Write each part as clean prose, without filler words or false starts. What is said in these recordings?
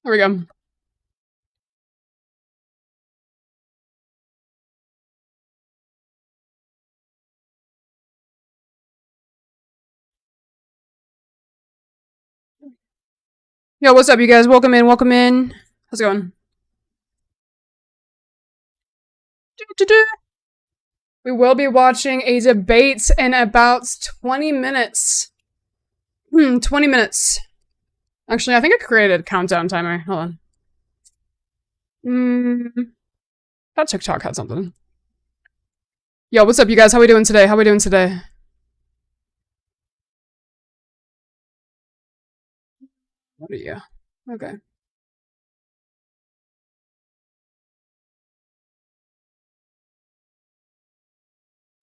There we go. Yo, what's up, you guys? Welcome in, welcome in. How's it going? We will be watching a debate in about 20 minutes. 20 minutes. Actually, I think I created a countdown timer. Hold on. That TikTok had something. Yo, what's up, you guys? How we doing today? How we doing today? What are you? Okay.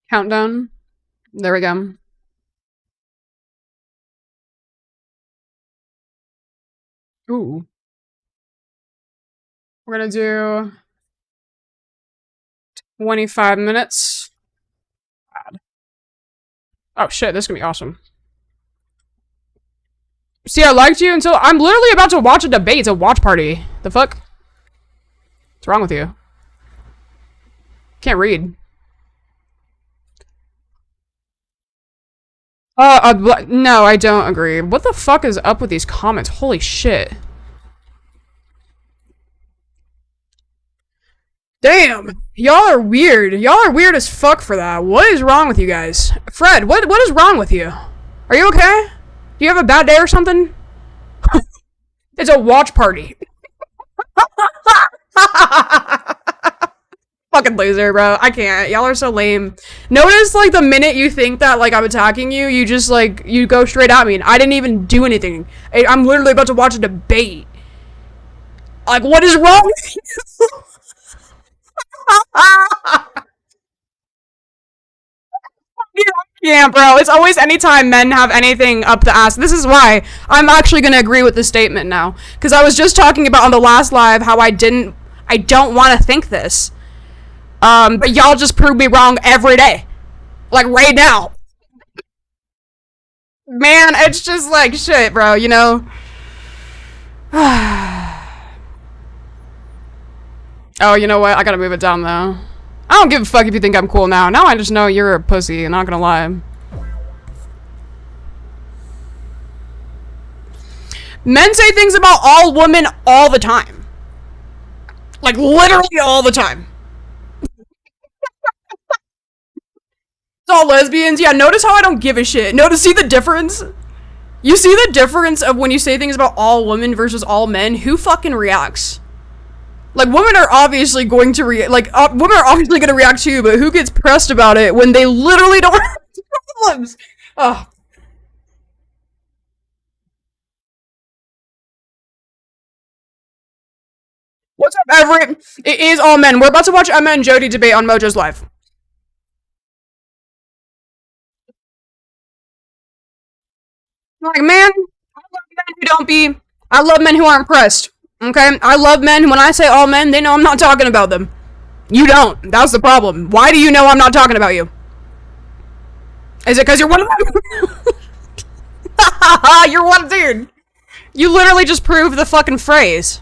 Countdown. There we go. Ooh. We're gonna do 25 minutes. God. Oh shit, this is gonna be awesome. See, I liked you until I'm literally about to watch a debate. It's a watch party. The fuck? What's wrong with you? Can't read. No, I don't agree. What the fuck is up with these comments? Holy shit. Damn. Y'all are weird. Y'all are weird as fuck for that. What is wrong with you guys? Fred, what is wrong with you? Are you okay? Do you have a bad day or something? It's a watch party. Fucking loser, bro. I can't. Y'all are so lame. Notice, like, the minute you think that, like, I'm attacking you, you just, like, you go straight at me, and I didn't even do anything. I'm literally about to watch a debate. Like, what is wrong with you? Yeah, bro. It's always anytime men have anything up the ass. This is why I'm actually gonna agree with the statement now. Because I was just talking about on the last live how I don't want to think this. But y'all just prove me wrong every day. Like, right now. Man, it's just like, shit, bro, you know? Oh, you know what? I gotta move it down, though. I don't give a fuck if you think I'm cool now. Now I just know you're a pussy, I'm not gonna lie. Men say things about all women all the time. Like, literally all the time. It's all lesbians. Yeah, notice how I don't give a shit. See the difference? You see the difference of when you say things about all women versus all men? Who fucking reacts? Like, women are obviously going to react. Like, women are obviously going to react too, but who gets pressed about it when they literally don't have problems? Ugh. What's up, Everett? It is all men. We're about to watch Emma and Jodie debate on Mojo's live. Like, man, I love men who don't be. I love men who aren't impressed. Okay? I love men. When I say all men, they know I'm not talking about them. You don't. That's the problem. Why do you know I'm not talking about you? Is it because you're one of them? You're one dude. You literally just proved the fucking phrase.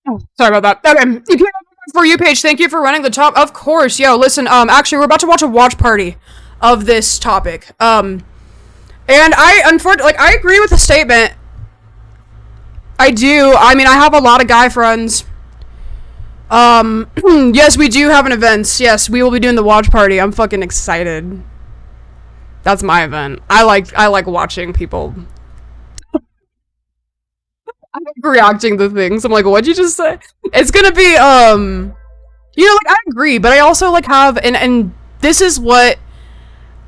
Oh, sorry about that. Okay, you for you, Paige. Thank you for running the top. Of course, yo. Listen, actually, we're about to watch a watch party of this topic. And I, unfortunately, like, I agree with the statement. I do. I mean, I have a lot of guy friends. Yes, we do have an event. Yes, we will be doing the watch party. I'm fucking excited. That's my event. I like watching people reacting to things. I'm like, what'd you just say? It's gonna be like I agree, but I also like have and this is what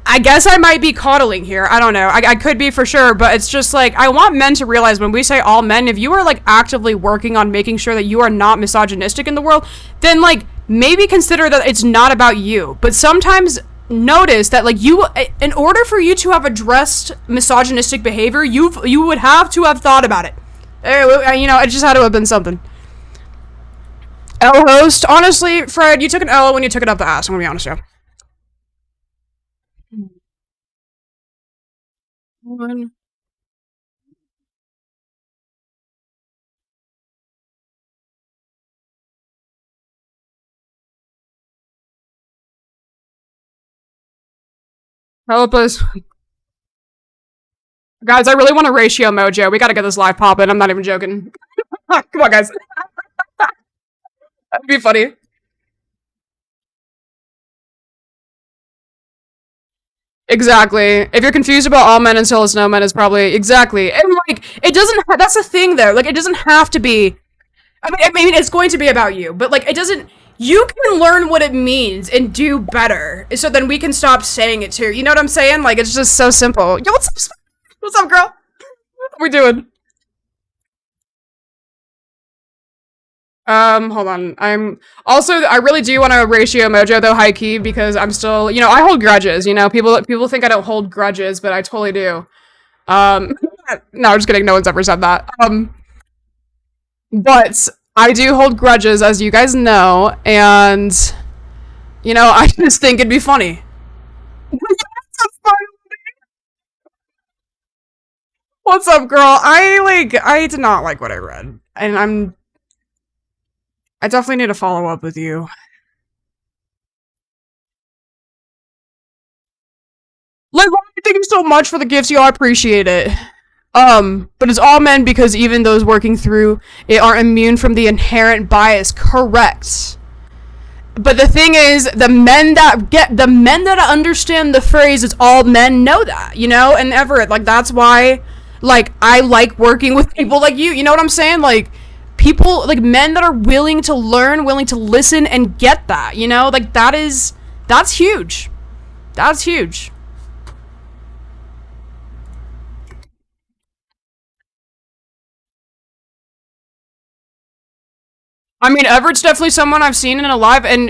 I guess I might be coddling here. I don't know. I could be for sure, but it's just like I want men to realize when we say all men, if you are like actively working on making sure that you are not misogynistic in the world, then like maybe consider that it's not about you. But sometimes notice that like you in order for you to have addressed misogynistic behavior, you would have to have thought about it. It just had to have been something. L host, honestly, Fred, you took an L when you took it up the ass. I'm gonna be honest, yeah. One. Help us. Guys, I really want a ratio mojo. We gotta get this live popping. I'm not even joking. Come on, guys. That'd be funny. Exactly. If you're confused about all men until it's no men, it's probably exactly. And like, it doesn't. That's the thing, though. Like, it doesn't have to be. I mean, it's going to be about you, but like, it doesn't. You can learn what it means and do better, so then we can stop saying it too. You know what I'm saying? Like, it's just so simple. Yo, what's up? What's up, girl? What are we doing? Hold on. I'm also I really do want to ratio mojo though, high key, because I'm still I hold grudges, People think I don't hold grudges, but I totally do. Um no, I'm just kidding, no one's ever said that. But I do hold grudges, as you guys know, and I just think it'd be funny. What's up, girl? I did not like what I read. And I definitely need to follow up with you. Like, thank you so much for the gifts, y'all. I appreciate it. But it's all men because even those working through it are immune from the inherent bias. Correct. But the thing is, the men that understand the phrase "it's all men" know that, and Everett, like that's why, like I like working with people like you. You know what I'm saying? Like people, like men that are willing to learn, willing to listen, and get that. Like that's huge. That's huge. I mean, Everett's definitely someone I've seen in a live, and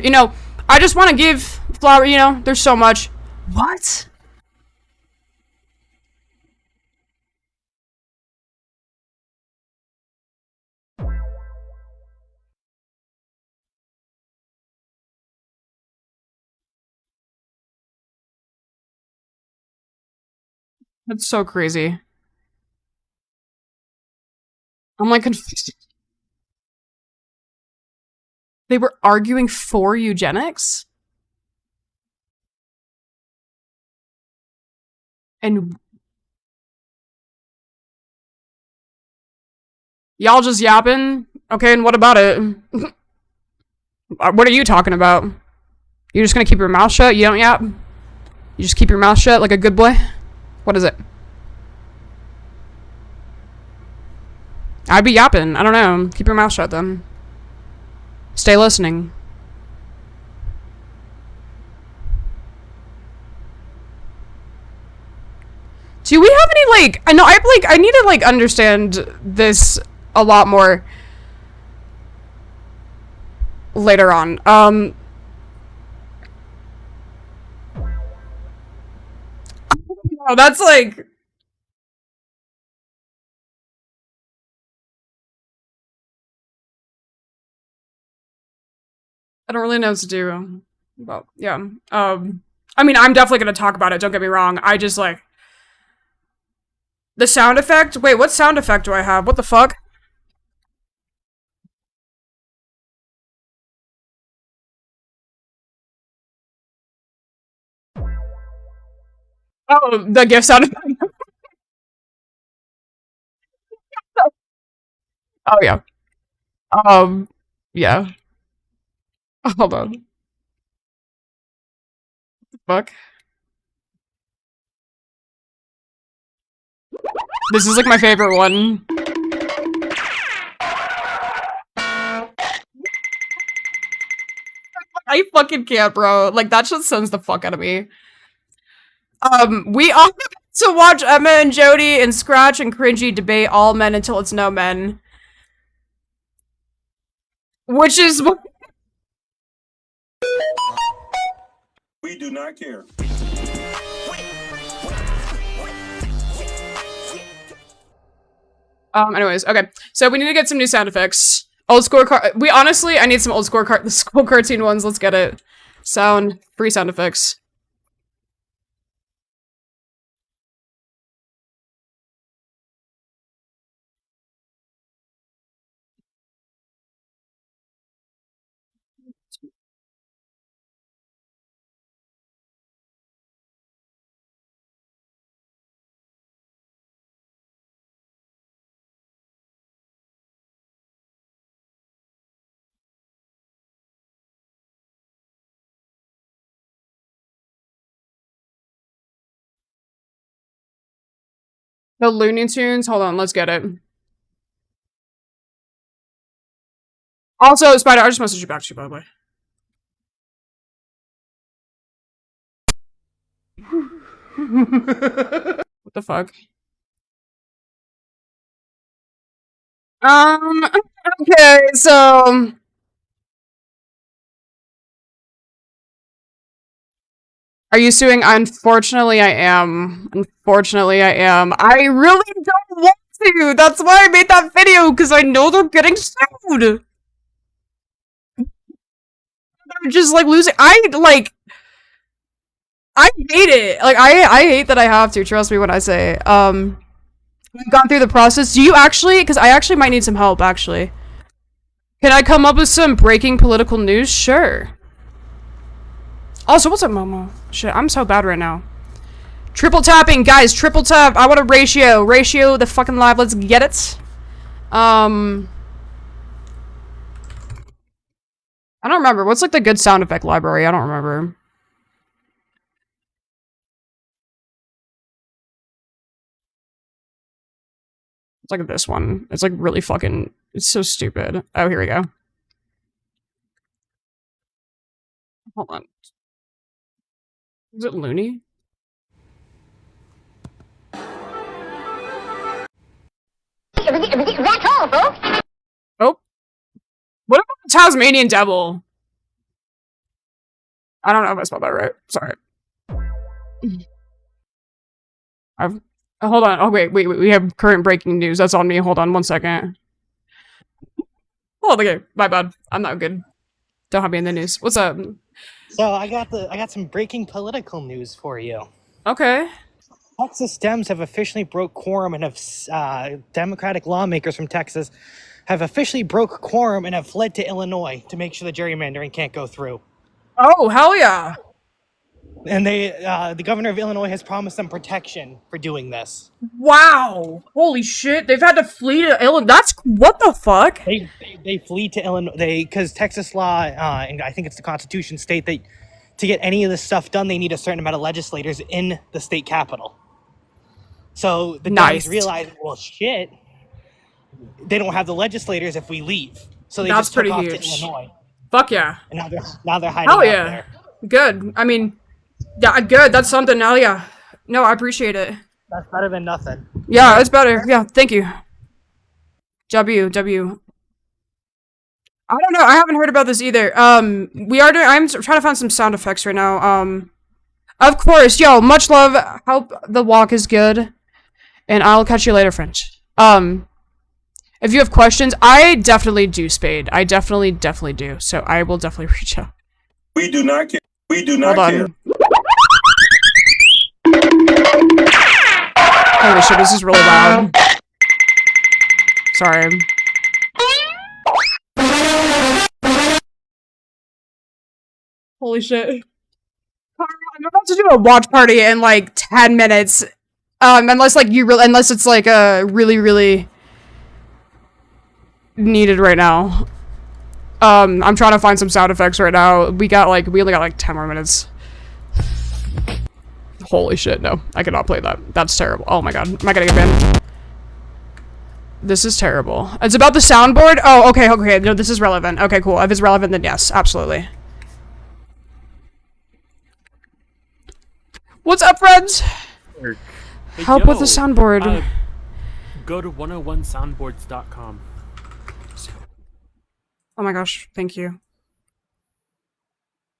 I just want to give Flower. There's so much. What? That's so crazy. I'm like confused. They were arguing for eugenics, and y'all just yapping. Okay, and what about it? What are you talking about? You're just gonna keep your mouth shut? You don't yap? You just keep your mouth shut like a good boy? What is it? I'd be yapping. I don't know. Keep your mouth shut then. Stay listening. Do we have any like? I know I need to like understand this a lot more later on. Oh, that's like I don't really know what to do. Well, yeah. I mean, I'm definitely gonna talk about it. Don't get me wrong. I just like the sound effect. Wait, what sound effect do I have? What the fuck? Oh, the gift sound effect. Oh yeah. Yeah. Hold on. Fuck. This is like my favorite one. I fucking can't, bro. Like, that just sends the fuck out of me. We all have to watch Emma and Jodie and Scratch and Cringy debate all men until it's no men. Which is what we do not care. Anyways, okay. So we need to get some new sound effects. Old school I need some old school cartoon ones. Let's get it. Free sound effects. The Looney Tunes. Hold on, let's get it. Also, Spider, I just messaged you back to you, by the way. What the fuck? Okay, so... Are you suing? Unfortunately, I am. Unfortunately, I am. I really don't want to! That's why I made that video, because I know they're getting sued! They're just, like, losing- I hate it! Like, I hate that I have to, trust me when I say. I've gone through the process. Do you actually- because I actually might need some help, actually. Can I come up with some breaking political news? Sure. Also, what's up, Momo? Shit, I'm so bad right now. Triple tapping, guys, triple tap. I want a ratio. Ratio the fucking live. Let's get it. I don't remember. What's like the good sound effect library? I don't remember. It's like this one. It's like really fucking... It's so stupid. Oh, here we go. Hold on. Is it Looney? That's all, folks. Oh. What about the Tasmanian Devil? I don't know if I spelled that right. Sorry. Hold on. Oh, wait. We have current breaking news. That's on me. Hold on 1 second. Oh, okay. My bad. I'm not good. Don't have me in the news. What's up? So I got some breaking political news for you. Okay. Texas Dems have officially broke quorum and have Democratic lawmakers from Texas have officially broke quorum and have fled to Illinois to make sure the gerrymandering can't go through. Oh, hell yeah. And the governor of Illinois has promised them protection for doing this. Wow. Holy shit. They've had to flee to Illinois. That's... What the fuck? They flee to Illinois because Texas law, and I think it's the Constitution, state that to get any of this stuff done, they need a certain amount of legislators in the state capitol. So the Dems realize, well, shit, they don't have the legislators if we leave. So they just took off to Illinois. Fuck yeah. And now they're hiding out there. Good. I mean, yeah, good. That's something. Hell yeah. No, I appreciate it. That's better than nothing. Yeah, it's better. Yeah, thank you. W. I don't know. I haven't heard about this either. I'm trying to find some sound effects right now. Of course, yo, much love. Hope the walk is good. And I'll catch you later, friend. If you have questions, I definitely do, Spade. I definitely do. So I will definitely reach out. We do not care. We do not care. Holy shit, this is really loud. Sorry. Holy shit. I'm about to do a watch party in like 10 minutes. Unless it's like a really needed right now. I'm trying to find some sound effects right now. We only got like 10 more minutes. Holy shit, no. I cannot play that. That's terrible. Oh my god. Am I gonna get banned? This is terrible. It's about the soundboard? Oh, okay, okay. No, this is relevant. Okay, cool. If it's relevant, then yes, absolutely. What's up, friends? Hey, Help with the soundboard. Go to 101soundboards.com. Oh my gosh, thank you.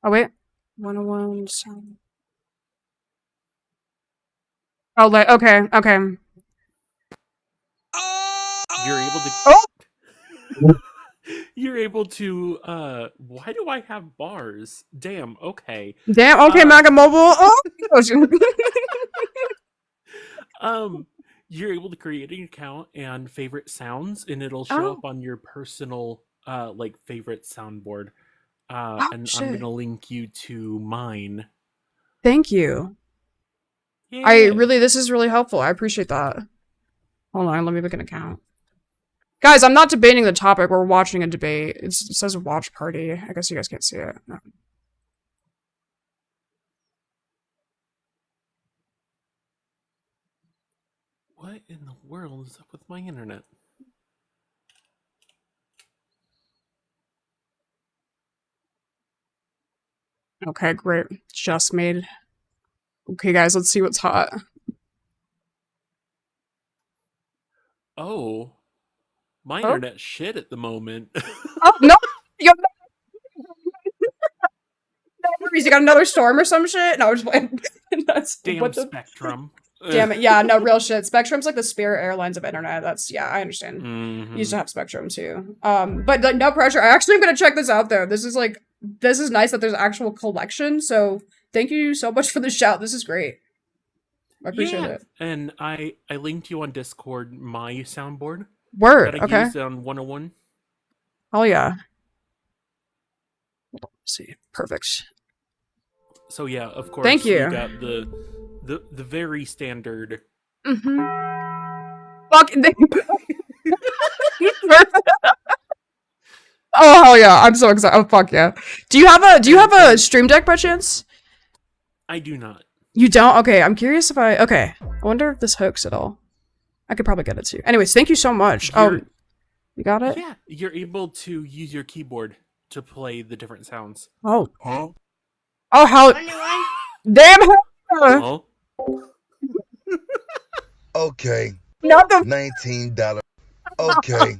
Oh wait. 101 sound. Oh, okay, okay. You're able to. Oh! You're able to. Why do I have bars? Damn. Okay. Damn. Okay, Maga Mobile. Oh. You're able to create an account and favorite sounds, and it'll show up on your personal, like favorite soundboard. And shit. I'm gonna link you to mine. Thank you. Yeah. This is really helpful. I appreciate that. Hold on, let me make an account. Guys, I'm not debating the topic. We're watching a debate. It says watch party. I guess you guys can't see it. No. What in the world is up with my internet? Okay, great. Just made. Okay, guys, let's see what's hot. Oh, my internet's shit at the moment. Oh, no! You got another storm or some shit? No, I'm just playing. Damn Spectrum. Damn it, yeah, no, real shit. Spectrum's like the Spirit Airlines of internet. That's, yeah, I understand. Mm-hmm. You used to have Spectrum, too. But, like, no pressure. I actually am gonna check this out, though. This is nice that there's actual collection, so thank you so much for the shout. This is great. I appreciate it. And I linked you on Discord my soundboard. Word, that I okay. used on 101. Oh, yeah. Let's see, perfect. So, yeah, of course, thank you. You got the very standard. Mm-hmm. Fuck. Oh hell yeah! I'm so excited. Oh fuck yeah! Do you have a Stream Deck by chance? I do not. You don't? Okay, I'm curious if I. Okay, I wonder if this hooks at all. I could probably get it too. Anyways, thank you so much. You got it? Yeah, you're able to use your keyboard to play the different sounds. Oh. Huh? Oh how? Damn. Oh. Okay. Not the $19. Okay.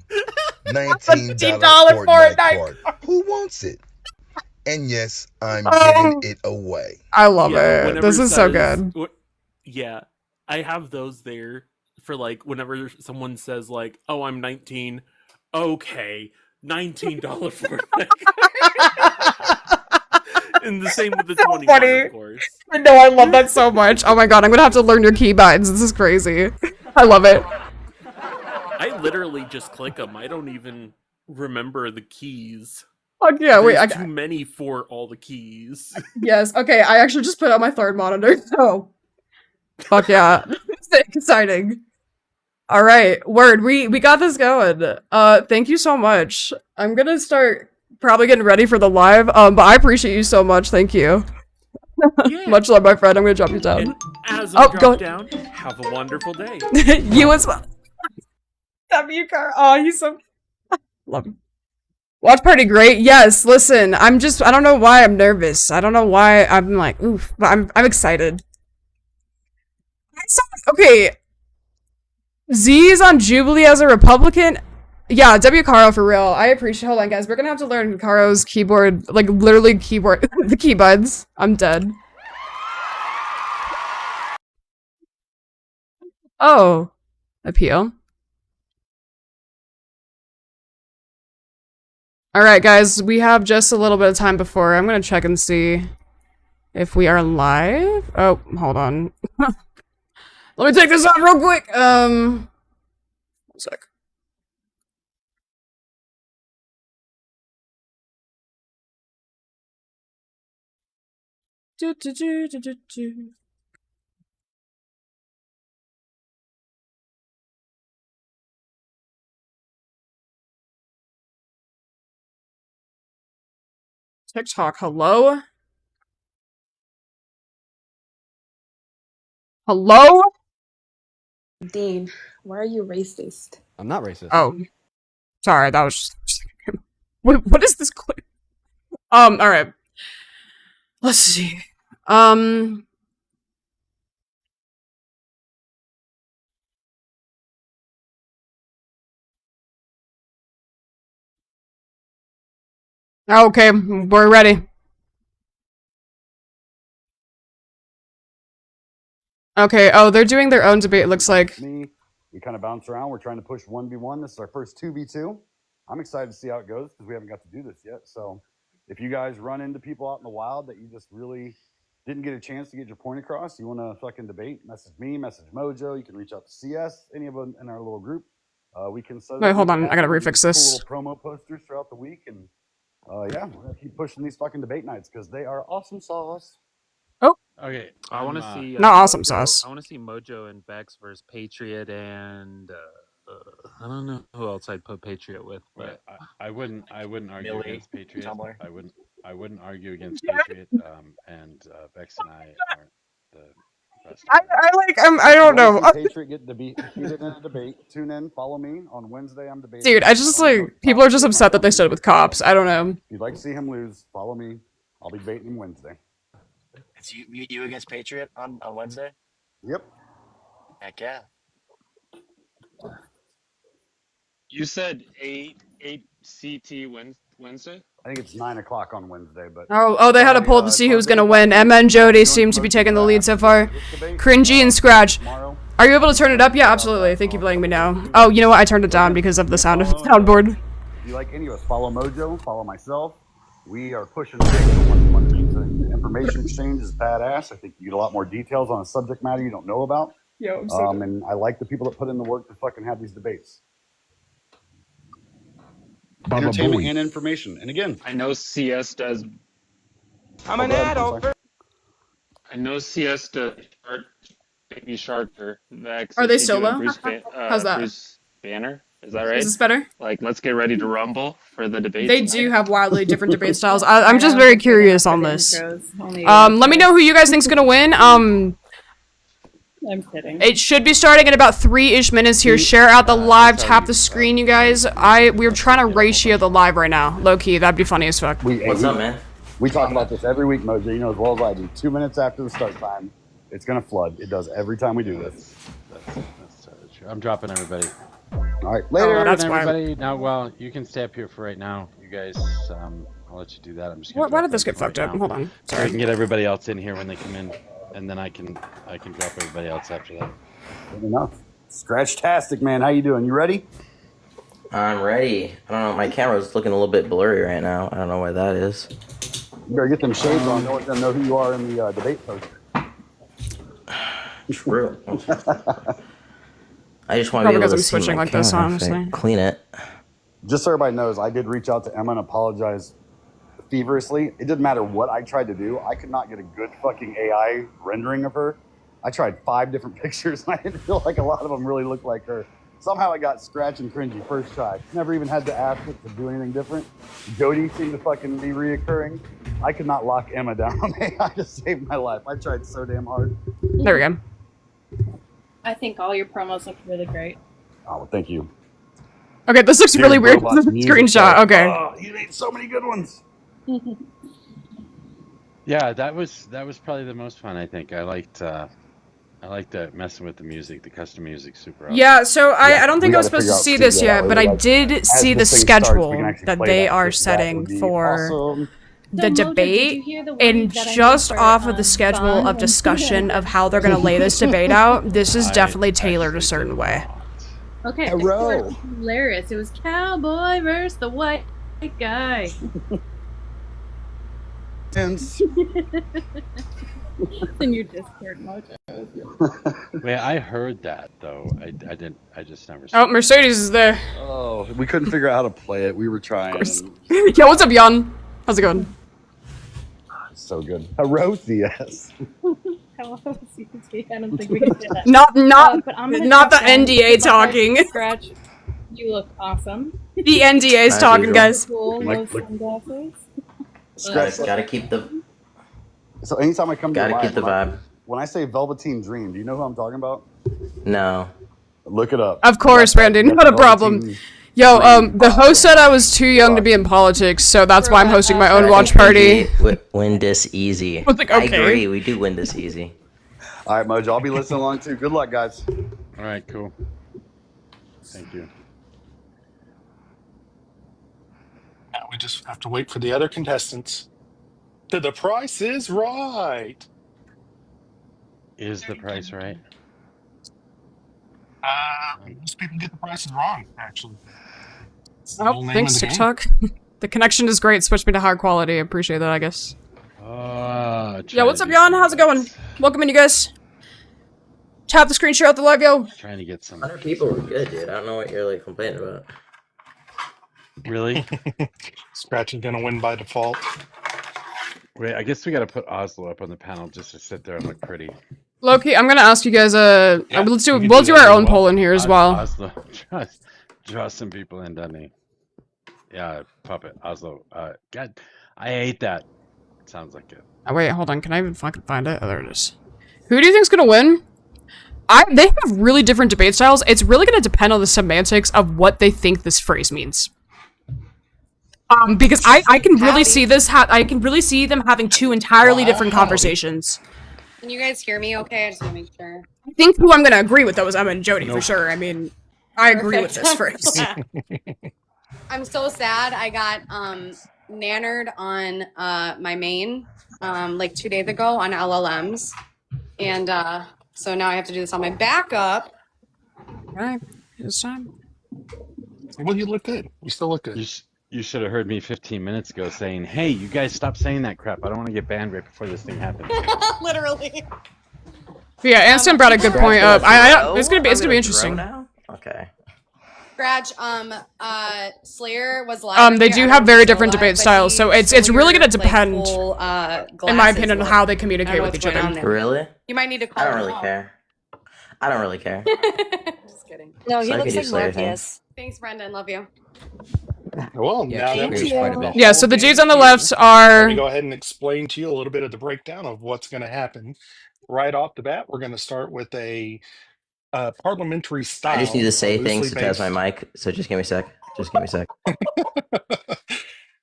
$19 Fortnite card. Who wants it? And yes, I'm giving it away. I love it. This is so good. Yeah, I have those there for like whenever someone says like, "Oh, I'm 19." Okay, $19 Fortnite. And the same with the 21, of course. No, I love that so much. Oh my god, I'm gonna have to learn your keybinds. This is crazy. I love it. I literally just click them. I don't even remember the keys. Fuck yeah, wait, There's too many for all the keys. Yes, okay, I actually just put on my third monitor, so... Fuck yeah. It's exciting. Alright, word, we got this going. Thank you so much. I'm gonna start probably getting ready for the live, but I appreciate you so much, thank you. Yeah. Much love, my friend, I'm gonna drop you down. And as I drop down, have a wonderful day. You as well. W car. Oh, he's so... Love him. Watch party great. Yes, listen, I don't know why I'm nervous. I don't know why I'm like, oof, but I'm excited. Okay. Z is on Jubilee as a Republican. Yeah, W Caro for real. I appreciate. Hold on, guys. We're gonna have to learn Caro's keyboard, like literally keyboard, the keybuds. I'm dead. Oh, appeal. All right, guys. We have just a little bit of time before. I'm gonna check and see if we are live. Oh, hold on. Let me take this off real quick. One sec. Do, do, do, do, do, do. TikTok, hello? Hello? Dean, why are you racist? I'm not racist. Oh. Sorry, that was just... what is this clip? Alright. Let's see. Okay, we're ready. Okay, oh, they're doing their own debate, it looks like. Me, we kind of bounce around. We're trying to push 1v1. This is our first 2v2. I'm excited to see how it goes because we haven't got to do this yet. So if you guys run into people out in the wild that you just really didn't get a chance to get your point across, you want to fucking debate, message me, message Mojo. You can reach out to CS, any of them in our little group. We can set Wait, hold on, I gotta refix this. Cool little promo posters throughout the week. And yeah, we're going to keep pushing these fucking debate nights because they are awesome sauce. Okay, I want to see not awesome sauce. I want to see Mojo and Vex versus Patriot and I don't know who else I'd put Patriot with, but I wouldn't argue Millie, against Patriot. Tumblr. I wouldn't argue against Patriot. And Vex and I aren't the best. I don't know. Patriot get defeated in a debate. Tune in, follow me on Wednesday. I'm debating. Dude, I just like people are just upset that they stood with cops. I don't know. If you'd like to see him lose, follow me. I'll be debating him Wednesday. It's you against Patriot on Wednesday? Yep. Heck yeah. You said 8 CT Wednesday? I think it's 9 o'clock on Wednesday, but Oh, they had a poll to see who's gonna win. Emma and Jodie seem to be taking the lead so far. Cringy and Scratch. Are you able to turn it up? Yeah, absolutely. Thank you for letting me know. Oh, you know what? I turned it down because of the sound of the soundboard. If you like any of us, follow Mojo, follow myself. We are pushing things. The information exchange is badass. I think you get a lot more details on a subject matter you don't know about. Yo, I'm so and I like the people that put in the work to fucking have these debates. Entertainment and information. And again, I know CS does. I'm an adult. I know CS does Baby Shark Vex. Are they solo? How's that? Bruce Banner. Is that right? Is this better? Like, let's get ready to rumble for the debate. They do have wildly different debate styles. I'm just very curious on this. Let me know who you guys think's gonna win. I'm kidding. It should be starting in about 3-ish minutes here. Share out the live, tap the screen, you guys. We're trying to ratio the live right now. Low key, that'd be funny as fuck. What's up, man? We talk about this every week, Mojo. You know as well as I do. 2 minutes after the start time, it's gonna flood. It does every time we do this. That's totally true. I'm dropping everybody. All right, later. That's everybody. Now, well, you can stay up here for right now. You guys, I'll let you do that. I'm just. Gonna Why did this get fucked up? Hold on. So I can get everybody else in here when they come in, and then I can drop everybody else after that. Good enough. Scratch-tastic, man. How you doing? You ready? I'm ready. I don't know. My camera's looking a little bit blurry right now. I don't know why that is. You better get them shades on. No one's gonna know who you are in the debate poster. True. I just want to be able to see switching my like this, camera honestly. if I clean it. Just so everybody knows, I did reach out to Emma and apologize feverishly. It didn't matter what I tried to do. I could not get a good fucking AI rendering of her. I tried 5 different pictures, and I didn't feel like a lot of them really looked like her. Somehow I got Scratch and Cringy first try. Never even had to ask it to do anything different. Jodie seemed to fucking be reoccurring. I could not lock Emma down on AI to save my life. I tried so damn hard. There we go. I think all your promos look really great. Oh, well, thank you. Okay, this looks really weird. Screenshot. Okay. Oh, you made so many good ones. Yeah, that was probably the most fun. I think I liked messing with the music, the custom music, super awesome. Yeah, so I don't think I was supposed to see this yet, but I did see the schedule that they are setting for the debate, and just off of the schedule of discussion of how they're going to lay this debate out, this is definitely tailored a certain way. Okay, it was hilarious. It was cowboy versus the white guy. In your Discord, Mojo. Wait, I heard that though. I didn't. I just never. Oh, Mercedes is there. Oh, we couldn't figure out how to play it. We were trying. Yo, what's up, Jan? How's it going? So good. Herosias. Hello, CT. I don't think we can do that. Not the talk NDA talking. Scratch, you look awesome. The NDA is talking, guys. Cool, no sunglasses. Scratch. Gotta keep the. So anytime I come to Gotta a keep the live, vibe. when I say Velveteen Dream, do you know who I'm talking about? No. Look it up. Of course, Randy, not a problem. Yo, the host said I was too young to be in politics, so that's why I'm hosting my own watch party. Win this easy. I was like, I okay. agree. We do win this easy. All right, Mojo. I'll be listening along too. Good luck, guys. All right, cool. Thank you. Now we just have to wait for the other contestants. The price is right. Is the price right? Most people get the prices wrong, actually. It's the Oh, whole name thanks, of the game. TikTok. The connection is great. Switch me to higher quality. I appreciate that, I guess. Yeah, what's up, Jan? How's it going? Welcome in, you guys. Tap the screen share out the live, yo. Trying to get some. 100 people were good, dude. I don't know what you're like complaining about. Really? Scratch is gonna win by default. Wait, I guess we got to put Oslo up on the panel just to sit there and look pretty. Loki, I'm gonna ask you guys. We'll do that our as own poll in here as well. Oslo, draw some people in, doesn't he? Yeah, puppet Oslo. God, I hate that. Sounds like it. Oh, wait, hold on. Can I even fucking find it? Oh, there it is. Who do you think's gonna win? They have really different debate styles. It's really gonna depend on the semantics of what they think this phrase means. Because I can really see this. I can really see them having two entirely different conversations. Can you guys hear me? Okay, I just want to make sure. I think who I'm gonna agree with though is Emma and Jodie for sure. I mean, I agree with this phrase. I'm so sad. I got nannered on my main like 2 days ago on LLMs, and so now I have to do this on my backup. Alright, it's time. Well, you look good. You still look good. You should have heard me 15 minutes ago saying, "Hey, you guys, stop saying that crap. I don't want to get banned right before this thing happens." Literally. Yeah, Anston brought a good point up. It's gonna be interesting. Okay. Scratch. Slayer was live. They do have very different debate styles, so it's really gonna depend, in my opinion, on how they communicate with each other. Really? You might need to call. I don't really care. I don't really care. Just kidding. No, he looks like Morpheus. Thanks, Brendan. Love you. Well, now that we've quite a bit. Yeah, so the dudes on the left are. Let me go ahead and explain to you a little bit of the breakdown of what's going to happen. Right off the bat, we're going to start with a parliamentary style. I just need to say things to test my mic, so just give me a sec.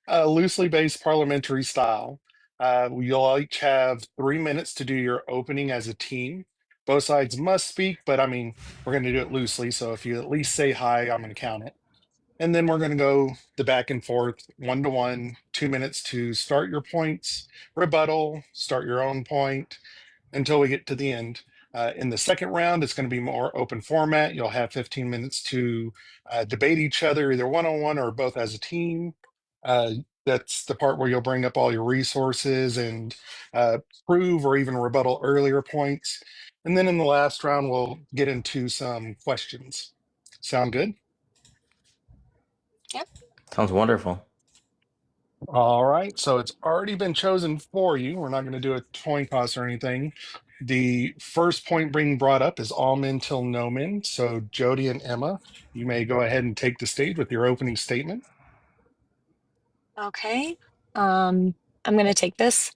Loosely based parliamentary style. You'll each have 3 minutes to do your opening as a team. Both sides must speak, but I mean, we're going to do it loosely. So if you at least say hi, I'm going to count it. And then we're going to go the back and forth, 1-to-1, 2 minutes to start your points, rebuttal, start your own point until we get to the end. In the second round, it's going to be more open format. You'll have 15 minutes to debate each other, either one-on-one or both as a team. That's the part where you'll bring up all your resources and prove or even rebuttal earlier points. And then in the last round, we'll get into some questions. Sound good? Yep. Sounds wonderful. All right, so it's already been chosen for you. We're not going to do a coin toss or anything. The first point being brought up is all men till no men. So Jodie and Emma, you may go ahead and take the stage with your opening statement. Okay. I'm going to take this.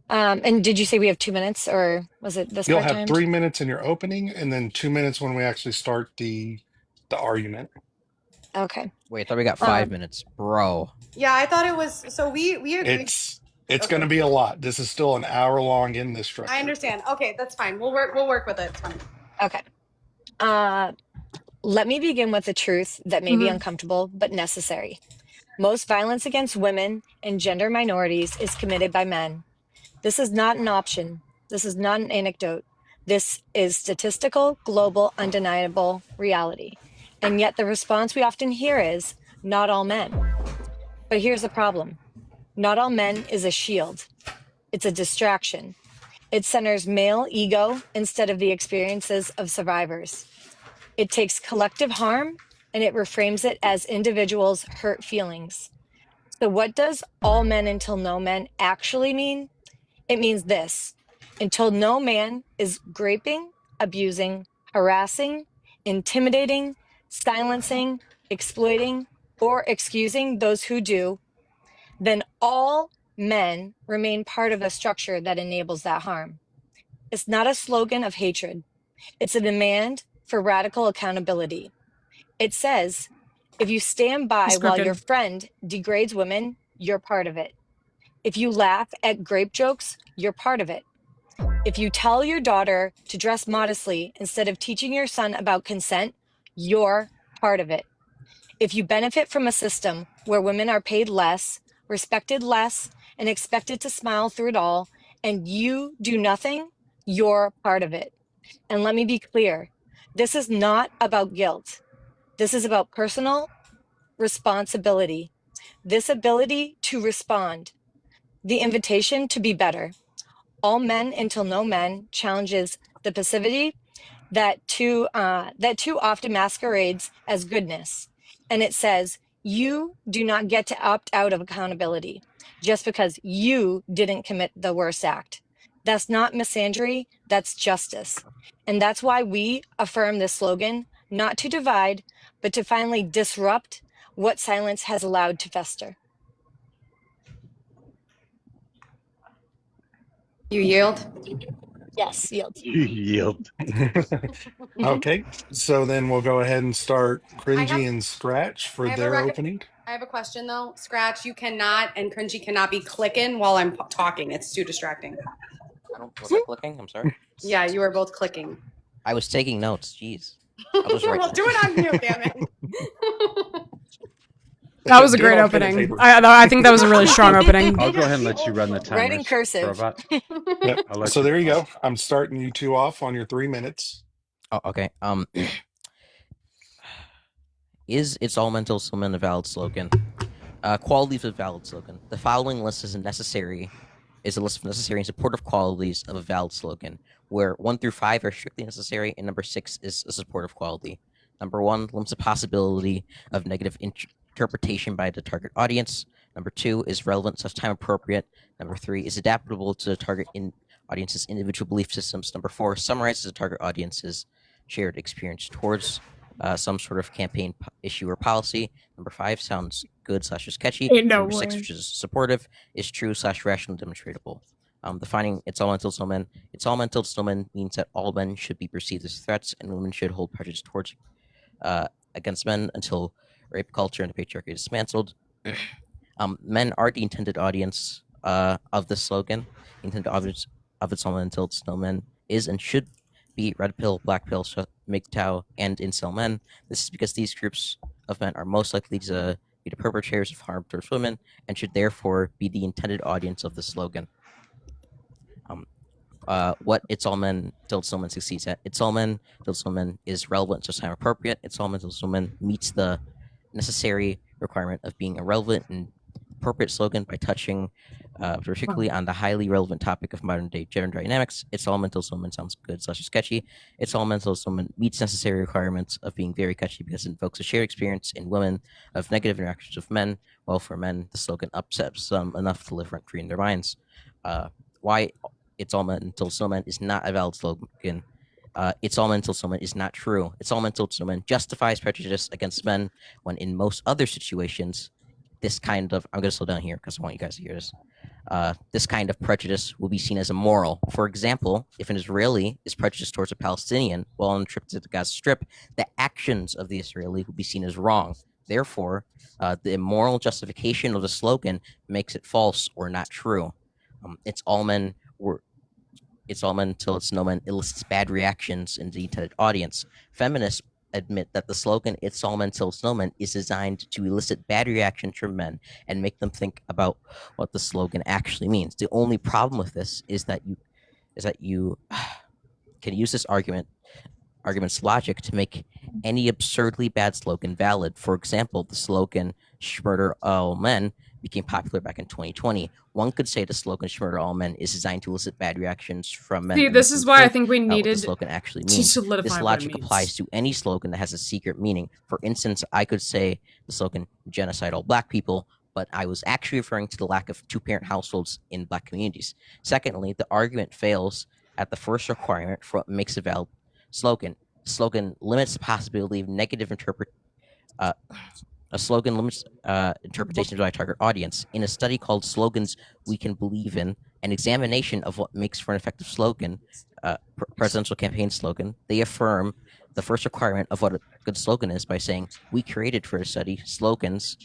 And did you say we have 2 minutes, or was it this You'll part have timed? 3 minutes in your opening and then 2 minutes when we actually start the argument. Okay. Wait, I thought we got 5 minutes, bro. Yeah, I thought it was. So we agreed. It's going to be a lot. This is still an hour long in this structure. I understand. Okay, that's fine. We'll work with it. It's fine. Okay. Let me begin with a truth that may be uncomfortable but necessary. Most violence against women and gender minorities is committed by men. This is not an option. This is not an anecdote. This is statistical, global, undeniable reality. And yet the response we often hear is, not all men. But here's the problem. Not all men is a shield. It's a distraction. It centers male ego instead of the experiences of survivors. It takes collective harm and it reframes it as individuals' hurt feelings. So what does all men until no men actually mean? It means this: until no man is graping, abusing, harassing, intimidating, silencing, exploiting, or excusing those who do, then all men remain part of a structure that enables that harm. It's not a slogan of hatred. It's a demand for radical accountability. It says, if you stand by He's while your cooking. friend degrades women, you're part of it. If you laugh at grape jokes, you're part of it. If you tell your daughter to dress modestly instead of teaching your son about consent, you're part of it. If you benefit from a system where women are paid less, respected less, and expected to smile through it all, and you do nothing, you're part of it. And let me be clear, this is not about guilt. This is about personal responsibility, this ability to respond, the invitation to be better. All men until no men challenges the passivity that too often masquerades as goodness. And it says, you do not get to opt out of accountability just because you didn't commit the worst act. That's not misandry, that's justice. And that's why we affirm this slogan, not to divide, but to finally disrupt what silence has allowed to fester. You yield? Yes, yield. You yield. Okay, so then we'll go ahead and start I have- Cringy and Scratch for I have a their rec- opening. I have a question though. Scratch, you cannot, and Cringy cannot be clicking while I'm talking. It's too distracting. Was I clicking? I'm sorry. Yeah, you are both clicking. I was taking notes. Jeez. I'll just write Well, do it on mute, damn it. That was a Do it great on pen and opening. paper. I think that was a really strong opening. I'll go ahead and let you run the timers. Write in cursive. Robot. Yep. I'll let So you. there you go. I'm starting you two off on your 3 minutes. Oh, okay. Is It's All Mental Women a valid slogan? Qualities of a valid slogan. The following list is a list of necessary and supportive qualities of a valid slogan, where 1 through 5 are strictly necessary, and number 6 is a supportive quality. Number 1 limits the possibility of negative interpretation by the target audience. Number 2 is relevant such time appropriate. Number 3 is adaptable to the target audience's individual belief systems. Number 4 summarizes the target audience's shared experience towards some sort of campaign issue or policy. Number 5 sounds good / is catchy. Ain't no Number 6, way. which is supportive, is true / rational demonstratable. Defining It's All Mental Snowmen. It's All Mental Snowmen means that all men should be perceived as threats, and women should hold prejudice towards against men until rape culture and patriarchy is dismantled. Men are the intended audience of this slogan. The intended audience of It's All Mental Snowmen is and should be red pill, black pill, MGTOW, and incel men. This is because these groups of men are most likely to be the perpetrators of harm towards women and should therefore be the intended audience of the slogan. What It's All Men Till It's Snowmen succeeds at. It's All Men Till It's Snowmen is relevant to time appropriate. It's All Men Till It's Snowmen meets the necessary requirement of being a relevant and appropriate slogan by touching particularly on the highly relevant topic of modern day gender dynamics. It's All Mental Snowmen sounds good / sketchy. It's All Mental Snowmen meets necessary requirements of being very catchy because it invokes a shared experience in women of negative interactions with men. Well, for men, the slogan upsets them enough to live rent free in their minds. Why It's All Mental Snowmen is not a valid slogan. It's All Mental Snowmen is not true. It's All Mental Snowmen justifies prejudice against men when in most other situations, this kind of, I'm going to slow down here because I want you guys to hear this. This kind of prejudice will be seen as immoral. For example, if an Israeli is prejudiced towards a Palestinian while on a trip to the Gaza Strip, the actions of the Israeli will be seen as wrong. Therefore, the immoral justification of the slogan makes it false or not true. It's all men till it's no men elicits bad reactions in the intended audience. Feminists admit that the slogan "It's all men till it's no men" is designed to elicit bad reactions from men and make them think about what the slogan actually means. The only problem with this is that you can use this argument's logic to make any absurdly bad slogan valid. For example, the slogan "Schmurder all men" became popular back in 2020. One could say the slogan "Schmurder all men" is designed to elicit bad reactions from men. See, this is why I think we what needed the slogan actually to means. solidify This what it logic means. applies to any slogan that has a secret meaning. For instance, I could say the slogan "Genocide all black people," but I was actually referring to the lack of two-parent households in black communities. Secondly, the argument fails at the first requirement for what makes a valid slogan. The slogan limits the possibility of negative A slogan limits interpretation by a target audience. In a study called Slogans We Can Believe In, an examination of what makes for an effective slogan, presidential campaign slogan, they affirm the first requirement of what a good slogan is by saying, we created for the study slogans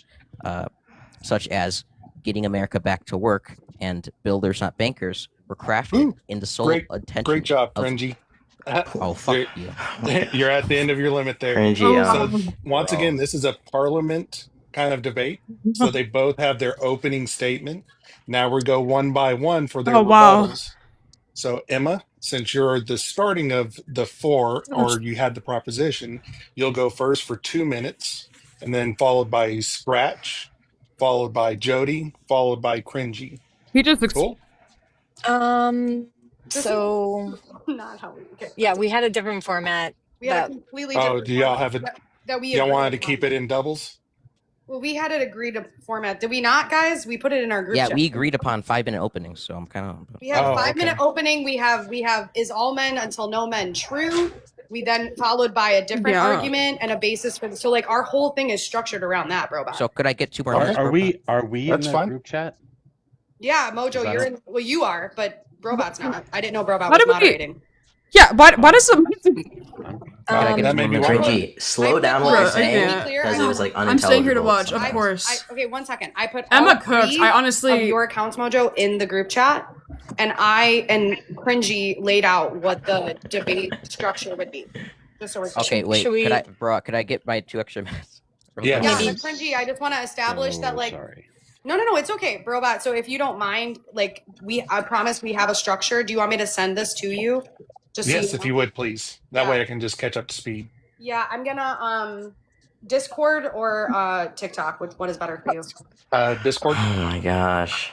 such as getting America back to work and builders not bankers were crafted in the sole intention Great job, of Cringy. oh fuck you. You're at the end of your limit there. Cringy. So once again, this is a parliament kind of debate. So they both have their opening statement. Now we go one by one for their rebuttals. So Emma, since you're the starting of the four, or you had the proposition, you'll go first for 2 minutes, and then followed by Scratch, followed by Jodie, followed by Cringy. He just cool. So Not how we get. yeah, we had a different format. We had a completely Oh, different do y'all format have a? that we Y'all agreed wanted to upon. keep it in doubles? Well, we had it agreed to format. Did we not, guys? We put it in our group Yeah, chat. we agreed upon 5-minute openings, so I'm kind of. We have 5-minute opening. We have is all men until no men true. We then followed by a different argument and a basis for so like our whole thing is structured around that, bro. So could I get 2 more minutes? Are we in the group chat? Yeah, Mojo, you're in. Well, you are, but Brobot's not. I didn't know Brobot Why was did we- moderating. Yeah, why does the Cringy, slow down what you're saying because it was like unintelligible. I'm staying here to watch, of course. Okay, 1 second. I put Emma all cooked. 3 I honestly of your accounts, Mojo, in the group chat, and Cringy laid out what the debate structure would be. Just so we're clear. Okay, wait. Could I get my 2 extra minutes? Yeah, but Cringy, I just want to establish that like. Sorry. No, it's okay, Brobot. So if you don't mind, like I promise we have a structure. Do you want me to send this to you? Just so Yes, you if know? you would, please. That way I can just catch up to speed. Yeah, I'm gonna Discord or TikTok. What is better for you? Discord. Oh my gosh.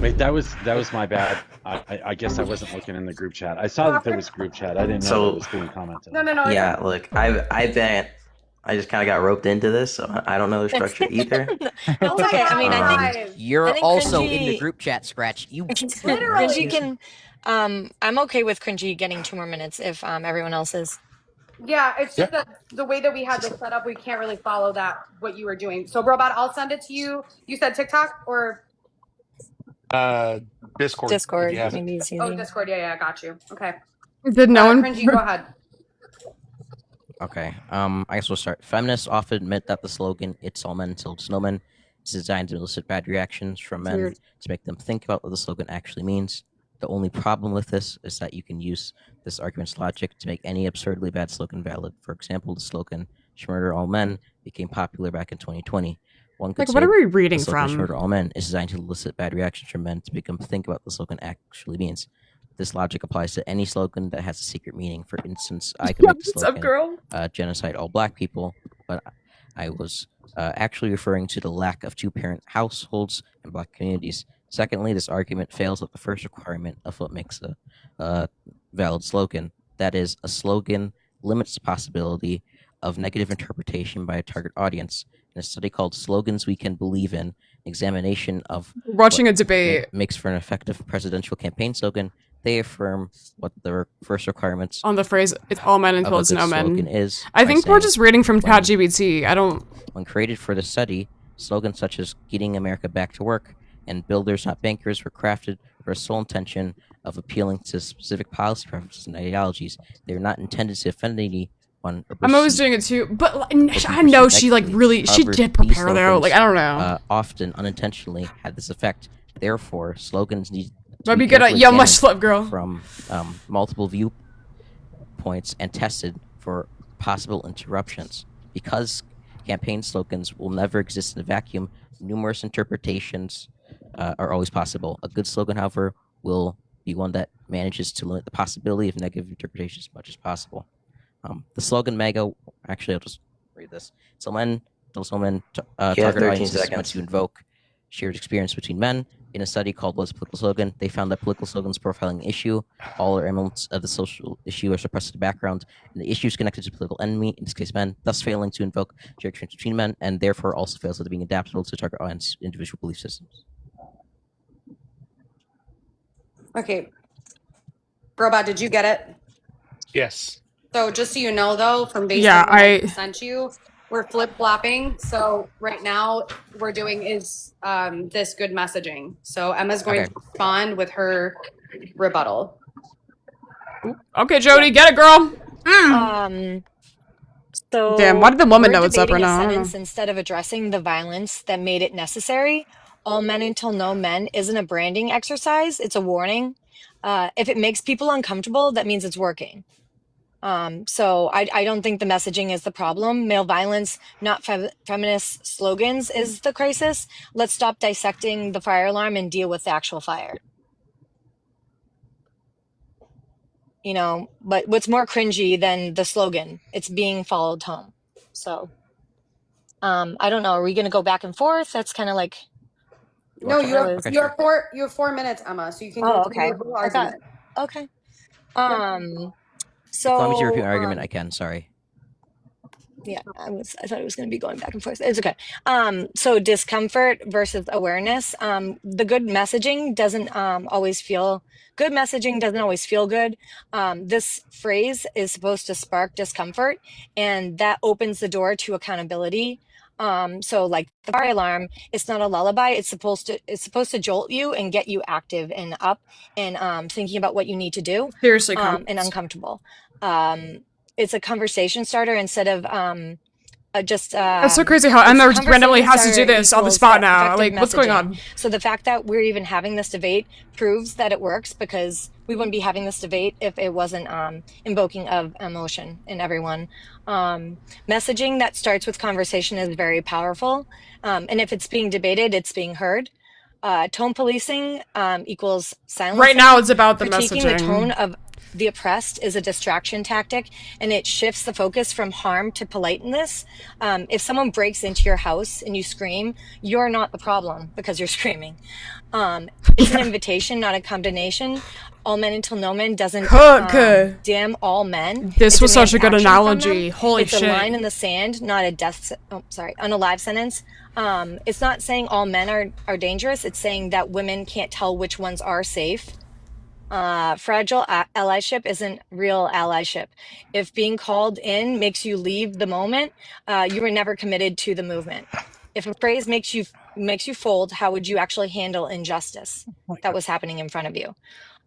Wait, that was my bad. I guess I wasn't looking in the group chat. I saw that there was group chat. I didn't know that was being commented on. No. Yeah, look, I just kind of got roped into this, so I don't know the structure either. That's okay. I mean, I think You're also in the Cringy- group chat, Scratch. You Cringy can. I'm okay with Cringy getting 2 more minutes if everyone else is. Yeah, it's just that the way that we had this set up, we can't really follow what you were doing. So, Brobot, I'll send it to you. You said TikTok or Discord. Discord. if you have it. Maybe it's easy. oh Discord? Yeah, I got you. Okay. Did no one? Cringy, go ahead. Okay, I guess we'll start. Feminists often admit that the slogan, it's all men until it's no men, is designed to elicit bad reactions from men Weird. to make them think about what the slogan actually means. The only problem with this is that you can use this argument's logic to make any absurdly bad slogan valid. For example, the slogan, "Schmurder all men," became popular back in 2020. One could Like, say what are we reading the slogan, from? "Schmurder all men," is designed to elicit bad reactions from men to make them think about what the slogan actually means. This logic applies to any slogan that has a secret meaning. For instance, I could make the What's up, slogan, girl? "Genocide all black people," but I was actually referring to the lack of 2-parent households in black communities. Secondly, this argument fails at the first requirement of what makes a valid slogan. That is, a slogan limits the possibility of negative interpretation by a target audience. In a study called Slogans We Can Believe In, an examination of Watching what a debate. makes for an effective presidential campaign slogan, they affirm what the first requirements On the phrase, it's all men of until a it's good no slogan men. is I by think we're saying, just reading from ChatGPT. I don't. when created for the study, slogans such as getting America back to work and builders not bankers were crafted for a sole intention of appealing to specific policy preferences and ideologies. They are not intended to offend anyone. I'm always doing it too, but I know she like really she did prepare though. Like I don't know. Often unintentionally had this effect. Therefore, slogans need to Might be good at carefully yo much examined love girl from multiple viewpoints and tested for possible interruptions. Because campaign slogans will never exist in a vacuum, numerous interpretations are always possible. A good slogan, however, will be one that manages to limit the possibility of negative interpretation as much as possible. The slogan MAGA, actually, I'll just read this. So men, those women, target audiences meant to invoke shared experience between men. In a study called What's a Political Slogan, they found that political slogans profiling the issue, all or elements of the social issue are suppressed to the background, and the issue is connected to political enemy, in this case men, thus failing to invoke shared experience between men, and therefore also fails at being adaptable to target audience individual belief systems. Okay. Brobot, did you get it? Yes. So just so you know, though, from based Yeah, on what I sent you, we're flip-flopping. So right now we're doing is this good messaging. So Emma's going to respond with her rebuttal. Okay, Jodie, get it, girl. So Damn, why did the woman we're know it's up right debating a now? I don't sentence know. instead of addressing the violence that made it necessary. All men until no men isn't a branding exercise. It's a warning. If it makes people uncomfortable, that means it's working. So I don't think the messaging is the problem. Male violence, not feminist slogans, is the crisis. Let's stop dissecting the fire alarm and deal with the actual fire. You know, but what's more cringy than the slogan? It's being followed home. So, I don't know. Are we going to go back and forth? That's kind of like. No, you have 4 minutes, Emma, so you can go through your whole argument. Okay. As long as you repeat So, your argument, I can. Sorry. yeah, I thought it was going to be going back and forth. It's okay. So discomfort versus awareness. The good messaging doesn't always feel good. Messaging doesn't always feel good. This phrase is supposed to spark discomfort, and that opens the door to accountability. So like the fire alarm, it's not a lullaby. It's supposed to jolt you and get you active and up and thinking about what you need to do. Seriously, and uncomfortable. It's a conversation starter instead of just. That's so crazy how Emma just randomly has to do this on the spot now. Like, what's going on? So the fact that we're even having this debate proves that it works, because we wouldn't be having this debate if it wasn't invoking of emotion in everyone. Messaging that starts with conversation is very powerful, and if it's being debated, it's being heard. Tone policing equals silence. Right now, it's about the critiquing messaging. The tone of the oppressed is a distraction tactic, and it shifts the focus from harm to politeness. If someone breaks into your house and you scream, you're not the problem because you're screaming. It's an invitation, not a condemnation. All men until no men doesn't damn all men. This was such a good analogy. Holy it's shit. It's a line in the sand, not a unalive sentence. It's not saying all men are dangerous. It's saying that women can't tell which ones are safe. Fragile allyship isn't real allyship. If being called in makes you leave the moment, you were never committed to the movement. If a phrase makes you fold, how would you actually handle injustice that was happening in front of you?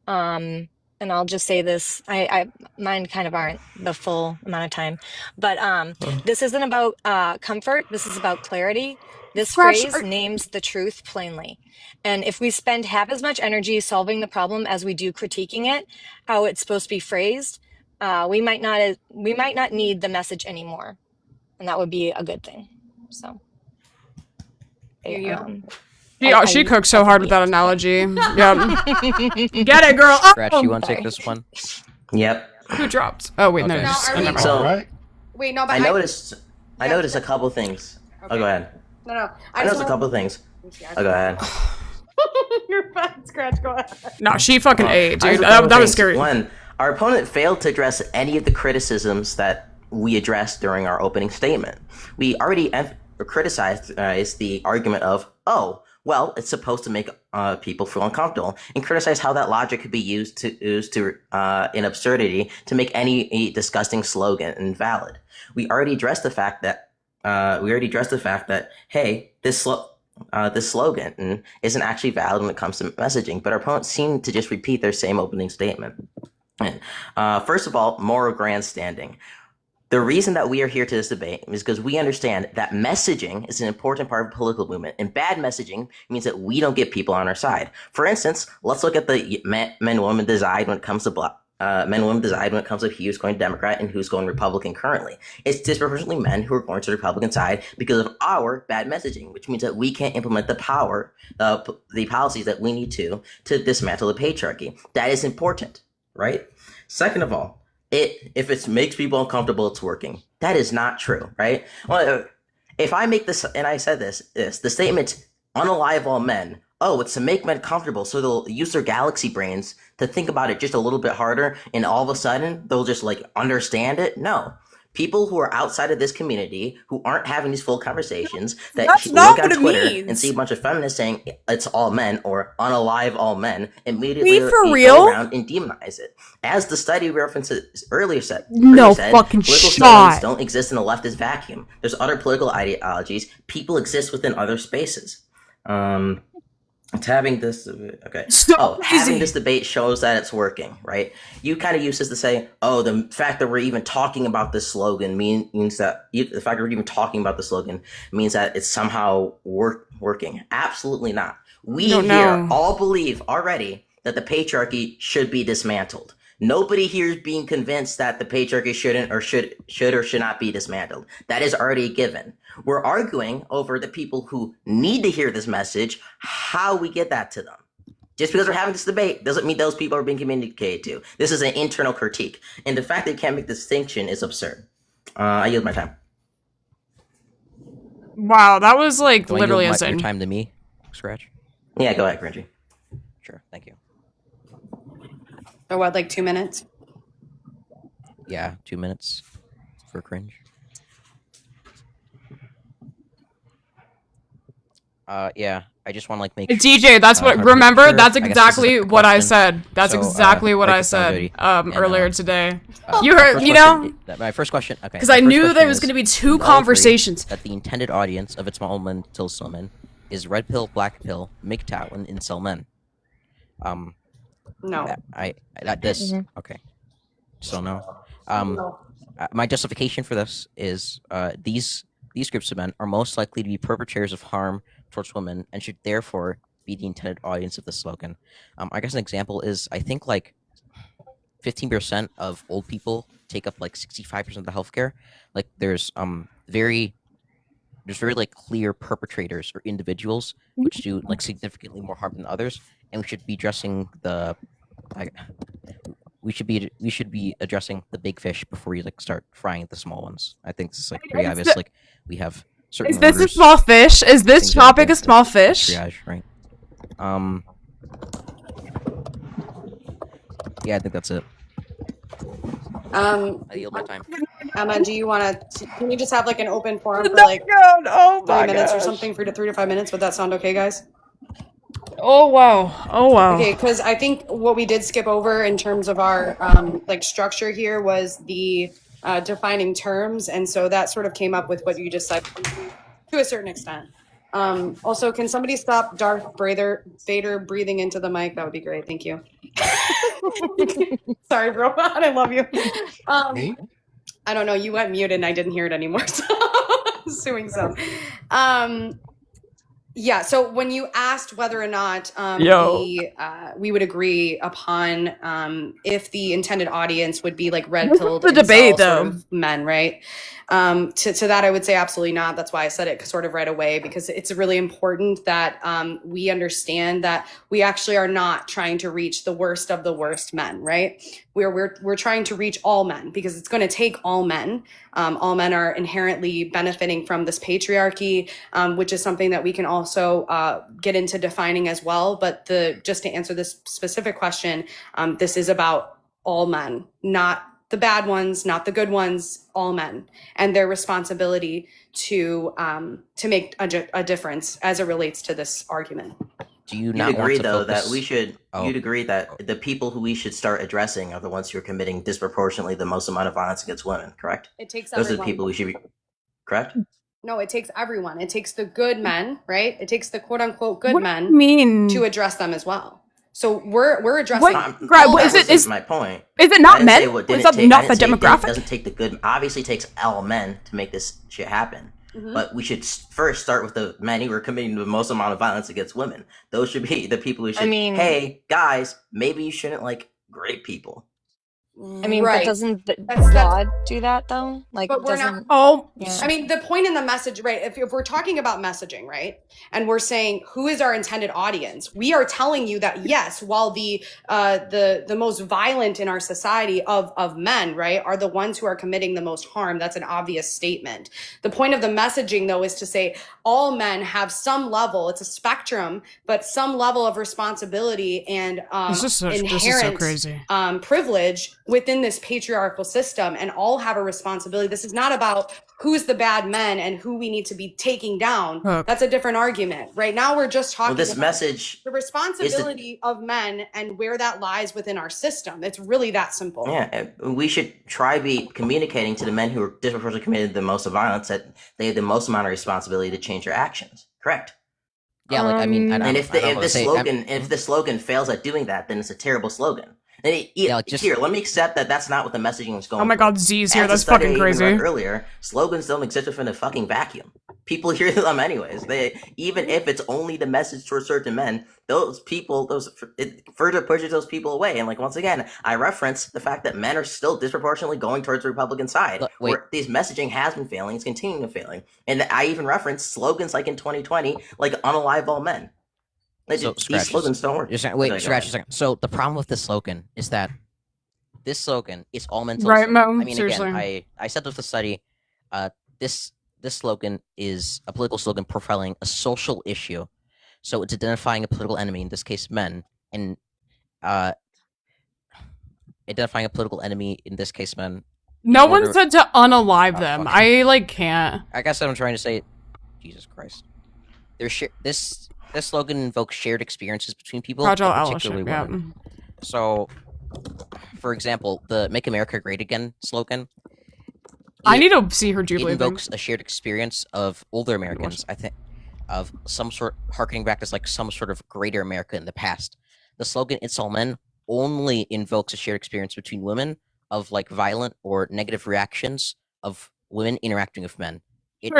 And I'll just say this, mine kind of aren't the full amount of time, but this isn't about comfort. This is about clarity. This phrase names the truth plainly. And if we spend half as much energy solving the problem as we do critiquing it, how it's supposed to be phrased, we might not need the message anymore. And that would be a good thing. So. She cooked so hard with that analogy. Yeah. Get it, girl. Scratch, you want to take this one? Yep. Who dropped? Oh, wait, okay. no. So, wait, no, but I noticed a couple things. Okay. Oh, go ahead. No. I noticed a couple things. Oh, go ahead. You're fine, Scratch. Go ahead. No, she fucking ate, dude. That was scary. One, our opponent failed to address any of the criticisms that we addressed during our opening statement. We already criticized the argument of, oh, well, it's supposed to make people feel uncomfortable, and criticize how that logic could be used in absurdity to make any disgusting slogan invalid. We already addressed the fact that hey, this slogan isn't actually valid when it comes to messaging, but our opponents seem to just repeat their same opening statement. First of all, moral grandstanding. The reason that we are here to this debate is because we understand that messaging is an important part of the political movement, and bad messaging means that we don't get people on our side. For instance, let's look at the men-women divide when it comes to who's going Democrat and who's going Republican currently. It's disproportionately men who are going to the Republican side because of our bad messaging, which means that we can't implement the policies that we need to dismantle the patriarchy. That is important, right? Second of all, if it makes people uncomfortable, it's working. That is not true, right? Well, if I make this, and I said the statement, unalive all men, oh, it's to make men comfortable, so they'll use their galaxy brains to think about it just a little bit harder, and all of a sudden, they'll just, understand it? No. People who are outside of this community, who aren't having these full conversations, that That's look not on what it Twitter means. and see a bunch of feminists saying it's all men or unalive all men, immediately Wait, for go real? around and demonize it. As the study references earlier said, No fucking political shot. slogans don't exist in a leftist vacuum. There's other political ideologies. People exist within other spaces. It's having this okay. Having this debate shows that it's working, right? You kind of use this to say, oh, the fact that we're even talking about this slogan means that the fact that we're even talking about the slogan means that it's somehow working. Absolutely not. We here all believe already that the patriarchy should be dismantled. Nobody here is being convinced that the patriarchy shouldn't or should or should not be dismantled. That is already a given. We're arguing over the people who need to hear this message, how we get that to them. Just because we're having this debate doesn't mean those people are being communicated to. This is an internal critique. And the fact that you can't make the distinction is absurd. I yield my time. Wow, that was like Do literally I yield insane. your time to me, Scratch? Yeah, go ahead, Cringy. Sure, thank you. So what, like 2 minutes? Yeah, 2 minutes for cringe. Yeah, I just want to like make DJ, that's what. Remember, that's exactly what I said. That's exactly what I said earlier today. You heard, you know? My first question. Okay. Because I knew there was going to be two conversations. That the intended audience of It's Small Men Till Still Men is red pill, black pill, MGTOW, and incel men. No. Okay. So no. My justification for this is these groups of men are most likely to be perpetrators of harm towards women and should therefore be the intended audience of the slogan. I guess an example is I think like 15% of old people take up like 65% of the healthcare. Like there's very like clear perpetrators or individuals which do like significantly more harm than others, and we should be addressing we should be addressing the big fish before we like start frying the small ones. I think this is like pretty obvious. Like we have certain. Is this a small fish? Is this topic a small fish? Triage, right? Yeah, I think that's it. I yield my time. Emma, do you want to? Can you just have like an open forum for like 3 minutes or something? 3 to 5 minutes. Would that sound okay, guys? Oh wow! Oh wow! Okay, because I think what we did skip over in terms of our like structure here was the defining terms, and so that sort of came up with what you just said to a certain extent. Also, can somebody stop Darth Vader breathing into the mic? That would be great. Thank you. Sorry, bro. I love you. Me? I don't know. You went muted and I didn't hear it anymore. So assuming so. Yeah, so when you asked whether or not we would agree upon if the intended audience would be like red-pilled the debate, sort though. of men, right? To that, I would say absolutely not. That's why I said it sort of right away, because it's really important that we understand that we actually are not trying to reach the worst of the worst men, right? We're trying to reach all men, because it's going to take all men. All men are inherently benefiting from this patriarchy, which is something that we can also get into defining as well. But just to answer this specific question, this is about all men, not the bad ones, not the good ones, all men, and their responsibility to make a difference as it relates to this argument. Do you You'd not agree, want to though, focus... that we should. You'd agree that the people who we should start addressing are the ones who are committing disproportionately the most amount of violence against women. Correct? It takes those everyone. are the people we should be. Correct? No, it takes everyone. It takes the good men, right? It takes the quote unquote good men to address them as well. So we're addressing. Is my point? Is it not men? Is that not the demographic? It doesn't take the good. Obviously, it takes all men to make this shit happen. Mm-hmm. But we should first start with the men who are committing the most amount of violence against women. Those should be the people who should. Hey guys, maybe you shouldn't like rape people. I mean, Right. but doesn't That's- God do that though? Like, But we're doesn't? not. Yeah. I mean, the point in the message, right? If we're talking about messaging, right, and we're saying who is our intended audience, we are telling you that yes, while the most violent in our society of men, right, are the ones who are committing the most harm. That's an obvious statement. The point of the messaging, though, is to say all men have some level. It's a spectrum, but some level of responsibility and This is so inherent crazy. Privilege within this patriarchal system and all have a responsibility. This is not about who's the bad men and who we need to be taking down. That's a different argument. Right now, we're just talking this about message the responsibility of men and where that lies within our system. It's really that simple. Yeah, we should try be communicating to the men who are disproportionately committed the most of violence that they have the most amount of responsibility to change their actions. Correct. Yeah, like I mean, and if the slogan fails at doing that, then it's a terrible slogan. And here, let me accept that that's not what the messaging is going. Oh my God, Z's here. That's fucking crazy. Earlier, slogans don't exist within a fucking vacuum. People hear them anyways. Even if it's only the message towards certain men, it further pushes those people away. And like once again, I reference the fact that men are still disproportionately going towards the Republican side, where this messaging has been failing, it's continuing to failing. And I even reference slogans like in 2020, like "Unalive all men." So these slogans don't work. Scratch a second. So the problem with this slogan is that this slogan is all mental. Right, Mo, I mean, seriously. again, I said with the study, this slogan is a political slogan profiling a social issue. So it's identifying a political enemy, in this case, men, and identifying a political enemy, in this case, men. No one said to unalive them. I like can't. I guess what I'm trying to say, Jesus Christ. This slogan invokes shared experiences between people, particularly women. So, for example, the "Make America Great Again" slogan. I need to see her jubilee. It invokes a shared experience of older Americans, I think, of some sort, harkening back to like some sort of greater America in the past. The slogan "It's All Men" only invokes a shared experience between women of like violent or negative reactions of women interacting with men.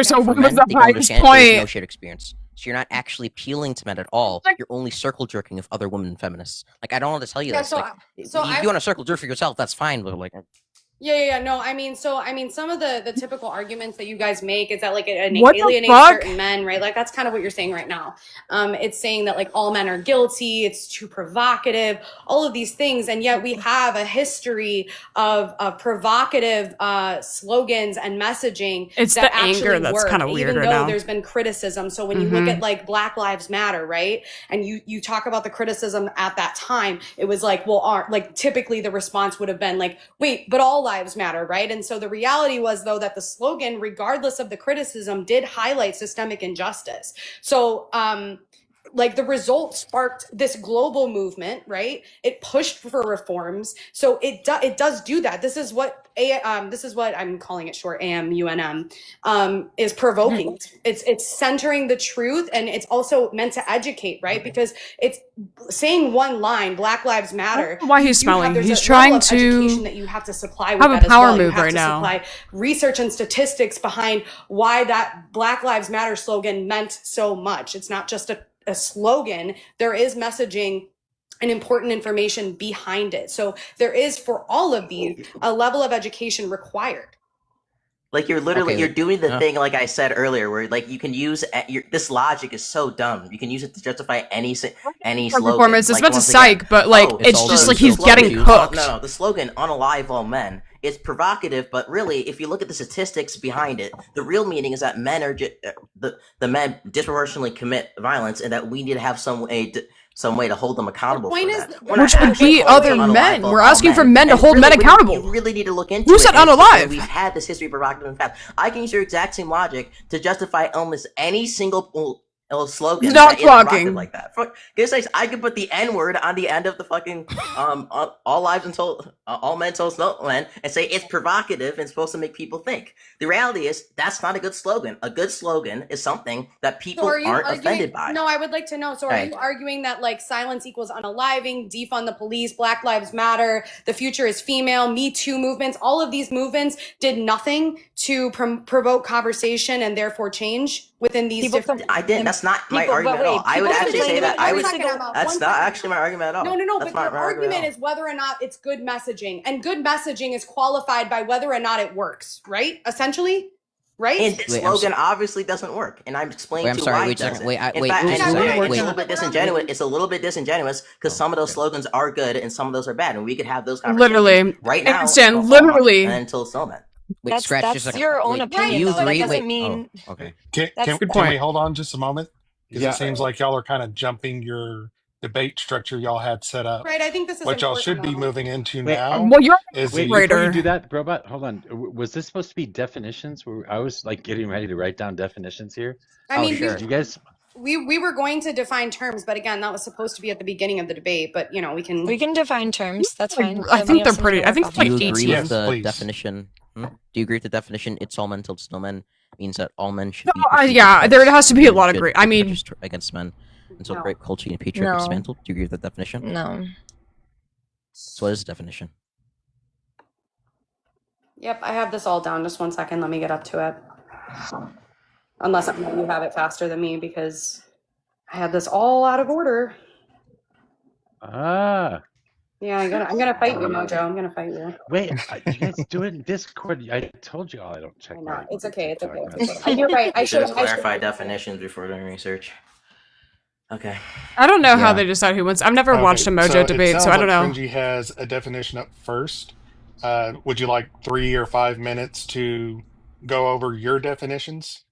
So what was men, the highest there's point? no shared experience. So you're not actually appealing to men at all. You're only circle jerking with other women feminists. Like I don't want to tell you this. If you want to circle jerk for yourself, that's fine. But like, No, I mean, some of the typical arguments that you guys make is that like it What the alienates fuck? certain men, right? Like that's kind of what you're saying right now. It's saying that like all men are guilty, it's too provocative, all of these things, and yet we have a history of provocative slogans and messaging. It's that the anger actually that's work, kind of weird even right though now. there's been criticism. So when you look at like Black Lives Matter, right, and you talk about the criticism at that time, it was like, well, like typically the response would have been like, wait, but all lives matter, right? And so the reality was, though, that the slogan, regardless of the criticism, did highlight systemic injustice. So like the result sparked this global movement, right? It pushed for reforms. So it does do that. This is what I'm calling it short AMUNM is provoking. It's centering the truth, and it's also meant to educate, right? Because it's saying one line, Black Lives Matter. Why he's smiling? There's He's a trying level of education to that you have to supply with have a that as power well. You move have right to now. supply research and statistics behind why that Black Lives Matter slogan meant so much. It's not just a slogan. There is messaging and important information behind it. So there is, for all of these, a level of education required. Like you're literally you're doing the thing like I said earlier, where like you can use this logic is so dumb. You can use it to justify any slogan. Performance. It's like, meant to once again, psych, but like it's just like he's getting cooked. No, the slogan "Unalive all men" is provocative, but really, if you look at the statistics behind it, the real meaning is that men are the men disproportionately commit violence, and that we need to have some way to hold them accountable for that. Which would be other men. We're asking for men to hold men accountable. You really need to look into Who it. said unalive? We've had this history of provocative in the past. I can use your exact same logic to justify almost any single slogan. He's not talking like that. For goodness sakes, I could put the N-word on the end of the fucking all lives until all men until no men, and say it's provocative and supposed to make people think. The reality is that's not a good slogan. A good slogan is something that people aren't offended by. No, I would like to know. So are you arguing that like silence equals unaliving, defund the police, Black Lives Matter, the future is female, Me Too movements, all of these movements did nothing to provoke conversation and therefore change within these different... I didn't. That's not my argument at all. I would actually say that that's not actually my argument at all. No, that's but your argument is whether or not it's good messaging, and good messaging is qualified by whether or not it works, right? Essentially, right? And this slogan obviously doesn't work, and I'm explaining why it doesn't. It's a little bit disingenuous. It's a little bit disingenuous because some of those slogans are good and some of those are bad, and we could have those conversations literally right now. Literally until Snowman. Wait, that's your own opinion, though. That doesn't mean... Okay. Can we hold on just a moment? Because it seems like y'all are kind of jumping your debate structure y'all had set up. Right, I think this is What y'all important, should be though. moving into Wait, now Well, you're is wait, the before you moderator. do that, Robot, hold on. Was this supposed to be definitions? I was like getting ready to write down definitions here. I mean, sure. Did you guys? we were going to define terms, but again, that was supposed to be at the beginning of the debate. But you know, we can define terms. That's Like, fine. I But think we have they're something pretty. to I work think off it's Do like you of. agree 18. with the please. definition? Do you agree with the definition? It's all men till it's no men means that all men should No, be. perceived yeah, as there threats, has to be a women lot of should great. be I mean, prejudiced against men until No. rape culture and patriarchy No. dismantled. Do you agree with that definition? No. So what is the definition? Yep, I have this all down. Just 1 second. Let me get up to it. Unless you have it faster than me, because I had this all out of order. Ah. Yeah, I'm gonna fight you, Mojo. I'm gonna fight you. Wait, you guys do it in Discord. I told you all I don't check my It's okay. It's TikTok okay. messages. You're right. I should clarify definitions before doing research. Okay. I don't know how Yeah. they decide who wins. I've never watched a Okay, Mojo so it debate, so sounds I don't know. like Cringy has a definition up first. Would you like 3 or 5 minutes to go over your definitions?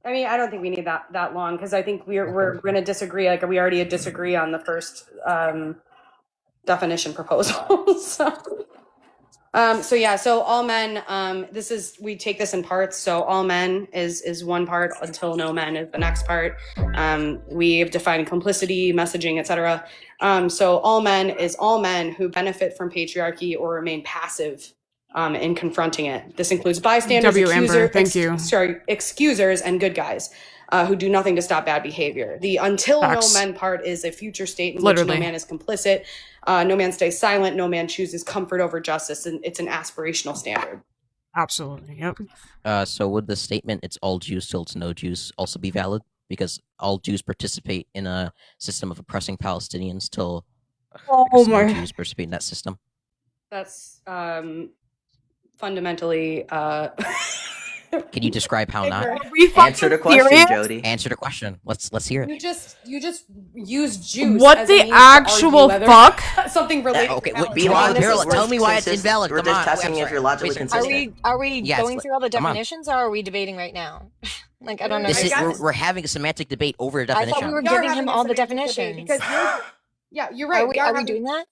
I mean, I don't think we need that long, because I think we're going to disagree. Like, we already disagree on the first definition proposal. So all men. We take this in parts. So all men is one part, until no men is the next part. We've defined complicity, messaging, etc. So all men is all men who benefit from patriarchy or remain passive in confronting it. This includes bystanders, Amber, thank you. excusers, and good guys who do nothing to stop bad behavior. The until Facts. no men part is a future state in Literally. which no man is complicit. No man stays silent. No man chooses comfort over justice, and it's an aspirational standard. Absolutely. Yep. So would the statement "it's all Jews till it's no Jews" also be valid? Because all Jews participate in a system of oppressing Palestinians till Oh no my. Jews participate in that system. That's fundamentally. Can you describe how not? Are we Answer the fucking question, serious? Jodie. Answer the question. Let's hear it. You just use juice. What as the a means to argue actual whether fuck? something related. Okay, to wait, Palestine. Carol, This is- Carol, we're tell me why it's consist- invalid. We're Come just on. testing Wait, I'm if you're sorry. logically Wait, consistent. Are we Yes, going through all the come on. definitions, or are we debating right now? Like, I don't know. This is, guess- we're having a semantic debate over a I definition. thought we were We are giving having him a all the semantic debate definitions. because you're right. Are we having- doing that?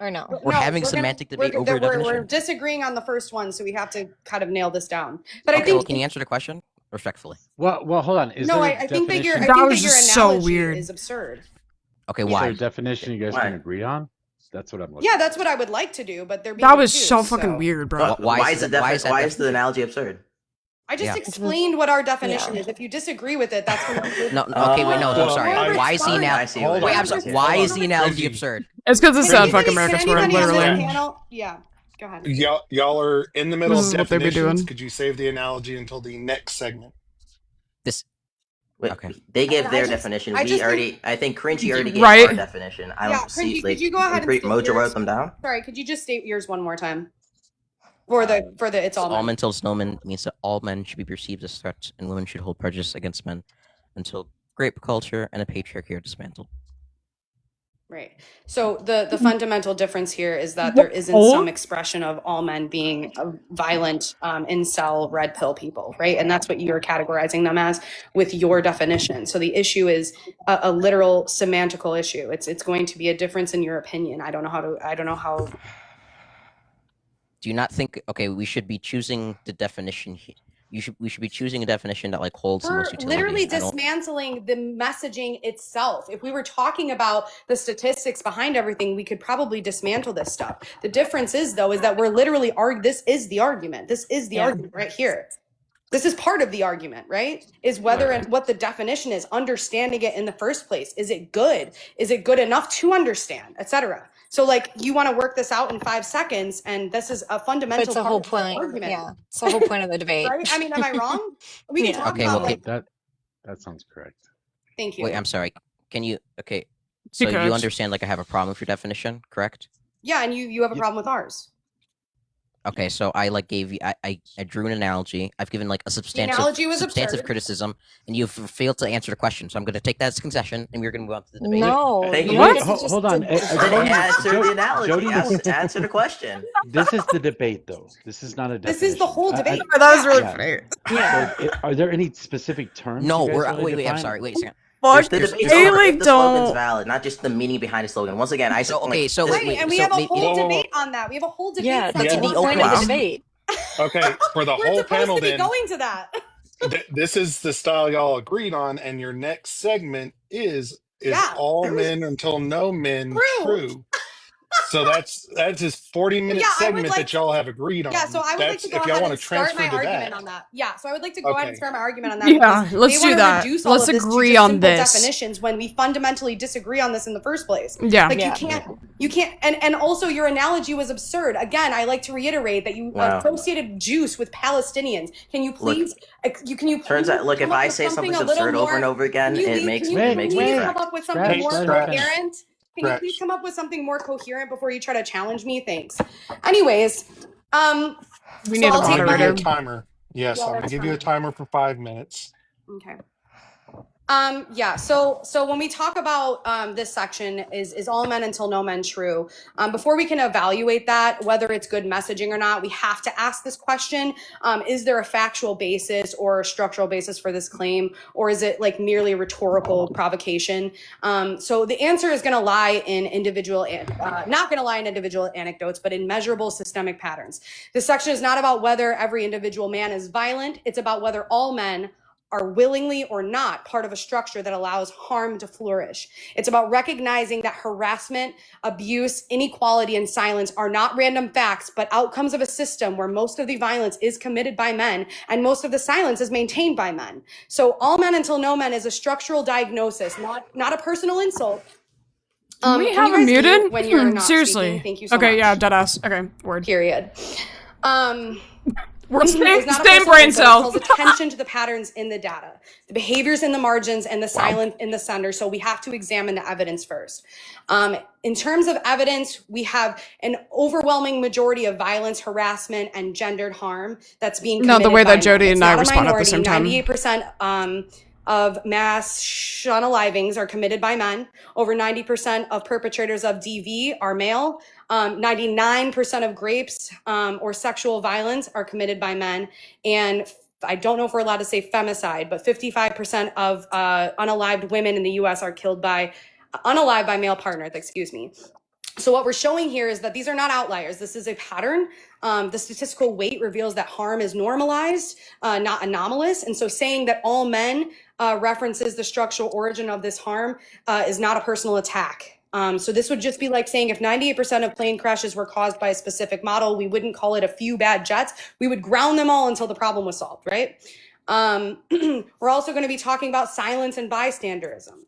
Or no? We're having we're gonna- semantic debate over a we're definition. disagreeing on the first one, so we have to kind of nail this down. But I Okay, think well, can you answer the question respectfully? Well, hold on. Is no, there a I think that your definition- That was just so analogy weird. is absurd. Okay, Is why? there a definition you guys Why? can agree on? That's what I'm looking Yeah, that's what I would like to do, but they're being That was reduced, so fucking weird, bro. Why is that- why is that why is the analogy absurd? I just Yeah. explained what our definition is. If you disagree with it, that's No, okay, wait, no, I'm Well, sorry. I- Why is the I analogy? see what Wait, it I'm is. sorry. Why is the analogy Cringy. absurd? It's because it's Can South fucking anybody- America's can word, anybody on literally. this panel? Yeah, go ahead. Y'all are in the middle This of is what they be definitions. doing. Could you save the analogy until the next segment? This. Wait, Okay. They give I their just- definition. I We just already. I think Cringy already gave Right. our definition. I don't Yeah, see. Cringy, Like, could you go ahead and state Mojo yours? wrote them down. Sorry, could you just state yours one more time? For the it's all All men. men till it's no men means that all men should be perceived as threats, and women should hold prejudice against men until rape culture and a patriarchy are dismantled. Right. So the fundamental difference here is that there isn't some expression of all men being violent incel red pill people, right? And that's what you're categorizing them as with your definition. So the issue is a literal semantical issue. It's going to be a difference in your opinion. I don't know how. Do you not think? Okay, we should be choosing the definition. We should be choosing a definition that like holds the We're most utility. literally I don't- dismantling the messaging itself. If we were talking about the statistics behind everything, we could probably dismantle this stuff. The difference is, though, is that we're literally this is the argument. This is the argument right here. This is part of the argument, right? Is whether and what the definition is, understanding it in the first place. Is it good? Is it good enough to understand, etc.? So, like, you want to work this out in 5 seconds, and this is a fundamental But it's the part whole of the point. argument. Yeah, it's the whole point of the debate. Right? I mean, am I wrong? We can Yeah. talk Okay, about well, like, that sounds correct. thank you. Wait, I'm sorry. Can you? Okay, so you Because- understand? Like, I have a problem with your definition, correct? Yeah, and you have a problem with ours. Okay, so I like gave you I drew an analogy. I've given like a substantive analogy was substantive absurd. criticism, and you've failed to answer the question. So I'm going to take that as concession, and we're going to move on to the debate. No. Thank you you. don't Wait, get to just hold on. debate. Then answer Jodie- the analogy. Jodie- Answer the question. This is the debate, though. This is not a definition. This is the whole debate. That was really Yeah. funny. Yeah. So, are there any specific terms? No, you guys we're wanna wait. I'm define? sorry. Wait a second. fuck? The debate's Hey, over like, if the slogan's don't. valid, not just the meaning behind the slogan. Once again, I So, okay, so this, Right, and we so have a maybe- whole Whoa, whoa, debate on that. We have a whole debate. Yeah, that's Yeah. the whole point Wow. of the debate. Okay, for the We're whole supposed panel to be then, going to that. this is the style y'all agreed on, and your next segment is Yeah. all men until no men True. true. So that's this 40-minute Yeah, I would segment like that y'all have agreed on. Yeah, so I would like to go if y'all ahead want and to start my transfer to argument that. on that. Yeah, so I would like to go ahead and Okay. start my argument on that. Yeah, because let's they do wanna that. reduce all Let's of this agree to just on simple this. definitions when we fundamentally disagree on this in the first place. Yeah. Like Yeah. you can't, and also your analogy was absurd. Again, I like to reiterate that you Wow. associated juice with Palestinians. Can you please? Turns out, look, if I say something's absurd over and over again, it makes me come up with something more coherent? Can you please Stretch. come up with something more coherent before you try to challenge me? Thanks. Anyways, we need a I'm gonna give you a moderator. timer. Yes, Yeah, I'm gonna that's give you a timer for 5 minutes. Okay. Yeah, so when we talk about this section, is all men until no men true? Before we can evaluate that, whether it's good messaging or not, we have to ask this question. Is there a factual basis or a structural basis for this claim, or is it like merely rhetorical provocation? So the answer is going to lie in not going to lie in individual anecdotes, but in measurable systemic patterns. This section is not about whether every individual man is violent. It's about whether all men are willingly or not part of a structure that allows harm to flourish. It's about recognizing that harassment, abuse, inequality, and silence are not random facts, but outcomes of a system where most of the violence is committed by men and most of the silence is maintained by men. So all men until no men is a structural diagnosis, not a personal insult. Can we have you him guys mute muted? when you're not Seriously. speaking? Thank you so much. Okay, yeah, deadass. Okay, word. Period. We're It's not a same personal brain insult. cell. It calls attention to the patterns in the data, the behaviors in the margins, and the silence in the center. So we have to examine the evidence first. In terms of evidence, we have an overwhelming majority of violence, harassment, and gendered harm that's being committed No, the way that by Jodie men. and I respond at the same time. 98% of mass unalivings are committed by men. Over 90% of perpetrators of DV are male. 99% of rapes or sexual violence are committed by men. And I don't know if we're allowed to say femicide, but 55% of unalived women in the US are killed by unalived by male partners, excuse me. So what we're showing here is that these are not outliers. This is a pattern. The statistical weight reveals that harm is normalized, not anomalous. And so saying that all men references the structural origin of this harm is not a personal attack. So this would just be like saying if 98% of plane crashes were caused by a specific model, we wouldn't call it a few bad jets. We would ground them all until the problem was solved, right? We're also going to be talking about silence and bystanderism.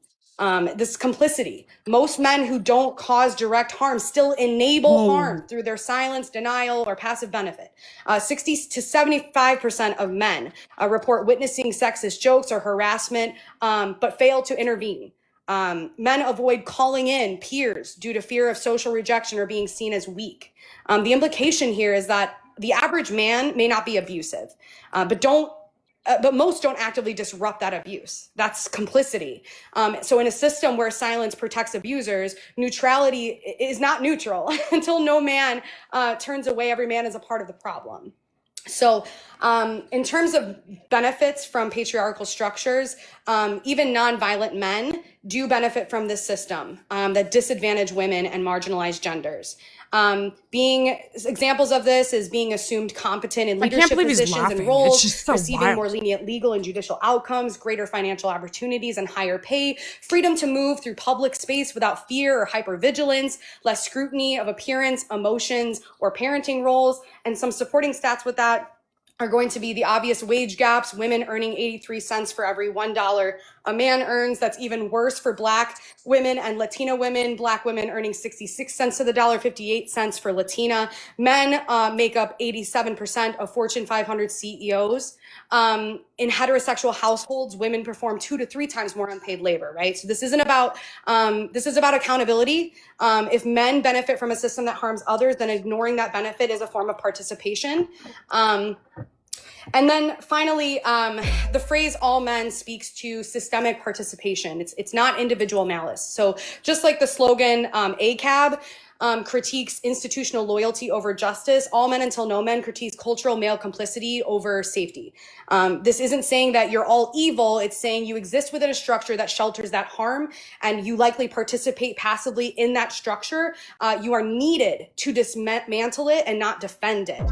This complicity. Most men who don't cause direct harm still enable harm through their silence, denial, or passive benefit. 60 to 75% of men report witnessing sexist jokes or harassment, but fail to intervene. Men avoid calling in peers due to fear of social rejection or being seen as weak. The implication here is that the average man may not be abusive, but most don't actively disrupt that abuse. That's complicity. So in a system where silence protects abusers, neutrality is not neutral. Until no man turns away, every man is a part of the problem. So in terms of benefits from patriarchal structures, even nonviolent men do benefit from this system that disadvantage women and marginalized genders. Being examples of this is being assumed competent in leadership positions and roles, receiving more lenient legal and judicial outcomes, greater financial opportunities and higher pay, freedom to move through public space without fear or hypervigilance, less scrutiny of appearance, emotions, or parenting roles, and some supporting stats with that are going to be the obvious wage gaps, women earning 83 cents for every $1 a man earns. That's even worse for Black women and Latina women. Black women earning 66 cents to the dollar, 58 cents for Latina. Men make up 87% of Fortune 500 CEOs. In heterosexual households, women perform 2 to 3 times more unpaid labor, right? So this isn't about, this is about accountability. If men benefit from a system that harms others, then ignoring that benefit is a form of participation. And then finally, the phrase all men speaks to systemic participation. It's not individual malice. So just like the slogan ACAB, critiques institutional loyalty over justice. All Men Until No Men critiques cultural male complicity over safety. This isn't saying that you're all evil. It's saying you exist within a structure that shelters that harm, and you likely participate passively in that structure. You are needed to dismantle it and not defend it.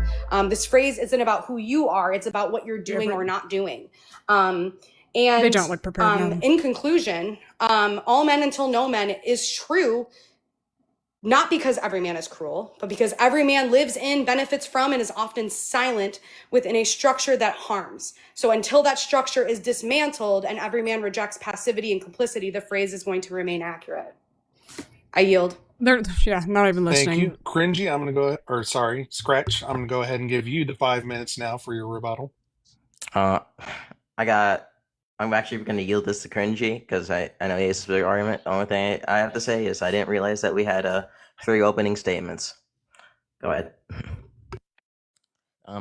This phrase isn't about who you are. It's about what you're doing or not doing. And they don't look prepared. No. In conclusion, All Men Until No Men is true, not because every man is cruel, but because every man lives in, benefits from, and is often silent within a structure that harms. So until that structure is dismantled and every man rejects passivity and complicity, the phrase is going to remain accurate. I yield. They're not even listening. Thank you. Cringy, I'm going to go, Scratch, I'm going to go ahead and give you the 5 minutes now for your rebuttal. I'm actually going to yield this to Cringy because I know he has a big argument. The only thing I have to say is I didn't realize that we had 3 opening statements. Go ahead.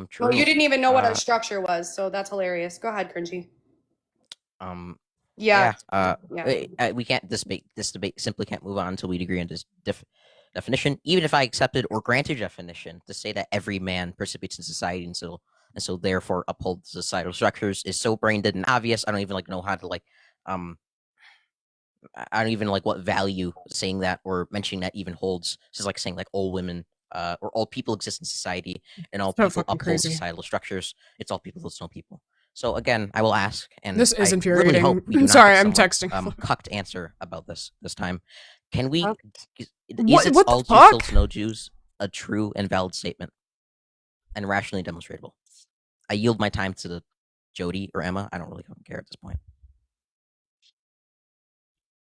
True. Well, you didn't even know what our structure was, so that's hilarious. Go ahead, Cringy. Yeah. We can't. This debate simply can't move on until we agree on this definition. Even if I accepted or granted definition to say that every man participates in society and so therefore uphold societal structures is so brain dead and obvious. I don't even know how to I don't even what value saying that or mentioning that even holds. This is like saying all women or all people exist in society and all people uphold societal structures. It's all people, there's no people. So again, I will ask, and this is infuriating. infuriating. Hope we do I'm sorry, not I'm get texting. Cucked answer about this time. Can we? Is what all the Jews fuck? still to no Jews a true and valid statement and rationally demonstrable? I yield my time to the Jodie or Emma. I don't really care at this point.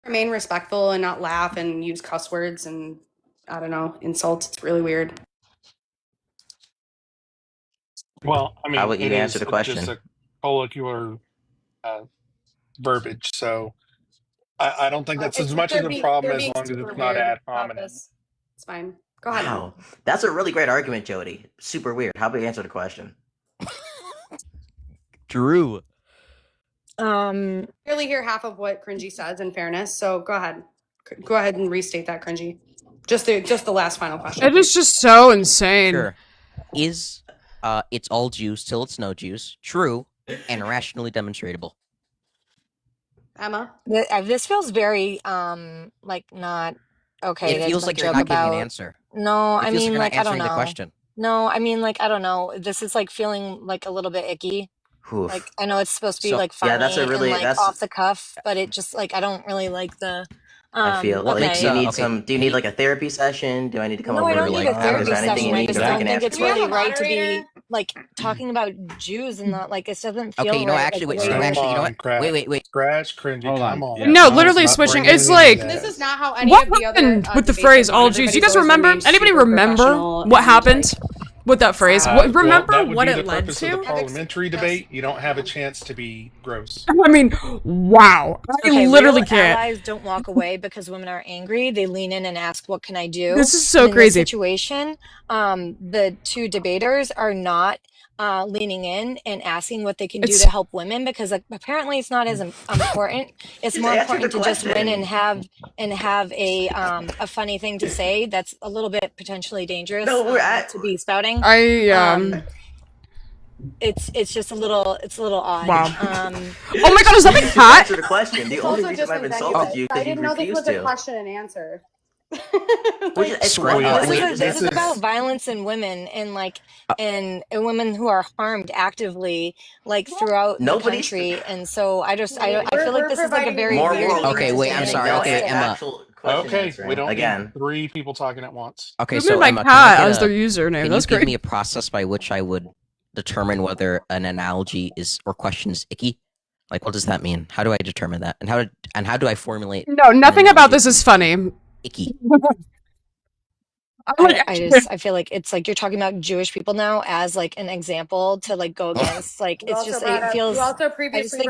Remain respectful and not laugh and use cuss words and, I don't know, insults. It's really weird. Well, I mean, how about you answer the question? Just a colloquial verbiage, so I don't think that's as much of a problem as long as it's not ad hominem. It's fine. Go ahead. Wow, that's a really great argument, Jodie. Super weird. How about you answer the question? Drew. Barely hear half of what Cringy says, in fairness. So go ahead. Go ahead and restate that, Cringy. Just the last final question. It is just so insane. Sure. Is it's all Jews till it's no Jews true and rationally demonstrable? Emma? This feels very not okay. It feels like you're not giving an answer. No, I mean I don't know. The question. No, I mean I don't know. This is feeling a little bit icky. Oof. I know it's supposed to be funny that's a really and off the cuff, but it just I don't really like the. I feel okay. do you need do you need a therapy session? Do I need to come over? No, I don't need a therapy session. I just don't think ask it's you? really right to be talking about Jews and not it doesn't feel okay, you know, right. actually, wait, wait. Scratch, Cringy, come on. Yeah, no, literally switching. It's this is not how any what of the happened other with the phrase "all Jews"? You guys remember? Anybody remember what happened with that phrase? Remember what it led to? to? The parliamentary debate. You don't have a chance to be gross. I mean, wow. I literally can't. Allies don't walk away because women are angry. They lean in and ask, "What can I do?" This is so crazy. In this situation, the 2 debaters are not leaning in and asking what they can do to help women because apparently it's not as important. It's more important to just win and have a funny thing to say that's a little bit potentially dangerous to be spouting. It's just a little odd. Wow. Oh my god, is that my cat? Answer the question. The only reason I've insulted you because you refused to. I didn't know this was a question and answer. This is about violence in women and and women who are harmed actively throughout the country, and so I feel like this is a very weird. Okay, wait, I'm sorry. Okay, Emma. Okay, we don't need 3 people talking at once. Okay, so my Emma, cat as their username. Can That's you give great. me a process by which I would determine whether an analogy or question is icky? What does that mean? How do I determine that? And how do I formulate? No, nothing about this is funny. Icky. I feel like it's you're talking about Jewish people now as an example to go against. It's just it feels. You also previously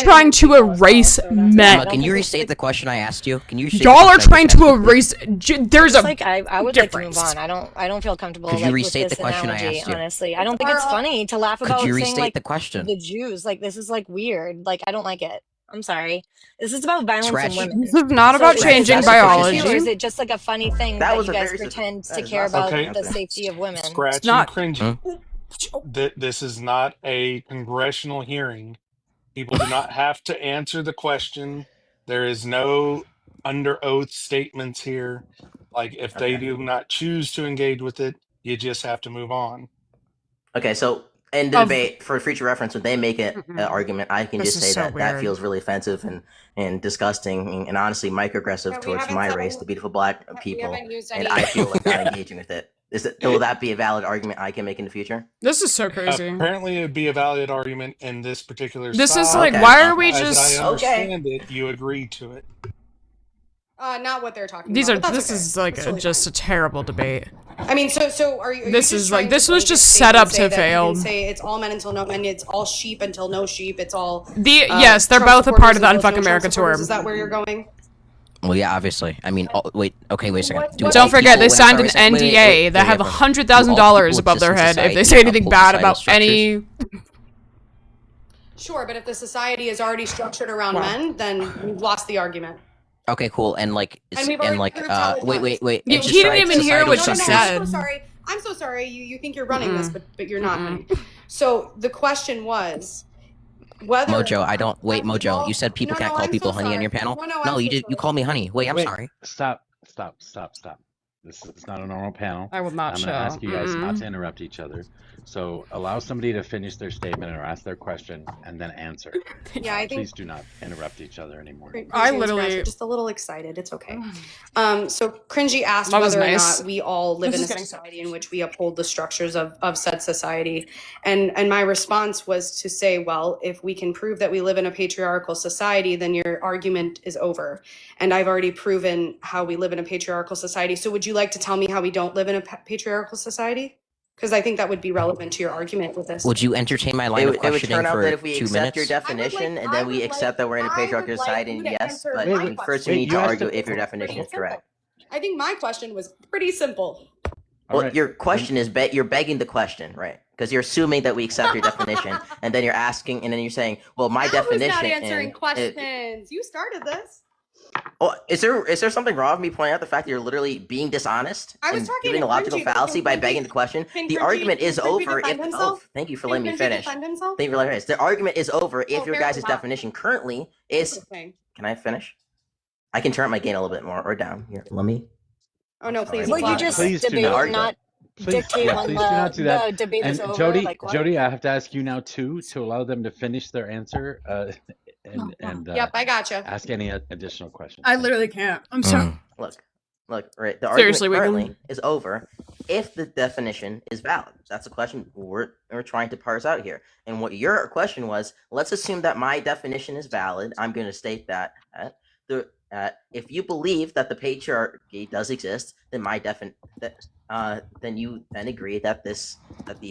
trying to erase men. Emma, can you restate the question I asked you? Can you? Y'all are trying to erase. There's a. I would difference. like to move on. I don't feel comfortable. Could you restate with this the question analogy, I asked you? Honestly, I don't think it's funny to laugh about. Could you saying, restate the question? The Jews, this is weird. I don't like it. I'm sorry. This is about violence Scratch. and women. This is not about is changing that a question, biology. or is it just like a funny thing That that was you a guys very pretend that to is care not about something the answer. safety of women? Scratchy not- Cringy. This is not a congressional hearing. People do not have to answer the question. There is no under oath statements here. Like, if they do not choose to engage with it, you just have to move on. Okay, so in the debate, for future reference, when they make an argument, I can This just is say so that that weird. feels really offensive and disgusting and honestly microaggressive towards my race, the beautiful black people, and I feel like not engaging with it. Will that be a valid argument I can make in the future? This is so crazy. Apparently, it would be a valid argument in this particular This style. is like, why are we As just... I understand it, you agreed to it. Not what they're talking These are... about. This is like just a terrible debate. I mean, so are you? This just is like... trying This to was blanket just state set and up say to that fail. You can say it's all men until no men. It's all sheep until no sheep. It's all. Yes, they're Trump both a part of the supporters Unfuck until no America Trump tour. supporters. Is that where you're going? Well, yeah, obviously. I mean, wait a second. Don't forget, they signed an NDA that have $100,000 above their head if they say anything bad about any... Sure, but if the society is already structured around men, then we've lost the argument. Okay, cool. And like, And we've already proved how it wait. He It's didn't even hear what she I'm said. so sorry. I'm so sorry. You think you're running this, but you're not. Honey. So the question was whether Mojo, I don't wait, Mojo. You said people can't call people honey on your panel. No, you did. You called me honey. Wait, I'm sorry. Stop. This is not a normal panel. I will not I'm show. going to ask you guys not to interrupt each other. So allow somebody to finish their statement or ask their question and then answer. Yeah, I think. Please do not interrupt each other anymore. I literally just a little excited. It's okay. So Cringy asked That was whether nice. or not we all live This in a is getting society in which we uphold the structures of said society, and my response was to say, well, if we can prove that we live in a patriarchal society, then your argument is over. And I've already proven how we live in a patriarchal society. So would you like to tell me how we don't live in a patriarchal society? Because I think that would be relevant to your argument with this. Would you entertain my line of It would questioning turn out for that if we 2 accept minutes? your definition and then we accept that we're in a patriarchal society, and yes, but first we Wait, need you to asked argue it- if your definition is correct. I think my question was pretty simple. Well, right. your question is you're begging the question, right? Because you're assuming that we accept your definition, and then you're asking, and then you're saying, "Well, my definition." I was not answering and questions. You started this. Oh, is there something wrong with me pointing out the fact that you're literally being dishonest I was and talking giving to a logical Cringy. fallacy by Can begging the question? Can The Cringy- argument is can Cringy over defend if. himself? Oh, thank you for Can letting me Cringy finish. defend himself? Thank you for letting me finish. The argument is over if your guys' apparently not. definition currently is. Interesting. Can I finish? I can turn up my gain a little bit more or down. Here, let me. Oh no, please. Will you just Please do debate not. and not Please, dictate yeah, when please do not do that. the debate And is over? Jodie, Like, what? Jodie, I have to ask you now too to allow them to finish their answer and Yep, I gotcha. ask any additional questions. I literally can't. I'm sorry. Look, right. The Seriously, argument Wiggum. currently is over if the definition is valid. That's the question we're trying to parse out here. And what your question was, let's assume that my definition is valid. I'm going to state that if you believe that the patriarchy does exist, then then you agree that the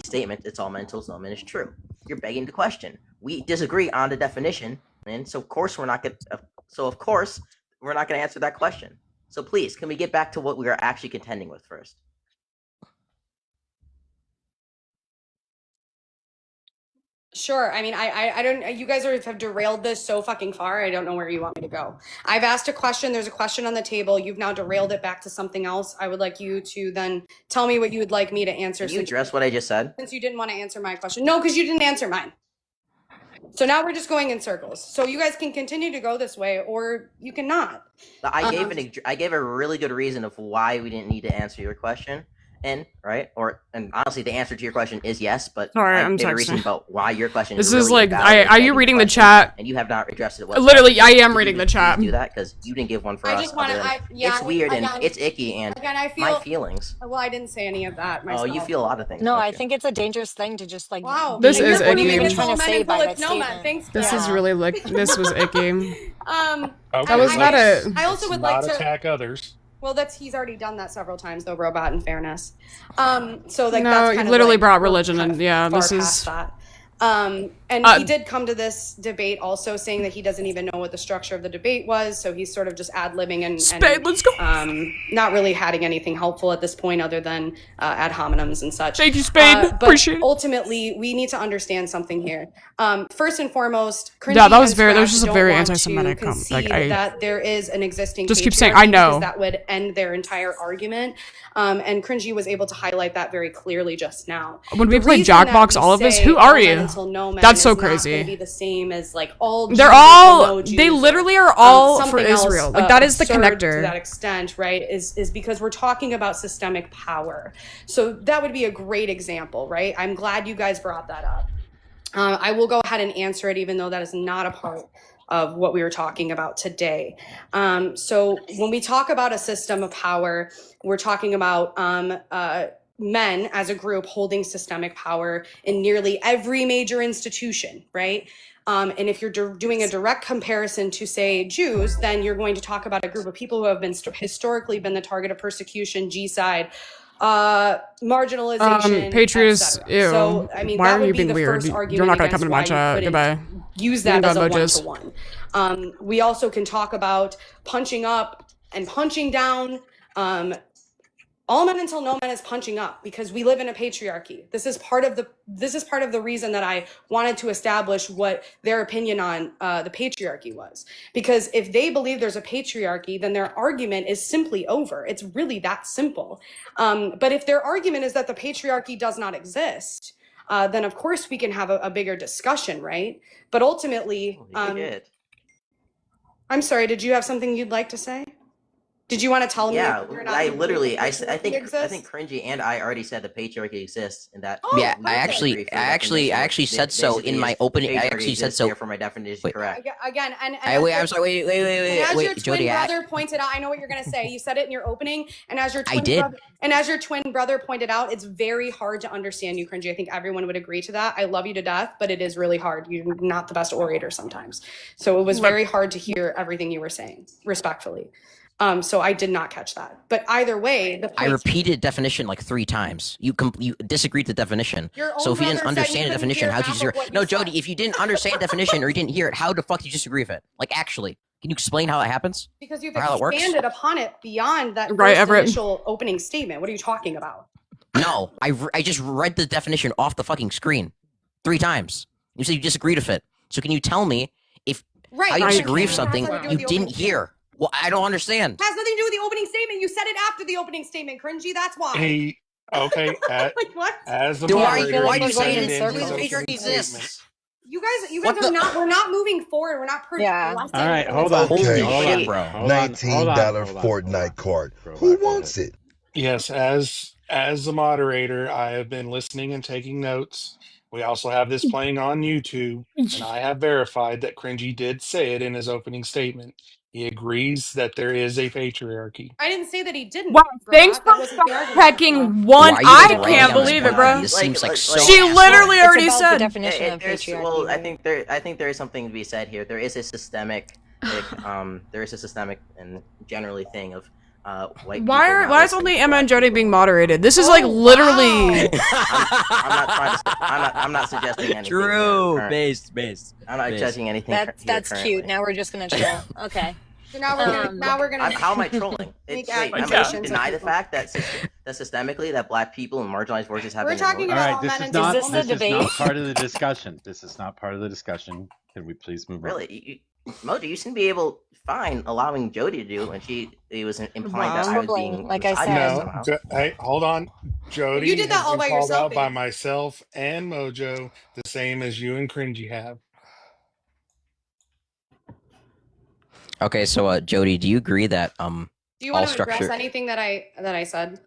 statement "it's all men till no men" is true. You're begging the question. We disagree on the definition, and so of course we're not going to answer that question. So please, can we get back to what we are actually contending with first? Sure. I mean, I don't. You guys have derailed this so fucking far. I don't know where you want me to go. I've asked a question. There's a question on the table. You've now derailed it back to something else. I would like you to then tell me what you would like me to answer. Can you address what I just said? Since you didn't want to answer my question. No, because you didn't answer mine. So now we're just going in circles. So you guys can continue to go this way, or you cannot. I gave a really good reason of why we didn't need to answer your question. And honestly, the answer to your question is yes, but Sorry, I I'm gave a reason texting. about why your question This is is really like, invalid are you begging reading the question, chat? and you have not addressed it whatsoever. Literally, I am Did reading you the chat. do that because you didn't give one for I us. just want to. It's weird and it's icky and again, I feel, my feelings. Well, I didn't say any of that myself. Oh, you feel a lot of things. No, don't I you? think it's a dangerous thing to just like. Wow. This be is what icky. you're It's trying to say by that no man. statement. Thanks. This Yeah. is really like, this was icky. Okay, That was not a... I also would like not to attack others. Well, he's already done that several times, though, Robot. In fairness, so like No, that's you kind of literally like, brought we're religion kind in. of Yeah, far this past is... that. And he did come to this debate also saying that he doesn't even know what the structure of the debate was, so he's sort of just ad-libbing and let's go. Not really having anything helpful at this point other than ad hominems and such. Thank you, Spade. But Appreciate it. ultimately, we need to understand something here. First and foremost, Cringy Yeah, that was and very. That Scratch was just a don't very want anti-Semitic to comment. concede that there is an existing just keep saying patriarchy I know because that would end their entire argument. And Cringy was able to highlight that very clearly just now. When we play Jackbox, all of this, who are you? That's so crazy. Be the same as like all they're Jews all. no Jews they or, literally are all for else, Israel. Like that is the connector. To that extent, right? Is because we're talking about systemic power. So that would be a great example, right? I'm glad you guys brought that up. I will go ahead and answer it, even though that is not a part of what we were talking about today. So when we talk about a system of power, we're talking about men as a group holding systemic power in nearly every major institution, right? And if you're doing a direct comparison to, say, Jews, then you're going to talk about a group of people who have been historically been the target of persecution, G-side, marginalization, Patriots, ew. So, I mean, why that are would you be being the weird? first argument You're not gonna come against into my why you chat. Goodbye. Use that as a Mojos. one-to-one. We also can talk about punching up and punching down. All men until no man is punching up because we live in a patriarchy. This is part of the reason that I wanted to establish what their opinion on the patriarchy was. Because if they believe there's a patriarchy, then their argument is simply over. It's really that simple. But if their argument is that the patriarchy does not exist, then of course we can have a bigger discussion, right? But ultimately, I'm sorry, did you have something you'd like to say? Did you want to tell me? Yeah, I literally, I think Cringy and I already said the patriarchy exists, and that. Yeah, I actually said so in my opening. I actually said so for my definition. Correct. Again, and wait, I'm sorry. Wait, as your twin Jodie, brother pointed out, I know what you're gonna say. You said it in your opening, and as your twin did. brother, and as your twin brother pointed out, it's very hard to understand you, Cringy. I think everyone would agree to that. I love you to death, but it is really hard. You're not the best orator sometimes, so it was very hard to hear everything you were saying, respectfully. So I did not catch that. But either way, I repeated definition like 3 times. You disagreed with the definition. So if you didn't understand the definition, how'd you disagree? No, Jodie, if you didn't understand the definition or you didn't hear it, how the fuck did you disagree with it? Like, actually, can you explain how that happens? Because you've expanded upon it beyond that initial opening statement. What are you talking about? No, I just read the definition off the fucking screen 3 times. You said you disagreed with it. So can you tell me if how you disagree with something you didn't hear? Well, I don't understand. It has nothing to do with the opening statement. You said it after the opening statement, Cringy. That's why. Hey, okay. Like what? As the moderator, why do you say it exists? You guys are not. We're not moving forward. We're not. All right, hold on. Okay, hold on, bro. $19 Fortnite card. Who wants it? Yes, as the moderator, I have been listening and taking notes. We also have this playing on YouTube, and I have verified that Cringy did say it in his opening statement. He agrees that there is a patriarchy. I didn't say that he didn't. Wow, thanks for checking one. I can't believe it, bro. This seems like so. She literally already said. The definition of patriarchy. Well, I think there is something to be said here. There is a systemic, and generally thing of white. Why is only Emma and Jodie being moderated? This is like literally. I'm not suggesting anything. True. Based. I'm not judging anything. That's cute. Now we're just gonna chill. Okay. So now we're gonna. How am I trolling? I'm gonna deny the fact that systemically that Black people and marginalized voices have. We're talking about this is not part of the discussion. This is not part of the discussion. Can we please move on? Really, Mojo, you seem to be fine allowing Jodie to do when it was implying that I was being like I said. No, hey, hold on, Jodie. You did that all by called yourself. Out by myself and Mojo, the same as you and Cringy have. Okay, so Jodie, do you agree that do you want to address anything that I said?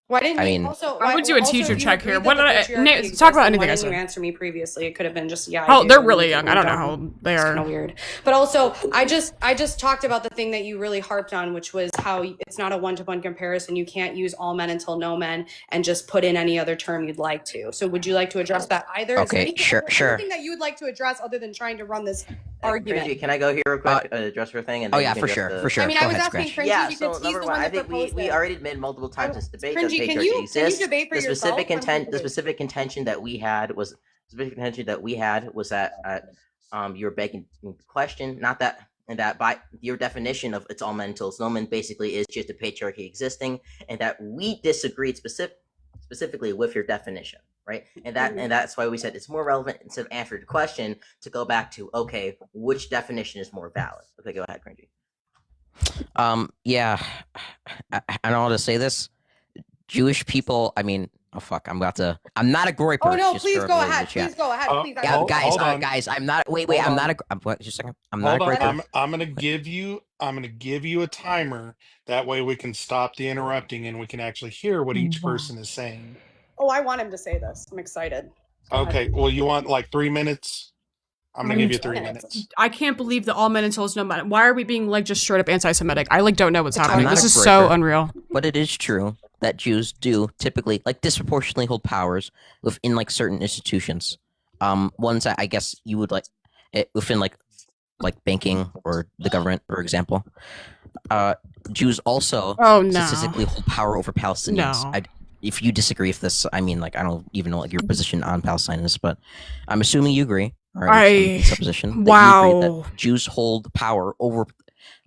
Why didn't you also? I would do a teacher check here. What did I talk about anything I Why didn't said? you answer me previously? It could have been just Oh, they're really young. I don't know how they are. It's kind of weird. But also, I just talked about the thing that you really harped on, which was how it's not a one-to-one comparison. You can't use all men until no men and just put in any other term you'd like to. So, would you like to address that either? Okay, sure. Anything that you would like to address other than trying to run this argument? Cringy, can I go here real quick? Address her thing. And oh yeah, for sure. I mean, I was asking Cringy. Yeah. So number one, I think we already admitted multiple times this debate that patriarchy exists. Can you debate for the specific contention that we had was specific contention that we had was that you're begging the question, not that, and that by your definition of it's all men until it's no men basically is just a patriarchy existing, and that we disagreed specifically with your definition, right? And that's why we said it's more relevant instead of answering the question to go back to, okay, which definition is more valid? Okay, go ahead, Cringy. Yeah, I don't know how to say this. Jewish people, I mean, oh fuck, I'm not a gory person. Oh no, please go ahead. Please go ahead. Please. Yeah, guys, I'm not. Wait, I'm not a. Just a second. I'm not a gory person. I'm gonna give you a timer. That way we can stop the interrupting and we can actually hear what each person is saying. Oh, I want him to say this. I'm excited. Okay, well, you want like 3 minutes? I'm gonna give you 3 minutes. I can't believe that all men until it's no men. Why are we being like just straight up anti-Semitic? I like don't know what's happening. This is so unreal. But it is true that Jews do typically like disproportionately hold powers within like certain institutions. Ones that I guess you would like within like banking or the government, for example. Jews also statistically hold power over Palestinians. No. If you disagree with this, I mean, like, I don't even know like your position on Palestine is, but I'm assuming you agree. Or supposition. Wow. You agree that Jews hold power over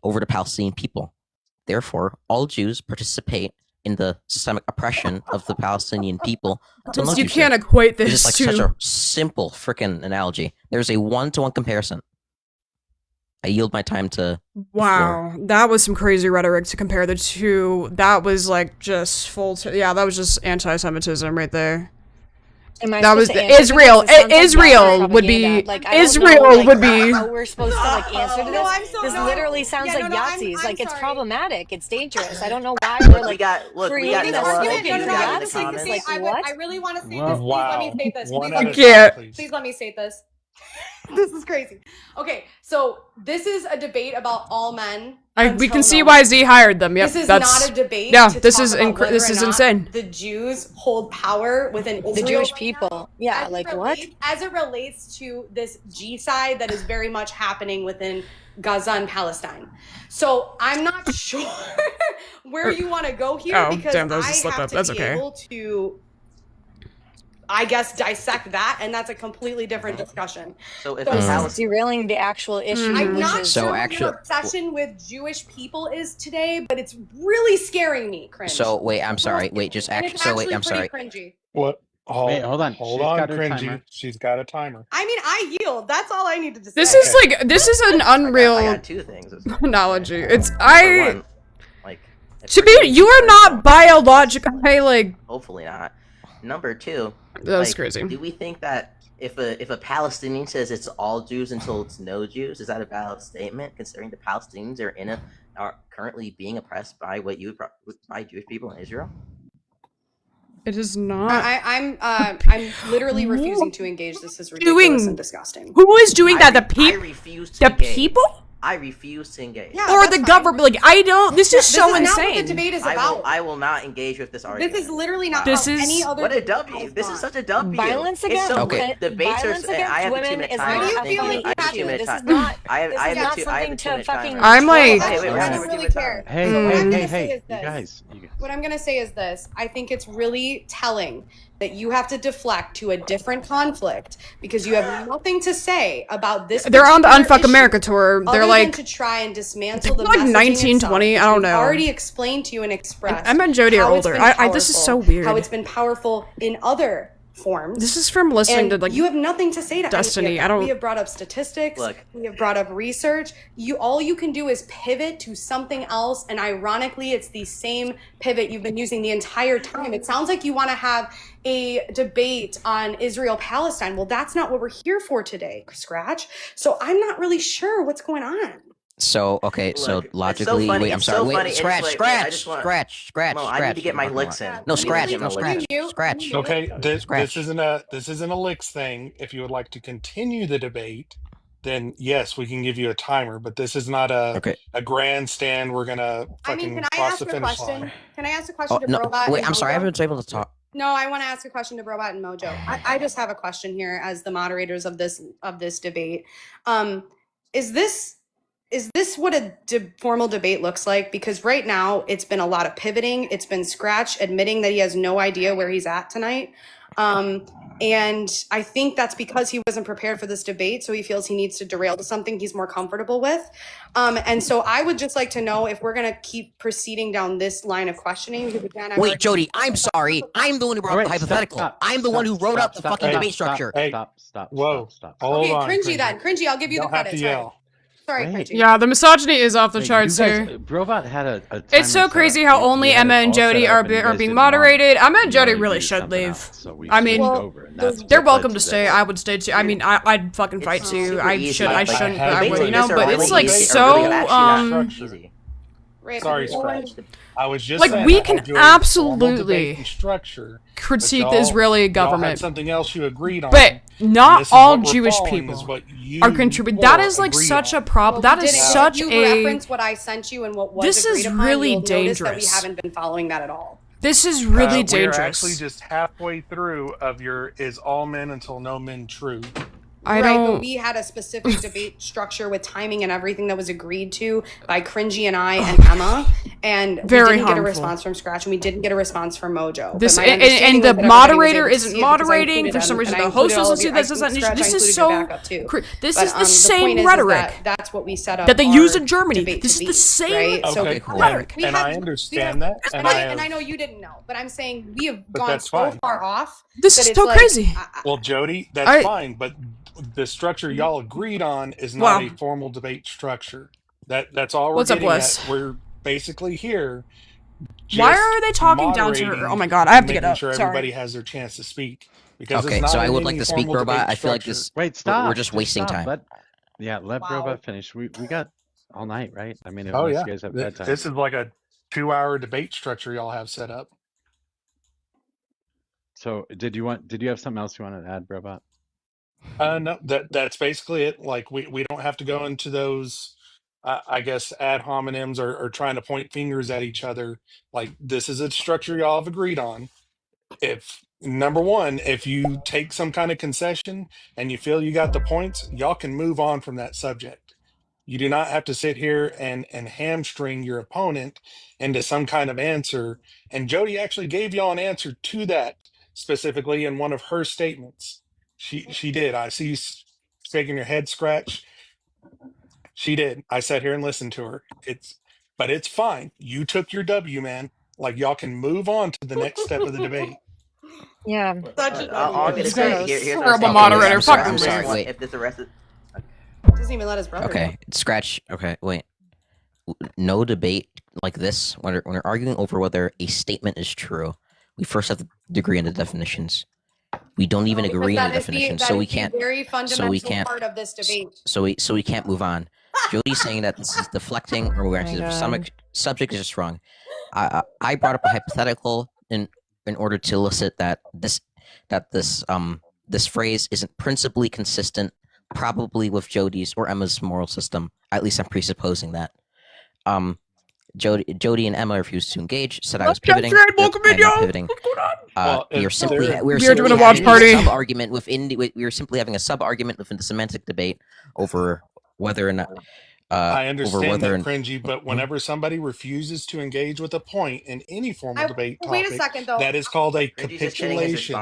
the Palestinian people. Therefore, all Jews participate in the systemic oppression of the Palestinian people. You can't equate this to like such a simple freaking analogy. There's a 1-to-1 comparison. I yield my time to. Wow, that was some crazy rhetoric to compare the two. That was like just that was just anti-Semitism right there. That was Israel. Israel would be. Israel would be. How we're supposed to like answer to this? This literally sounds like Yahtzees. Like it's problematic. It's dangerous. I don't know why we're like creating a slogan for Yahtzees. Like what? I really want to say this. Please let me say this. Please let me say this. This is crazy. Okay, so this is a debate about all men. We can see why Z hired them. Yep, this is not a debate. Yeah, this is insane. The Jews hold power within Israel. The Jewish people. Yeah, like what? As it relates to this G-side that is very much happening within Gaza and Palestine. So I'm not sure where you want to go here because that was a slip I have up. to That's be okay. able to, I guess, dissect that, and that's a completely different discussion. So if this is derailing the actual issue. I'm not sure what your obsession with Jewish people is today, but it's really scaring me, cringe. So wait, I'm sorry. Wait, just actually. So wait, I'm sorry. Cringy. What? Wait, hold on. Hold She's on, got her Cringy. timer. She's got a timer. I mean, I yield. That's all I needed to say. This is an unreal I got 2 things. analogy. It's to be you are not biologically like. Hopefully not. Number 2. That's crazy. Do we think that if a Palestinian says it's all Jews until it's no Jews, is that a valid statement? Considering the Palestinians are currently being oppressed by by Jewish people in Israel. It is not. I'm literally refusing to engage. This is ridiculous and disgusting. Who is doing that? I refuse to engage. People? I refuse to engage. Yeah, or the government? Like I don't. This is so insane. Not what the debate is about. I will not engage with this argument. This is literally not this is, any other. What a W! This is such a W. Violence against debates violence are. against I have women a 2-minute is timer. not Thank you. an I have a issue. 2-minute This is timer. not. I have not a something to fucking. I'm like. I don't really care. Hey, you guys. What I'm gonna say is this. I think it's really telling that you have to deflect to a different conflict because you have nothing to say about this. They're on the Unfuck America tour. They're like to try and dismantle the like 1920. I don't know. Already explained to you and expressed. Emma and Jodie are older. This is so weird. How it's been powerful in other forms. This is from listening to like you have nothing to say to Destiny. We have brought up statistics. We have brought up research. All you can do is pivot to something else, and ironically, it's the same pivot you've been using the entire time. It sounds like you want to have a debate on Israel-Palestine. Well, that's not what we're here for today, Scratch. So I'm not really sure what's going on. So okay, so logically, wait, I'm sorry, wait, scratch. Well, I need to get my licks in. No, scratch. Okay, this isn't a licks thing. If you would like to continue the debate, then yes, we can give you a timer. But this is not a grandstand. We're gonna fucking cross the finish line. Can I ask a question to Brobot? Wait, I'm sorry, I haven't been able to talk. No, I want to ask a question to Brobot and Mojo. I just have a question here as the moderators of this debate. Is this what a formal debate looks like? Because right now it's been a lot of pivoting. It's been Scratch admitting that he has no idea where he's at tonight. And I think that's because he wasn't prepared for this debate, so he feels he needs to derail to something he's more comfortable with. And so I would just like to know if we're going to keep proceeding down this line of questioning. Because again, Wait, Jodie, I'm sorry. I'm the one who brought up the hypothetical. I'm the one who wrote up the fucking debate structure. Stop. Hold okay, on. Cringy then. Cringy, I'll give you the credit. Sorry, Cringy. Yeah, the misogyny is off the charts here. Robot had a It's so crazy how only Emma and Jodie are being moderated. Emma and Jodie really should leave. I mean, they're welcome to stay. I would stay too. I mean, I'd fucking fight too. I shouldn't, but I would, you know. But it's like so Sorry, Scratch. I was just like saying, we can absolutely structure, critique the Israeli government. Had something else you agreed on, but not all Jewish people are contributing. That is like such a problem. That is such you a. reference what I sent you and what was This is upon, really dangerous. That we dangerous. haven't been following that at all. This is really dangerous. We're actually just halfway through of your "is all men until no men true." But we had a specific debate structure with timing and everything that was agreed to by Cringy and I and Emma, and we didn't get a response from Scratch, and we didn't get a response from Mojo. This and the moderator isn't moderating for some reason. The host doesn't see this. This is so. This is the same rhetoric. That's what we set up that they use in Germany. This is the same rhetoric. And I understand that. And I know you didn't know, but I'm saying we have gone so far off. This is so crazy. Well, Jodie, that's fine, but the structure y'all agreed on is not a formal debate structure. That's all we're getting at. We're basically here. Why are they talking down to her? Oh my god, I have to get up. Sure, Sorry. everybody has their chance to speak. Because Okay, so I would like to speak, Robot. I feel like this. Wait, stop. We're just wasting time. Let Robot finish. We got all night, right? I mean, you guys have bedtime. This is like a 2-hour debate structure y'all have set up. So, did you have something else you wanted to add, Robot? No, that's basically it. Like we don't have to go into those, I guess, ad hominems or trying to point fingers at each other. Like this is a structure y'all have agreed on. If number one, if you take some kind of concession and you feel you got the points, y'all can move on from that subject. You do not have to sit here and hamstring your opponent into some kind of answer. And Jodie actually gave y'all an answer to that specifically in one of her statements. She did. I see you shaking your head, Scratch. She did. I sat here and listened to her. But it's fine. You took your W, man. Like y'all can move on to the next step of the debate. Yeah. I'll get it. Here's horrible moderator. Fuck him. Wait. If this arrested. Doesn't even let his brother. Okay, Scratch. Okay, wait. No debate like this when we're arguing over whether a statement is true. We first have to agree on the definitions. We don't even agree on the definitions, so we can't. Very fundamental part of this debate. So we can't move on. Jodie's saying that this is deflecting, or we're actually the subject is just wrong. I brought up a hypothetical in order to elicit that this phrase isn't principally consistent, probably with Jodie's or Emma's moral system. At least I'm presupposing that. Jodie and Emma refused to engage. Said I was pivoting. I'm not pivoting. We're simply doing a watch party. We were simply having a sub argument within the semantic debate over whether or not. I understand that, Cringy, but whenever somebody refuses to engage with a point in any formal debate topic, wait a second, though. that is called a capitulation.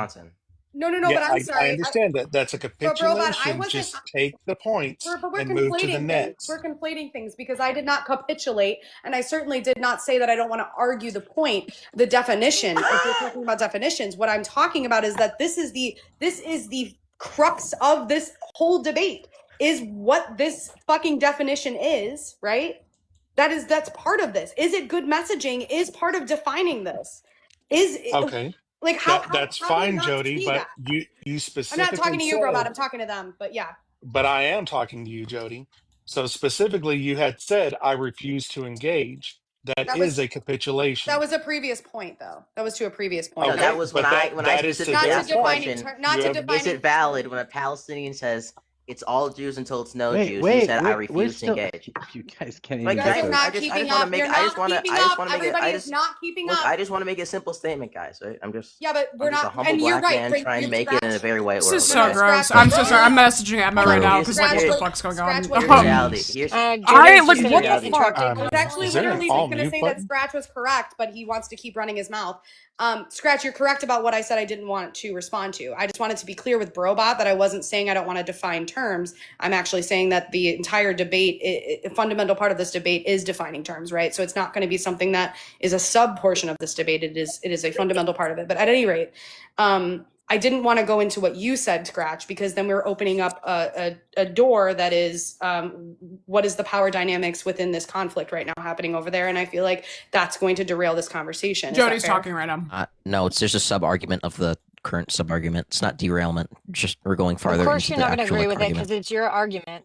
No, Yeah, but I'm sorry. I understand that. That's a capitulation. Just take the points and move to the next. We're conflating things because I did not capitulate, and I certainly did not say that I don't want to argue the point, the definition. If we're talking about definitions, what I'm talking about is that this is the crux of this whole debate, is what this fucking definition is, right? That's part of this. Is it good messaging? Is part of defining this. Okay. Like that's fine, Jodie, but you specifically I'm not talking to you, Robot. I'm talking to them, but yeah. But I am talking to you, Jodie. So specifically, you had said, I refuse to engage. That is a capitulation. That was a previous point, though. That was to a previous point. No, that was when I specifically asked the question, is it valid when a Palestinian says, it's all Jews until it's no Jews? You said, I refuse to engage. You guys can't even. Like, I just want to make a simple statement, guys. Right? I'm just. Yeah, but we're not. A humble black man trying to make it in a very white world. This is so gross. I'm so sorry. I'm messaging Emma right now because like, what the fuck's going on? Reality. What the fuck? I was actually literally going to say that Scratch was correct, but he wants to keep running his mouth. Scratch, you're correct about what I said I didn't want to respond to. I just wanted to be clear with Brobot that I wasn't saying I don't want to define terms. I'm actually saying that the entire debate, a fundamental part of this debate is defining terms, right? So it's not going to be something that is a sub portion of this debate. It is a fundamental part of it. But at any rate, I didn't want to go into what you said, Scratch, because then we're opening up a door that is what is the power dynamics within this conflict right now happening over there, and I feel like that's going to derail this conversation. Jodie's talking right now. No, it's just a sub-argument of the current sub-argument. It's not derailment. Just we're going farther Of course, into you're the not going to actual agree with it argument. because it's your argument.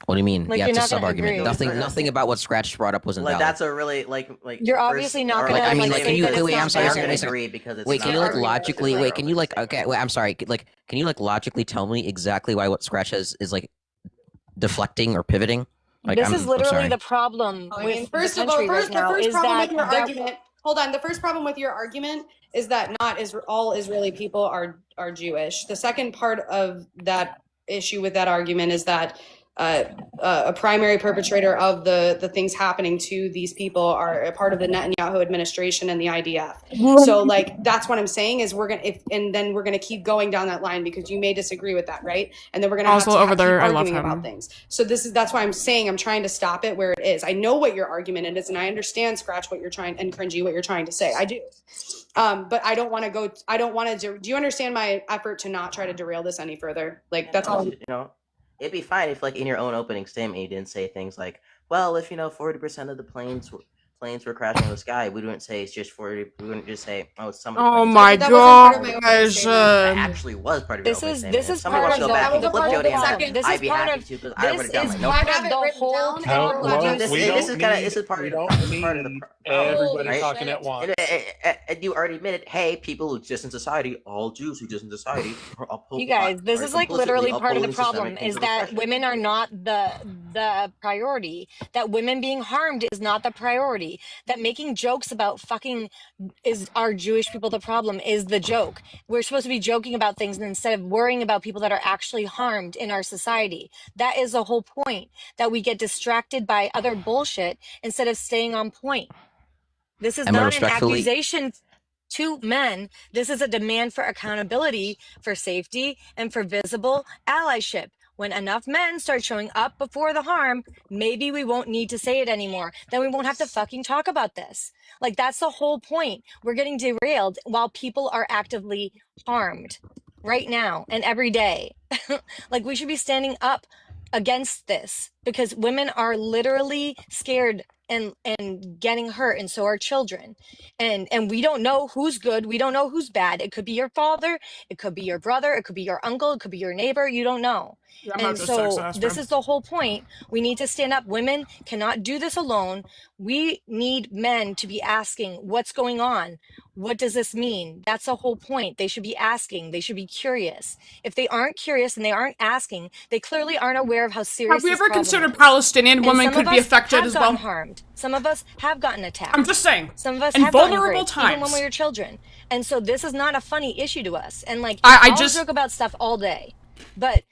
What do you mean? Like, Yeah, you're it's a not gonna agree. sub-argument. Nothing about what Scratch brought up was invalid. Like that's a really like You're obviously not gonna. I mean, like, can you? Wait, I'm sorry. agree because it's wait, can not you like argument, logically? Wait, can you like? Okay, wait. I'm sorry. Like, can you like logically tell me exactly why what Scratch has is like deflecting or pivoting? Like, This I'm is literally sorry. the problem with First the of all, country right now. the first Is problem that with your argument. Hold on. The first problem with your argument is that not all Israeli people are Jewish. The second part of that issue with that argument is that a primary perpetrator of the things happening to these people are a part of the Netanyahu administration and the IDF. So like that's what I'm saying is and then we're gonna keep going down that line because you may disagree with that, right? And then we're gonna Also have to over there, keep I love arguing him. about things. So that's why I'm saying I'm trying to stop it where it is. I know what your argument is, and I understand, Scratch, what you're trying, and Cringy, what you're trying to say. I do. But I don't want to go. I don't want to. Do you understand my effort to not try to derail this any further? Like that's all. You know, it'd be fine if, like, in your own opening statement, you didn't say things like, "Well, if 40% of the planes were crashing in the sky," we wouldn't say it's just 40. We wouldn't just say, "Oh, it's some." Oh my god, guys! That actually was part of your opening statement. This is Somebody part wants to of go back and the clip Jodie on problem. that. I'd be happy to because I would have done my notes. Part of the whole problem. This is part of the everybody right? talking at once. And you already admitted, hey, people who exist in society, all Jews who exist in society, You guys, this is like literally part of the problem is that women are not the priority. That women being harmed is not the priority. That making jokes about fucking are Jewish people the problem is the joke. We're supposed to be joking about things instead of worrying about people that are actually harmed in our society. That is the whole point. That we get distracted by other bullshit instead of staying on point. This is not an accusation to men. This is a demand for accountability, for safety, and for visible allyship. When enough men start showing up before the harm, maybe we won't need to say it anymore. Then we won't have to fucking talk about this. Like, that's the whole point. We're getting derailed while people are actively harmed right now and every day. Like, we should be standing up against this because women are literally scared and getting hurt, and so are children, and we don't know who's good, we don't know who's bad. It could be your father, it could be your brother, it could be your uncle, it could be your neighbor. You don't know. And so this is the whole point. We need to stand up. Women cannot do this alone. We need men to be asking what's going on. What does this mean? That's the whole point. They should be asking. They should be curious. If they aren't curious and they aren't asking, they clearly aren't aware of how serious. Have we this ever problem considered is. Palestinian And women some could of be us affected have as gotten well? harmed. Some of us have gotten attacked. I'm just saying. Some of us in have gotten vulnerable raped, times. even when we were children. And so this is not a funny issue to us. And like, I'll just joke about stuff all day, but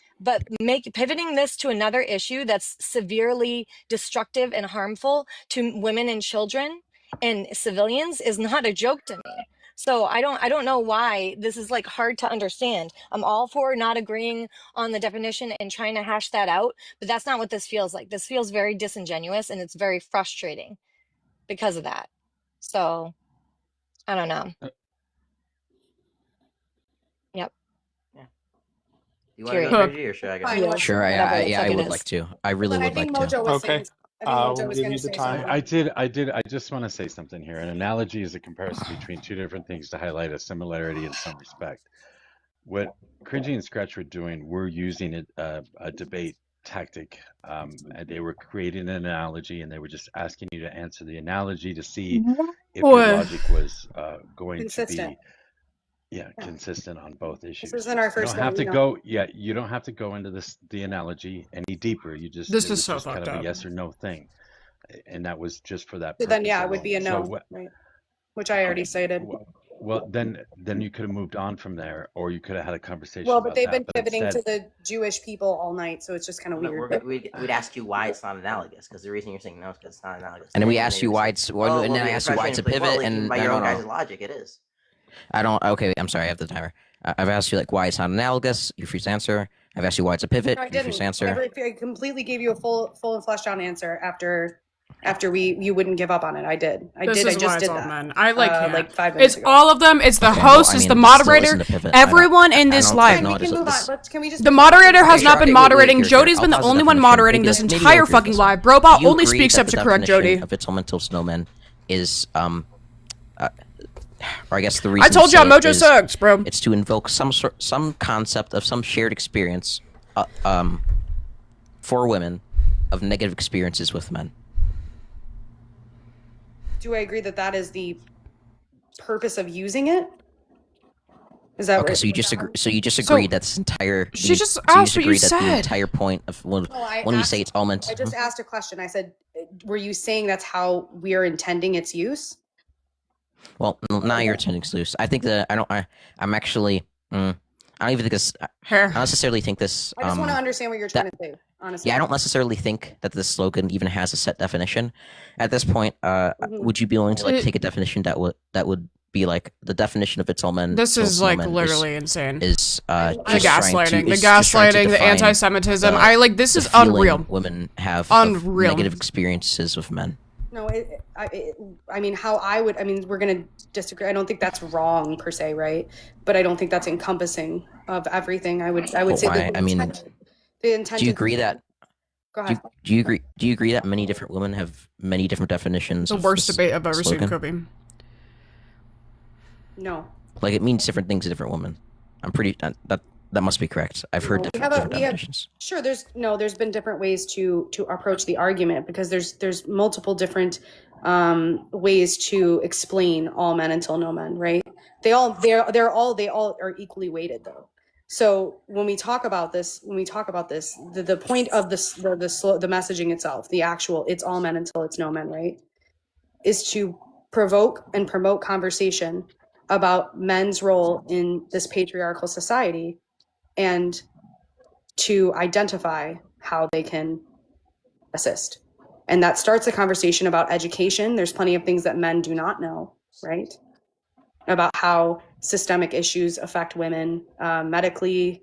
pivoting this to another issue that's severely destructive and harmful to women and children and civilians is not a joke to me. So I don't know why this is like hard to understand. I'm all for not agreeing on the definition and trying to hash that out, but that's not what this feels like. This feels very disingenuous and it's very frustrating because of that. So I don't know. Yep. You want to go crazy or should I go? Sure, I would like to. I really would like to. Okay. We'll give you the time. I just want to say something here. An analogy is a comparison between two different things to highlight a similarity in some respect. What Cringy and Scratch were doing, we're using a debate tactic. And they were creating an analogy, and they were just asking you to answer the analogy to see if your logic was going consistent. to be consistent on both issues. This isn't our first you don't have one, to go. Yeah, you don't have to go into the analogy any deeper. You just this is so just kind fucked of up. a yes or no thing, and that was just for that. So then, purpose it would be a alone. no, right? Which I already cited. Well, then you could have moved on from there, or you could have had a conversation Well, about but they've been that. But pivoting instead, to the Jewish people all night, so it's just kind of weird. We'd ask you why it's not analogous, because the reason you're saying no is because it's not analogous. And then we ask you why it's, and then I ask you why it's a pivot, and by your own guys' logic, it is. I don't. Okay, I'm sorry. I have the timer. I've asked you like why it's not analogous. Your free answer. I've asked you why it's a pivot. No, I Your free didn't. answer. I completely gave you a full and fleshed out answer after you wouldn't give up on it. I did. I just did that. Men. I like 5 minutes It's ago. all of them. It's the Okay, host. well, I it's mean, the this still moderator. isn't a pivot. Everyone in this live. We can move on. Can we just The moderator has not been Okay, moderating. wait, here, Jodie's been the I'll pause only the one definition. moderating this Maybe entire I'll agree with fucking this live. one. Brobot Do you only agree speaks that up the to correct definition Jodie. of its elemental snowman is or I guess the reason I told to y'all say it Mojo is sucks, bro. It's to invoke some concept of some shared experience, for women, of negative experiences with men. Do I agree that that is the purpose of using it? Is that Okay? right? So you just agree. So you just agreed that this entire. She just asked what you that the said. entire point of when we say it's all meant. I just asked a question. I said, were you saying that's how we're intending its use? Well, now you're attending loose. I think that I'm actually. I don't even think this. I don't necessarily think this. I just want to understand what you're trying to say. Honestly. Yeah, I don't necessarily think that this slogan even has a set definition. At this point, would you be willing to take a definition that would be like the definition of it's all men? This is like men literally insane. Is the gaslighting, the anti-Semitism. This is unreal. Women have unreal negative experiences with men. No, I mean, how I would. I mean, we're gonna disagree. I don't think that's wrong per se, right? But I don't think that's encompassing of everything. I would say that. I mean, the intent. Do you agree that? Go ahead. Do you agree that many different women have many different definitions? The worst debate I've ever seen, Kobe. No. Like it means different things to different women. I'm pretty that must be correct. I've heard different definitions. Sure, there's been different ways to approach the argument because there's multiple different ways to explain all men until no men, right? They all are equally weighted though. So when we talk about this, the point of the messaging itself, the actual it's all men until it's no men, right? Is to provoke and promote conversation about men's role in this patriarchal society and to identify how they can assist. And that starts a conversation about education. There's plenty of things that men do not know, right? About how systemic issues affect women medically,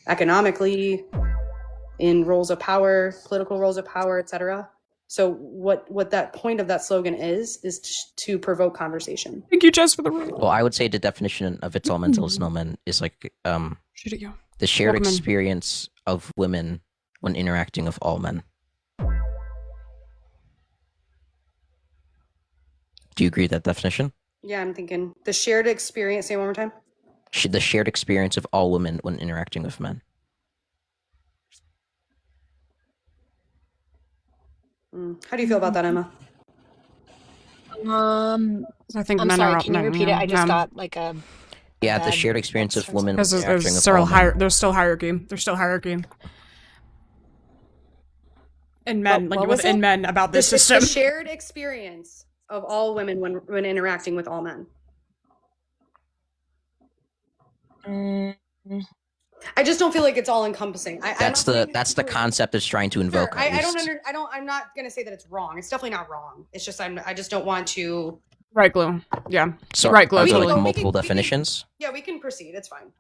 economically, in roles of power, political roles of power, etc. So what that point of that slogan is to provoke conversation. Thank you, Jess, for the rule. Well, I would say the definition of it's all mental is no men is like the shared experience of women when interacting with all men. Do you agree with that definition? Yeah, I'm thinking the shared experience. Say it one more time. The shared experience of all women when interacting with men. How do you feel about that, Emma? I think I'm men sorry. are. Can you repeat it? I just got like a. Yeah, the shared experience of women. There's still hierarchy. There's still hierarchy. And men, within men, about this system. The shared experience of all women when interacting with all men. I just don't feel like it's all encompassing. That's the concept it's trying to invoke. Sure. I'm not gonna say that it's wrong. It's definitely not wrong. It's just I just don't want to. Right, Glue. Yeah. So right, Glue. Like multiple definitions. We can proceed. It's fine.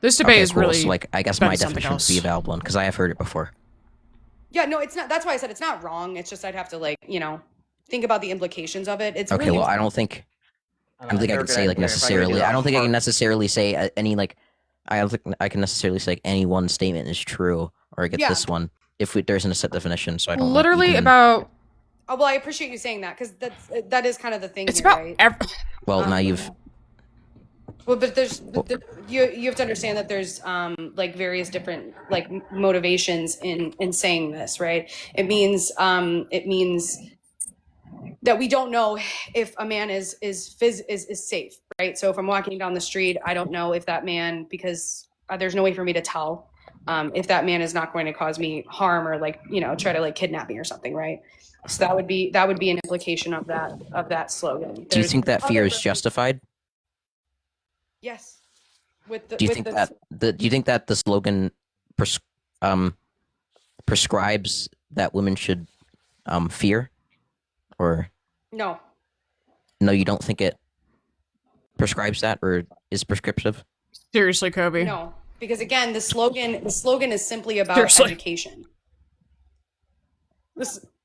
This debate is cool. really. So like, I guess my definition would be a valid one because I have heard it before. Yeah, no, it's not. That's why I said it's not wrong. It's just I'd have to think about the implications of it. It's okay. Really well, I don't think I can say like necessarily. I don't think I can necessarily say any like. I don't think I can necessarily say any one statement is true or I get this one if there isn't a set definition. So I don't. Literally about. Oh well, I appreciate you saying that because that is kind of the thing. It's here, about. Right? Well, now you've. Well, but you have to understand that there's various different motivations in saying this, right? It means that we don't know if a man is safe, right? So if I'm walking down the street, I don't know if that man, because there's no way for me to tell if that man is not going to cause me harm or try to kidnap me or something, right? So that would be an implication of that slogan. Do you think that fear is justified? Yes. With the, Do you with think the, that do you think that the slogan prescribes that women should fear, or no. no? You don't think it prescribes that, or is prescriptive? Seriously, Kobe. No, because again, the slogan is simply about Seriously. education.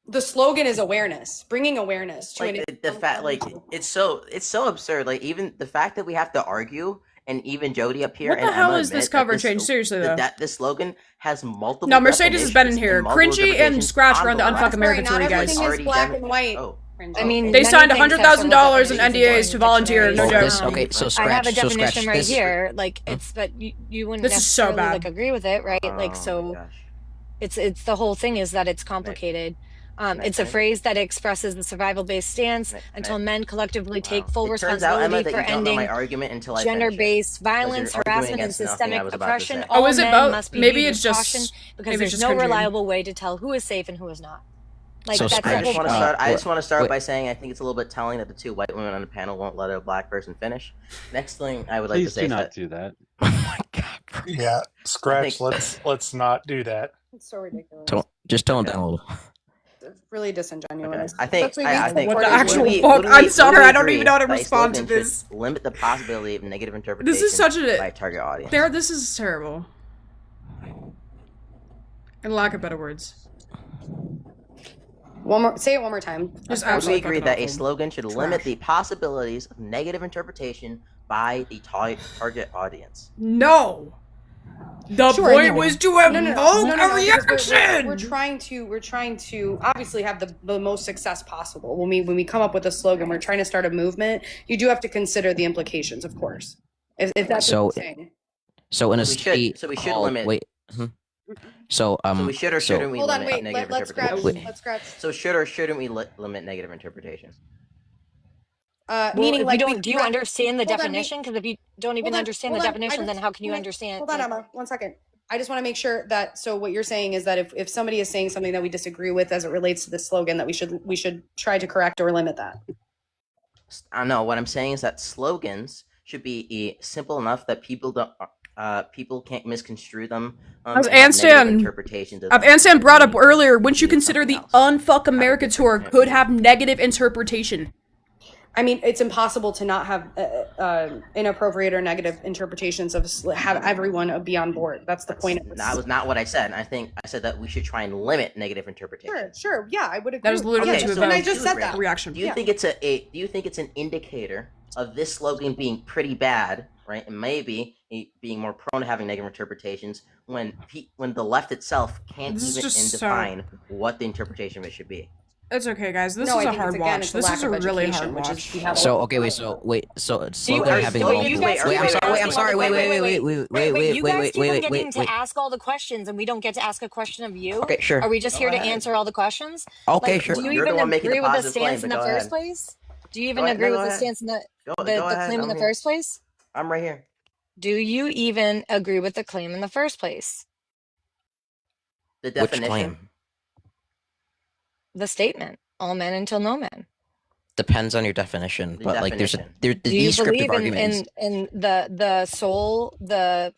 The slogan is awareness, bringing awareness to Like the fact, like it's so absurd. Like even the fact that we have to argue, and even Jodie up here What and the hell Emma is this admit that cover change? Seriously, though. that this slogan has multiple. No, Mercedes has been in definitions here. and multiple Cringy and interpretations Scratch on are on the the Unfuck left. American Not tour, guys. everything is black and white. I mean, They signed many things have $100,000 several in NDAs to volunteer. No joke. Okay, so I Scratch. have a so definition Scratch, right this, here. Like it's, but you wouldn't This is so necessarily bad. like agree with it, right? Like so, it's the whole thing is that it's complicated. It's a phrase that expresses the survival-based stance until men collectively take full It turns out, Emma, responsibility that for you don't know my ending argument until I finish it. gender-based violence, Because you're arguing harassment, and against nothing I systemic was about to oppression. say. All Oh, is it men about- must be maybe viewed it's with just- caution because maybe it's there's just no Cringy. reliable way to tell who is safe and who is not. Like So that's Scratch, the whole point. I just want to start by saying I think it's a little bit telling that the two white women on the panel won't let a black person finish. Next thing I would like to Please say do is not that do that. Yeah, Scratch. Let's not do that. It's so ridiculous. Just tone it down a little. It's really disingenuous. I think What the actual would we- fuck? would we- I'm would sorry, we I don't agree even know how to that a respond to slogan should this. Limit the possibility of negative interpretation This is such a by a target audience. This is terrible. In lack of better words. Say it one more time. Just Would we absolutely agree fucking that a awful. slogan should Trash. limit the possibilities of negative interpretation by the target audience? No. The point was to evoke a because reaction. we're trying to obviously have the most success possible. When we come up with a slogan, we're trying to start a movement. You do have to consider the implications, of course. If that's So- what you're saying. So in a We should- state so we should called- limit- Wait. So So we should or shouldn't we Hold on, limit wait. negative Let's scratch. interpretation? Let's scratch. So should or shouldn't we limit negative interpretation? Well, Meaning, if like, you don't, do you understand the hold on, definition? Because if you don't even understand the hold on, definition, then how can you wait, understand? Hold on, Emma. 1 second. I just want to make sure that. So what you're saying is that if somebody is saying something that we disagree with as it relates to the slogan, that we should try to correct or limit that. I know what I'm saying is that slogans should be simple enough that people don't. People can't misconstrue them. As and have negative Anstan, interpretations of As them. Anstan brought up earlier, wouldn't you consider the Unfuck America tour could have negative interpretation? I mean, it's impossible to not have inappropriate or negative interpretations of have everyone be on board. That's the point of this. That was not what I said. I said that we should try and limit negative interpretation. Sure. Yeah, I would agree. That is literally okay, to so then I evoke just said that. reaction. Do you think it's do you think it's an indicator of this slogan being pretty bad, right? And maybe being more prone to having negative interpretations when the left itself can't This is even just so- define what the interpretation of it should be. It's okay, guys. This No, is I a think hard it's, again, watch. it's the This lack is a of really education, hard which watch. is we have So okay, wait. So slogan are- having wait, multiple. you guys Wait, I'm keep sorry. Wait, I'm asking sorry. all Wait, the- wait. You guys keep on getting wait. to ask all the questions, and we don't get to ask a question of you. Okay, sure. Are we just Go here to ahead. answer all the questions? Okay, Like, sure. Do you You're the even one making agree the with the positive claim, stance in but the go first ahead. place? Do you even Go ahead, agree no, with go the ahead. stance in the Go the ahead, claim in I'm the here. first place? I'm right here. Do you even agree with the claim in the first place? The Which definition. claim? The statement: all men until no men. Depends on your definition, The but like the Do you descriptive believe argument is in the soul, the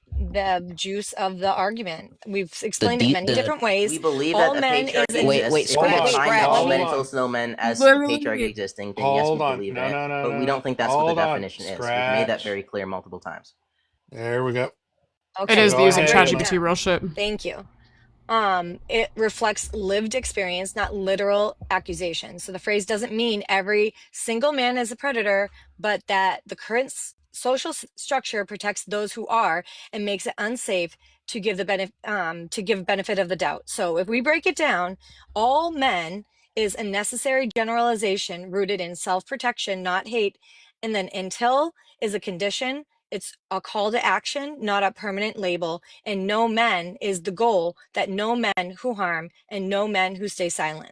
juice of the argument? We've explained it many different ways. We believe all that the men patriarchy is Wait, exists. wait, If we Scratch, define Scratch. all men Hold on. until no men as Literally. patriarchy existing, then yes, we Hold on. believe No, it. no, no, But we no. don't think that's what Hold the on. definition is. We've made that Scratch. very clear multiple times. There we go. Okay, It is Go using ahead. ChatGPT real shit. Thank you. It reflects lived experience, not literal accusations. So the phrase doesn't mean every single man is a predator, but that the current social structure protects those who are and makes it unsafe to give benefit of the doubt. So if we break it down, all men is a necessary generalization rooted in self-protection, not hate, and then until is a condition. It's a call to action, not a permanent label. And no men is the goal, that no men who harm and no men who stay silent.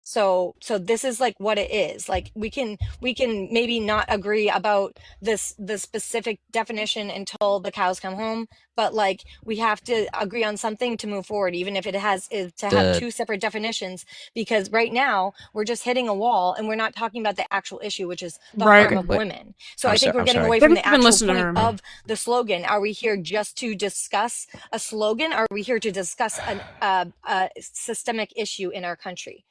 So this is like what it is. Like we can maybe not agree about the specific definition until the cows come home, but like we have to agree on something to move forward, even if it is to have two separate definitions, because right now we're just hitting a wall and we're not talking about the actual issue, which is the harm of women. So I think we're getting away from the actual point of the slogan. Are we here just to discuss a slogan? Or are we here to discuss a systemic issue in our country?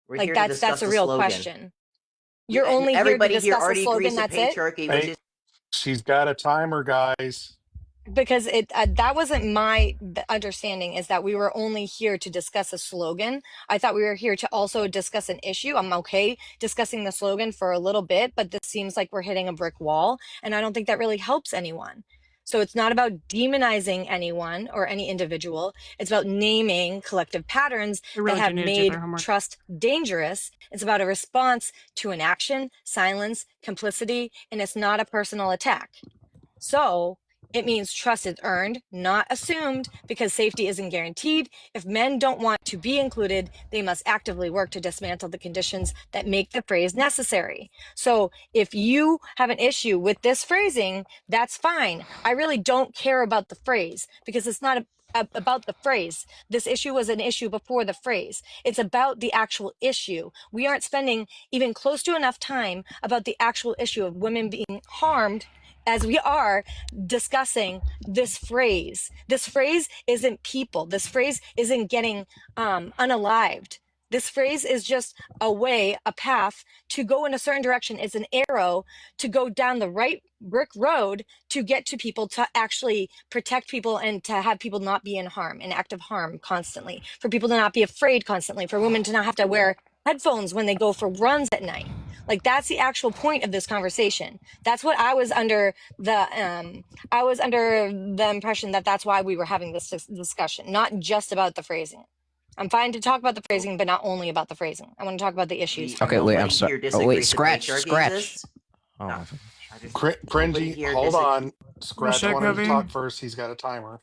We're like here that's to discuss a the real slogan. question. You're only here to Everybody here discuss a already agrees slogan. to That's it. patriarchy, which is She's got a timer, guys. Because it that wasn't my understanding, is that we were only here to discuss a slogan. I thought we were here to also discuss an issue. I'm okay discussing the slogan for a little bit, but this seems like we're hitting a brick wall, and I don't think that really helps anyone. So it's not about demonizing anyone or any individual. It's about naming collective patterns really that have do need to do made their homework. trust dangerous. It's about a response to an action, silence, complicity, and it's not a personal attack. So it means trust is earned, not assumed, because safety isn't guaranteed. If men don't want to be included, they must actively work to dismantle the conditions that make the phrase necessary. So if you have an issue with this phrasing, that's fine. I really don't care about the phrase, because it's not about the phrase. This issue was an issue before the phrase. It's about the actual issue. We aren't spending even close to enough time about the actual issue of women being harmed as we are discussing this phrase. This phrase isn't people. This phrase isn't getting unalived. This phrase is just a way, a path to go in a certain direction. It's an arrow to go down the right brick road to get to people, to actually protect people and to have people not be in harm, in active harm constantly, for people to not be afraid constantly, for women to not have to wear headphones when they go for runs at night. Like that's the actual point of this conversation. That's what I was under the impression that that's why we were having this discussion, not just about the phrasing. I'm fine to talk about the phrasing, but not only about the phrasing. I want to talk about the issues. Okay, wait, I'm sorry. Oh, wait, scratch. Oh, no, Cringy, hold on. Scratch wanted to talk first. He's got a timer.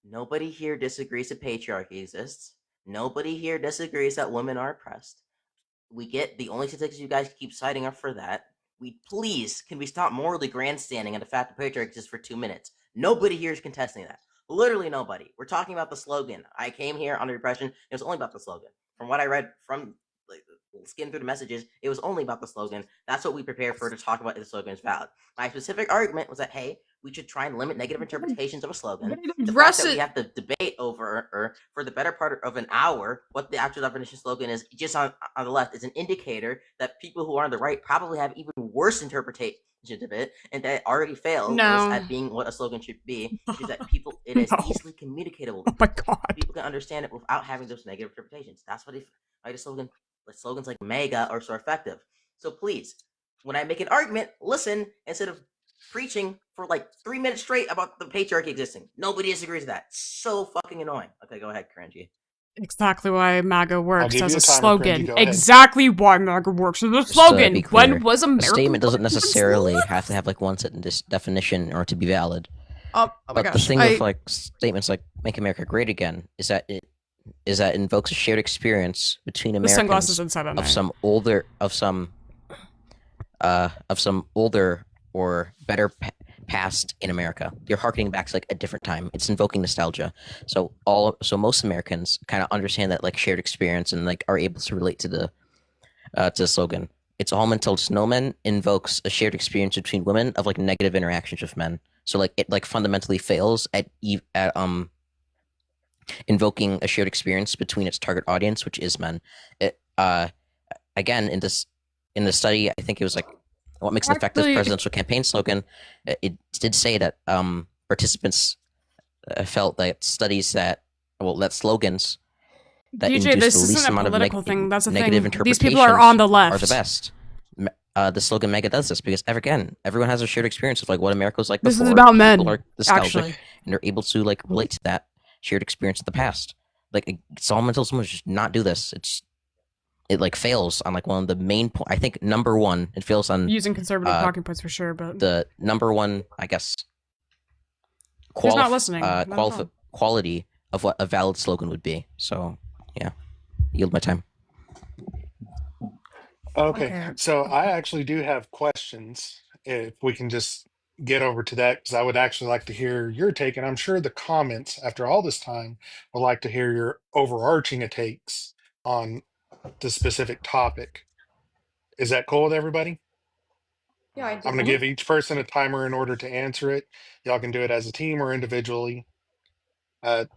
Nobody here disagrees that patriarchy exists. Nobody here disagrees that women are oppressed. We get the only statistics you guys keep citing are for that. Can we stop morally grandstanding on the fact that patriarchy exists for 2 minutes? Nobody here is contesting that. Literally nobody. We're talking about the slogan. I came here under the impression it was only about the slogan. From what I read from skim through the messages, it was only about the slogan. That's what we prepared for, to talk about if the slogan is valid. My specific argument was that, hey, we should try and limit negative interpretations of a slogan. The fact that we have to debate over, or for the better part of an hour, what the actual definition of slogan is, just on the left, is an indicator that people who are on the right probably have even worse interpretation of it, and that already fails at being what a slogan should be, which is that it is easily communicatable. Oh my god. People can understand it without having those negative interpretations. That's what slogans like MAGA are so effective. So please, when I make an argument, listen instead of preaching for like 3 minutes straight about the patriarchy existing. Nobody disagrees with that. So fucking annoying. Okay, go ahead, Cringy. Exactly why MAGA works as a slogan. Cringy, exactly why MAGA works as a slogan. When was America? A statement doesn't necessarily have to have like one sentence definition or to be valid. Oh my but gosh. The thing with like statements like "Make America Great Again" is that it invokes a shared experience between Americans of some older or better past in America. You're harkening back to like a different time. It's invoking nostalgia. So most Americans kind of understand that like shared experience and like are able to relate to the slogan. It's all men told no men invokes a shared experience between women of like negative interactions with men. So like it like fundamentally fails at invoking a shared experience between its target audience, which is men. Again, in the study, I think it was like what makes an effective presidential campaign slogan. It did say that participants felt that slogans that DJ, induce this the least isn't a amount of political thing. That's the negative thing. interpretations These people are on the left. Are the best. The slogan MAGA does this because everyone has a shared experience of like what America was like before. This is about men. People are nostalgic, actually, and they're able to like relate to that shared experience of the past. Like it's all mental someone just not do this. It like fails on like one of the main I think number one. It fails on using conservative talking points for sure, but the number one, I guess, not listening. Quality of what a valid slogan would be. So yeah, yield my time. Okay, so I actually do have questions. If we can just get over to that, because I would actually like to hear your take, and I'm sure the comments after all this time would like to hear your overarching takes on the specific topic. Is that cool with everybody? Yeah, I I'm do. going to give each person a timer in order to answer it. Y'all can do it as a team or individually.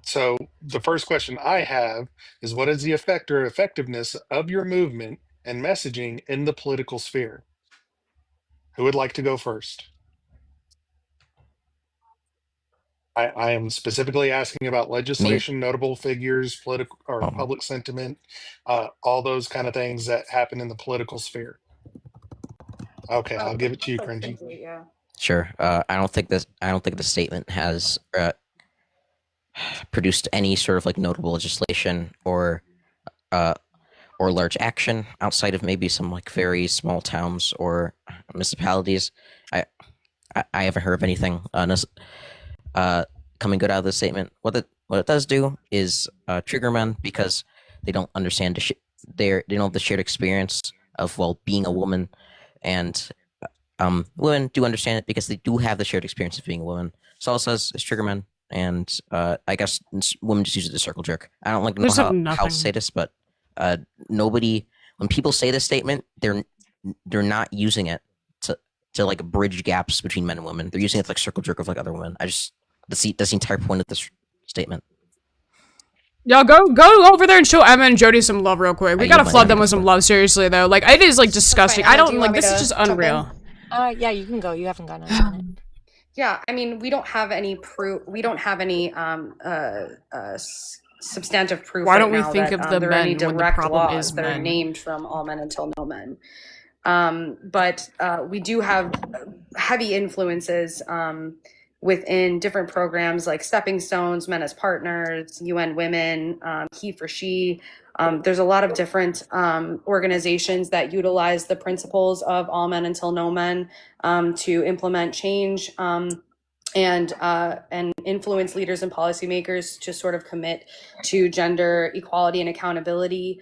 So the first question I have is, what is the effect or effectiveness of your movement and messaging in the political sphere? Who would like to go first? I am specifically asking about legislation, notable figures, political or public sentiment, all those kind of things that happen in the political sphere. Okay, I'll give it to you, Cringy. Yeah. Sure. I don't think the statement has produced any sort of like notable legislation or large action outside of maybe some like very small towns or municipalities. I haven't heard of anything coming good out of this statement. What it does do is trigger men because they don't understand they don't have the shared experience of being a woman, and women do understand it because they do have the shared experience of being a woman. So all it says is trigger men, and I guess women just use it to circle jerk. I don't like know how to say this, but nobody, when people say this statement, they're not using it to like bridge gaps between men and women. They're using it to like circle jerk of like other women. That's the entire point of this statement. Y'all go over there and show Emma and Jodie some love real quick. We gotta flood them with some love, seriously though. Like, it is like disgusting. I don't like, this is just unreal. Yeah, you can go. You haven't gone on it. Yeah, I mean, we don't have any proof. We don't have any substantive proof. Why don't right we now think that, of the there are any men when the direct problem laws is that are men? named from all men until no men. But we do have heavy influences within different programs like Stepping Stones, Men as Partners, UN Women, He for She. There's a lot of different organizations that utilize the principles of all men until no men to implement change and influence leaders and policymakers to sort of commit to gender equality and accountability.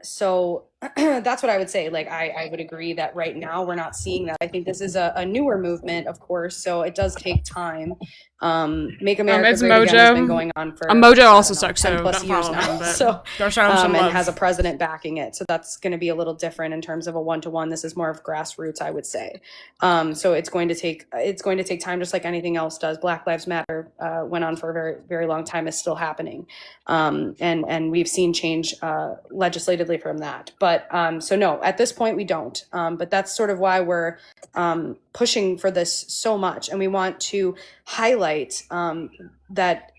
So that's what I would say. Like, I would agree that right now we're not seeing that. I think this is a newer movement, of course, so it does take time. Make America it's Great Mojo. Again has been going on for Mojo also sucks, 10 so plus don't years follow now. him, but So go shout him some and love. has a president backing it. So that's going to be a little different in terms of a one-to-one. This is more of grassroots, I would say. So it's going to take time, just like anything else does. Black Lives Matter went on for a very, very long time, is still happening. And we've seen change legislatively from that. But so no, at this point we don't. But that's sort of why we're pushing for this so much, and we want to highlight that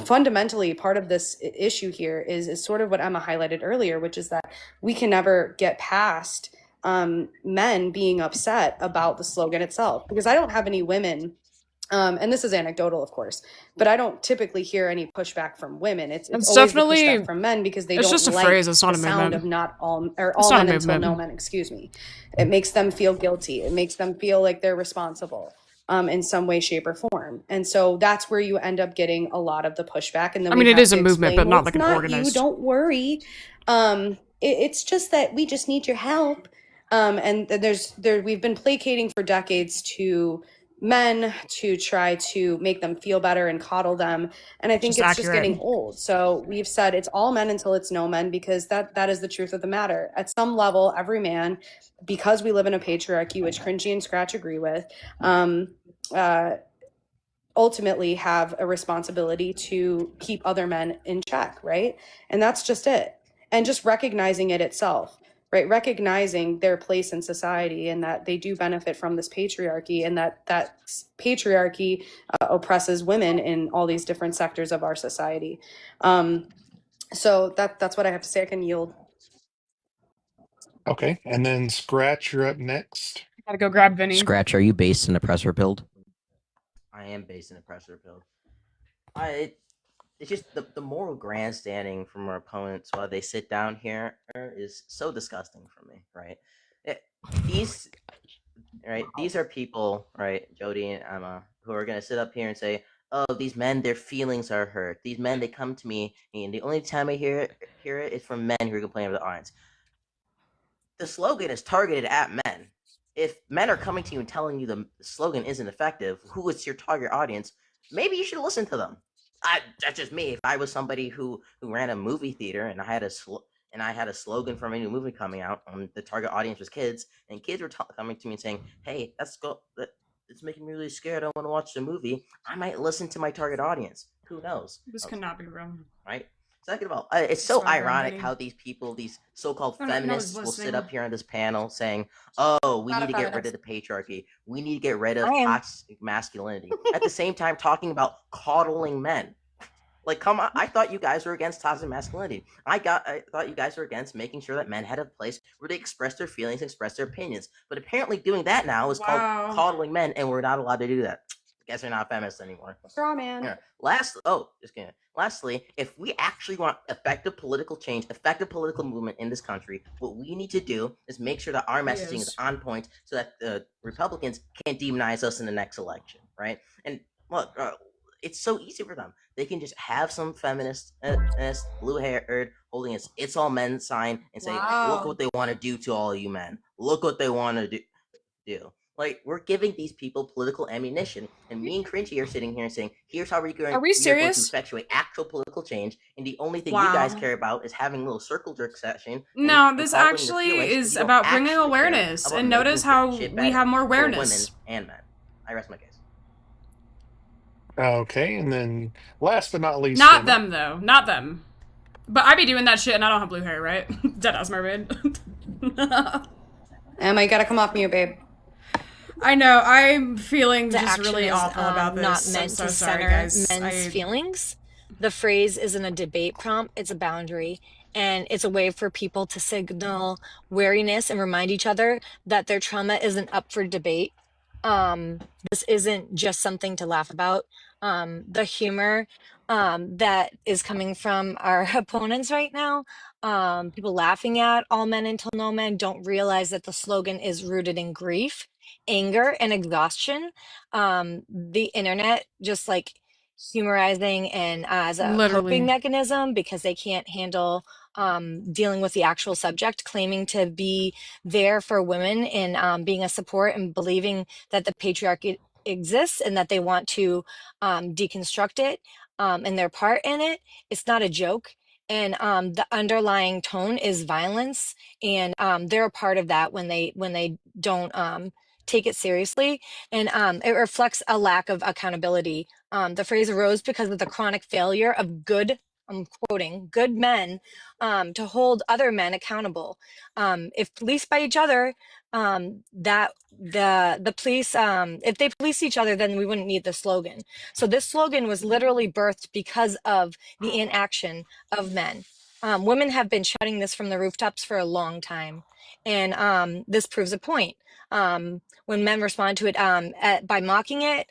fundamentally part of this issue here is sort of what Emma highlighted earlier, which is that we can never get past men being upset about the slogan itself, because I don't have any women. And this is anecdotal, of course, but I don't typically hear any pushback from women. It's always the pushback from men because they don't just a like phrase, it's not the a sound movement. of not all or It's all not a men until movement. no men. Excuse me. It makes them feel guilty. It makes them feel like they're responsible in some way, shape, or form. And so that's where you end up getting a lot of the pushback. And then I mean, it is a movement, but not like an organized. You don't worry. It's just that we just need your help. And we've been placating for decades to men to try to make them feel better and coddle them, and I think it's just getting old. So we've said it's all men until it's no men, because that is the truth of the matter. At some level, every man, because we live in a patriarchy, which Cringy and Scratch agree with, ultimately have a responsibility to keep other men in check, right? And that's just it. And just recognizing it itself, right? Recognizing their place in society, and that they do benefit from this patriarchy, and that patriarchy oppresses women in all these different sectors of our society. So that's what I have to say. I can yield. Okay, and then Scratch, you're up next. Gotta go grab Vinny. Scratch, are you based in a pressure build? I am based in a pressure build. It's just the moral grandstanding from our opponents while they sit down here is so disgusting for me, right? These are people, right, Jodie and Emma, who are gonna sit up here and say, "Oh, these men, their feelings are hurt. These men, they come to me, and the only time I hear it is from men who are complaining about the audience." the slogan is targeted at men. If men are coming to you and telling you the slogan isn't effective, who is your target audience? Maybe you should listen to them. That's just me. If I was somebody who ran a movie theater and I had a slogan for a new movie coming out, and the target audience was kids, and kids were coming to me and saying, "Hey, it's making me really scared. I want to watch the movie." I might listen to my target audience. Who knows? This cannot be real. Right? Second of all, it's so ironic how these people, these so-called feminists, will sit up here on this panel saying, "Oh, we need to get rid of the patriarchy. We need to get rid of toxic masculinity." At the same time, talking about coddling men. Like, come on! I thought you guys were against toxic masculinity. I thought you guys were against making sure that men had a place where they express their feelings, express their opinions. But apparently, doing that now is called coddling men, and we're not allowed to do that. I guess we're not feminists anymore. Straw man. Yeah. Just kidding. Lastly, if we actually want effective political change, effective political movement in this country, what we need to do is make sure that our messaging is on point so that the Republicans can't demonize us in the next election, right? And look, it's so easy for them. They can just have some feminist, blue-haired, holding a "It's all men" sign and say, "Look what they want to do to all you men. Look what they want to do." Like, we're giving these people political ammunition, and me and Cringy are sitting here and saying, "Here's how we're going to effectuate actual political change." And the only thing you guys care about is having a little circle jerk session. No, this actually is about bringing awareness. And notice how we have more awareness. Women and men. I rest my case. Okay, and then last but not least, not them though, not them. But I be doing that shit, and I don't have blue hair, right? Deadass mermaid. Emma, you gotta come off mute, babe. I know. I'm feeling The just action really is, awful about this. Not meant I'm so to sorry, center guys. men's feelings. The phrase isn't a debate prompt; it's a boundary, and it's a way for people to signal wariness and remind each other that their trauma isn't up for debate. This isn't just something to laugh about. The humor that is coming from our opponents right now, people laughing at all men until no men, don't realize that the slogan is rooted in grief, anger, and exhaustion. The internet just like humorizing and as a coping mechanism because they can't handle dealing with the actual subject, claiming to be there for women and being a support and believing that the patriarchy exists and that they want to deconstruct it and their part in it. It's not a joke. And the underlying tone is violence, and they're a part of that when they don't take it seriously, and it reflects a lack of accountability. The phrase arose because of the chronic failure of good, I'm quoting, good men to hold other men accountable. If policed by each other, that the police, if they police each other, then we wouldn't need the slogan. So this slogan was literally birthed because of the inaction of men. Women have been shouting this from the rooftops for a long time, and this proves a point. When men respond to it by mocking it,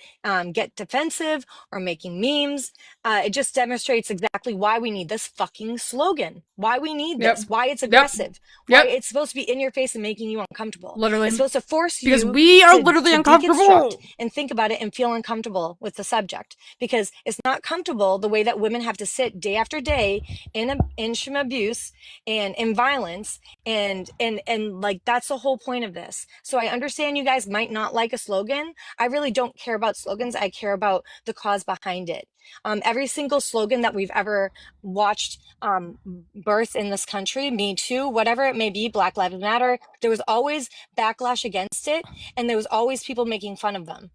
get defensive, or making memes, it just demonstrates exactly why we need this fucking slogan, why we need this, why it's aggressive, why it's supposed to be in your face and making you uncomfortable. Literally. It's supposed to force you because we are literally to uncomfortable deconstruct and think about it and feel uncomfortable with the subject, because it's not comfortable the way that women have to sit day after day in abuse and in violence, and like that's the whole point of this. So I understand you guys might not like a slogan. I really don't care about slogans. I care about the cause behind it. Every single slogan that we've ever watched birth in this country, Me Too, whatever it may be, Black Lives Matter, there was always backlash against it, and there was always people making fun of them.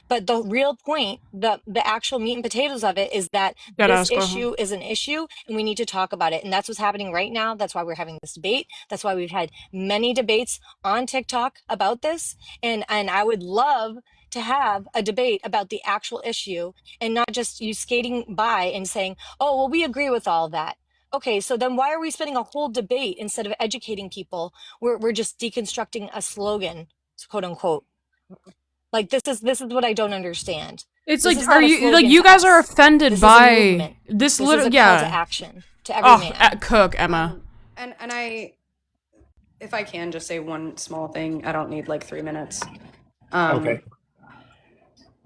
But the real point, the actual meat and potatoes of it, is that this issue is an issue and we need to talk about it. And that's what's happening right now. That's why we're having this debate. That's why we've had many debates on TikTok about this. And I would love to have a debate about the actual issue and not just you skating by and saying, "Oh, well, we agree with all that." Okay, so then why are we spending a whole debate instead of educating people? We're just deconstructing a slogan, quote unquote. Like this is what I don't understand. It's like, are you like you guys are offended by this little call to action to every man. Cook, Emma. And I, if I can just say one small thing, I don't need like 3 minutes. Okay.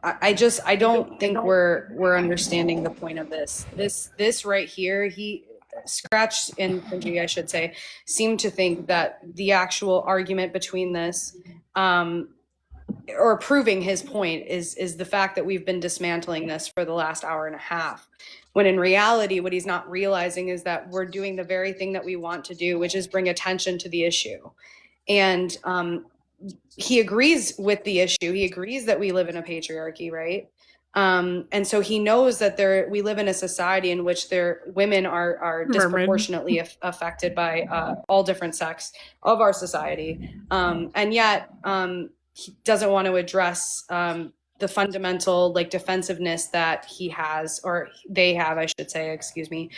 I don't think we're understanding the point of this. This right here, Scratch and Cringy, I should say, seem to think that the actual argument between this, or proving his point, is the fact that we've been dismantling this for the last hour and a half. When in reality, what he's not realizing is that we're doing the very thing that we want to do, which is bring attention to the issue. And he agrees with the issue. He agrees that we live in a patriarchy, right? And so he knows that we live in a society in which women are disproportionately affected by all different sects of our society. And yet he doesn't want to address the fundamental defensiveness that he has, or they have, I should say, excuse me.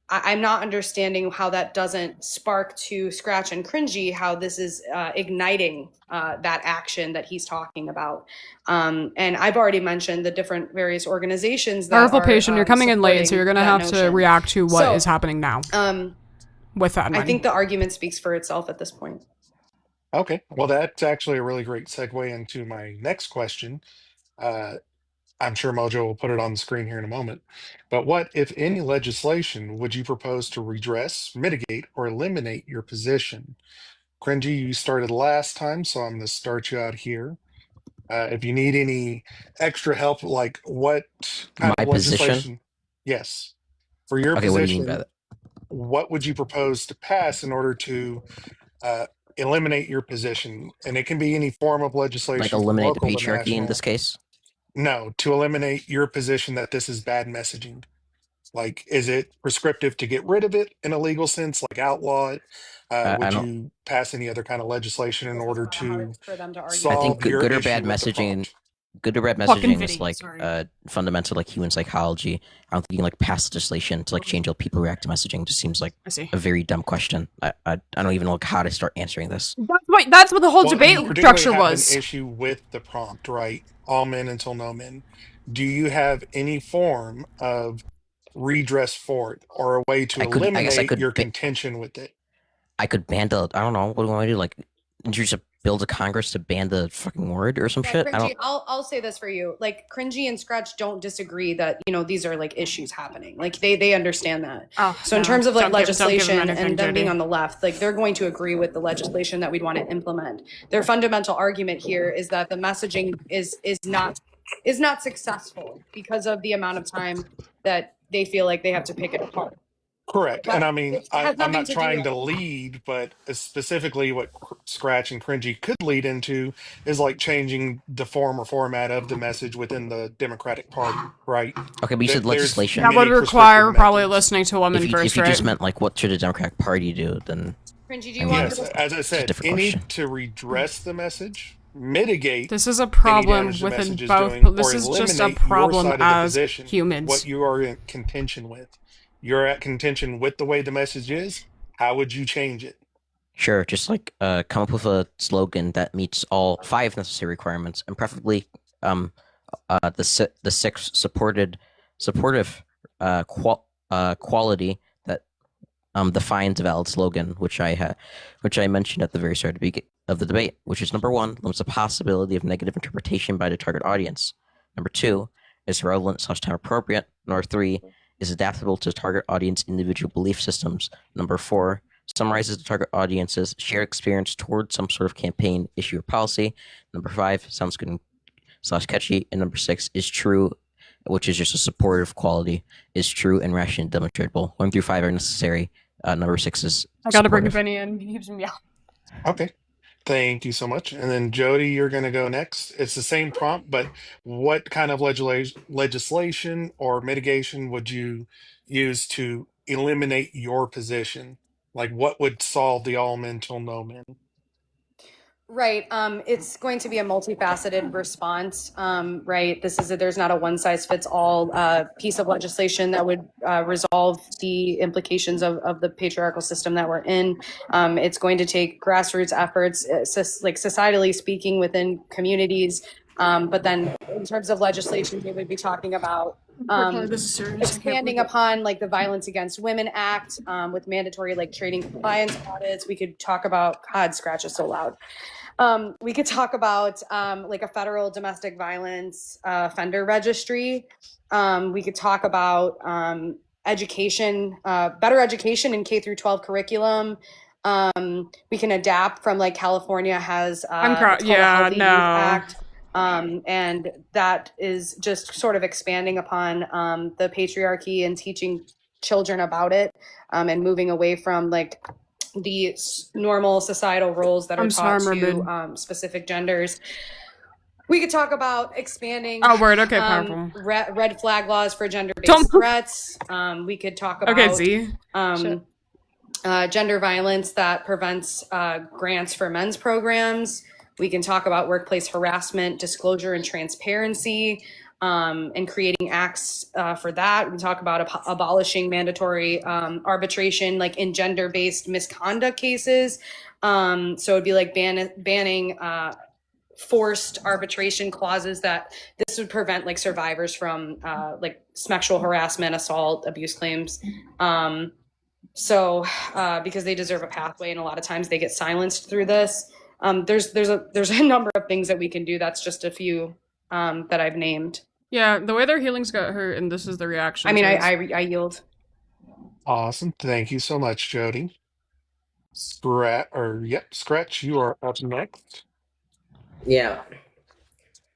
I'm not understanding how that doesn't spark to Scratch and Cringy how this is igniting that action that he's talking about. And I've already mentioned the different various organizations that Powerful are patient, you're coming in late, so you're going to have to react to what is happening now. With that in mind. I think the argument speaks for itself at this point. Okay, well, that's actually a really great segue into my next question. I'm sure Mojo will put it on the screen here in a moment. But what, if any, legislation would you propose to redress, mitigate, or eliminate your position? Cringy, you started last time, so I'm going to start you out here. If you need any extra help, like what kind of legislation? Position? Yes. For your position, what do you mean by that? What would you propose to pass in order to eliminate your position? And it can be any form of legislation. Like eliminate the patriarchy in this case? No, to eliminate your position that this is bad messaging. Like, is it prescriptive to get rid of it in a legal sense, like outlaw it? Would you pass any other kind of legislation in order to solve I think good or bad messaging? Good or bad messaging is like fundamental, like human psychology. I don't think you can like pass legislation to like change how people react to messaging. It just seems like a very dumb question. I don't even know how to start answering this. That's what the whole debate structure was. An issue with the prompt, right? All men until no men. Do you have any form of redress for it, or a way to eliminate your contention with it? I could ban the. I don't know. What do I do? Like, introduce a bill to Congress to ban the fucking word or some shit? Cringy, I'll say this for you. Like, Cringy and Scratch don't disagree that, these are like issues happening. Like they understand that. So in terms of like legislation and them being on the left, like they're going to agree with the legislation that we'd want to implement. Their fundamental argument here is that the messaging is not successful because of the amount of time that they feel like they have to pick it apart. Correct. And I mean, I'm not trying to lead, but specifically what Scratch and Cringy could lead into is like changing the form or format of the message within the Democratic Party, right? Okay, but you said legislation. That would require probably listening to women first, if you just meant like what should the Democratic Party do, then... Cringy, do you want as I said, any to redress the message, mitigate... This is a problem within both... This is just a problem as humans. What you are in contention with. You're at contention with the way the message is, how would you change it? Sure, just like come up with a slogan that meets all 5 necessary requirements, and preferably the 6 supportive quality that defines a valid slogan, which I mentioned at the very start of the debate, which is number 1, limits the possibility of negative interpretation by the target audience. Number 2, is relevant/time appropriate. Number 3, is adaptable to target audience individual belief systems. Number 4, summarizes the target audience's shared experience towards some sort of campaign, issue, or policy. Number 5, sounds good / catchy. And number 6 is true, which is just a supportive quality, is true and rational and demonstrable. 1 through 5 are necessary. Number 6 is I gotta bring Vinny in. He keeps me out. Okay. Thank you so much. And then Jody, you're going to go next. It's the same prompt, but what kind of legislation or mitigation would you use to eliminate your position? Like, what would solve the all men till no men? Right. It's going to be a multifaceted response. Right. There's not a one size fits all piece of legislation that would resolve the implications of the patriarchal system that we're in. It's going to take grassroots efforts, like societally speaking, within communities. But then in terms of legislation, we would be talking about expanding upon like the Violence Against Women Act with mandatory like training compliance audits. We could talk about, God, Scratch is so loud. We could talk about like a federal domestic violence offender registry. We could talk about education, better education in K through 12 curriculum. We can adapt from like California has what's called a Healthy Youth Act. And that is just sort of expanding upon the patriarchy and teaching children about it, and moving away from like the normal societal roles that are taught to specific genders. We could talk about expanding red flag laws for gender-based threats. We could talk about gender violence that prevents grants for men's programs. We can talk about workplace harassment, disclosure, and transparency, and creating acts for that. We can talk about abolishing mandatory arbitration, like in gender-based misconduct cases. So it'd be like banning forced arbitration clauses that this would prevent like survivors from like sexual harassment, assault, abuse claims. So because they deserve a pathway, and a lot of times they get silenced through this. There's a number of things that we can do. That's just a few that I've named. Yeah, the way their healings got hurt, and this is the reaction. I mean, I yield. Awesome. Thank you so much, Jodie. Scratch, you are up next. Yeah.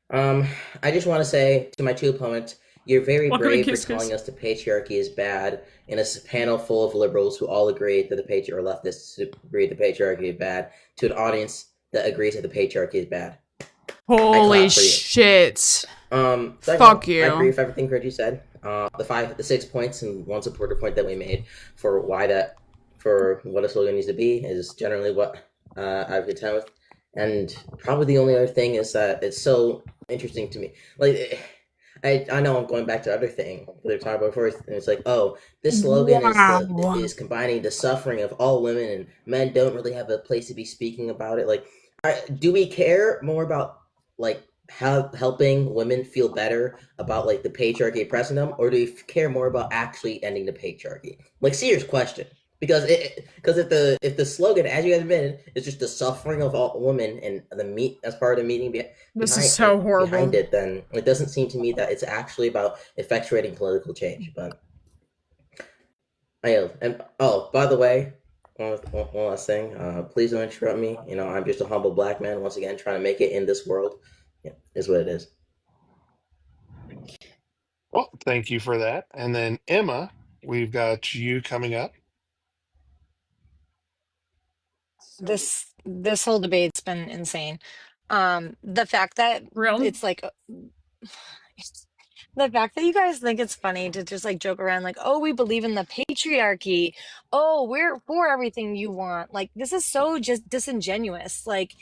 I just want to say to my two opponents, you're very brave for telling us the patriarchy is bad in a panel full of liberals who all agree that the patriarchy, or leftists agree the patriarchy is bad, to an audience that agrees that the patriarchy is bad. Holy shit. Fuck you. I agree with everything Cringy said. The 6 points and one supporter point that we made for what a slogan needs to be is generally what I've been telling with. And probably the only other thing is that it's so interesting to me. Like, I know I'm going back to other thing that they're talking about first, and it's like, oh, this slogan is combining the suffering of all women, and men don't really have a place to be speaking about it. Like, do we care more about like helping women feel better about like the patriarchy oppressing them, or do we care more about actually ending the patriarchy? Like, serious question. Because if the slogan, as you guys admitted, is just the suffering of all women and the meat as part of the meaning behind it, then it doesn't seem to me that it's actually about effectuating political change. But by the way, one last thing, please don't interrupt me. You know, I'm just a humble black man once again trying to make it in this world. Yeah, is what it is. Well, thank you for that. And then Emma, we've got you coming up. This whole debate's been insane. The fact that it's like the fact that you guys think it's funny to just like joke around like, oh, we believe in the patriarchy, oh, we're for everything you want, like this is so just disingenuous. Like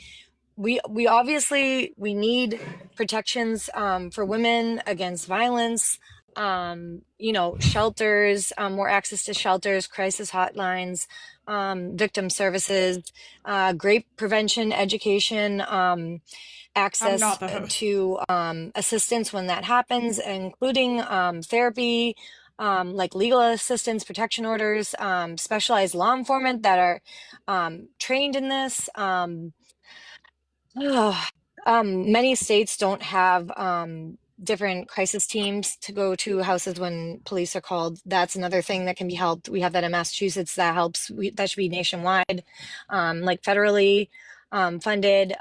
we obviously we need protections for women against violence, you know, shelters, more access to shelters, crisis hotlines, victim services, rape prevention education, access to assistance when that happens, including therapy, like legal assistance, protection orders, specialized law enforcement that are trained in this. Many states don't have different crisis teams to go to houses when police are called. That's another thing that can be helped. We have that in Massachusetts. That helps. That should be nationwide, like federally funded.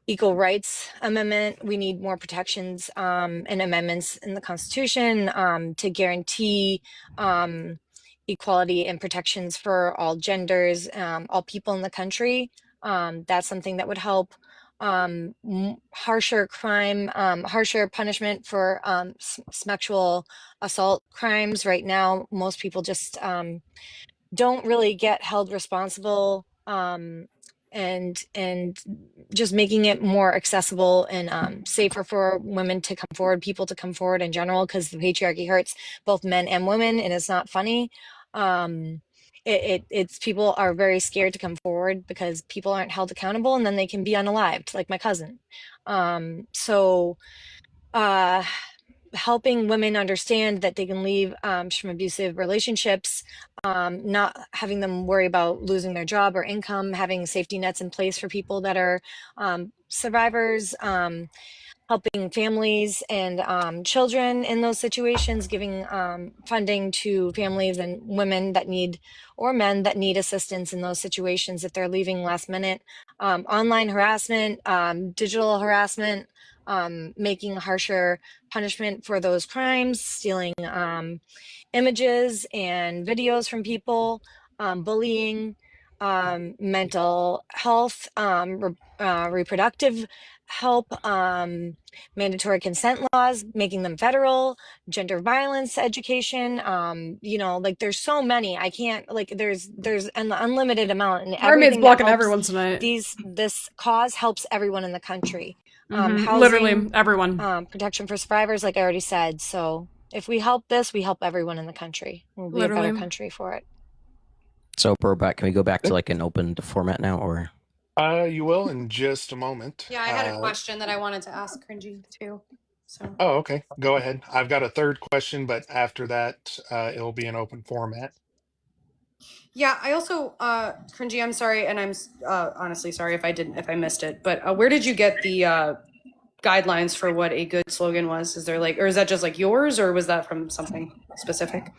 Equal rights amendment. We need more protections and amendments in the Constitution to guarantee equality and protections for all genders, all people in the country. That's something that would help. Harsher crime, harsher punishment for sexual assault crimes. Right now, most people just don't really get held responsible, and just making it more accessible and safer for women to come forward, people to come forward in general, because the patriarchy hurts both men and women, and it's not funny. It's people are very scared to come forward because people aren't held accountable, and then they can be unalived, like my cousin. So helping women understand that they can leave from abusive relationships, not having them worry about losing their job or income, having safety nets in place for people that are survivors, helping families and children in those situations, giving funding to families and women that need or men that need assistance in those situations if they're leaving last minute. Online harassment, digital harassment, making harsher punishment for those crimes, stealing images and videos from people, bullying, mental health, reproductive help, mandatory consent laws, making them federal, gender violence education. Like there's so many. I can't like there's an unlimited amount, and Mermaid's everything that blocking helps everyone tonight. this cause helps everyone in the country. Literally Housing, everyone. protection for survivors, like I already said. So if we help this, we help everyone in the country. We'll be a better country for it. So, Burback, can we go back to like an open format now, or? You will in just a moment. Yeah, I had a question that I wanted to ask Cringy too. So. Oh, okay. Go ahead. I've got a third question, but after that, it'll be an open format. Yeah, I also, Cringy, I'm sorry, and I'm honestly sorry if I missed it, but where did you get the guidelines for what a good slogan was? Is there like, or is that just like yours, or was that from something specific?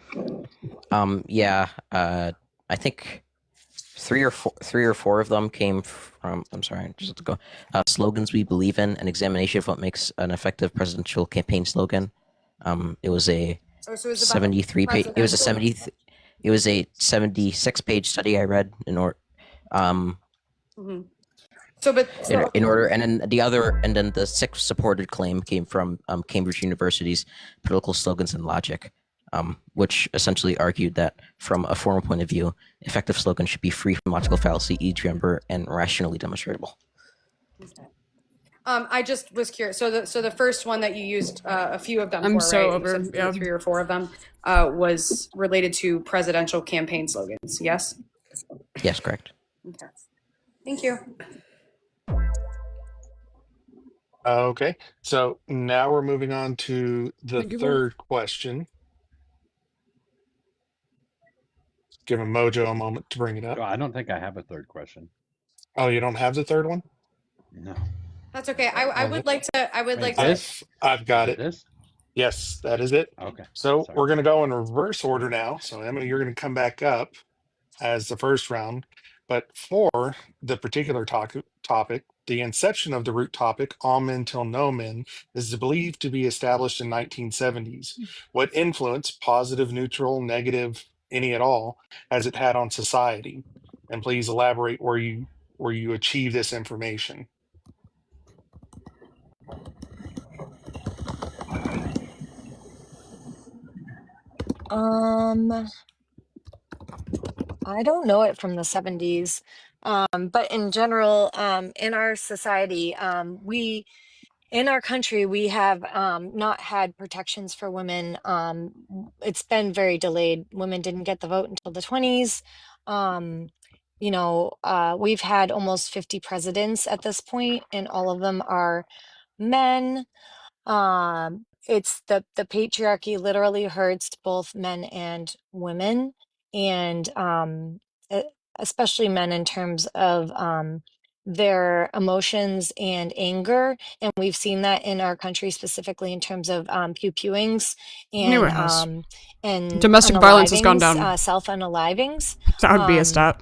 Yeah, I think three or four of them came from. I'm sorry, just to go. Slogans we believe in, an examination of what makes an effective presidential campaign slogan. It was a 73 page. It was a 70. It was a 76-page study I read in order. In order, and then the sixth supported claim came from Cambridge University's Political Slogans and Logic, which essentially argued that from a formal point of view, effective slogans should be free from logical fallacy, easy to remember, and rationally demonstrable. I just was curious. So the first one that you used a few of them I'm for, so right? over. You said 3 or 4 of them was related to presidential campaign slogans. Yes. Yes, correct. Okay. Thank you. Okay, so now we're moving on to the third question. Give a Mojo a moment to bring it up. I don't think I have a third question. Oh, you don't have the third one? No. That's okay. I would like to. I would like to. I've got it. This? Yes, that is it. Okay. So we're going to go in reverse order now. So Emily, you're going to come back up as the first round. But for the particular topic, the inception of the root topic, all men till no men, is believed to be established in 1970s. What influence, positive, neutral, negative, any at all, has it had on society? And please elaborate where you achieve this information. I don't know it from the 70s. But in general, in our society, in our country, we have not had protections for women. It's been very delayed. Women didn't get the vote until the 20s. We've had almost 50 presidents at this point, and all of them are men. It's the patriarchy literally hurts both men and women, and especially men in terms of their emotions and anger. And we've seen that in our country, specifically in terms of pew-pewings and Domestic violence has gone down. self-unalivings. That would be a stat.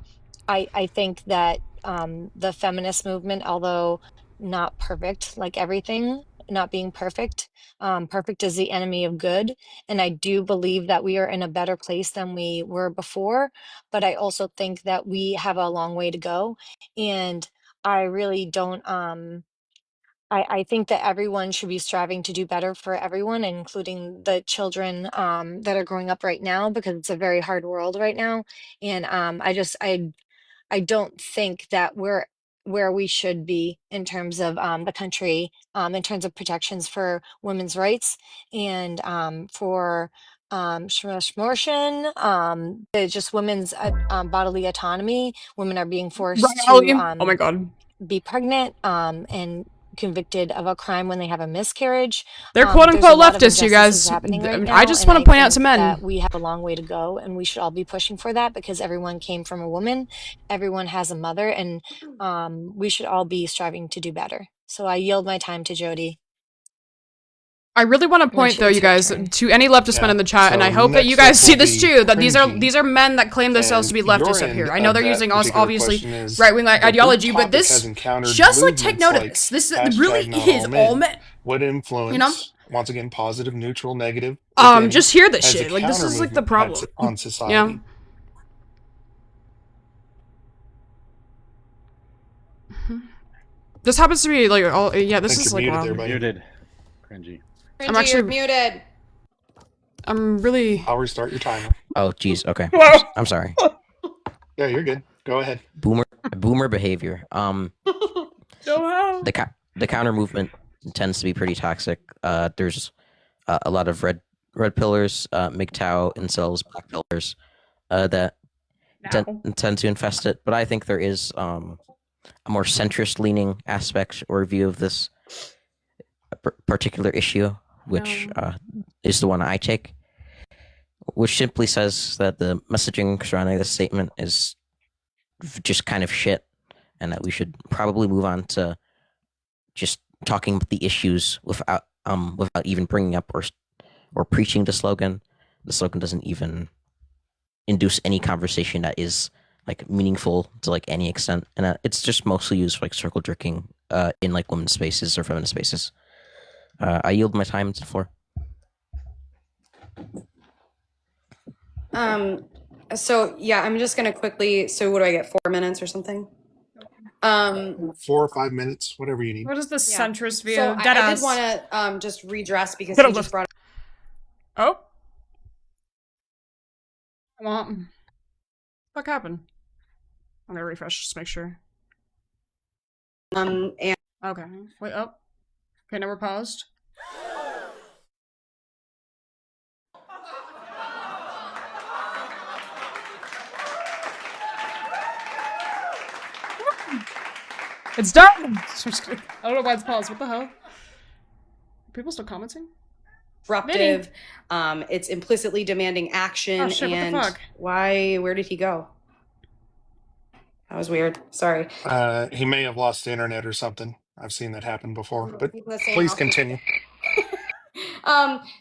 I think that the feminist movement, although not perfect, like everything, not being perfect, perfect is the enemy of good. And I do believe that we are in a better place than we were before. But I also think that we have a long way to go. And I really don't. I think that everyone should be striving to do better for everyone, including the children that are growing up right now, because it's a very hard world right now. And I don't think that we're where we should be in terms of the country, in terms of protections for women's rights and for just women's bodily autonomy. Women are being forced to oh my god, be pregnant and convicted of a crime when they have a miscarriage. They're quote-unquote leftists, you guys. Right now, I just want to point out to men that we have a long way to go, and we should all be pushing for that, because everyone came from a woman, everyone has a mother, and we should all be striving to do better. So I yield my time to Jodie. I really want to point though, you guys, to any leftist men in the chat, and I hope that you guys see this too. That these are men that claim themselves to be leftists up here. I know they're using obviously right wing ideology, but this just like take note of this. This really is all men. What influence? You know? Once again, positive, neutral, negative. Just hear this shit. Like this is like the problem on society. Yeah. This happens to be like all. Yeah, this is like muted there, muted. Cringy. I'm actually you're muted. I'm really. I'll restart your timer. Oh, jeez. Okay. I'm sorry. Yeah, you're good. Go ahead. Boomer behavior. The counter movement tends to be pretty toxic. There's a lot of red pillars, MGTOW, incels, black pillars, that tend to infest it. But I think there is a more centrist leaning aspect or view of this particular issue, which is the one I take, which simply says that the messaging surrounding this statement is just kind of shit, and that we should probably move on to just talking about the issues without even bringing up or preaching the slogan. The slogan doesn't even induce any conversation that is like meaningful to like any extent, and it's just mostly used for like circle jerking in like women's spaces or feminist spaces. I yield my time to the floor. So yeah, I'm just gonna quickly. So what do I get? 4 minutes or something? 4 or 5 minutes, whatever you need. What is the centrist view? So I did want to just redress because he just brought. Oh. What? What happened? I'm gonna refresh just to make sure. And okay. Wait. Oh. Okay. Now we're paused. It's done! I don't know why it's paused. What the hell? Are people still commenting? Disruptive. It's implicitly demanding action. Oh, shit, and what the fuck? Why? Where did he go? That was weird. Sorry. He may have lost the internet or something. I've seen that happen before, but please continue.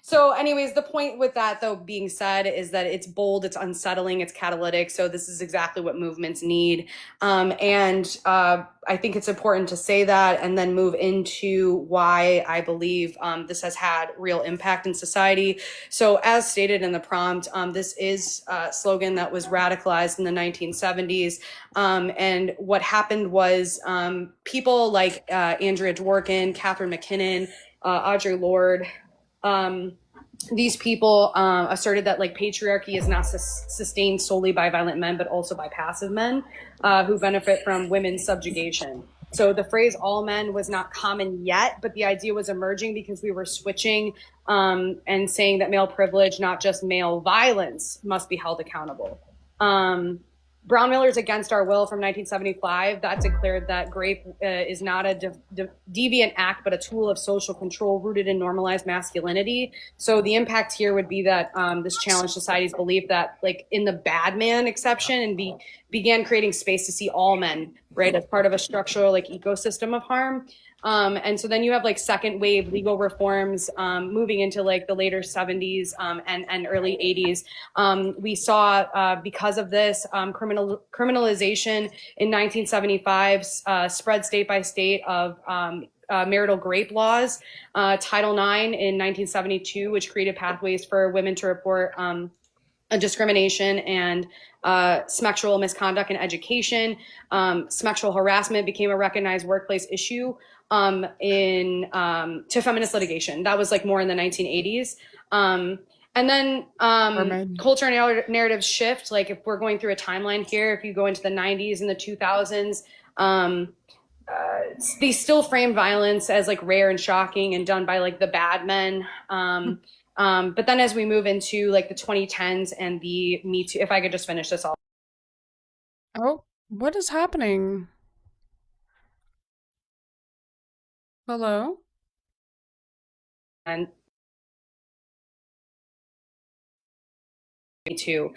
So anyways, the point with that though being said is that it's bold, it's unsettling, it's catalytic. So this is exactly what movements need. I think it's important to say that and then move into why I believe this has had real impact in society. So as stated in the prompt, this is a slogan that was radicalized in the 1970s. And what happened was people like Andrea Dworkin, Catherine McKinnon, Audre Lorde, these people asserted that like patriarchy is not sustained solely by violent men, but also by passive men who benefit from women's subjugation. So the phrase all men was not common yet, but the idea was emerging because we were switching and saying that male privilege, not just male violence, must be held accountable. Brown Miller's Against Our Will from 1975, that declared that rape is not a deviant act, but a tool of social control rooted in normalized masculinity. So the impact here would be that this challenged society's belief that, like, in the bad man exception, and began creating space to see all men, right, as part of a structural, like, ecosystem of harm. And so then you have like second wave legal reforms moving into like the later 70s and early 80s. We saw because of this criminalization in 1975 spread state by state of marital rape laws, Title IX in 1972, which created pathways for women to report discrimination and sexual misconduct in education. Sexual harassment became a recognized workplace issue to feminist litigation. That was like more in the 1980s. And then culture and narrative shift. Like if we're going through a timeline here, if you go into the 90s and the 2000s, they still frame violence as like rare and shocking and done by like the bad men. But then as we move into like the 2010s and the Me Too, if I could just finish this all. Oh, what is happening? Hello? And Me Too.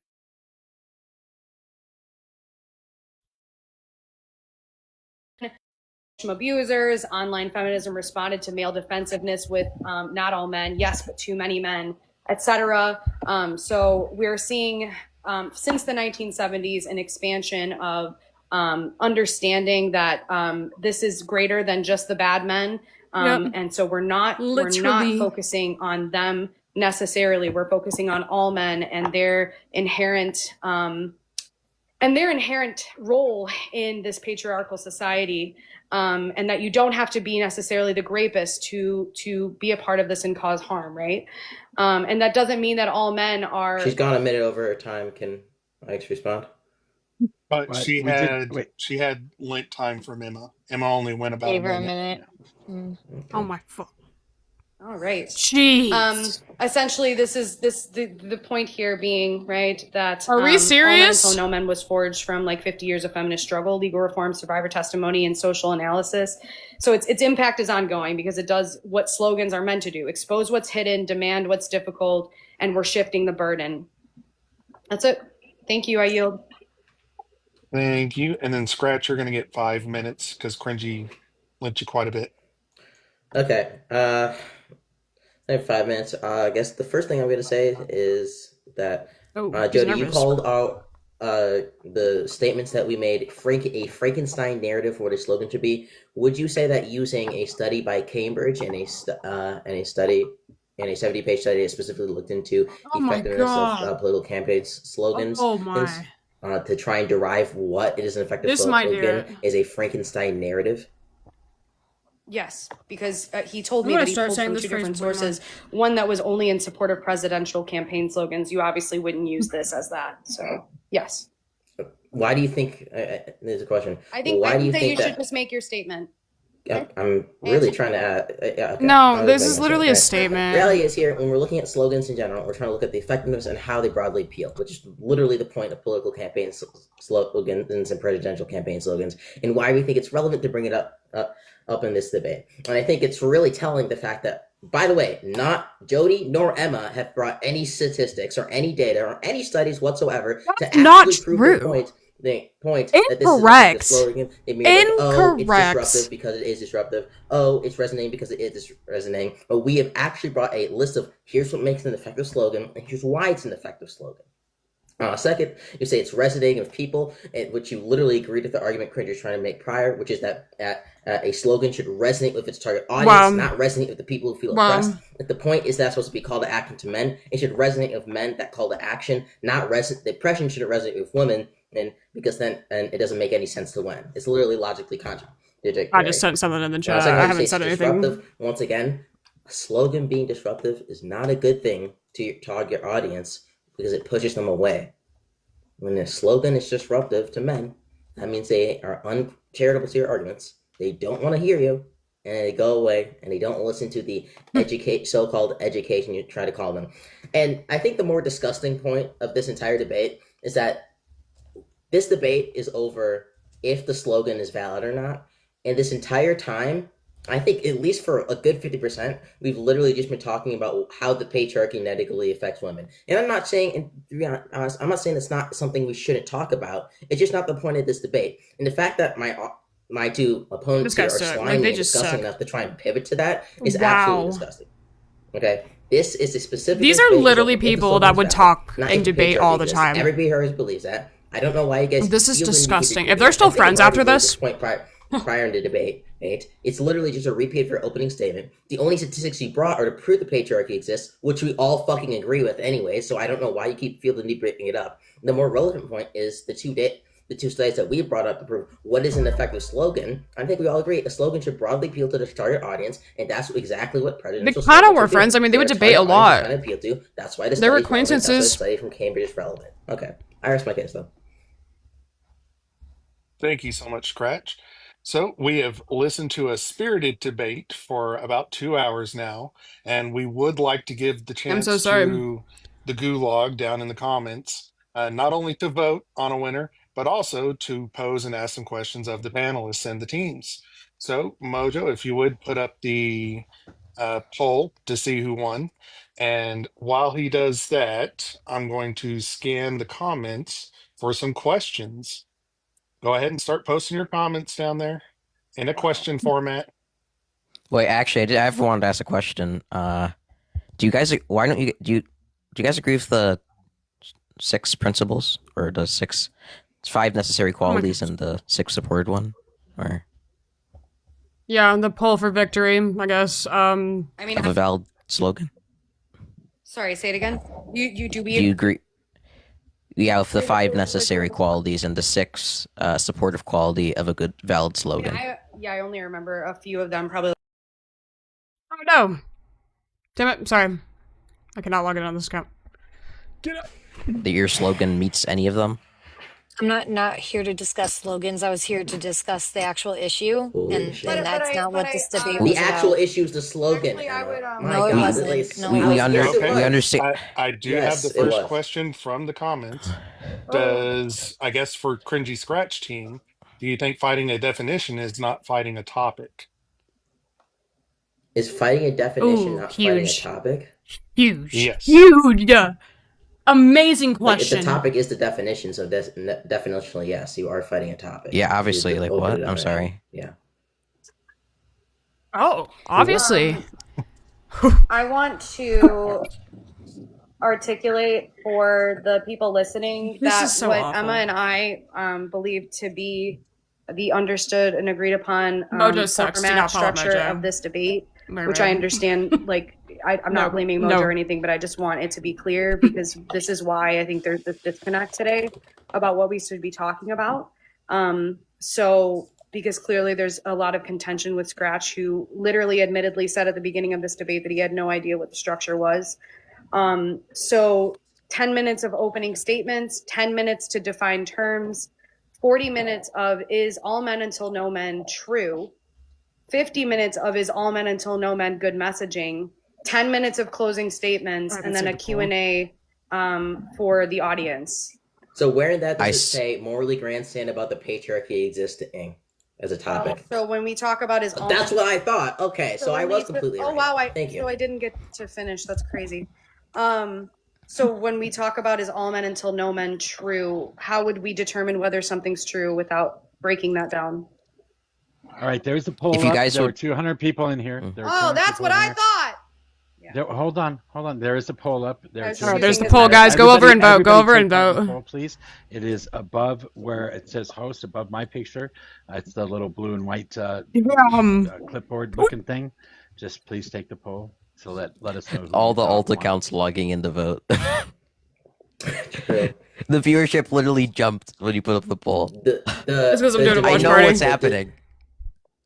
abusers. Online feminism responded to male defensiveness with not all men, yes, but too many men, etc. So we're seeing since the 1970s an expansion of understanding that this is greater than just the bad men, and so we're not focusing on them necessarily. We're focusing on all men and their inherent role in this patriarchal society, and that you don't have to be necessarily the rapist to be a part of this and cause harm, right? And that doesn't mean that all men are. She's gone a minute over her time. Can Alex respond? But But she we did had wait. she had lent time from Emma. Emma only went about a Gave her a minute. minute. Oh my fuck. All right. Jeez. Essentially, this is the point here being, right, that Are we serious? All Men Until No Men was forged from like 50 years of feminist struggle, legal reform, survivor testimony, and social analysis. So its impact is ongoing because it does what slogans are meant to do: expose what's hidden, demand what's difficult, and we're shifting the burden. That's it. Thank you. I yield. Thank you. And then Scratch, you're going to get 5 minutes because Cringy lent you quite a bit. Okay. I have 5 minutes. I guess the first thing I'm going to say is that Jodie, you called out the statements that we made a Frankenstein narrative for what a slogan should be. Would you say that using a study by Cambridge and a 70-page study that specifically looked into effectiveness of political campaigns slogans to try and derive what it is an effective slogan is a Frankenstein narrative? Yes, because he told me that he pulled from two different sources. One that was only in support of presidential campaign slogans. You obviously wouldn't use this as that. So, yes. Why do you think, there's a question. I think that you should just make your statement. I'm really trying to okay. No, this is literally a statement. Reality is here, when we're looking at slogans in general, we're trying to look at the effectiveness and how they broadly appeal, which is literally the point of political campaign slogans and presidential campaign slogans, and why we think it's relevant to bring it up in this debate. And I think it's really telling the fact that, by the way, not Jodie nor Emma have brought any statistics or any data or any studies whatsoever to actually prove the point that this is an effective slogan. They mean like, oh, it's disruptive because it is disruptive. Oh, it's resonating because it is resonating. But we have actually brought a list of here's what makes it an effective slogan and here's why it's an effective slogan. Second, you say it's resonating with people, which you literally agreed with the argument Cringy is trying to make prior, which is that a slogan should resonate with its target audience, not resonate with the people who feel oppressed. But the point is that's supposed to be call to action to men. It should resonate with men, that call to action, not the oppression shouldn't resonate with women, and because then it doesn't make any sense to win. It's literally logically contradictory. I just sent something in the chat. I haven't said anything. Once again, a slogan being disruptive is not a good thing to your target audience, because it pushes them away. When a slogan is disruptive to men, that means they are uncharitable to your arguments. They don't want to hear you, and they go away, and they don't listen to the so-called education you try to call them. And I think the more disgusting point of this entire debate is that this debate is over if the slogan is valid or not. And this entire time, I think at least for a good 50%, we've literally just been talking about how the patriarchy negatively affects women. And I'm not saying, and to be honest, I'm not saying it's not something we shouldn't talk about. It's just not the point of this debate. And the fact that my two opponents here are slimy and disgusting enough to try and pivot to that is absolutely disgusting. Okay? This is a specific... These are literally people that would talk and debate all the time. Everybody here believes that. I don't know why you guys... This is disgusting. If they're still friends after this... Prior to debate, right? It's literally just a repeat of your opening statement. The only statistics you brought are to prove the patriarchy exists, which we all fucking agree with anyway, so I don't know why you keep feeling the need breaking it up. The more relevant point is the two studies that we brought up to prove what is an effective slogan. I think we all agree a slogan should broadly appeal to the target audience, and that's exactly what presidential slogans kind of were friends. I mean, they would debate a lot. Appeal to. That's why they were acquaintances. The study from Cambridge is relevant. Okay, I rest my case though. Thank you so much, Scratch. So we have listened to a spirited debate for about 2 hours now, and we would like to give the chance to the gulag down in the comments, not only to vote on a winner, but also to pose and ask some questions of the panelists and the teams. So Mojo, if you would put up the poll to see who won. And while he does that, I'm going to scan the comments for some questions. Go ahead and start posting your comments down there. In a question format. Wait, actually, I wanted to ask a question. Do you guys agree with the 6 principles or the 5 necessary qualities and the 6 supported one? Or Yeah, the poll for victory, I guess. I mean, of a valid slogan? sorry, say it again. You do Do you agree? Yeah, with the 5 necessary qualities and the 6 supportive quality of a good valid slogan. I only remember a few of them. Probably. Oh no! Damn it! Sorry, I cannot log in on this account. Get up. That your slogan meets any of them? I'm not here to discuss slogans. I was here to discuss the actual issue, and that's not what this debate was The actual about. issue is the slogan. Actually, I would, My No, it God, wasn't. like, No, we Okay. understand. I do Yes, have the it first was. question from the comments. Does, I guess for Cringy Scratch team, do you think fighting a definition is not fighting a topic? Is fighting a definition Ooh, not huge. fighting a topic? Huge. Yes. Huge. Amazing question. Like, the topic is the definition, so definitionally, yes, you are fighting a topic. Yeah, obviously. Like what? I'm sorry. Yeah. Oh, obviously. I want to articulate for the people listening This that is so what awful. Emma and I believe to be the understood and agreed upon Mojo sucks. Do format not follow structure Mojo. of this debate, Right, which right. I understand. Like, I'm not blaming Mojo or anything, but I just want it to be clear because this is why I think there's this disconnect today about what we should be talking about. So because clearly there's a lot of contention with Scratch, who literally admittedly said at the beginning of this debate that he had no idea what the structure was. So 10 minutes of opening statements, 10 minutes to define terms, 40 minutes of is all men until no men true, 50 minutes of is all men until no men good messaging, 10 minutes of closing statements, and then a Q&A for the audience. So where in that does it say morally grandstand about the patriarchy existing as a topic? So when we talk about is all That's men, what I thought. Okay, so I when was we- completely Oh right. wow, Thank you. So I didn't get to finish. That's crazy. So when we talk about is all men until no men true, how would we determine whether something's true without breaking that down? All right, there's the poll. If you up. guys there would- were 200 people in here. There were Oh, 200 that's people what in I here. thought. Hold on. There is a poll up. There Guys, Oh, there's the poll, guys. Go over and vote. Go over and vote. Poll, please. It is above where it says host, above my picture. It's the little blue and white clipboard looking thing. Just please take the poll. So let us know. Who All you the thought alt won. accounts logging in to vote. The viewership literally jumped when you put up the poll. It's because I'm doing a watch I know party. what's happening.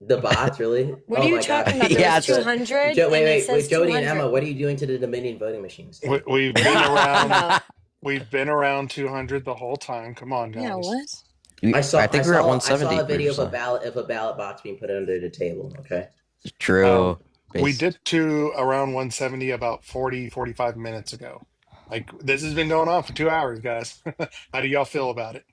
The bots, really? What are you my talking God. about? There Yeah, was 200. Wait, Jodie and Emma, what are you doing to the Dominion voting machines? We've been around. We've been around 200 the whole time. Come on, guys. Yeah, what? I think we're at 170. I saw a video of previously. a ballot box being put under the table. Okay. True. We did to around 170 about 45 minutes ago. Like, this has been going on for 2 hours, guys. How do y'all feel about it?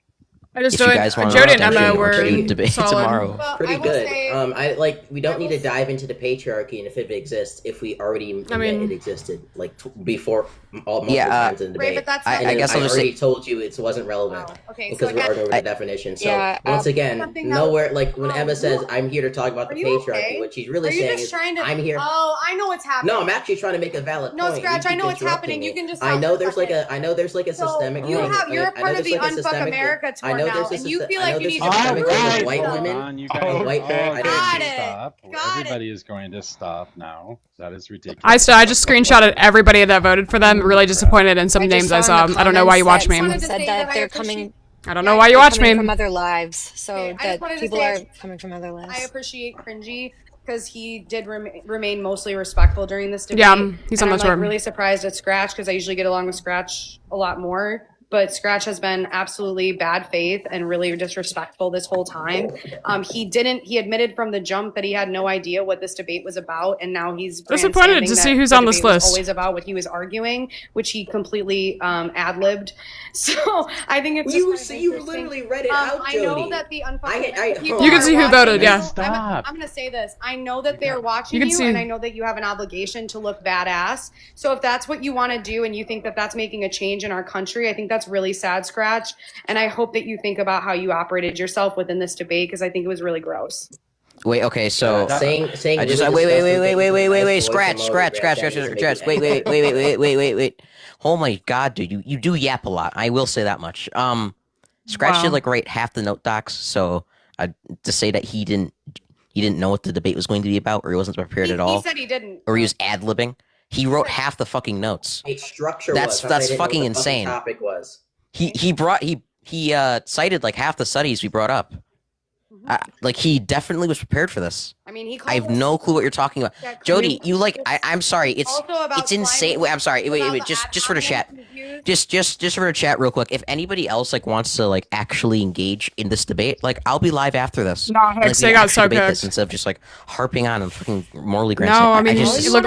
I just If you do it. guys want Jodie and an Emma extension, were we should debate solid. tomorrow. Well, Pretty I will good. say, We don't need to dive into the patriarchy and if it exists if we already admit it existed before multiple times in the debate. Right, but that's I guess I'll just already say told you it wasn't relevant. Okay, Because so we're again, arguing over the definition. So Yeah, once again, something that- nowhere like when Emma says I'm here to talk about the Are you patriarchy, okay? what she's really Are you saying just is trying to? I'm here. Oh, I know what's happening. No, I'm actually trying to make a valid No, point. Scratch, You I keep know what's interrupting happening. me. You can just I stop know for a there's like second. a systemic You thing. have, you're a I know part of there's the like a Unfuck systemic America thing. I tour know now, there's and you feel like you need to systemic prove thing with yourself. white Hold women. on, you guys. White Okay, Got it. stop. Got Everybody is going to stop now. That is ridiculous. I just screenshotted everybody that voted for them. Really disappointed in some names I saw. I don't know why you watch me. Someone said that they're coming. I don't know why you watch me. From other lives, so Okay, I just that wanted to people say are coming from other lives. I appreciate Cringy because he did remain mostly respectful during this debate. Yeah, he's on and the I'm tour. really surprised at Scratch because I usually get along with Scratch a lot more. But Scratch has been absolutely bad faith and really disrespectful this whole time. He admitted from the jump that he had no idea what this debate was about, and now he's disappointed to grandstanding see that who's the on this debate was list. always about what he was arguing, which he completely ad-libbed. So I think it's You literally read it out, I know Jodie. that the You can see who voted, yeah. I'm going to say this. I know that they're watching You can you, see- and I know that you have an obligation to look badass. So if that's what you want to do and you think that that's making a change in our country, I think that's really sad, Scratch. And I hope that you think about how you operated yourself within this debate because I think it was really gross. Wait, okay, so saying I just wait, scratch. Wait. Oh my god, dude, you do yap a lot. I will say that much. Scratch did like write half the note docs, so to say that he didn't know what the debate was going to be about, or he wasn't prepared at all. He said he didn't. Or he was ad-libbing. He wrote half the fucking notes. Structure that's fucking insane. Topic was. He cited like half the studies we brought up. Like he definitely was prepared for this. I mean, I have no clue what you're talking about. Jodie, you like I'm sorry. It's insane. Wait, I'm sorry. Wait. Just for the chat. Just for the chat real quick. If anybody else like wants to like actually engage in this debate, like I'll be live after this. Nah, Hex, they got so cooked. Instead of just like harping on and fucking morally granting. No, I mean,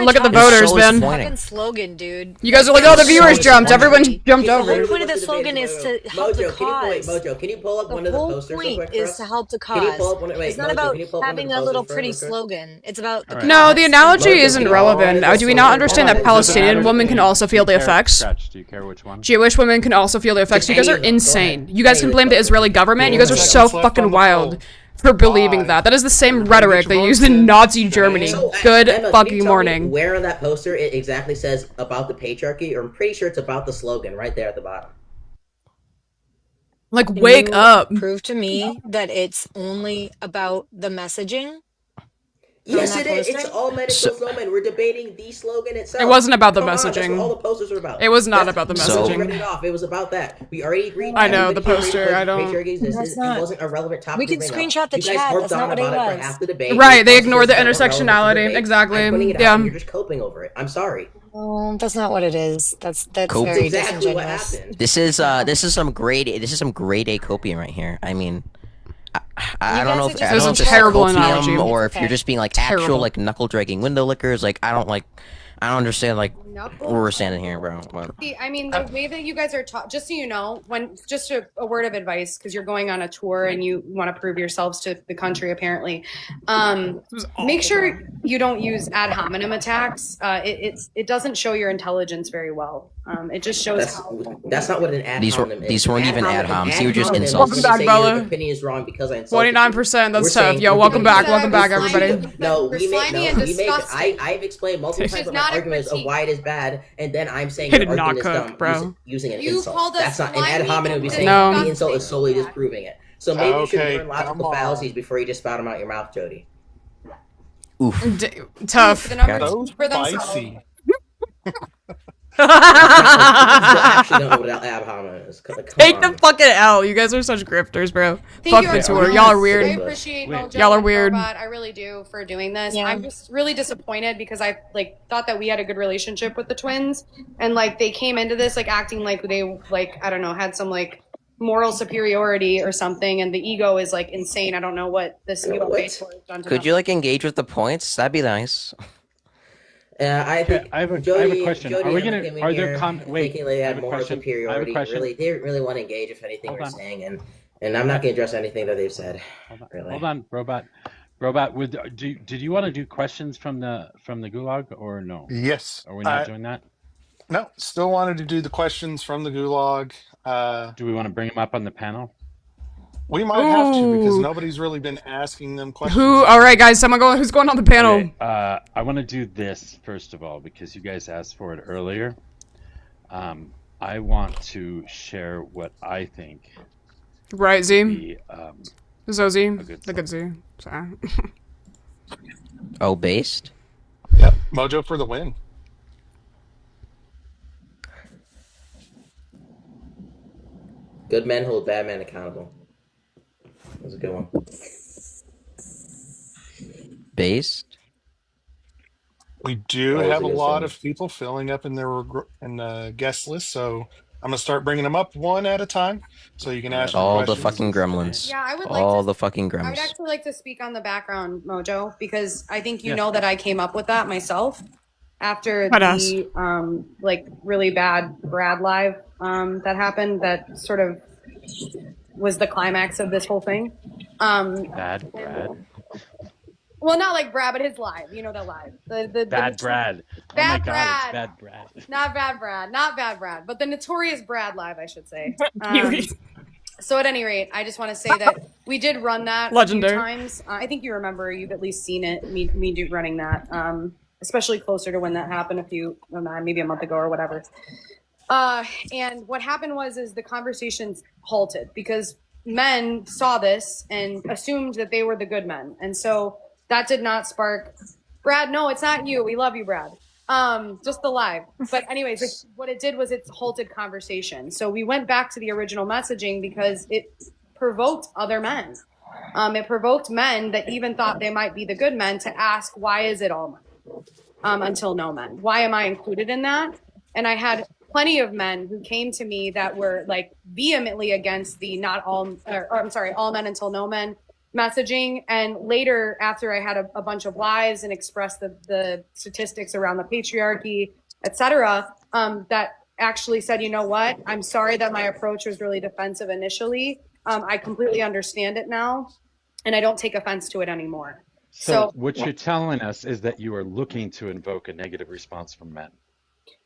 look at the voters, Ben. Fucking slogan, dude. You guys are like, oh, the viewers jumped. Everyone jumped over. The whole point of the slogan is to help the cause. Mojo, can you pull up one of the posters real quick is to help the cause. It's not about having a little pretty slogan. It's about the cause. No, the analogy isn't relevant. Do we not understand that Palestinian women can also feel the effects? Do you care which one? Jewish women can also feel the effects. You guys are insane. You guys can blame the Israeli government. You guys are so fucking wild for believing that. That is the same rhetoric they used in Nazi Germany. Good fucking morning. Where on that poster it exactly says about the patriarchy, or I'm pretty sure it's about the slogan right there at the bottom. Like, wake up. Prove to me that it's only about the messaging. Yes, it is. It's all men and no men. We're debating the slogan itself. It wasn't about the Come on, messaging. that's what all the posters are about. It was not about the messaging. Read it off. It was about that. We already agreed. I know the poster. I don't. It wasn't a relevant topic. We can screenshot the chat. That's not what it was. Right. They ignored the intersectionality. Exactly. Yeah. You're just coping over it. I'm sorry. That's not what it is. That's Coping. very exactly what disingenuous. happened. This is some grade A copium right here. I mean, I don't know if This is a terrible analogy, or if you're just being like actual like knuckle dragging window lickers. Like I don't understand like where we're standing here, bro. But, I mean, the way that you guys are just so you know, just a word of advice, because you're going on a tour and you want to prove yourselves to the country, apparently. Make sure you don't use ad hominem attacks. It doesn't show your intelligence very well. It just shows that's not what an ad hominem is. These weren't even ad homs. They were just insults. Welcome back, Bella. Your opinion is wrong because I insulted 49%. That's tough. Yo, welcome back, everybody. I've explained multiple times my arguments of why it is bad, and then I'm saying It your did not argument is cook, dumb bro. using an You insult. called us That's not an ad hominem would be saying No. the insult is solely disproving it. So maybe you should Okay, learn logical fallacies before you just spout them out your mouth, Jodie. Oof. Tough. The numbers So for themselves. spicy. Actually don't know what ad hominem is. Come Take on. the fucking L. You guys are such grifters, bro. Thank Fuck you, the tour. everyone. Y'all are I weird. appreciate Mojo Y'all are and weird. Robot. I really do for doing this. Yeah. I'm just really disappointed because I thought that we had a good relationship with the twins, and they came into this acting like they I don't know, had some moral superiority or something, and the ego is insane. I don't know what this ego base has done to Could them. you engage with the points? That'd be nice. I think I have a question. Jodie, Are we and gonna? Kim Are here there wait? thinking they I have had a moral question. superiority. Really, they really want to engage with anything we're saying, and I'm not going to address anything that they've said. Hold on, robot. Did you want to do questions from the gulag or no? Yes. Are we not doing that? No, still wanted to do the questions from the gulag. Do we want to bring them up on the panel? We might have to because Ooh. nobody's really been asking them questions. All right, guys. Who's going on the panel? Okay, I want to do this first of all because you guys asked for it earlier. I want to share what I think. Right, Z. The, Z. The good Z. Sorry. Oh, based? Yep. Mojo for the win. Good men hold bad men accountable. That was a good one. Based? We do That was have a a good lot song. of people filling up in the guest list, so I'm gonna start bringing them up one at a time, so you can ask your All the questions. fucking gremlins. Yeah, I would All the fucking I would gremlins. actually like to speak on the background, Mojo, because I think you Yes. know that I came up with that myself after Badass. the really bad Brad live that happened. That sort of was the climax of this whole thing. Bad Brad. Well, not like Brad, but his live. You know that live. The Bad Brad. Oh my Bad God, Brad. it's Bad Brad. Not bad Brad, but the notorious Brad live, I should say. You- So at any rate, I just want to say that We did run that Legendary. a few times. I think you remember. You've at least seen it. Me do running that, especially closer to when that happened maybe a month ago or whatever. And what happened is the conversations halted because men saw this and assumed that they were the good men, and so that did not spark. Brad, no, it's not you. We love you, Brad. Just the live. But anyways, what it did was it halted conversation. So we went back to the original messaging because it provoked other men. It provoked men that even thought they might be the good men to ask, why is it all men? Until no men. Why am I included in that? And I had plenty of men who came to me that were like vehemently against the all men until no men messaging. And later, after I had a bunch of lives and expressed the statistics around the patriarchy, etc., that actually said, you know what? I'm sorry that my approach was really defensive initially. I completely understand it now, and I don't take offense to it anymore. So what you're telling us is that you are looking to invoke a negative response from men.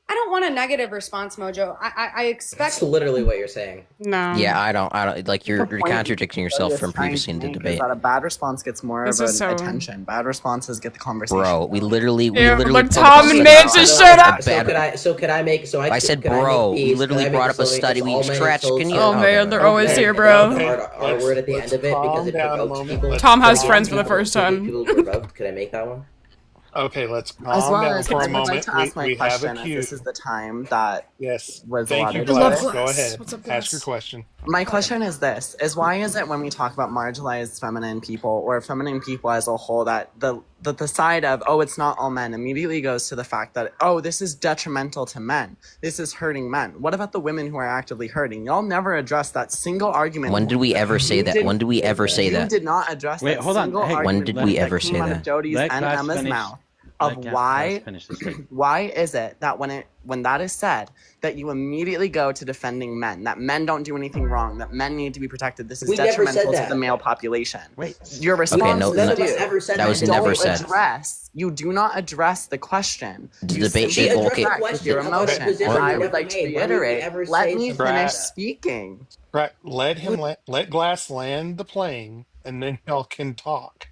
I don't want a negative response, Mojo. I expect. That's literally what you're saying. No. Yeah, I don't like you're contradicting yourself from previously in the debate. That a bad response gets more of an attention. Bad responses get the conversation. Bro, we literally. But Tom and Manson shut up. I said, bro, we literally brought up a study. We scratched. Can you? Oh man, they're always here, bro. Our word at the end of it because it provokes people. Tom has friends for the first time. Could I make that one? Okay, let's calm down for a moment. Like to ask my we have question, a cue. this is the time that was Thank you, allotted. Glass. Go ahead. Ask your question. My question is this: why is it when we talk about marginalized feminine people or feminine people as a whole that the side of it's not all men immediately goes to the fact that this is detrimental to men, this is hurting men? What about the women who are actively hurting? Y'all never address that single argument. When did we ever say that? When did we ever say that? You did not address Wait, that hold on. single Hey, argument. when did we ever say out that? of Jodie's and Emma's mouth. Of why is it that when that is said that you immediately go to defending men, that men don't do anything wrong, that men need to be protected? This is detrimental to the male population. Wait, your response you do not address the question. The you debate simply okay. with your emotion. And I would like to reiterate, let me finish speaking. Right, let Glass land the plane, and then y'all can talk.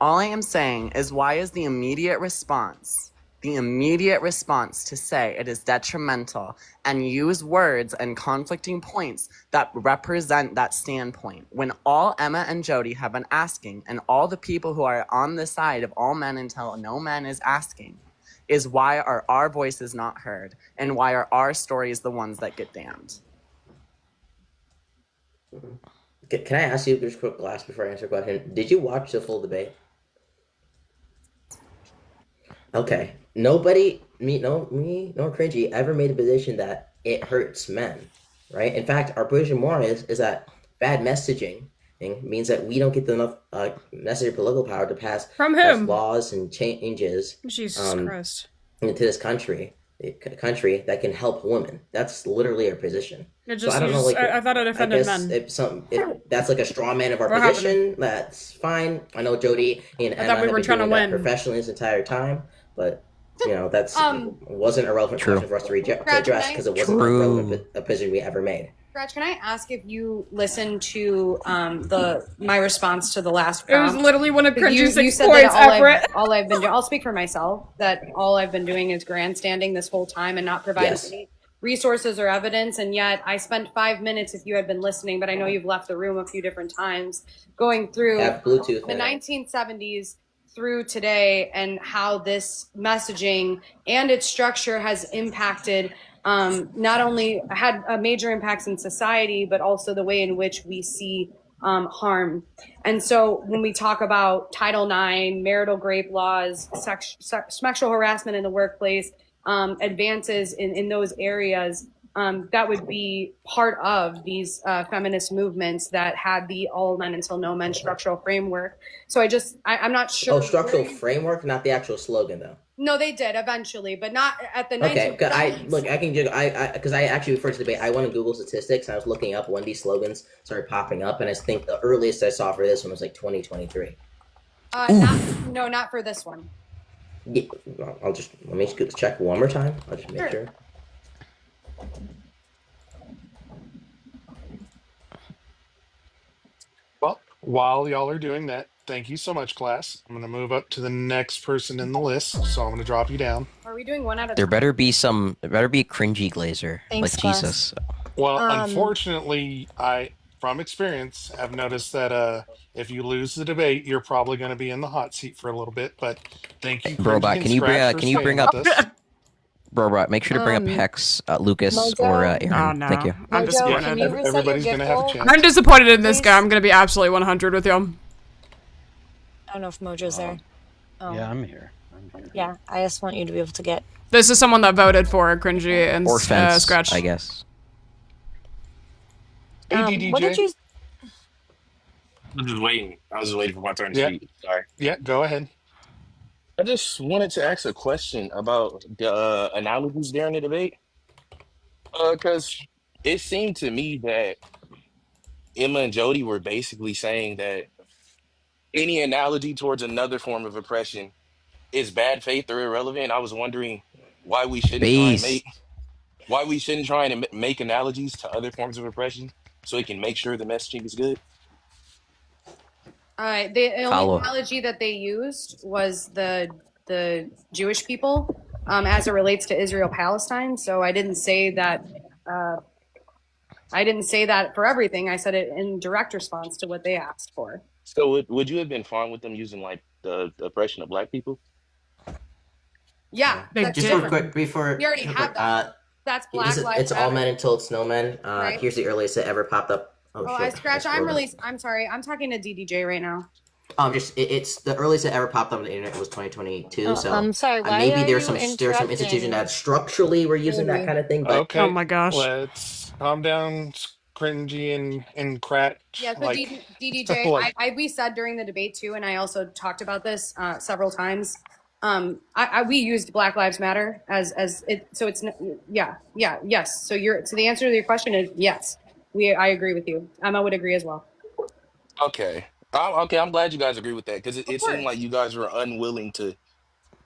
All I am saying is, why is the immediate response to say it is detrimental and use words and conflicting points that represent that standpoint, when all Emma and Jodie have been asking, and all the people who are on the side of all men until no man is asking, is why are our voices not heard, and why are our stories the ones that get damned? Can I ask you just quick, Glass, before I answer your question? Did you watch the full debate? Okay. Nobody, me nor Cringy, ever made a position that it hurts men, right? In fact, our position more is that bad messaging means that we don't get enough necessary political power to pass laws and changes Jesus Christ. into this country that can help women. That's literally our position. I thought it offended men. If that's like a straw man of our position, that's fine. I know Jodie and Emma we were trying to win professionally this entire time, but that's wasn't a relevant question for us to address because it wasn't a relevant opinion we ever made. Scratch, can I ask if you listened to my response to the last prompt? It was literally one of Cringy's 6 said points, that all I've been doing, I'll speak for myself, that all I've been doing is grandstanding this whole time and not providing any resources or evidence, and yet I spent 5 minutes, if you had been listening, but I know you've left the room a few different times, going through Bluetooth, the 1970s through today and how this messaging and its structure has impacted not only had major impacts in society, but also the way in which we see harm. And so when we talk about Title IX, marital rape laws, sexual harassment in the workplace, advances in those areas, that would be part of these feminist movements that had the all men until no men structural framework. So I'm not sure. Oh, structural framework, not the actual slogan though. No, they did eventually, but not at the 1970s. Okay, because I actually before this debate, I went to Google statistics and I was looking up when these slogans started popping up, and I think the earliest I saw for this one was like 2023. Not for this one. Yeah, let me check one more time. I'll just make sure. While y'all are doing that, thank you so much, class. I'm going to move up to the next person in the list, so I'm going to drop you down. Are we doing one at a There time? better be a cringy glazer. Thanks, like class. Jesus. Well, unfortunately, I, from experience, have noticed that if you lose the debate, you're probably going to be in the hot seat for a little bit. But thank you, Cringy Robot, and can you Scratch, for can you staying bring up with us. Robot, make sure to bring up Hex, Lucas, or Mojo? Aaron. Oh, no. Thank you. I'm Mojo, disappointed. can you reset Everybody's your going to gift have a roll? chance. I'm disappointed in this Please? guy. I'm gonna be absolutely 100 with you. I don't know if Mojo's there. Oh. Yeah, I'm here. Yeah, I just want you to be able to get. This is someone that voted for Cringy and Or Fence, Scratch. I guess. Hey, What did DDJ. you? I'm just waiting. I was just waiting for my turn to Yeah, speak. Sorry. yeah, go ahead. I just wanted to ask a question about the analogies during the debate. Because it seemed to me that Emma and Jody were basically saying that any analogy towards another form of oppression is bad faith or irrelevant. I was wondering why we shouldn't try and Peace. make why we shouldn't try and make analogies to other forms of oppression so we can make sure the messaging is good. The only analogy that they used was the Jewish people as it relates to Israel Palestine. So I didn't say that. I didn't say that for everything. I said it in direct response to what they asked for. So would you have been fine with them using like the oppression of Black people? Yeah, that's Just real quick before we already have that. That's Black Lives it's all men until it's no men. Right. Here's the earliest it ever popped up. I Scratch. I'm sorry. I'm talking to DDJ right now. It's the earliest it ever popped up on the internet was 2022. So I'm sorry. Why maybe are there's you some institution that structurally were using that kind of thing. But Okay. Oh my gosh. Let's calm down, Cringy and Cratch. Yeah, so like, DDJ, like, we said during the debate too, and I also talked about this several times. We used Black Lives Matter as it, so it's yes. So the answer to your question is yes. I agree with you. Emma would agree as well. Okay. I'm glad you guys agree with that because it seemed like you guys were unwilling to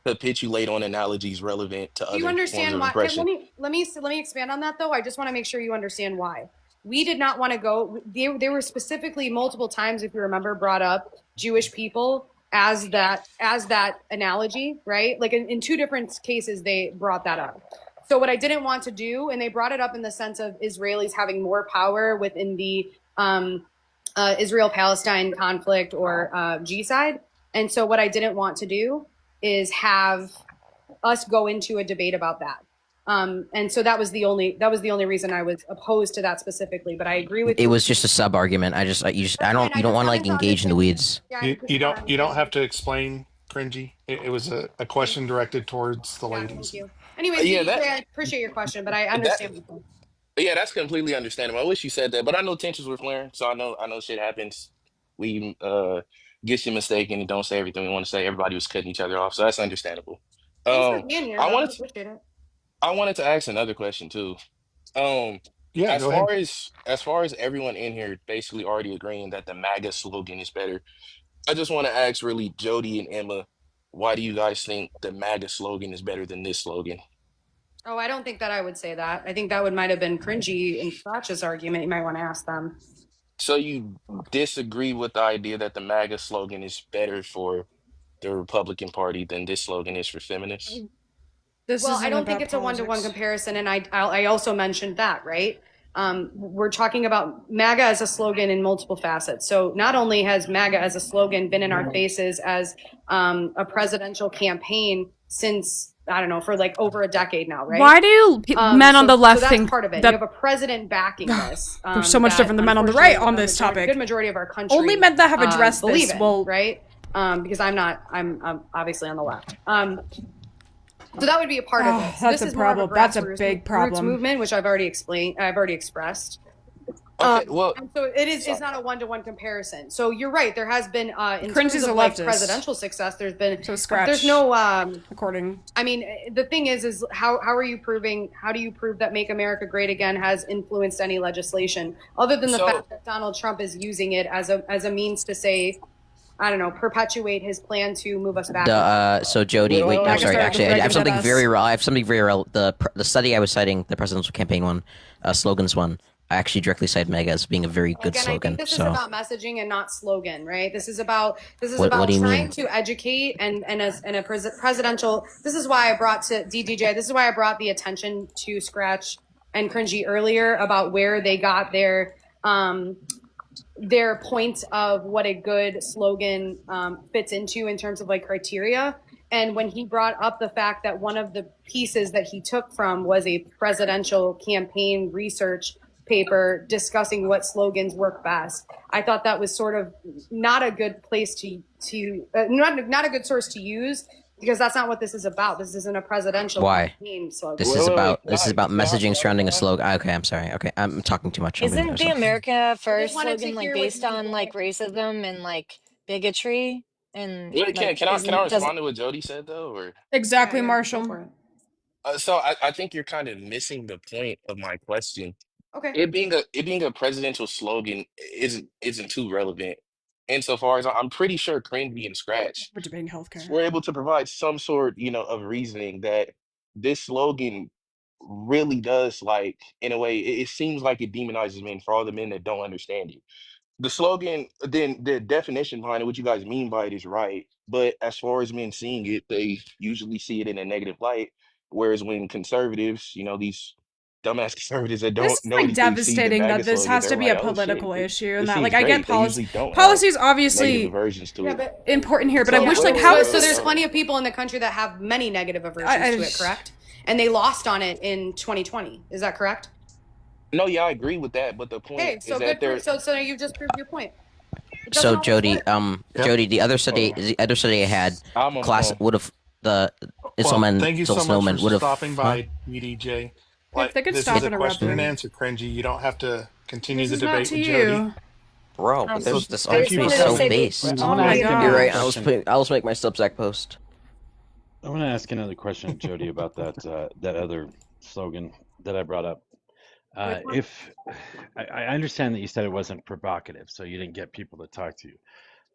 capitulate on analogies relevant to Do you other forms understand of why? oppression. Let me expand on that though. I just want to make sure you understand why. We did not want to go. They were specifically multiple times, if you remember, brought up Jewish people as that analogy, right? Like in two different cases, they brought that up. So what I didn't want to do, and they brought it up in the sense of Israelis having more power within the Israel-Palestine conflict or G-side. And so what I didn't want to do is have us go into a debate about that. And so that was the only reason I was opposed to that specifically. But I agree with you. It was just a sub argument. You don't want to like engage in the weeds. you don't have to explain, Cringy. It was a question directed towards the ladies. Thank you. Anyways, I appreciate your question, but I understand. Yeah, that's completely understandable. I wish you said that, but I know tensions were flaring, so I know shit happens. We get you mistaken and don't say everything we want to say. Everybody was cutting each other off, so that's understandable. Thanks for being here. I I wanted appreciate it. I wanted to ask another question too. Yeah, as go ahead. far as everyone in here basically already agreeing that the MAGA slogan is better, I just want to ask really Jody and Emma, why do you guys think the MAGA slogan is better than this slogan? Oh, I don't think that I would say that. I think that might have been Cringy and Scratch's argument. You might want to ask them. So you disagree with the idea that the MAGA slogan is better for the Republican Party than this slogan is for feminists? I don't think it's a one-to-one comparison, and I also mentioned that, right? We're talking about MAGA as a slogan in multiple facets. So not only has MAGA as a slogan been in our faces as a presidential campaign since, I don't know, for like over a decade now, right? Why do men on the left think part of it? that You have a president backing this? they're so much different than men on the right on this topic? Good majority of our country. Only men that have addressed believe this in, will right? Because I'm obviously on the left. So that would be a part of this. That's this a is more of problem. That's a big grassroots problem. movement, which I've already explained. I've already expressed. Okay, well, and so it's not a one-to-one comparison. So you're right. There has been in Cringy's terms a of like leftist. presidential success. There's been Scratch. There's no according. I mean, the thing is how are you proving? How do you prove that "Make America Great Again" has influenced any legislation, other than the fact that Donald Trump is using it as a means to say, I don't know, perpetuate his plan to move us back. So Jody, wait, I'm sorry. Actually, I have something very real. The study I was citing, the presidential campaign one, slogans one. I actually directly cite Mega as being a very good Again, slogan. I think this is So about messaging and not slogan, right? This is about what do you trying mean? to educate and a presidential. This is why I brought to DDJ. This is why I brought the attention to Scratch and Cringy earlier about where they got their point of what a good slogan fits into in terms of like criteria. And when he brought up the fact that one of the pieces that he took from was a presidential campaign research paper discussing what slogans work best, I thought that was sort of not a good place to not a good source to use, because that's not what this is about. This isn't a presidential Why? campaign slogan. This is about messaging surrounding a slogan. Okay, I'm sorry. Okay, I'm talking too much. Isn't the America First wanted to slogan like hear what based you on like racism and like bigotry and Wait, like can I does respond to what Jody said though, or? Exactly, Marshall. So I think you're kind of missing the point of my question. Okay. It being a presidential slogan isn't too relevant. Insofar as I'm pretty sure Cringy and Scratch We're debating healthcare. were able to provide some sort, of reasoning that this slogan really does, like, in a way, it seems like it demonizes men for all the men that don't understand you. The slogan, then the definition behind it, what you guys mean by it is right. But as far as men seeing it, they usually see it in a negative light. Whereas when conservatives, these dumbass conservatives that This don't is know like anything, see the devastating that MAGA this slogan, has to they're be a like, oh shit, political issue, it and that seems like I great. get They usually don't have policy is negative obviously aversions to it. important here, but I So, wish like wait, how wait, is so this? there's plenty of people in the country that have many negative aversions I to it, correct? And they lost on it in 2020. Is that correct? No, yeah, I agree with that. But the point Okay, is so that good. there. So you just proved your point. It doesn't So always Jody, work. Jody, the other study I had, I'm on the class phone. would have the Well, Iselman thank you so much for Snowman would have. stopping by, EDJ. If Like, they could this stop is a question and interrupting. answer, Cringy. You don't have to continue This the is not debate to with Jody. you. Bro, but So this I thank always just you be for wanted to so say coming. based. I Oh want to my ask god. You're another right. question. I was make my Substack post. I want to ask another question, Jody, about that other slogan that I brought up. If I understand that you said it wasn't provocative, so you didn't get people to talk to you,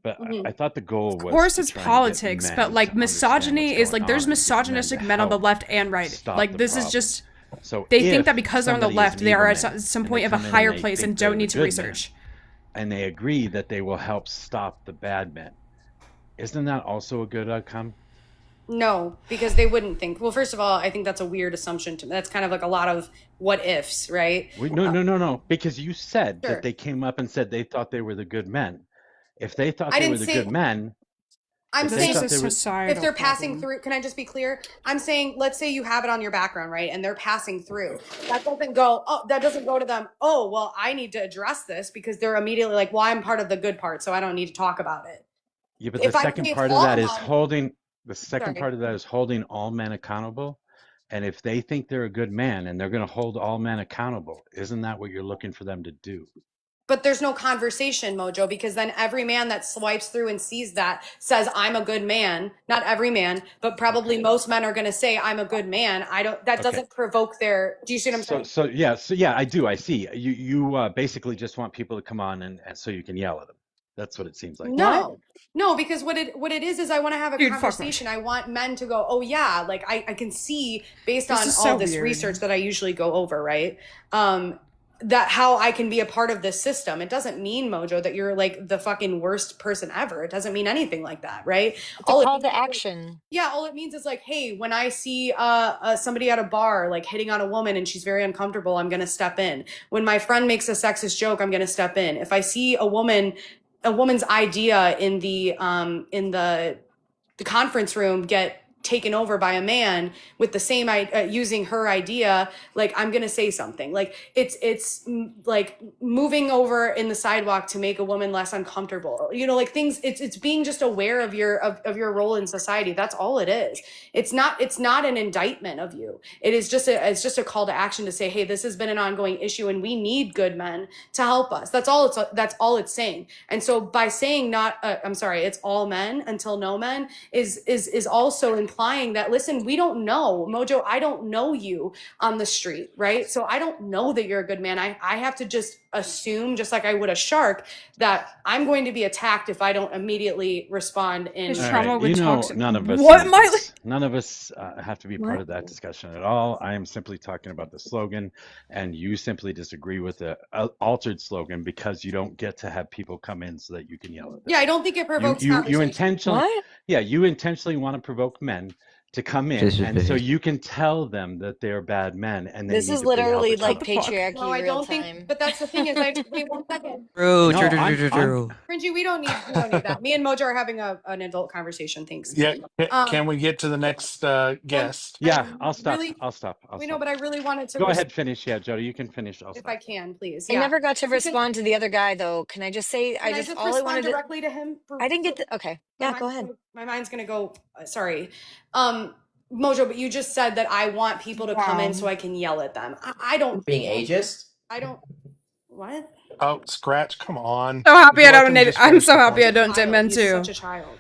but I thought the goal Of was course to it's try and get politics, but men like to understand what's misogyny is going like there's on and get men to misogynistic men on the help left and right. stop Like the this is problem. just So they think if that because they're on the somebody is left an they are evil at man some and point they of a come in higher and they place think and they're don't the need to good research. men, and they agree that they will help stop the bad men, isn't that also a good outcome? No, because they wouldn't think. Well, first of all, I think that's a weird assumption. That's kind of like a lot of what ifs, right? No, because you said Sure. that they came up and said they thought they were the good men. If they thought I they were didn't the say. good men, I'm if they saying thought they were, if they're passing through, can I just be clear? I'm saying, let's say you have it on your background, right? And they're passing through. That doesn't go to them, oh, well, I need to address this, because they're immediately like, well, I'm part of the good part, so I don't need to talk about it. yeah, but the If I second say it's part of all that is men, holding, the second sorry. part of that is holding all men accountable. And if they think they're a good man and they're going to hold all men accountable, isn't that what you're looking for them to do? But there's no conversation, Mojo, because then every man that swipes through and sees that says, I'm a good man. Not every man, but probably most men are going to say, I'm a good man. That doesn't provoke their, do you see what I'm saying? So yeah, I do. I see. You basically just want people to come on and so you can yell at them. That's what it seems like. No, because what it is I want to have a Dude, fuck conversation. I want men to go, oh yeah, like I can see based This on is all so this weird. research that I usually go over, right? That how I can be a part of this system. It doesn't mean, Mojo, that you're like the fucking worst person ever. It doesn't mean anything like that, right? it's a call to action. Yeah, all it means is like, hey, when I see somebody at a bar like hitting on a woman and she's very uncomfortable, I'm gonna step in. When my friend makes a sexist joke, I'm gonna step in. If I see a woman's idea in the conference room get taken over by a man with the same using her idea, like I'm gonna say something. Like it's like moving over in the sidewalk to make a woman less uncomfortable, like things. It's being just aware of your role in society. That's all it is. It's not an indictment of you. It's just a call to action to say, hey, this has been an ongoing issue and we need good men to help us. That's all it's saying. And so by saying it's all men until no men is also implying that, listen, we don't know, Mojo, I don't know you on the street, right? So I don't know that you're a good man. I have to just assume, just like I would a shark, that I'm going to be attacked if I don't immediately respond in. His All trauma right, with you know, toxic. none of us What, need Miley? this. None of us have to be part What? of that discussion at all. I am simply talking about the slogan, and you simply disagree with the altered slogan because you don't get to have people come in so that you can yell at them. Yeah, I don't think it provokes You conversation. intentionally, What? yeah, you intentionally want to provoke men to come in, and so you can tell them that they're bad men and they This need is to be held literally like accountable. patriarchy No, I real don't time. think. But that's the thing is, wait 1 second. True, No, I'm Cringy, we don't need that. Me and Mojo are having an adult conversation. Thanks. Yeah. Can we get to the next guest? Yeah, I'll stop. Really, I'll stop. we know, but I really wanted to. Go ahead, finish. Yeah, Jody, you can finish. I'll If stop. I can, please. I Yeah. never got to Because- respond to the other guy though. Can I just say Can I just respond directly to him? I didn't get the, okay. Yeah, go ahead. My mind's gonna go. Sorry, Mojo, but you just said that I want people to come in so I can yell at them. I don't. Being ageist? I don't. What? Oh, Scratch, come on. So happy I Let don't them need. just I'm finish so the happy I point. don't date men He's too. such a child.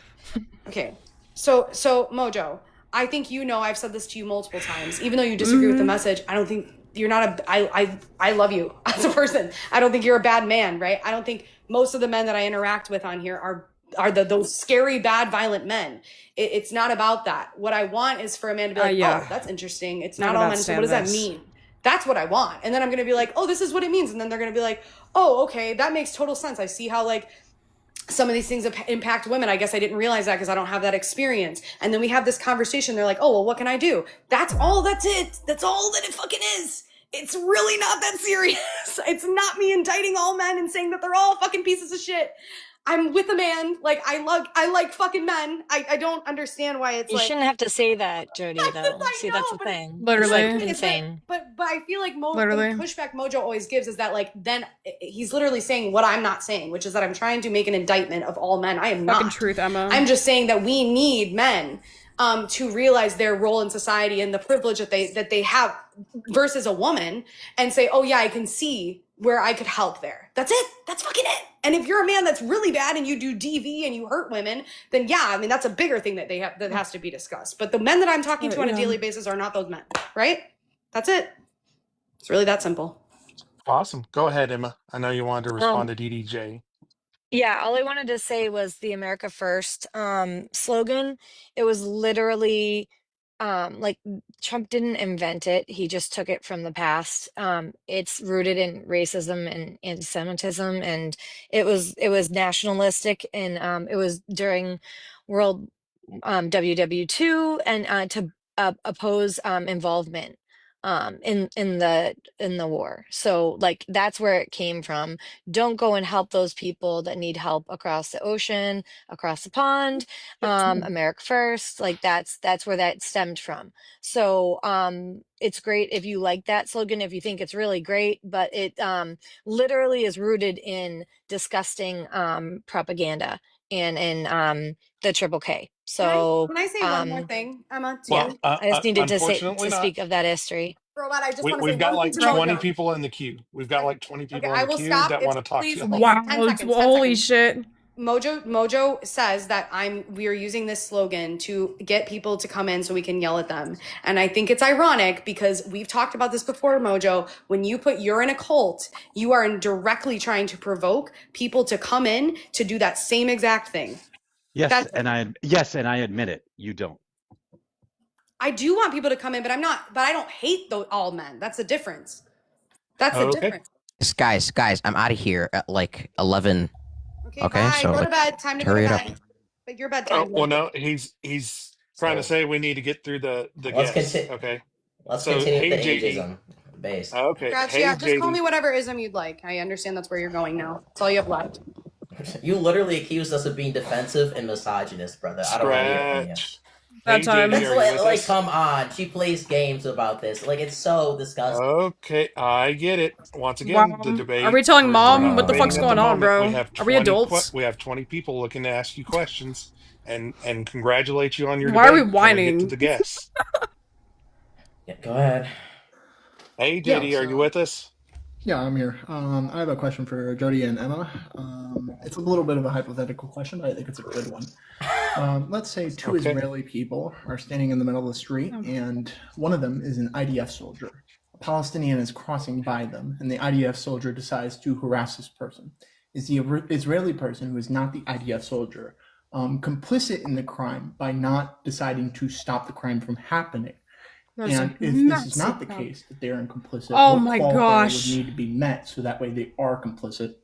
Okay, so Mojo, I think you know I've said this to you multiple times. Even though you disagree with the message, I don't think you're not a. I love you as a person. I don't think you're a bad man, right? I don't think most of the men that I interact with on here are those scary, bad, violent men. It's not about that. What I want is for a man to be like, oh, that's interesting. It's not all men. So what does that mean? That's what I want. And then I'm going to be like, oh, this is what it means. And then they're going to be like, oh, okay, that makes total sense. I see how like some of these things impact women. I guess I didn't realize that because I don't have that experience. And then we have this conversation. They're like, oh, well, what can I do? That's all. That's it. That's all that it fucking is. It's really not that serious. It's not me indicting all men and saying that they're all fucking pieces of shit. I'm with a man. Like I like fucking men. I don't understand why it's You like. shouldn't have to say that, Jody, though. See, that's the thing. Literally. It's like insane. But I feel like the Literally. pushback Mojo always gives is that like then he's literally saying what I'm not saying, which is that I'm trying to make an indictment of all men. I am Fucking not. truth, Emma. I'm just saying that we need men to realize their role in society and the privilege that they have versus a woman and say, oh yeah, I can see where I could help there. That's it. That's fucking it. And if you're a man that's really bad and you do DV and you hurt women, then yeah, I mean, that's a bigger thing that that has to be discussed. But the men that I'm talking to on a daily basis are not those men, right? That's it. It's really that simple. Awesome. Go ahead, Emma. I know you wanted to respond to DDJ. Yeah, all I wanted to say was the America First slogan. It was literally like Trump didn't invent it. He just took it from the past. It's rooted in racism and anti-Semitism, and it was nationalistic, and it was during World WW2 and to oppose involvement in the war. So like that's where it came from. Don't go and help those people that need help across the ocean, across the pond. America First, like that's where that stemmed from. So it's great if you like that slogan, if you think it's really great, but it literally is rooted in disgusting propaganda and the Triple K. So can I say one more thing, Emma? Well, I just needed to unfortunately not. speak of that history. Robot, I just want to say We've got one like thing to 20 Mojo. people in the queue. We've got like 20 people in I the will queue stop. that want to talk to Please, you. Wow, 10 seconds, 10 holy seconds. shit. Mojo says that we are using this slogan to get people to come in so we can yell at them. And I think it's ironic because we've talked about this before, Mojo. When you put you're in a cult, you are directly trying to provoke people to come in to do that same exact thing. Yes, and I admit it. You don't. I do want people to come in, but I don't hate all men. That's the difference. That's the difference. Guys, I'm out of here at like 11. Okay, bye. so Go to bed. Time to go hurry to it up. bed. But your bedtime. Oh, well, no, he's trying to say we need to get through the guests. Okay. Let's So, continue with hey, the JD. ageism base. Okay. Scratch, Hey, yeah, just call JD. me whatever ism you'd like. I understand that's where you're going now. That's all you have left. You literally accused us of being defensive and misogynist, brother. I don't want to hear it from you. That time. Like, come on. She plays games about this. Like, it's so disgusting. Okay, I get it. Once again, Wow. the debate. Are we telling we're Mom not what the fuck's debating at going on, moment. bro? We have Are we 20 adults? we have 20 people looking to ask you questions and congratulate you on your Why are debate. we Can whining? get to the guests. Yeah, go ahead. Hey, Yeah, JD, are you with us? Yeah, I'm here. I have a question for Jodie and Emma. It's a little bit of a hypothetical question, but I think it's a good one. Let's say two Israeli people are standing in the middle of the street, and one of them is an IDF soldier. Palestinian is crossing by them and the IDF soldier decides to harass this person. Is the Israeli person, who is not the IDF soldier, complicit in the crime by not deciding to stop the crime from happening? That's And a if this is massive not the problem. case, that they are complicit, Oh what my qualifier gosh. would need to be met so that way they are complicit?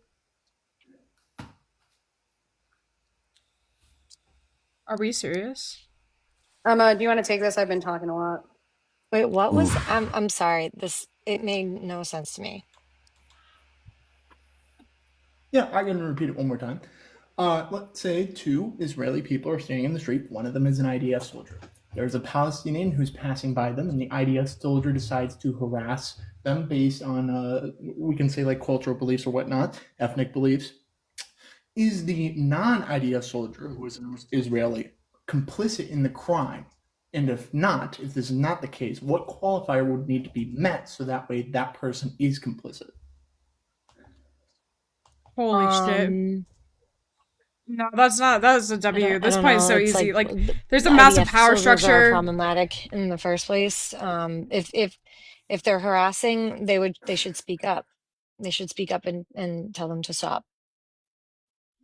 Are we serious? Emma, do you want to take this? I've been talking a lot. Wait, what was? I'm sorry. It made no sense to me. Yeah, I can repeat it one more time. Let's say two Israeli people are standing in the street. One of them is an IDF soldier. There's a Palestinian who's passing by them, and the IDF soldier decides to harass them based on, we can say like cultural beliefs or whatnot, ethnic beliefs. Is the non-IDF soldier, who is an Israeli, complicit in the crime? And if not, if this is not the case, what qualifier would need to be met so that way that person is complicit? Holy shit. No, that's a W. This point is so easy. Like, there's a massive IDF power soldiers are structure. problematic in the first place. If they're harassing, they should speak up. They should speak up and tell them to stop.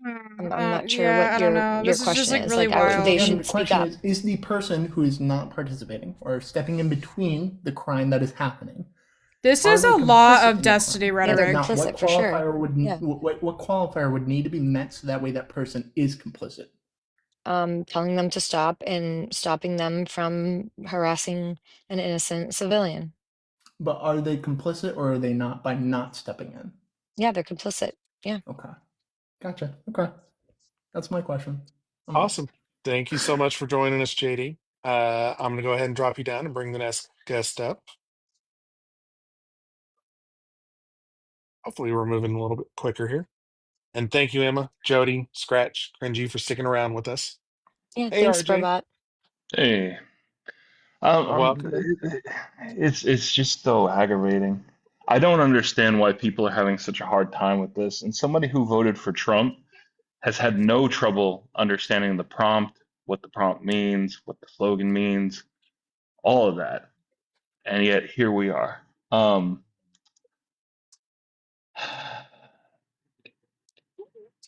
I'm not sure yeah, what I don't know. your This is question just, like, is. really wild. They And should the speak question up. is the person who is not participating or stepping in between the crime that is happening? This Are is they a law complicit of in the destiny crime? rhetoric. If not, what complicit for sure. qualifier would need Yeah. what qualifier would need to be met so that way that person is complicit? Telling them to stop and stopping them from harassing an innocent civilian. But are they complicit or are they not by not stepping in? Yeah, they're complicit. Yeah. Okay. Gotcha. Okay. That's my question. Awesome. Thank you so much for joining us, JD. I'm going to go ahead and drop you down and bring the next guest up. Hopefully, we're moving a little bit quicker here. And thank you, Emma, Jodie, Scratch, Cringy, for sticking around with us. Yeah, Hey, thanks, RJ. Barbot. Hey, Welcome. it's just so aggravating. I don't understand why people are having such a hard time with this. And somebody who voted for Trump has had no trouble understanding the prompt, what the prompt means, what the slogan means, all of that. And yet here we are.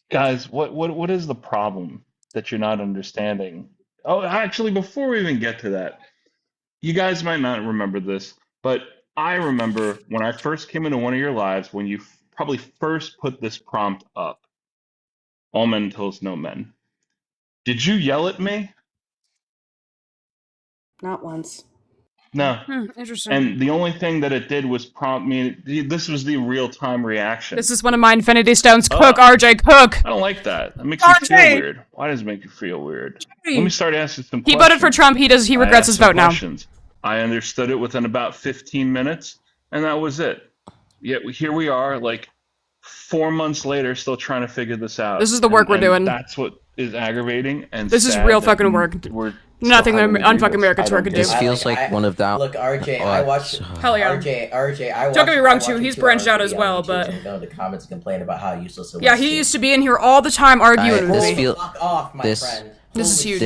Guys, what is the problem that you're not understanding? Oh, actually, before we even get to that, you guys might not remember this, but I remember when I first came into one of your lives when you probably first put this prompt up. All men tells no men. Did you yell at me? Not once. No. Interesting. And the only thing that it did was prompt me. This was the real-time reaction. This is one of my Infinity Stones. Cook, RJ, cook. I don't like that. That makes me feel weird. Why does it make you feel weird? Let me start asking some questions. He voted for Trump. He regrets his vote now. I understood it within about 15 minutes, and that was it. Yet here we are, like 4 months later, still trying to figure this out. This is the work we're doing. That's what is aggravating. And this is real fucking work. Nothing that unfucking Americans can do. This feels like one of the. Look, RJ, I watched. Hell yeah. RJ, I watched. Don't get me wrong, too. He's branched out as well, but. Go in the comments and complain about how useless it was. Yeah, he used to be in here all the time arguing with me. Fuck off, my friend. This is huge.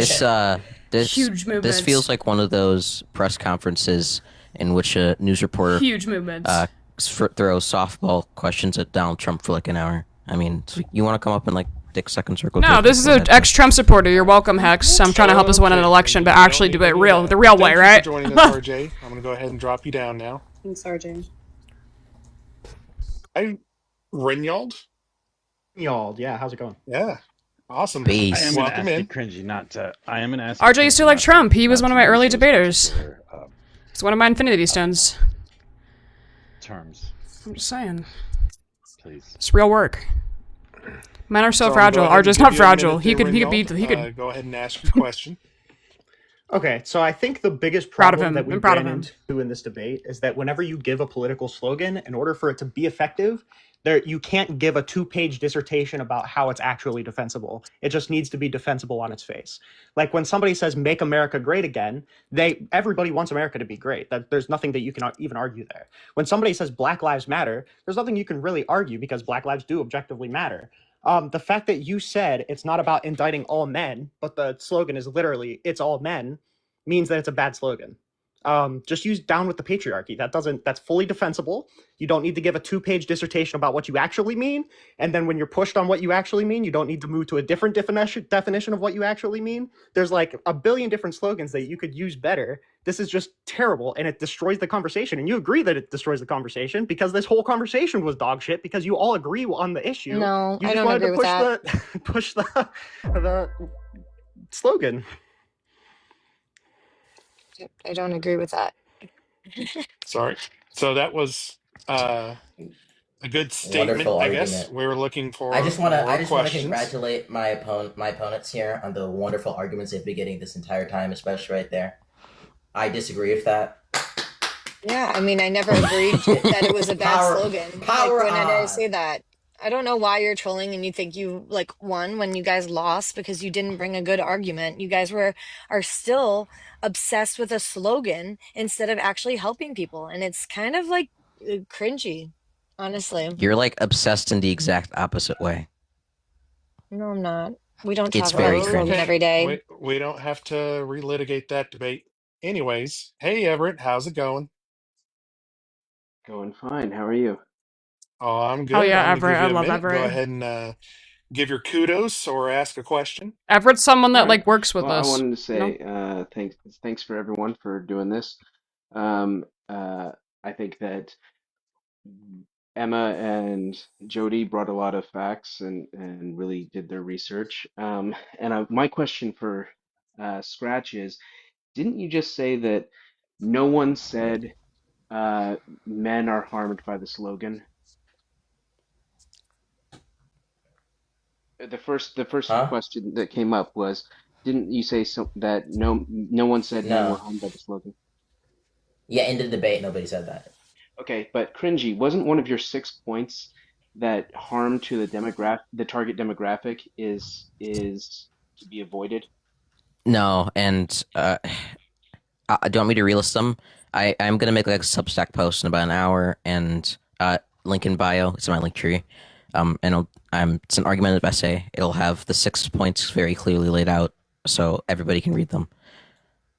Huge movements. This feels like one of those press conferences in which a news reporter huge movements throws softball questions at Donald Trump for like an hour. I mean, you want to come up and like take second circle? No, this is an ex-Trump supporter. You're welcome, Hex. I'm trying to help us win an election, but actually do it the real way, right? Thank you for joining us, RJ. I'm going to go ahead and drop you down now. Thanks, RJ. Rinyald? Rinyald, yeah. How's it going? Yeah. Awesome. I am going to Welcome ask you, in. Cringy, not to. I am going to ask RJ used to like Trump. He was one of my early debaters. For, It's one of my Infinity Stones. terms. I'm just saying. Please. It's real work. Men are so I'm fragile. gonna go ahead RJ's and not give you a fragile. minute He there, could be. Rinyald. He could. Go ahead and ask your question. Okay, so I think the biggest Proud of problem him. that we I'm proud of ran him. into in this debate is that whenever you give a political slogan, in order for it to be effective, you can't give a 2-page dissertation about how it's actually defensible. It just needs to be defensible on its face. Like when somebody says "Make America Great Again," everybody wants America to be great. There's nothing that you can even argue there. When somebody says "Black Lives Matter," there's nothing you can really argue because Black lives do objectively matter. The fact that you said it's not about indicting all men, but the slogan is literally "It's all men," means that it's a bad slogan. Just use down with the patriarchy. That's fully defensible. You don't need to give a 2-page dissertation about what you actually mean. And then when you're pushed on what you actually mean, you don't need to move to a different definition of what you actually mean. There's like a billion different slogans that you could use better. This is just terrible, and it destroys the conversation. And you agree that it destroys the conversation because this whole conversation was dog shit because you all agree on the issue. No, You I just don't wanted agree to with that. push the slogan. I don't agree with that. Sorry. So that was a good statement, Wonderful I guess. argument. We were looking I for just want more to questions. congratulate my opponents here on the wonderful arguments they've been getting this entire time, especially right there. I disagree with that. Yeah, I mean, I never agreed that it was a bad Power- slogan. power Like, when did I on. say that? I don't know why you're trolling and you think you like won when you guys lost because you didn't bring a good argument. You guys are still obsessed with a slogan instead of actually helping people, and it's kind of like cringy, honestly. You're like obsessed in the exact opposite way. No, I'm not. We don't It's talk about very the slogan cringy. every day. We don't have to relitigate that debate. Anyways, hey Everett, how's it going? Going fine. How are you? Oh, I'm good. Oh yeah, I'm gonna Everett. give I you a love minute. Go Everett. ahead and give your kudos or ask a question. Everett's someone that All right. like works with Well, us. I wanted to you know? say thanks for everyone for doing this. I think that Emma and Jodie brought a lot of facts and really did their research. My question for Scratch is, didn't you just say that no one said men are harmed by the slogan? The first Huh? question that came up was, didn't you say that no one said men were No. harmed by the slogan? Yeah, in the debate, nobody said that. Okay, but Cringy, wasn't one of your 6 points that harm to the target demographic is to be avoided? No, and do you want me to relist them? I'm gonna make like a Substack post in about an hour, and link in bio. It's in my link tree. And it's an argumentative essay. It'll have the 6 points very clearly laid out, so everybody can read them.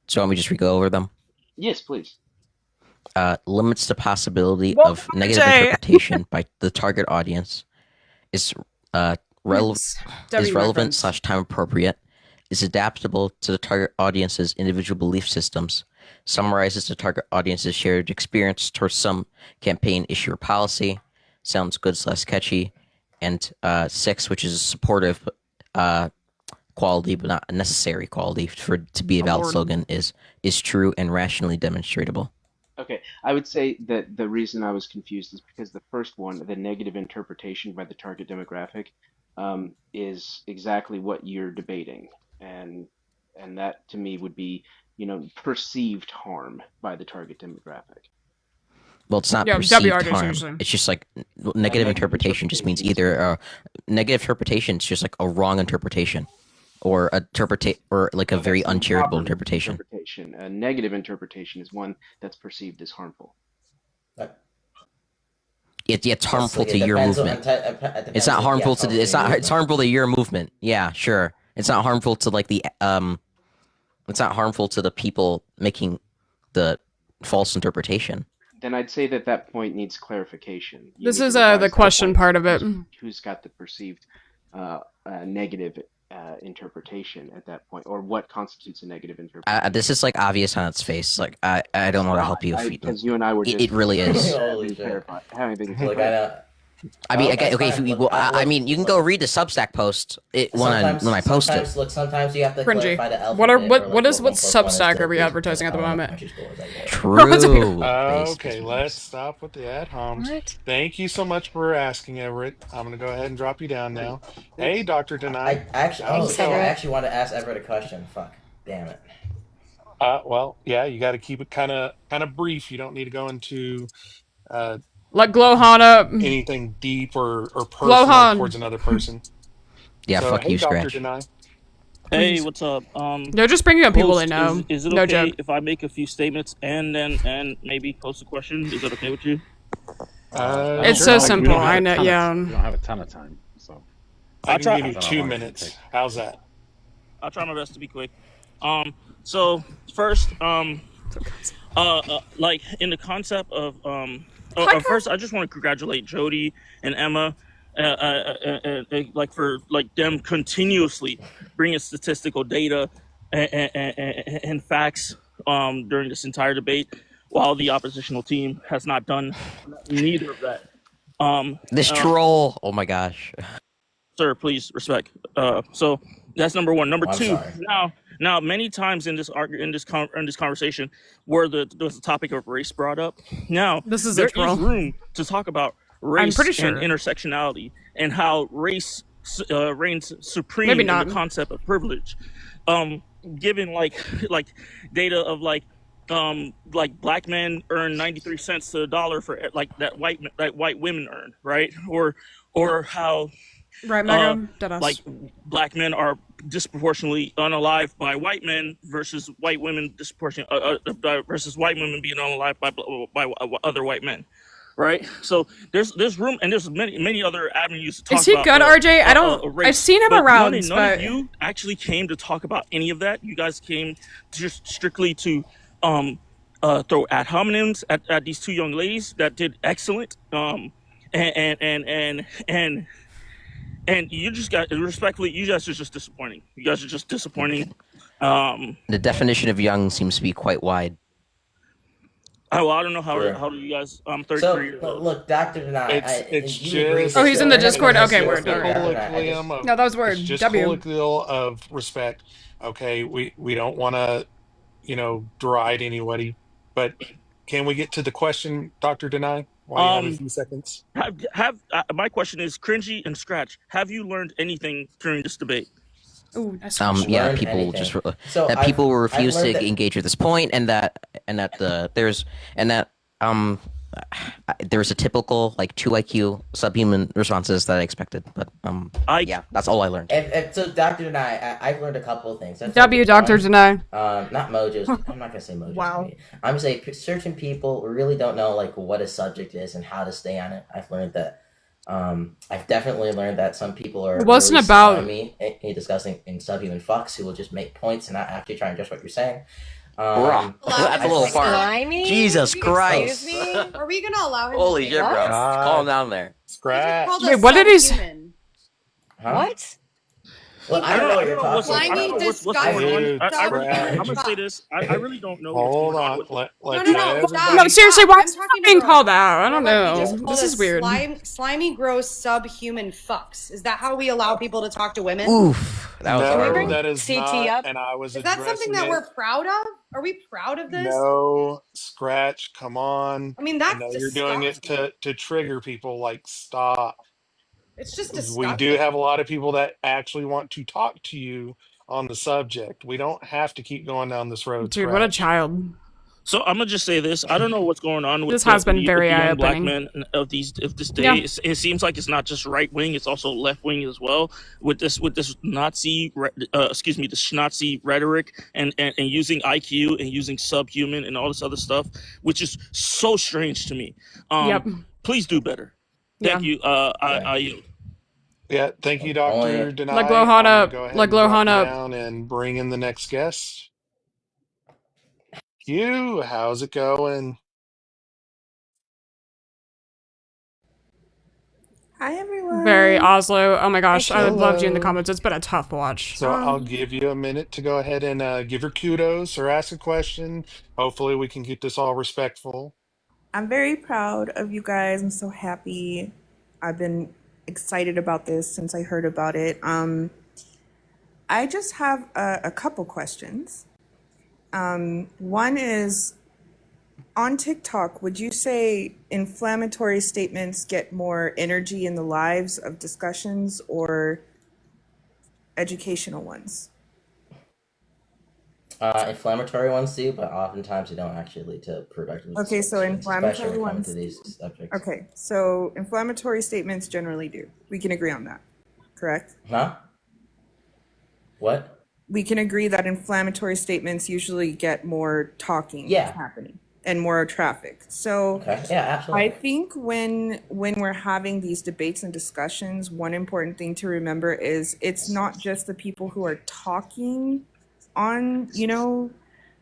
So want me to just re-go over them? Yes, please. Limits the possibility What of negative Jay? interpretation by the target audience. Is relevant reference. / time appropriate. Is adaptable to the target audience's individual belief systems. Summarizes the target audience's shared experience towards some campaign, issue, or policy. Sounds good / catchy. And 6, which is a supportive quality, but not a necessary quality to be a valid slogan, is true and rationally demonstrable. Okay, I would say that the reason I was confused is because the first one, the negative interpretation by the target demographic, is exactly what you're debating, and that to me would be, perceived harm by the target demographic. Well, it's not Yeah, perceived WRDs harm. usually. It's just like negative interpretation just means either negative interpretation is just like a wrong interpretation, or or like a very uncharitable interpretation. A negative interpretation is one that's perceived as harmful. It's harmful to your movement. It's not harmful to it's not. It's harmful to your movement. Yeah, sure. It's not harmful to like the It's not harmful to the people making the false interpretation. Then I'd say that point needs clarification. This is the question part of it. Who's got the perceived negative interpretation at that point, or what constitutes a negative interpretation? This is like obvious on its face. Like I don't know how to help you. Because you and I were just it really is. having been I mean, okay, if you, I mean, you can go read the Substack post when I post it. Look, sometimes you have to Cringy. clarify the alphabet. What Substack are we advertising at the moment? True. Okay, let's stop with the ad homs. Thank you so much for asking, Everett. I'm gonna go ahead and drop you down now. Hey, Dr. Denai. I actually want to ask Everett a question. Fuck. Damn it. Well, yeah, you got to keep it kind of brief. You don't need to go into like Glowhana anything deep or personal towards another person. Yeah, so, fuck hey, you, Dr. Scratch. Denai. Hey, what's up? They're just bringing up people they know. Is it no okay joke. if I make a few statements and maybe post a question? Is that okay with you? It's so simple. I know. Yeah. We don't have a ton of time, so I can give you 2 minutes. How's that? I'll try my best to be quick. So first, Like in the concept of Hi, first I just want to congratulate Jodie and Emma, like for like them continuously bringing statistical data and facts during this entire debate, while the oppositional team has not done neither of that. This troll. Oh my gosh. Sir, please respect. So that's number one. Number I'm two. sorry. Now, many times in this conversation, where there was the topic of race brought up. Now, This is a there is troll. room to talk about I'm race pretty and sure. intersectionality and how race reigns supreme Maybe in the not. concept of privilege. Given like data of like black men earn 93 cents to the dollar for like that white women earn, right? Or how Right, Mega? Deadass. like black men are disproportionately unalived by white men versus white women versus white women being unalived by other white men, right? So there's room, and there's many other avenues to talk Is he about. good, RJ? I don't. Race. I've seen him But around, none but of you actually came to talk about any of that. You guys came just strictly to throw ad hominems at these two young ladies that did excellent. And you just got respectfully, you guys are just disappointing. You guys are just disappointing. The definition of young seems to be quite wide. Well, I don't know how Sure. do you guys? I'm 33 So years old. look, Dr. Deny, It's you agree just oh, that he's in the we're having Discord. a Okay, it's word. just a All right. Dr. Deny, I just colloquium of No, that was it's word. just W. colloquial of respect. Okay, we don't want to deride anybody, but can we get to the question, Dr. Deny, while you have a Um, few seconds? my question is, Cringy and Scratch, have you learned anything during this debate? Ooh, that's Yeah, learned people anything. just So that people will I've refuse learned to that engage with this point, and that there's a typical like 2 IQ subhuman responses that I expected, but yeah, that's all I learned. so Dr. Deny, I've learned a couple of things. That's W, Dr. Deny. Not Mojo's. I'm not gonna say Mojo's. Wow. I'm gonna say certain people really don't know like what a subject is and how to stay on it. I've learned that. I've definitely learned that some people are It wasn't really about slimy and discussing in subhuman fucks who will just make points and not actually try and judge what you're saying. Bruh, that's a little far. Slimy? Jesus Christ. Excuse me? Are we gonna allow him Holy to say shit, bro. that? Calm down there. Scratch. Called Wait, us what did he say? subhuman. Huh? What? Well, I don't know what you're talking Slimy, about. What's going on. Dude, I'm Scratch. gonna say this. I really don't know what's Hold going on on. with. Let's No, everybody. No, seriously, stop. why I'm is he talking to being girls. called out? I don't He know. just called This is us weird. slimy, gross, subhuman fucks. Is that how we allow people to talk to women? Oof, that was No, horrible. that is CT not, up? and I was Is that something addressing that it. we're proud of? Are we proud of this? No, Scratch, come on. I mean, I that's know you're doing it disgusting. to trigger people, like stop. It's just 'Cause we do disgusting. have a lot of people that actually want to talk to you on the subject. We don't have to keep going down this road, Dude, what a Scratch. child. So I'm gonna just say this. I don't know what's going on with This has been the very young black eye-opening. men of this day. Yeah. It seems like it's not just right wing; it's also left wing as well. With this Nazi, the Schnazi rhetoric and using IQ and using subhuman and all this other stuff, which is so strange to me. Yep. Please do better. Thank Yeah. you. I yield. Yeah, thank you, Only Dr. Denai. Let I'm Glohan gonna up. go ahead Let and drop Glohan you up. down and bring in the next guest. Hugh, how's it going? Hi everyone. Very Oslo. Oh my gosh, I loved you in the Hello. comments. It's been a tough watch. So I'll give you a minute to go ahead and give your kudos or ask a question. Hopefully we can keep this all respectful. I'm very proud of you guys. I'm so happy. I've been excited about this since I heard about it. I just have a couple questions. One is on TikTok, would you say inflammatory statements get more energy in the lives of discussions or educational ones? Inflammatory ones do, but oftentimes they don't actually lead to productive Okay, so discussions, especially inflammatory when it comes ones. to these subjects. Okay, so inflammatory statements generally do. We can agree on that, correct? Huh? What? We can agree that inflammatory statements usually get more talking happening and more traffic. So Okay. Yeah, absolutely. I think when we're having these debates and discussions, one important thing to remember is it's not just the people who are talking on,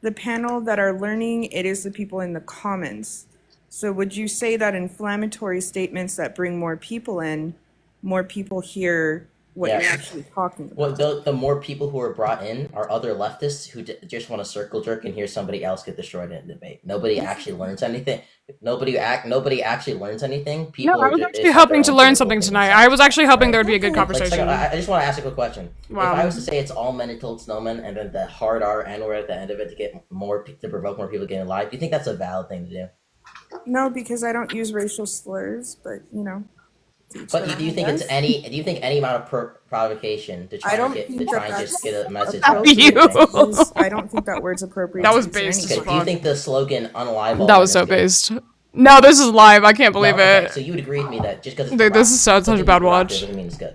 the panel that are learning, it is the people in the comments. So would you say that inflammatory statements that bring more people in, more people hear what you're actually talking about? Well, the more people who are brought in are other leftists who just want to circle jerk and hear somebody else get destroyed in a debate. Nobody actually learns anything. Nobody actually learns anything. No, People I are was just actually hoping to learn something tonight. I was actually hoping there would be a good conversation. I just want to ask a quick question. Wow. If I was to say it's all men until it's no men, and then the hard R and word at the end of it to get to provoke more people getting live, do you think that's a valid thing to do? No, because I don't use racial slurs, but you know. But do you think it's any? Do you think any amount of provocation to try and just get a message? I don't think that word's appropriate. That was based as Do you fuck. think the slogan "Unlive"? That was so based. No, this is live. I can't believe it. So you would agree with me that just because Dude, this is such a bad watch. doesn't mean it's good.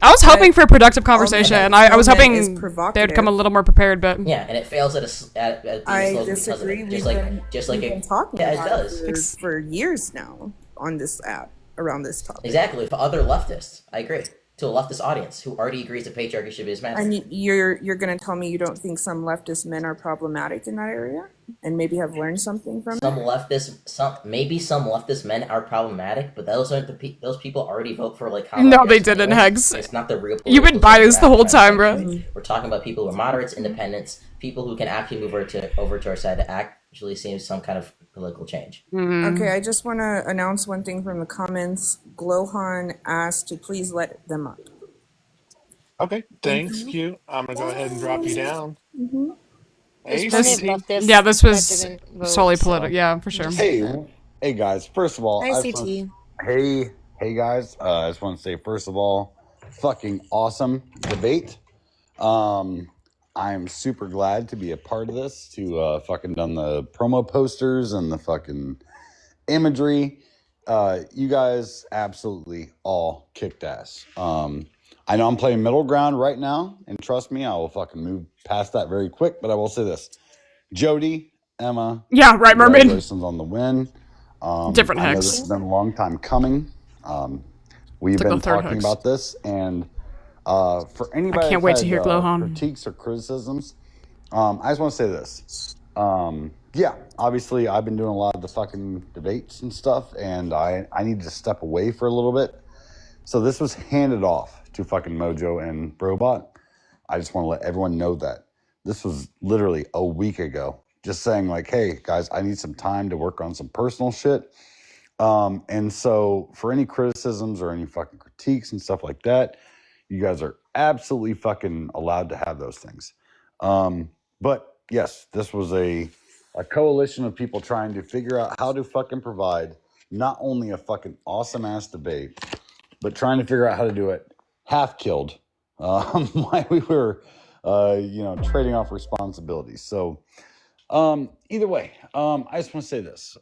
I was hoping for a productive conversation. I was hoping they'd come a little more prepared, but yeah, and it fails at being I slogan disagree. because of it. We've been talking about it for years now on this app around this topic. Exactly, for other leftists, I agree. To a leftist audience who already agrees that patriarchy should be dismantled. And you're going to tell me you don't think some leftist men are problematic in that area, and maybe have learned something from some leftist men are problematic, but those aren't those people already vote for like. No, they didn't, Hex. It's not the real. You've been biased the whole time, bro. We're talking about people who are moderates, independents, people who can actually move over to our side to actually see some kind of political change. Okay, I just want to announce one thing from the comments. Glowhan asked to please let them up. Okay, thanks, Q. I'm gonna go ahead and drop you down. Hey, this, CT. yeah, this was solely political. Yeah, for sure. Hey guys. First of all, Hi, CT. Hey guys. I just want to say, first of all, fucking awesome debate. I'm super glad to be a part of this. To fucking done the promo posters and the fucking imagery. You guys absolutely all kicked ass. I know I'm playing middle ground right now, and trust me, I will fucking move past that very quick. But I will say this: Jodie, Emma, yeah, right, Mermaid. Congratulations on the win. Different I know Hex. this has been a long time coming. We've been talking about this, and for anybody I can't wait that to hear Glowhan. critiques or criticisms, I just want to say this. Yeah, obviously I've been doing a lot of the fucking debates and stuff, and I need to step away for a little bit. So this was handed off to fucking Mojo and Brobot. I just want to let everyone know that. This was literally a week ago. Just saying like, hey guys, I need some time to work on some personal shit. And so for any criticisms or any fucking critiques and stuff like that, you guys are absolutely fucking allowed to have those things. But yes, this was a coalition of people trying to figure out how to fucking provide not only a fucking awesome ass debate, but trying to figure out how to do it half killed while we were, trading off responsibilities. So either way, I just want to say this.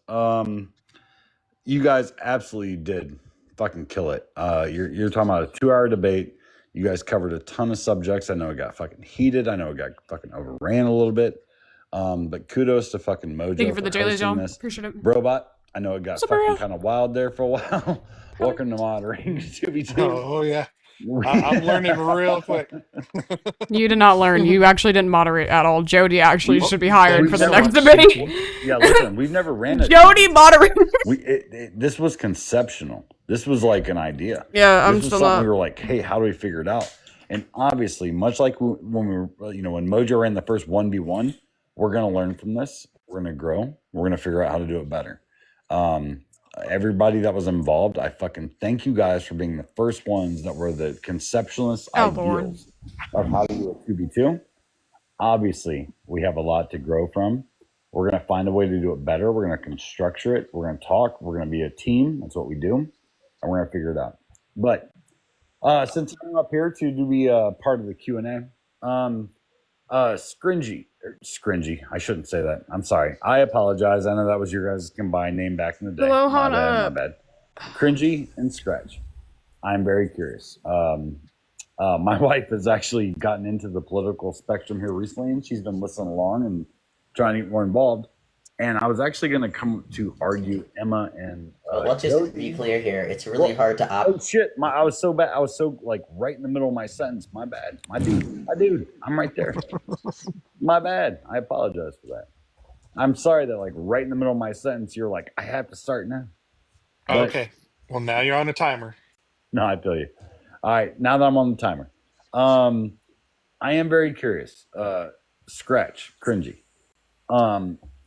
You guys absolutely did fucking kill it. You're talking about a 2-hour debate. You guys covered a ton of subjects. I know it got fucking heated. I know it got fucking overran a little bit. But kudos to fucking Mojo. Thank you for the daily, John. This. Appreciate it. Brobot, I know it got fucking kind of wild there for a while. Welcome to moderating 2v2. Oh yeah. I'm learning real quick. You did not learn. You actually didn't moderate at all. Jodie actually should be hired for the next debate. Yeah, listen, we've never ran it. Jodie moderated. This was conceptual. This was like an idea. Yeah, I'm still not. We were like, hey, how do we figure it out? And obviously, much like when we were, when Mojo ran the first 1v1, we're gonna learn from this. We're gonna grow. We're gonna figure out how to do it better. Everybody that was involved, I fucking thank you guys for being the first ones that were the conceptualist ideals of how to do a 2v2. Obviously, we have a lot to grow from. We're going to find a way to do it better. We're going to structure it. We're going to talk. We're going to be a team. That's what we do. And we're going to figure it out. But since I'm up here to be a part of the Q&A, Cringy. I shouldn't say that. I'm sorry. I apologize. I know that was your guys' combined name back in the day. My bad. Cringy and Scratch. I'm very curious. My wife has actually gotten into the political spectrum here recently, and she's been listening along and trying to get more involved. And I was actually going to come to argue Emma and But let's just be clear here. It's really hard to Oh shit! I was so bad. I was so like right in the middle of my sentence. My bad. My dude. I'm right there. My bad. I apologize for that. I'm sorry that like right in the middle of my sentence, you're like, I have to start now. But, Okay. Well, now you're on a timer. No, I feel you. All right, now that I'm on the timer, I am very curious. Scratch, Cringy.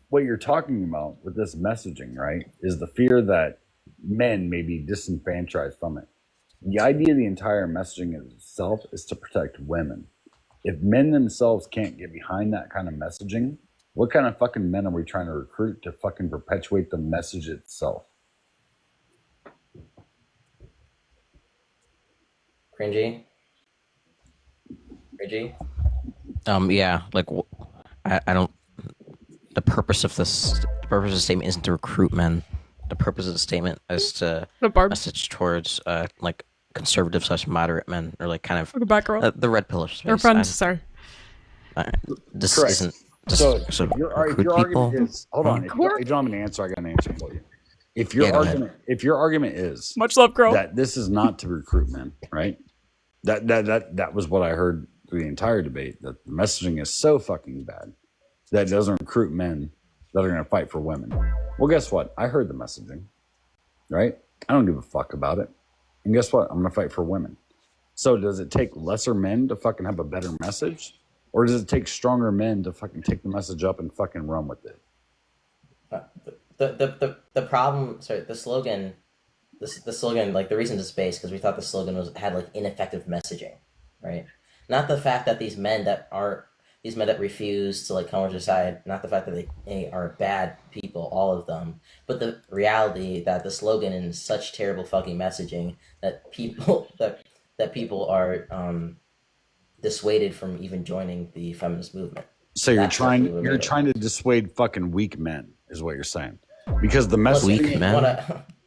What you're talking about with this messaging, right, is the fear that men may be disenfranchised from it. The idea of the entire messaging itself is to protect women. If men themselves can't get behind that kind of messaging, what kind of fucking men are we trying to recruit to fucking perpetuate the message itself? Cringy. Yeah, like I don't. The purpose of the statement isn't to recruit men. The purpose of the statement is to message towards like conservative / moderate men, or like kind of the red pillar space. They're friends. Sorry. This Correct. isn't. So if your argument is, hold on, if you don't have an answer, I got an answer for you. If your argument is much love, girl, that this is not to recruit men, right? That was what I heard through the entire debate. That the messaging is so fucking bad that it doesn't recruit men that are going to fight for women. Well, guess what? I heard the messaging, right? I don't give a fuck about it. And guess what? I'm going to fight for women. So does it take lesser men to fucking have a better message? Or does it take stronger men to fucking take the message up and fucking run with it? The problem, sorry, the slogan, like the reason to space, because we thought the slogan had like ineffective messaging, right? Not the fact that these men that refuse to like come over to the side, not the fact that they are bad people, all of them, but the reality that the slogan is such terrible fucking messaging that people are dissuaded from even joining the feminist movement. So you're trying to dissuade fucking weak men, is what you're saying, because the message. Weak men.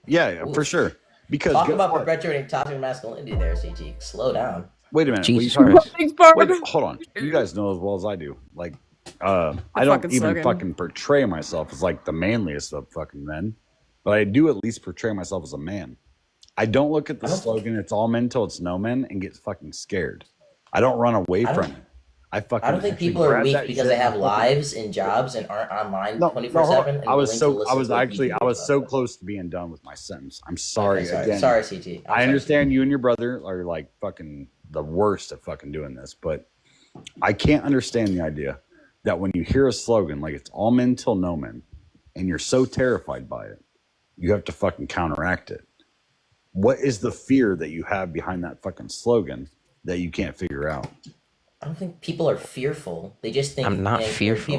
Yeah, for sure. Because talk about perpetuating toxic masculinity, there, CT. Slow down. Wait a minute. Jesus Wait, hold on. You guys know as well as I do. Like, I don't even fucking portray myself as like the manliest of fucking men, but I do at least portray myself as a man. I don't look at the slogan, it's all men till it's no men, and get fucking scared. I don't run away from it. I don't think people are weak because they have lives and jobs and aren't online 24/7. I was so close to being done with my sentence. I'm sorry. Okay, sorry, CT. I understand you and your brother are like fucking the worst at fucking doing this, but I can't understand the idea that when you hear a slogan like it's all men till no men, and you're so terrified by it, you have to fucking counteract it. What is the fear that you have behind that fucking slogan that you can't figure out? I don't think people are fearful. They just think I'm not fearful.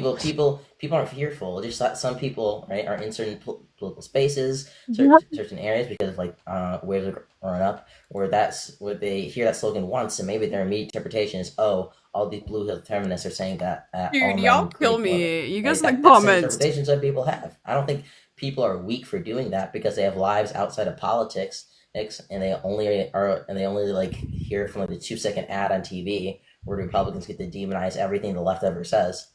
People aren't fearful. Just that some people, right, are in certain political spaces, certain areas because of like where they're growing up, where they hear that slogan once, and maybe their immediate interpretation is, oh, all these blue pill feminists are saying that. Dude, y'all kill me. You guys in the comments. comments. Interpretations that people have. I don't think people are weak for doing that because they have lives outside of politics, and they only like hear from like the 2-second ad on TV. Where Republicans get to demonize everything the left ever says.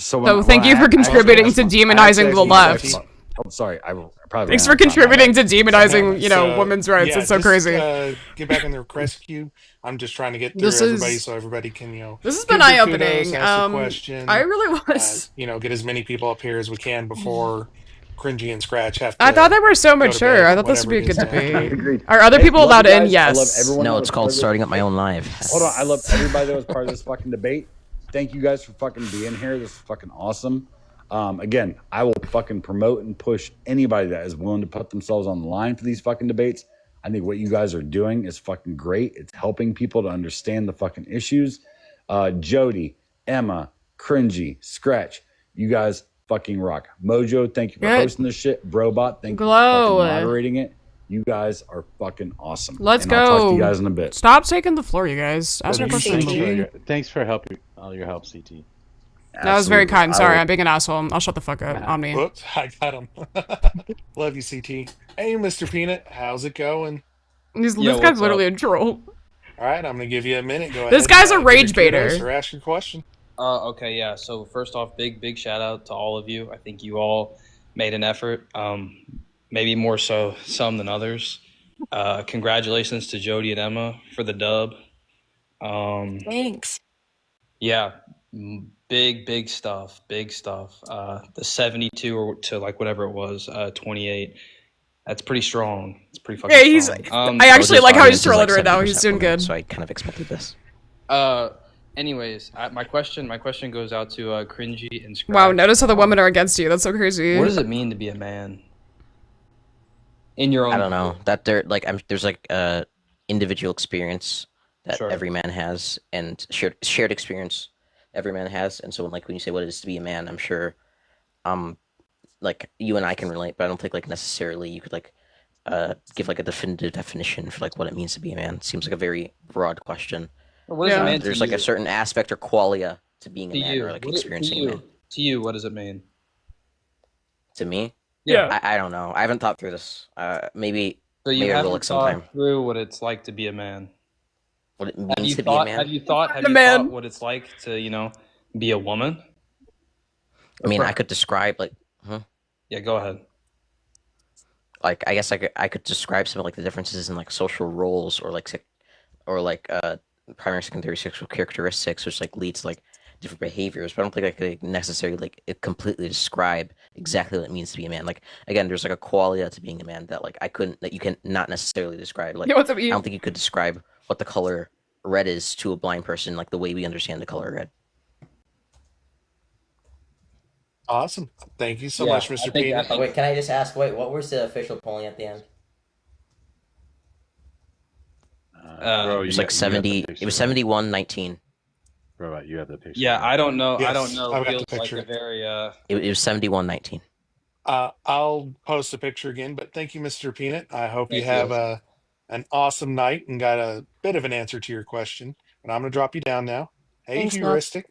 So thank you for contributing to demonizing the left. I'm sorry. I probably. Thanks for contributing to demonizing, women's rights. It's so crazy. Get back in the request queue. I'm just trying to get through everybody so everybody can, This has been eye-opening. I really was. Get as many people up here as we can before Cringy and Scratch have to. I thought they were so mature. I thought this would be a good debate. Are other people allowed in? Yes. No, it's called starting up my own live. Hold on. I love everybody that was part of this fucking debate. Thank you guys for fucking being here. This is fucking awesome. Again, I will fucking promote and push anybody that is willing to put themselves on the line for these fucking debates. I think what you guys are doing is fucking great. It's helping people to understand the fucking issues. Jodie, Emma, Cringy, Scratch, you guys fucking rock. Mojo, thank you for hosting this shit. Brobot, thank you for fucking moderating it. You guys are fucking awesome. Let's go. I'll talk to you guys in a bit. Stop taking the floor, you guys. Ask your question. Thanks for all your help, CT. That was very kind. Sorry, I'm being an asshole. I'll shut the fuck up. On me. Whoops, I got him. Love you, CT. Hey, Mr. Peanut, how's it going? This guy's literally a troll. All right, I'm gonna give you a minute. Go ahead. This guy's a rage baiter. Or ask your question. Okay, yeah. So first off, big shout out to all of you. I think you all made an effort. Maybe more so some than others. Congratulations to Jodie and Emma for the dub. Thanks. Yeah, big stuff. The 72 or to like whatever it was, 28. That's pretty strong. It's pretty fucking Yeah, he's. strong. I actually like how he's Audience is like trolling right now. He's 70% doing women, good. so I kind of expected this. Anyways, my question goes out to Cringy and Scratch. Wow, notice how the women are against you. That's so crazy. What does it mean to be a man? In your own, I don't know that there's like individual experience that Sure. every man has, and shared experience every man has, and so when you say what it is to be a man, I'm sure, like you and I can relate, but I don't think like necessarily you could like give like a definitive definition for like what it means to be a man. It seems like a very broad question. Well, what does it mean to There's like you? a certain aspect or qualia to being a To man you, or like what experiencing a man. to you, what does it mean? To me, Yeah. I don't know. I haven't thought through this. Maybe So you maybe I will haven't like sometime. thought through what it's like to be a man. What it means to be a man. Have you thought what it's like to be a woman? I mean, I could describe like. Yeah, go ahead. Like, I guess I could describe some of like the differences in like social roles or primary secondary sexual characteristics, which like leads to like different behaviors. But I don't think I could necessarily like completely describe exactly what it means to be a man. Like again, there's like a qualia to being a man that you can not necessarily describe. Like Yeah, what's up, I don't think you could describe what the color red is to a blind person like the way we understand the color red. Awesome. Thank you so much, Mr. Peanut. Wait, can I just ask? Wait, what was the official polling at the end? It was like 70. It was 71-19. Bro, you have the picture. Yeah, I don't know. Yes, I don't know. I've got Feels the like picture. a very It was 71-19. I'll post a picture again, but thank you, Mr. Peanut. I hope you Thank have an awesome night and got a bit of an answer to your question. And I'm going to drop you down now. Hey, Thanks, Nick. heuristic.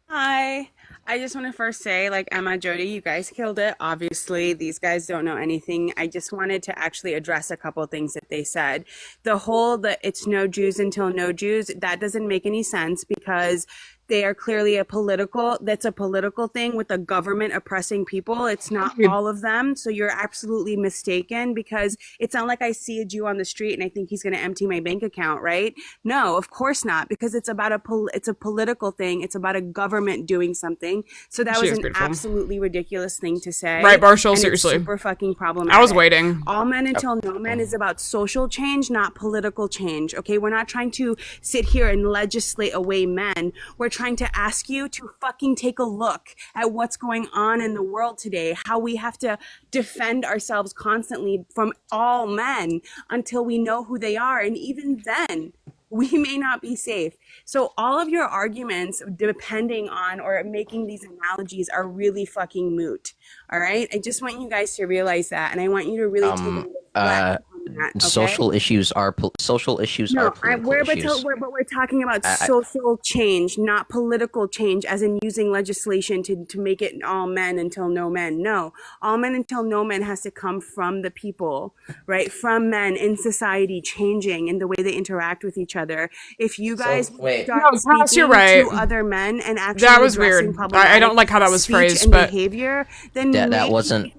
Hi. I just want to first say, like Emma, Jodie, you guys killed it. Obviously, these guys don't know anything. I just wanted to actually address a couple things that they said. The whole it's no Jews until no Jews, that doesn't make any sense because they are clearly that's a political thing with the government oppressing people. It's not all of them. So you're absolutely mistaken because it's not like I see a Jew on the street and I think he's going to empty my bank account, right? No, of course not, because it's about it's a political thing. It's about a government doing something. So that She was is an beautiful. absolutely ridiculous thing to say. Right, Marshall, and it's seriously. super fucking problematic. I was waiting. All men until no men is about social change, not political change. Okay, we're not trying to sit here and legislate away men. We're trying to ask you to fucking take a look at what's going on in the world today, how we have to defend ourselves constantly from all men until we know who they are. And even then, we may not be safe. So all of your arguments depending on or making these analogies are really fucking moot. All right? I just want you guys to realize that. And I want you to really take a reflect on that, okay? Social issues are political issues. But we're talking about social change, not political change, as in using legislation to make it all men until no men. No, all men until no men has to come from the people, right? From men in society changing in the way they interact with each other. If you guys start Pass, you're speaking right. to other men and actually That was addressing weird. I problematic don't like how that was speech phrased, and but behavior, then that maybe- wasn't.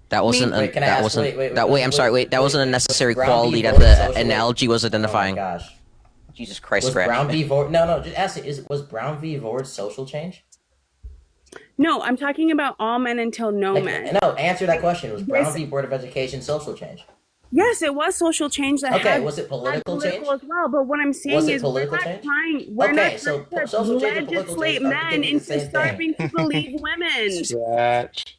That wasn't. Wait, can I that ask- wasn't. wait, that. Wait, I'm sorry. Wait, that wasn't a wait, necessary Brown quality v. that Board the social- analogy was identifying. Oh my gosh. Jesus Christ, Was Scratch. Brown v. Vord? No, just ask it. Was Brown v. Vord social change? No, I'm talking about all men until no men. No, answer that question. Was Brown v. Board of Education social change? Yes, it was social change that Okay, had was it political change? as well. But what I'm saying Was it is we're political not change? trying we're Okay, not so trying to social change and political legislate change are men gonna be the into same thing. starting to believe women. Scratch.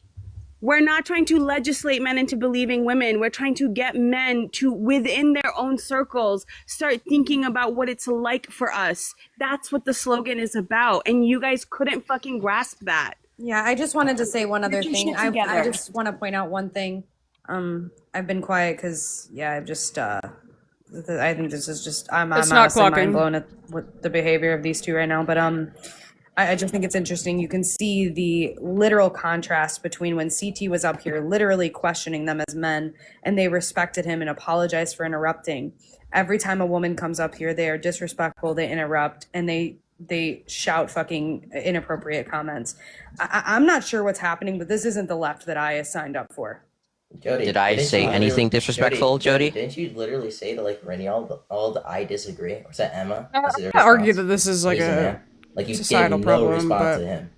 We're not trying to legislate men into believing women. We're trying to get men to, within their own circles, start thinking about what it's like for us. That's what the slogan is about. And you guys couldn't fucking grasp that. Yeah, I just wanted to say one other Get your thing. shit I together. just want to point out one thing. I've been quiet because, yeah, I've just, I think this is just, I'm It's not honestly clocking. mind blown at what the behavior of these two right now. But I just think it's interesting. You can see the literal contrast between when CT was up here, literally questioning them as men, and they respected him and apologized for interrupting. Every time a woman comes up here, they are disrespectful, they interrupt, and they they shout fucking inappropriate comments. I'm not sure what's happening, but this isn't the left that I signed up for. Jodie, Did I say anything disrespectful, Jodie? Didn't you literally say to like Rennie all the I disagree? Or was that Emma? I Was it can't argue that this is like a like you societal gave no problem, response but to him.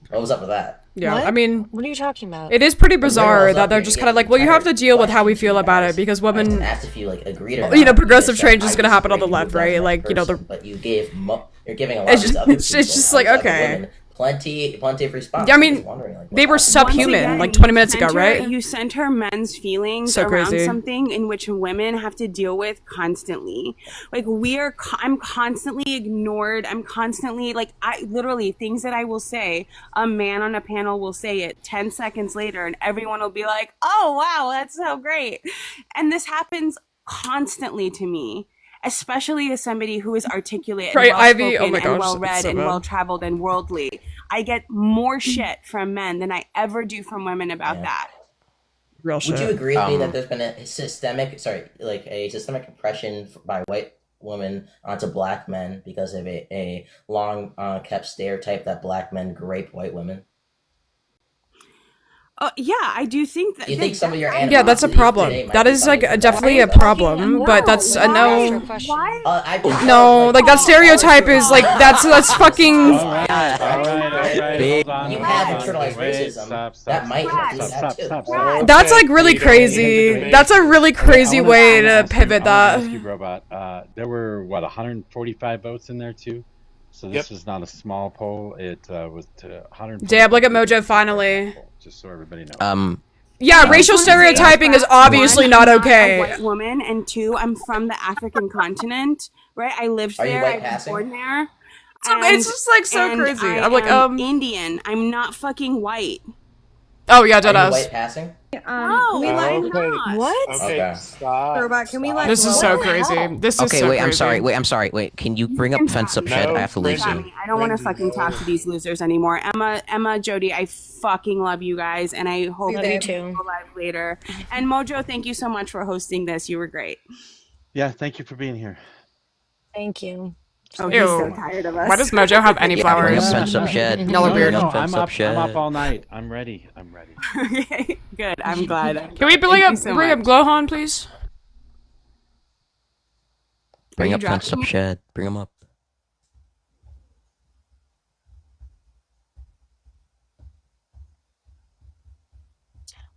What was up with that? yeah, What? I mean, What are you talking about? it is pretty bizarre that they're just kind of like, well, you have to deal with how we feel about it because women, Asked if you like agreed or you know, not. progressive You just change said, is "I gonna happen on the disagree, left, move on to right? the Like, next you know, person." the But you gave you're giving a lot it's of just, other it's people, just like other okay. women, plenty of response. Yeah, I I'm mean, just wondering, like, they were what subhuman Once again, like 20 minutes you ago, center- right? You center men's feelings So around crazy. something in which women have to deal with constantly. Like I'm constantly ignored. I'm constantly like, I literally things that I will say, a man on a panel will say it 10 seconds later and everyone will be like, oh, wow, that's so great. And this happens constantly to me. Especially as somebody who is articulate and Right, well-spoken Ivy, oh my and gosh, it's well-read so and bad. well-traveled and worldly. I get more shit from men than I ever do from women about that. Real Would you shit. agree with me that there's been a systemic oppression by white women onto black men because of a long kept stereotype that black men grape white women? Yeah, I do think that. Do you think some of your Yeah, that's a problem. That is like definitely a problem, but that's a no. No, like that stereotype is like that's fucking. You have internalized racism that might include that too. That's like really crazy. That's a really crazy way to pivot that. Ask you, Robot. There were what 145 votes in there too, so this was not a small poll. It was to 100. Damn, look at Mojo finally. Just so everybody knows. Yeah, racial stereotyping is obviously One, not I'm a okay. white woman, and two, I'm from the African continent, right? I lived Are you there. white I was passing? born there. It's just like so and crazy. I I'm like, am Indian. I'm not fucking white. Oh yeah, Are you deadass. white passing? No, I'm not. What? Okay. Stop. Robot, can we let This is so Glow crazy. out? This is Okay, so wait, crazy. I'm sorry. Wait, can you bring up fence up shit? I have to leave soon. I don't want to fucking talk to these losers anymore. Emma, Jodie, I fucking love you guys, and I hope Love that you too. we'll go live later. And Mojo, thank you so much for hosting this. You were great. Yeah, thank you for being here. Thank you. Oh, Ew. he's so tired of us. Why does Mojo have any Yeah, bring up flowers? fence up shed. Y'all are weird. No, Fence I'm up up. shed. I'm up all night. I'm ready. Okay, good. I'm glad. Can we bring Thank up you so bring up much. Glowhorn, please? Bring you up fence dropping up me? shed. Bring them up.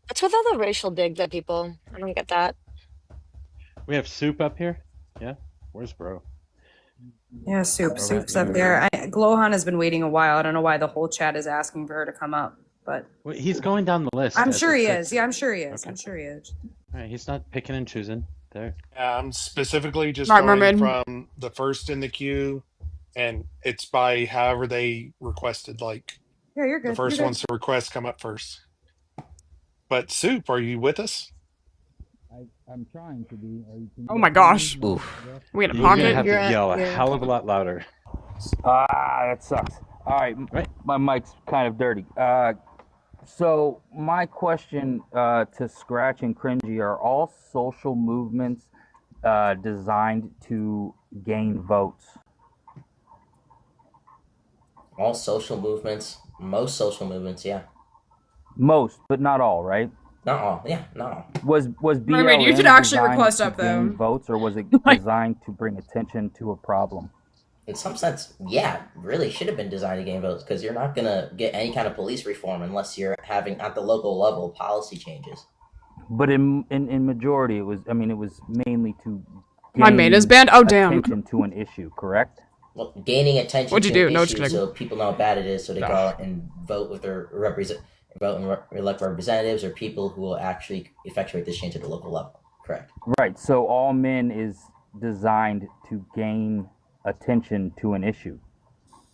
What's with all the racial digs at people? I don't get that. We have Soup up here. Yeah, where's Bro? Yeah, Soup's up there. Glowhorn has been waiting a while. I don't know why the whole chat is asking for her to come up, but Well, he's going down the list. I'm as sure it he sits. is. Yeah, I'm sure he is. Okay. I'm sure he is. All right, he's not picking and choosing. There. I'm specifically just Right, going Mermaid. from the first in the queue, and it's by however they requested. Like Yeah, you're good. the first You're ones to request come up first. But Soup, are you with us? I'm trying to be. Oh my gosh. Oof. We in a You're gonna pocket? have to yell a yeah. hell of a lot louder. That sucks. All right, my mic's kind of dirty. So my question to Scratch and Cringy, are all social movements designed to gain votes? All social movements, most social movements, yeah. Most, but not all, right? Not all, yeah, not all. Was BLM Mermaid, you could actually designed request to up, gain though. votes, or was it designed to bring attention to a problem? In some sense, yeah, really should have been designed to gain votes because you're not gonna get any kind of police reform unless you're having at the local level policy changes. But in majority, it was mainly to My main is banned? Oh, damn. attention to an issue, correct? Well, gaining attention What'd you to do? an No, just issue kidding. so people know how bad it is, so they go out and vote with their elect representatives or people who will actually effectuate this change at the local level. Correct. Right. So all men is designed to gain attention to an issue.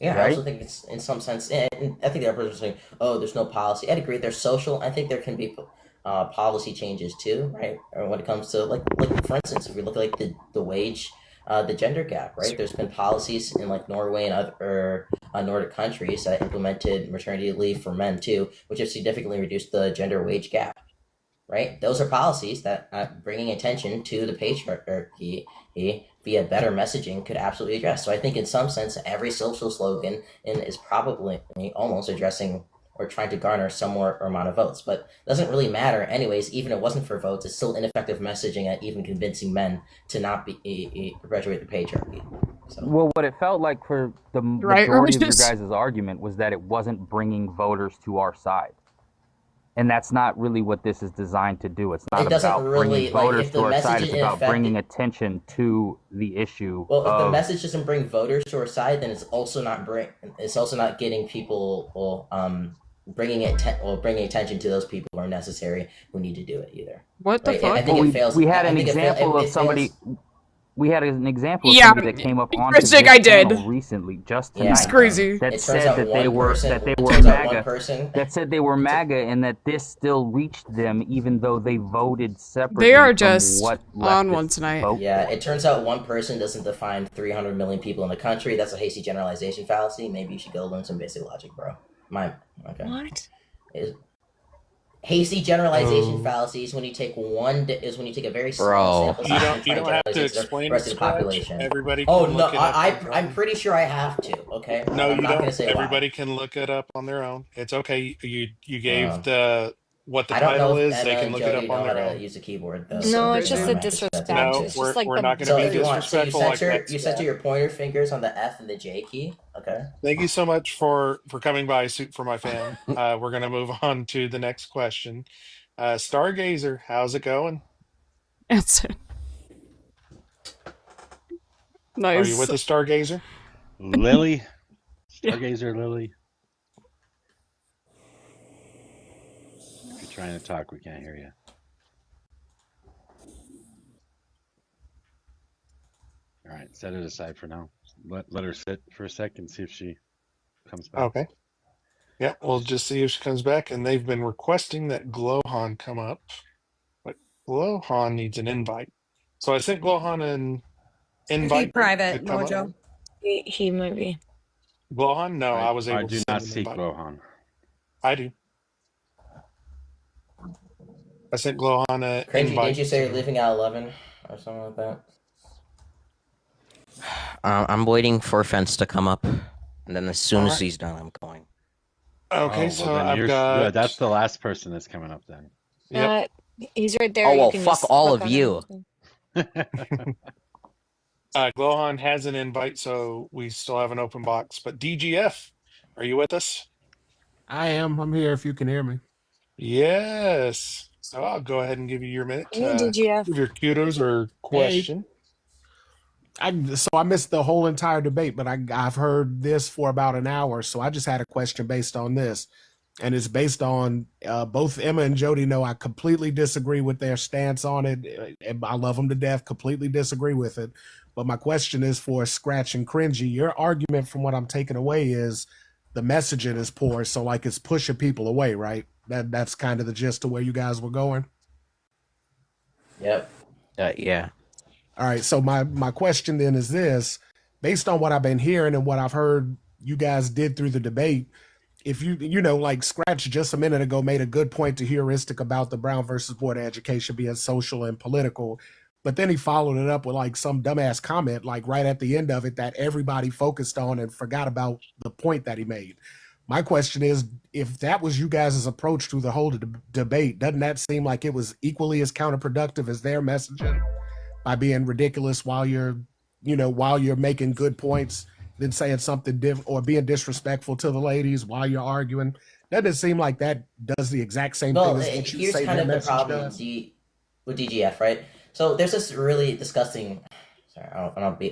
Yeah, right? I also think it's in some sense, and I think the other person was saying, "Oh, there's no policy." I'd agree. There's social. I think there can be policy changes too, right? Or when it comes to like for instance, if we look at like the wage, the gender gap, right? There's been policies in like Norway and other Nordic countries that implemented maternity leave for men too, which have significantly reduced the gender wage gap. right? Those are policies that bringing attention to the patriarchy via better messaging could absolutely address. So I think in some sense, every social slogan is probably almost addressing or trying to garner some more amount of votes, but it doesn't really matter anyways. Even if it wasn't for votes, it's still ineffective messaging at even convincing men to not perpetuate the patriarchy. So. Well, what it felt like for the majority of your guys' argument was that it wasn't bringing voters to our side. And that's not really what this is designed to do. It's not about bringing voters to our side. It's about bringing attention to the issue. Well, if the message doesn't bring voters to our side, then it's also not getting people bringing attention to those people who are necessary who need to do it either. What the fuck? I think it fails. We had an example of somebody. We had an example of somebody that came up on this channel recently, just tonight. It's crazy. That said that they were MAGA. That said they were MAGA, and that this still reached them, even though they voted separately. They are just on one tonight. Yeah, it turns out one person doesn't define 300 million people in the country. That's a hasty generalization fallacy. Maybe you should go learn some basic logic, bro. What? Hasty generalization fallacies when you take a very small sample size. You don't have to explain the population. Everybody. I'm pretty sure I have to. Okay. No, I'm you not don't. Gonna say Everybody why. can look it up on their own. It's okay. You gave what the I don't title know if is. They can look it up on their own. Use a keyboard. No, it's just a disrespect. No, It's just we're not going to be disrespectful like that. You center your pointer fingers on the F and the J key. Okay. Thank you so much for coming by, Soup for My Fan. We're going to move on to the next question. Stargazer, how's it going? It's nice. Are you with the Stargazer? Lily? Stargazer Lily? If you're trying to talk, we can't hear you. All right, set it aside for now. Let her sit for a second, see if she comes back. Okay. Yeah, we'll just see if she comes back. And they've been requesting that Glowhan come up, but Glowhan needs an invite. So I sent Glowhan an invite. Private, Mojo. He might be. Glowhan? No, I was able to send not an see invite. Glowhan. I do. I sent Glowhan an Cringy, invite. did you say you're leaving at 11 or something like that? I'm waiting for Fence to come up, and then as soon as he's done, I'm going. Okay, so I've got... Yeah, that's the last person that's coming up then. Yep. He's right there. Oh, well, fuck all of you. Glowhan has an invite, so we still have an open box. But DGF, are you with us? I am. I'm here if you can hear me. Yes. So I'll go ahead and give you your minute Hey, to DGF. give your kudos or question. Hey. I missed the whole entire debate, but I've heard this for about an hour, so I just had a question based on this. And it's based on both Emma and Jodie know I completely disagree with their stance on it. And I love them to death, completely disagree with it. But my question is for Scratch and Cringy. Your argument from what I'm taking away is the messaging is poor, so like it's pushing people away, right? That's kind of the gist of where you guys were going? Yep. Yeah. All right, so my question then is this. Based on what I've been hearing and what I've heard you guys did through the debate, if you know, like Scratch just a minute ago made a good point to heuristic about the Brown versus Board of Education being social and political, but then he followed it up with like some dumbass comment, like right at the end of it, that everybody focused on and forgot about the point that he made. My question is, if that was you guys' approach to the whole debate, doesn't that seem like it was equally as counterproductive as their messaging by being ridiculous while you're making good points, then saying something different or being disrespectful to the ladies while you're arguing? Doesn't it seem like that does the exact same thing as what you say their message does? With DGF, right? So there's this really disgusting. Sorry,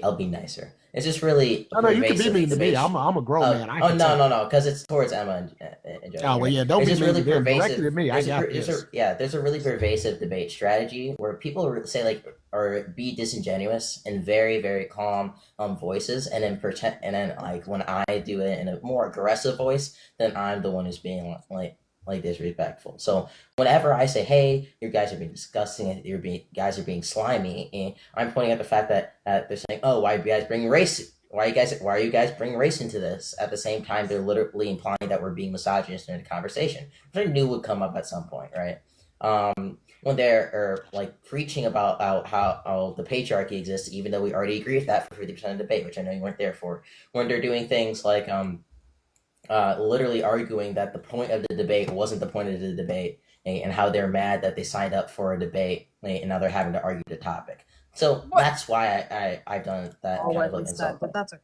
I'll be nicer. It's just really. No, you can be mean to me. I'm a grown man. No, because it's towards Emma and Jodie. Oh well, yeah, don't be mean really to them. Directed at me. There's a really pervasive debate strategy where people say like or be disingenuous in very very calm voices, and then pretend, and then like when I do it in a more aggressive voice, then I'm the one who's being like disrespectful. So whenever I say, "Hey, you guys are being disgusting," guys are being slimy, and I'm pointing out the fact that they're saying, "Oh, why are you guys bringing race? Why are you guys bringing race into this?" At the same time, they're literally implying that we're being misogynist in a conversation, which I knew would come up at some point, right? when they're like preaching about how the patriarchy exists, even though we already agree with that for 50% of the debate, which I know you weren't there for. When they're doing things like literally arguing that the point of the debate wasn't the point of the debate, and how they're mad that they signed up for a debate, and now they're having to argue the topic. So that's why I've done that All kind of what like was insult. said, but that's okay.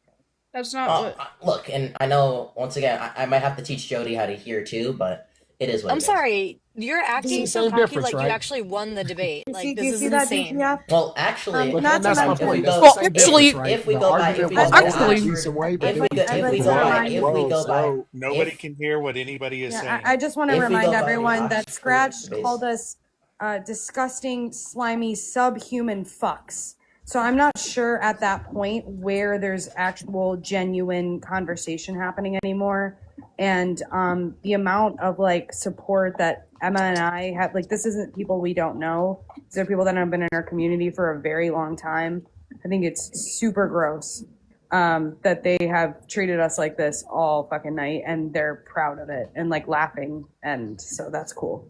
That's not what. Look, and I know once again I might have to teach Jody how to hear too, but it is what I'm it is. sorry. You're acting so Same cocky difference, like you right? actually won the debate. Like, Do this you is see that, insane. DTF? Well, actually, But Not and to that's my if we mention, point. It's go, the Well, same actually, difference, right? if we The go by if argument we was go by both actually, degrees Oxford, away, but I'd they like, did the I'd same like thing to for Whoa, remind, argument. if we whoa, go by whoa. Nobody if can hear what anybody is yeah, saying. I just want to if we remind go by the everyone that Oxford Scratch base. called us disgusting, slimy, subhuman fucks. So I'm not sure at that point where there's actual genuine conversation happening anymore. And the amount of like support that Emma and I have, like, this isn't people we don't know. These are people that have been in our community for a very long time. I think it's super gross that they have treated us like this all fucking night, and they're proud of it and like laughing. And so that's cool.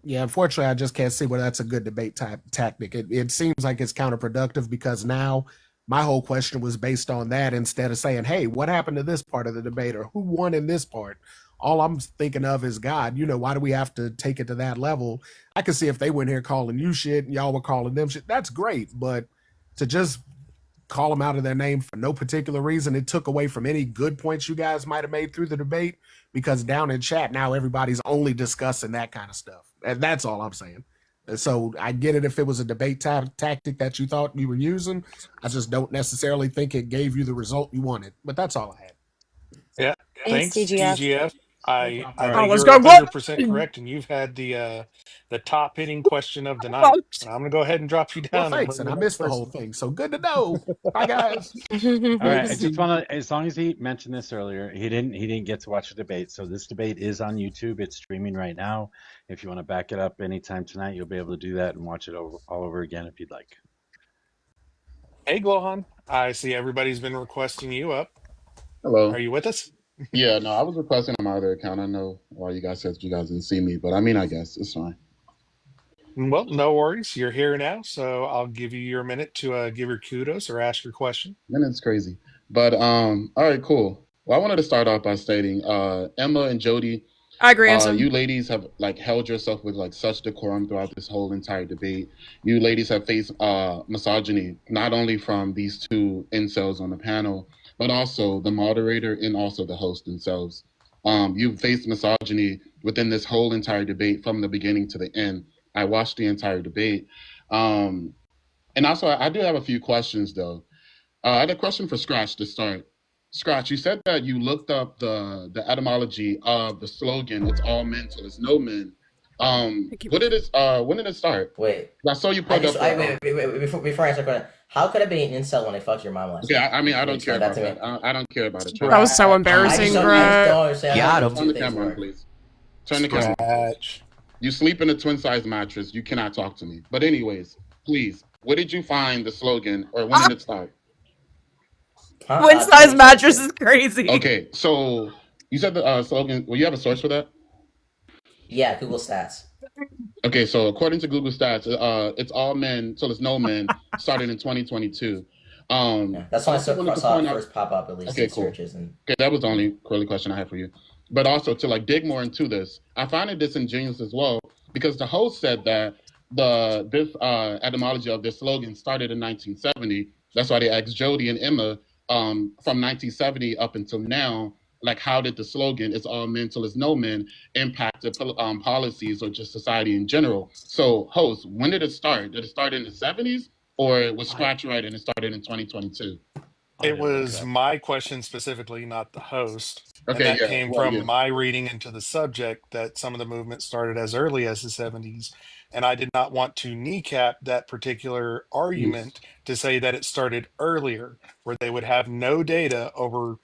Yeah, unfortunately, I just can't see where that's a good debate type tactic. It seems like it's counterproductive because now my whole question was based on that instead of saying, hey, what happened to this part of the debate or who won in this part? All I'm thinking of is, God, why do we have to take it to that level? I could see if they went here calling you shit and y'all were calling them shit. That's great. But to just call them out of their name for no particular reason, it took away from any good points you guys might have made through the debate because down in chat now everybody's only discussing that kind of stuff. And that's all I'm saying. And so I get it if it was a debate tactic that you thought you were using. I just don't necessarily think it gave you the result you wanted. But that's all I had. Yeah. Thanks, Thanks, DGF. DGF. No I problem. I All oh, think right. let's you're go. 100% correct, and you've had the top hitting question of the night. And I'm gonna go ahead and drop you Well, down and thanks. bring And the I next missed the whole person. thing. So good to know. Bye, guys. All right, I Thanks, just D. want to, as long as he mentioned this earlier, he didn't get to watch the debate. So this debate is on YouTube. It's streaming right now. If you want to back it up anytime tonight, you'll be able to do that and watch it all over again if you'd like. Hey, Glohan. I see everybody's been requesting you up. Are Hello. you with us? Yeah, no, I was requesting on my other account. I know why you guys said you guys didn't see me, but I mean, I guess it's fine. Well, no worries. You're here now, so I'll give you your minute to give your kudos or ask your question. And it's crazy. But all right, cool. Well, I wanted to start off by stating, Emma and Jodie, I agree, Anson. you ladies have like held yourself with like such decorum throughout this whole entire debate. You ladies have faced misogyny not only from these two incels on the panel, but also the moderator and also the host themselves. You've faced misogyny within this whole entire debate from the beginning to the end. I watched the entire debate. Um, and also, I do have a few questions though. I had a question for Scratch to start. Scratch, you said that you looked up the etymology of the slogan "It's all men till it's no men." What did it? When did it start? Wait, I saw you I put just up I the. wait, before I answer the question, how could I be an incel when I fucked your mom last Okay, week? I mean, I Can you don't care explain that about to me? that. I don't care about it. Turn That was so I just embarrassing, don't Brett. understand how those turn two the things camera on, work. please. Turn the camera on, please. Scratch. You sleep in a twin size mattress. You cannot talk to me. But anyways, please, where did you find the slogan, or when did it start? Twin size mattress is crazy. Okay, so you said the slogan. Well, you have a source for that? Yeah, Google Stats. Okay, so according to Google Stats, it's all men till it's no men. Started in 2022. Yeah, that's when I Also wanted to saw point it out. first pop up, at least Okay, in cool. searches. And Okay, that was the only really question I had for you. But also to like dig more into this, I find it disingenuous as well because the host said that this etymology of this slogan started in 1970. That's why they asked Jody and Emma from 1970 up until now, like how did the slogan "It's all men till it's no men" impact the policies or just society in general? So, host, when did it start? Did it start in the 70s or was Scratch right and it started in 2022? It was my question specifically, not the host. And Okay, that yeah, came well, from yeah. my reading into the subject that some of the movement started as early as the 70s. And I did not want to kneecap that particular Yes. argument to say that it started earlier, where they would have no data over,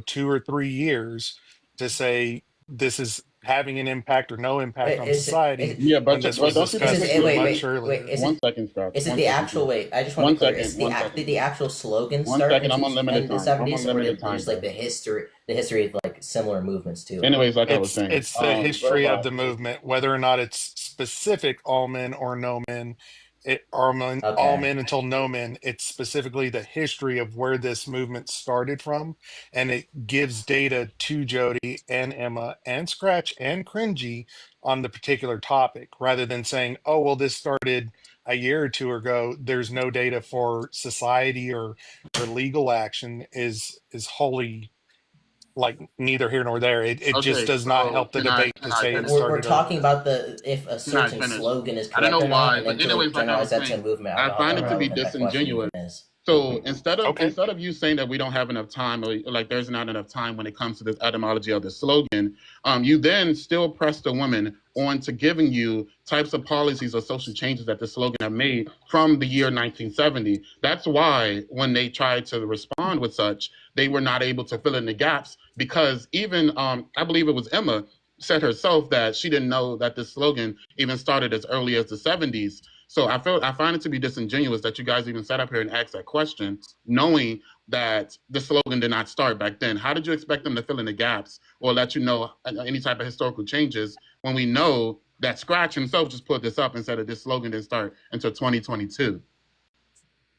2 or 3 years to say this is having an impact or no impact on Is it? society Yeah, when this was don't you think discussed it's Wait, much wait. earlier. Is one it? second, Scott? Is it One the second, actual? please. Wait, I just want to One clear. second. Is One did second. the actual slogan One start second. I'm on limited in the time. I'm on 70s, or limited there's time, like bro. the history of like similar movements too? Anyways, like I was saying, It's the history of robot. the movement, whether or not it's specific all men or no men, all Okay. men until no men. It's specifically the history of where this movement started from, and it gives data to Jody and Emma and Scratch and Cringy on the particular topic, rather than saying, "Oh, well, this started a year or two ago." There's no data for society or legal action is wholly like neither here nor there. It just Okay, does not so help the debate to can I say it finish? We're started talking earlier. about if a Can I certain finish? slogan is I don't correct know or not, why, and but then to anyways, like I generalize was that to a saying, movement. I I don't know how find it to be relevant that question disingenuous. even is. So instead Okay. of you saying that we don't have enough time, or like there's not enough time when it comes to this etymology of the slogan, you then still press the women on to giving you types of policies or social changes that the slogan have made from the year 1970. That's why when they tried to respond with such, they were not able to fill in the gaps, because even I believe it was Emma said herself that she didn't know that this slogan even started as early as the 70s. So I find it to be disingenuous that you guys even sat up here and asked that question, knowing that the slogan did not start back then. How did you expect them to fill in the gaps or let you know any type of historical changes when we know that Scratch himself just put this up and said that this slogan didn't start until 2022?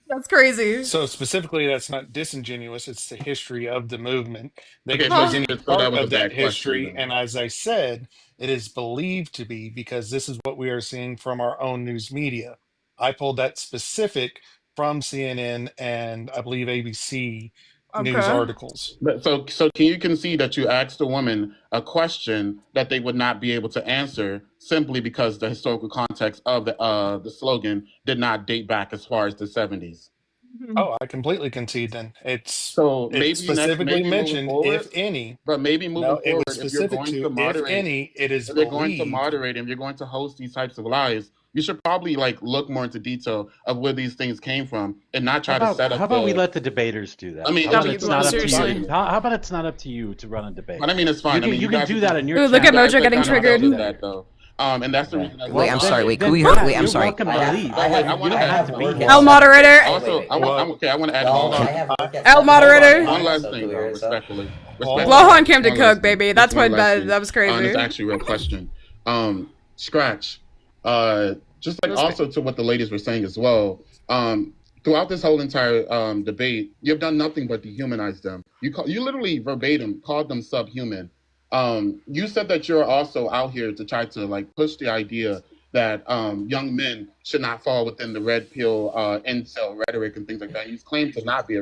That's crazy. So specifically, that's not disingenuous. It's the history of the movement. They Okay, could so use Huh. you any just thought that part was a of that bad question history. then. And as I said, it is believed to be because this is what we are seeing from our own news media. I pulled that specific from CNN and I believe ABC news Okay. articles. But so can you concede that you asked a woman a question that they would not be able to answer simply because the historical context of the slogan did not date back as far as the 70s? Oh, I completely concede then. So It specifically maybe moving mentioned, forward, if any. but maybe moving No, it was forward, if you're specific going to, to if moderate, any, it is if you're going to believed. moderate and you're going to host these types of lives, you should probably like look more into detail of where these things came from and not try to set How up about we the. let the debaters do I that? mean, How it's about just it's it's not No, just up to you? seriously. misogyny. How about it's not up to you to run a debate? But I mean, it's fine. I mean, You you can guys do have that just in your Ooh, look you at channel. guys Mojo have getting kind of Don't triggered. do dealt with that. that though, and that's the Okay. reason as Wait, well. I'm But sorry. then, Wait, You're I'm sorry. welcome to leave. I have I You want to I don't have add have to one be work here. at L more. moderator. Also, Well, okay. I want to add one y'all. more. I have work at L 7 hold on. moderator. One a.m. last So can thing we though, hear this out? respectfully, Hold on. Blowhorn came to one last cook, thing, baby. just That's one what last thing, that was and it's crazy. actually a real question. Scratch, just like That was also to what the ladies were saying as well. Throughout this whole entire debate, you've done nothing but dehumanize them. You literally verbatim called them subhuman. You said that you're also out here to try to like push the idea that young men should not fall within the red pill incel rhetoric and things like that. You claim to not be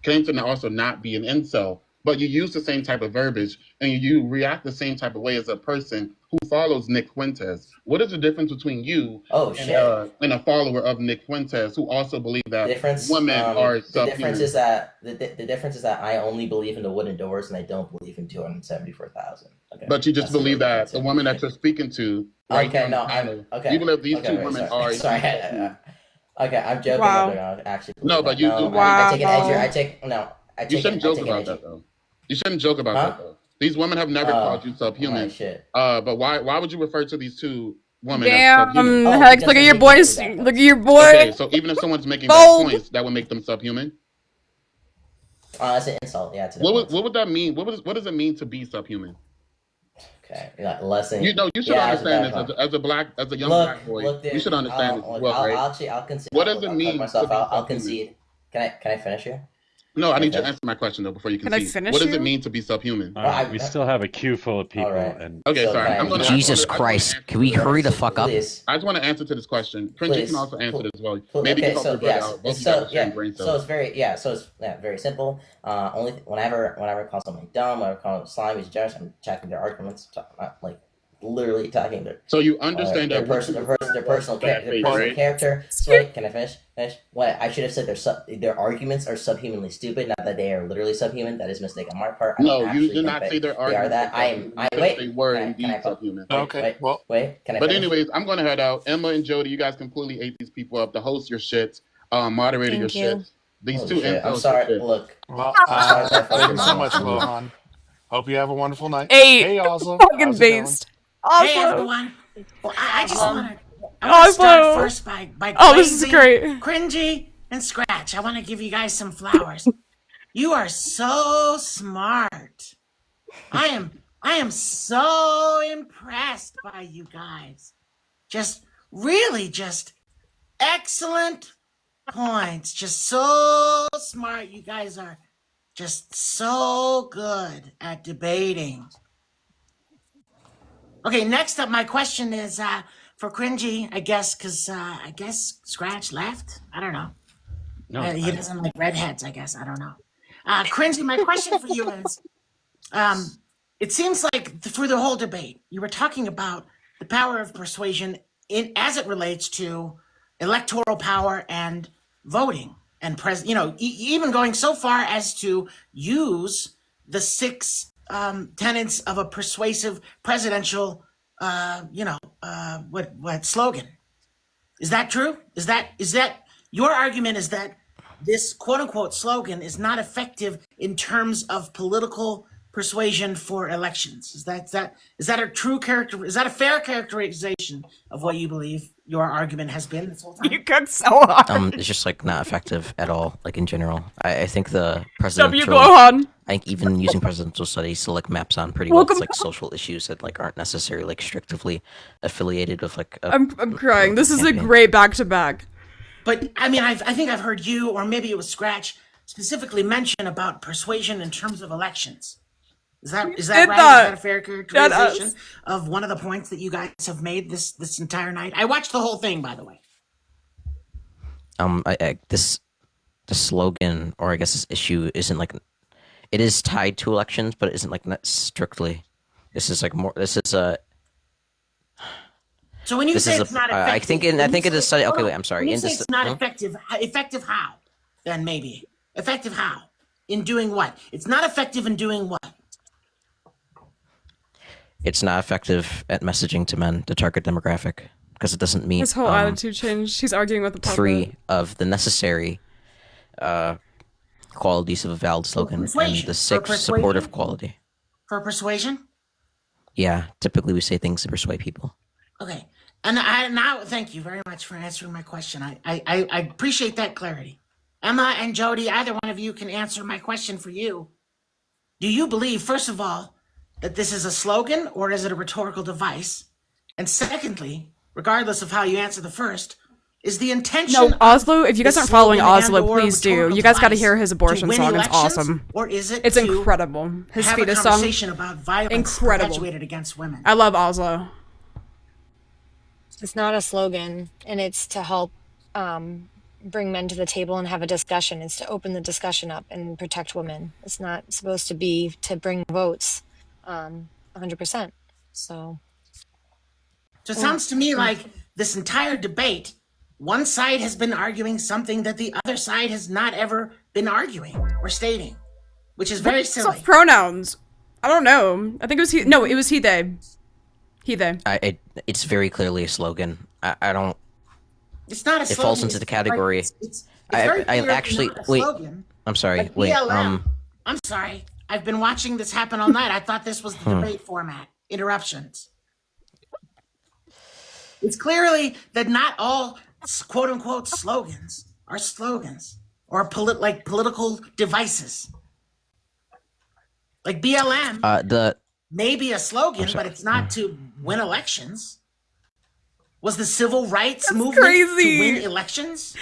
claim to also not be an incel, but you use the same type of verbiage and you react the same type of way as a person who follows Nick Fuentes. What is the difference between you Oh shit. and a follower of Nick Fuentes who also believe that Difference. women are The difference subhuman? is that the difference is that I only believe in the wooden doors and I don't believe in 274,000. Okay, But you just that's the real believe that difference. the Yeah. woman that you're speaking to right here Okay. on the No. I'm panel, you okay. believe these Okay. two Wait. women Sorry. are Sorry. indeed subhuman. Okay. I'm joking. I Wow. don't actually No, believe but that. you No. do I believe take an edgy. Wow. I take no. you shouldn't I joke take an about that edgy. though. You shouldn't joke about that Huh? though. These women have never called you My subhuman. shit. But why would you refer to these two women as subhuman? Damn, Oh, Hex, because look at they're your making really boys. bad Look at points. your Okay, boy. so even if someone's making bad Bold. points, that would make them subhuman. That's an insult. Yeah, to the points. What would that mean? What does it mean to be subhuman? Okay. Less than. You know, you should Yeah, it's a understand bad this point. as a young Look, black boy. look, You dude. should understand this as Look, well, right? I'll concede. What does it I'll cut mean to myself be out. I'll subhuman? concede. Can I finish here? No, I Can I need you to finish? answer my question though before you Can I concede. finish What does it you? mean to be subhuman? We still have a queue full of people, All right. and Okay, So sorry. can I? I Jesus just wanna Christ! answer Can we to this. hurry the fuck up? Please. I just want to answer to this question. Cringy can also answer this as well. Maybe Okay, you help so your brother yes, out. Both it's of you guys so are sharing yeah, brain so cells. it's very simple. Whenever I call somebody dumb, whenever I call them slimy, generous, I'm attacking their arguments, like literally attacking their. So you understand their that what you their referred to personal as bad faith, personal right? character. So wait, can I finish? What I should have said their arguments are subhumanly stupid, not that they are literally subhuman. That is a mistake on my part. I don't No, you actually did think not that say their they are arguments that. were subhuman. You said they were indeed subhuman. Okay. Well, Can I But finish? anyways, I'm going to head out. Emma and Jody, you guys completely ate these people up. The host your shit, moderator your Thank you. shit. These Holy two shit. I'm incels your sorry. shit. Look. well, I'm sorry that I fucked thank your you so mom up. much, Lohan. Hope you have a wonderful night. Hey, Hey, Oslo. fucking How's it going? based. Hey Oslo. everyone. Well, I just Awesome. want to start Oslo. first by Oh, this is praising great. Cringy and Scratch. I want to give you guys some flowers. You are so smart. I am so impressed by you guys. Just really just excellent points. Just so smart. You guys are just so good at debating. Okay, next up, my question is for Cringy, I guess, because I guess Scratch left. I don't know. No, He doesn't like redheads, I guess. I don't know. Cringy, my question for you is it seems like through the whole debate, you were talking about the power of persuasion as it relates to electoral power and voting and even going so far as to use the 6 tenets of a persuasive presidential what slogan. Is that true? Is that your argument is that this quote unquote slogan is not effective in terms of political persuasion for elections? Is that a true character? Is that a fair characterization of what you believe your argument has been this whole time? You cooked so hard. It's just like not effective at all. Like in general, I think the presidential. Gohan. I think even using presidential studies to like maps on pretty well to like social issues that like aren't necessarily like strictly affiliated with like. I'm crying. This is a great back to back. But I mean, I think I've heard you, or maybe it was Scratch, specifically mention about persuasion in terms of elections. Is that right? Is that a fair characterization of one of the points that you guys have made this entire night? I watched the whole thing, by the way. The slogan, or I guess this issue, isn't like, it is tied to elections, but it isn't like not strictly. This is like more. This is a. So when you say it's not effective, I think in the study. Okay, wait. I'm sorry. When you say it's not effective, effective how? Then maybe effective how? In doing what? It's not effective in doing what? It's not effective at messaging to men, the target demographic, because it doesn't meet his whole attitude changed. He's arguing with the puppet. 3 of the necessary qualities of a valid slogan, and the 6th supportive quality. For persuasion? Yeah, typically we say things to persuade people. Okay, and now thank you very much for answering my question. I appreciate that clarity. Emma and Jodie, either one of you can answer my question for you. Do you believe, first of all, that this is a slogan, or is it a rhetorical device? And secondly, regardless of how you answer the first, is the intention... No, Oslo, if you guys aren't following Oslo, please do. You guys got to hear his abortion song. It's awesome. Or is it it's incredible. His fetus song. About violence incredible. perpetuated against women. I love Oslo. It's not a slogan, and it's to help bring men to the table and have a discussion. It's to open the discussion up and protect women. It's not supposed to be to bring votes 100%. So it sounds to me like this entire debate, one side has been arguing something that the other side has not ever been arguing or stating, which is very silly. Pronouns. I don't know. I think it was he. No, it was he, they. He, they. It's very clearly a slogan. I don't. It's not a slogan. It falls into the category. It's I actually wait. Slogan. I'm sorry. Like wait. I'm sorry. I've been watching this happen all night. I thought this was the debate format. Interruptions. It's clearly that not all quote unquote slogans are slogans or political devices. Like BLM may be a slogan, but it's not to win elections. Was the civil rights movement to win elections?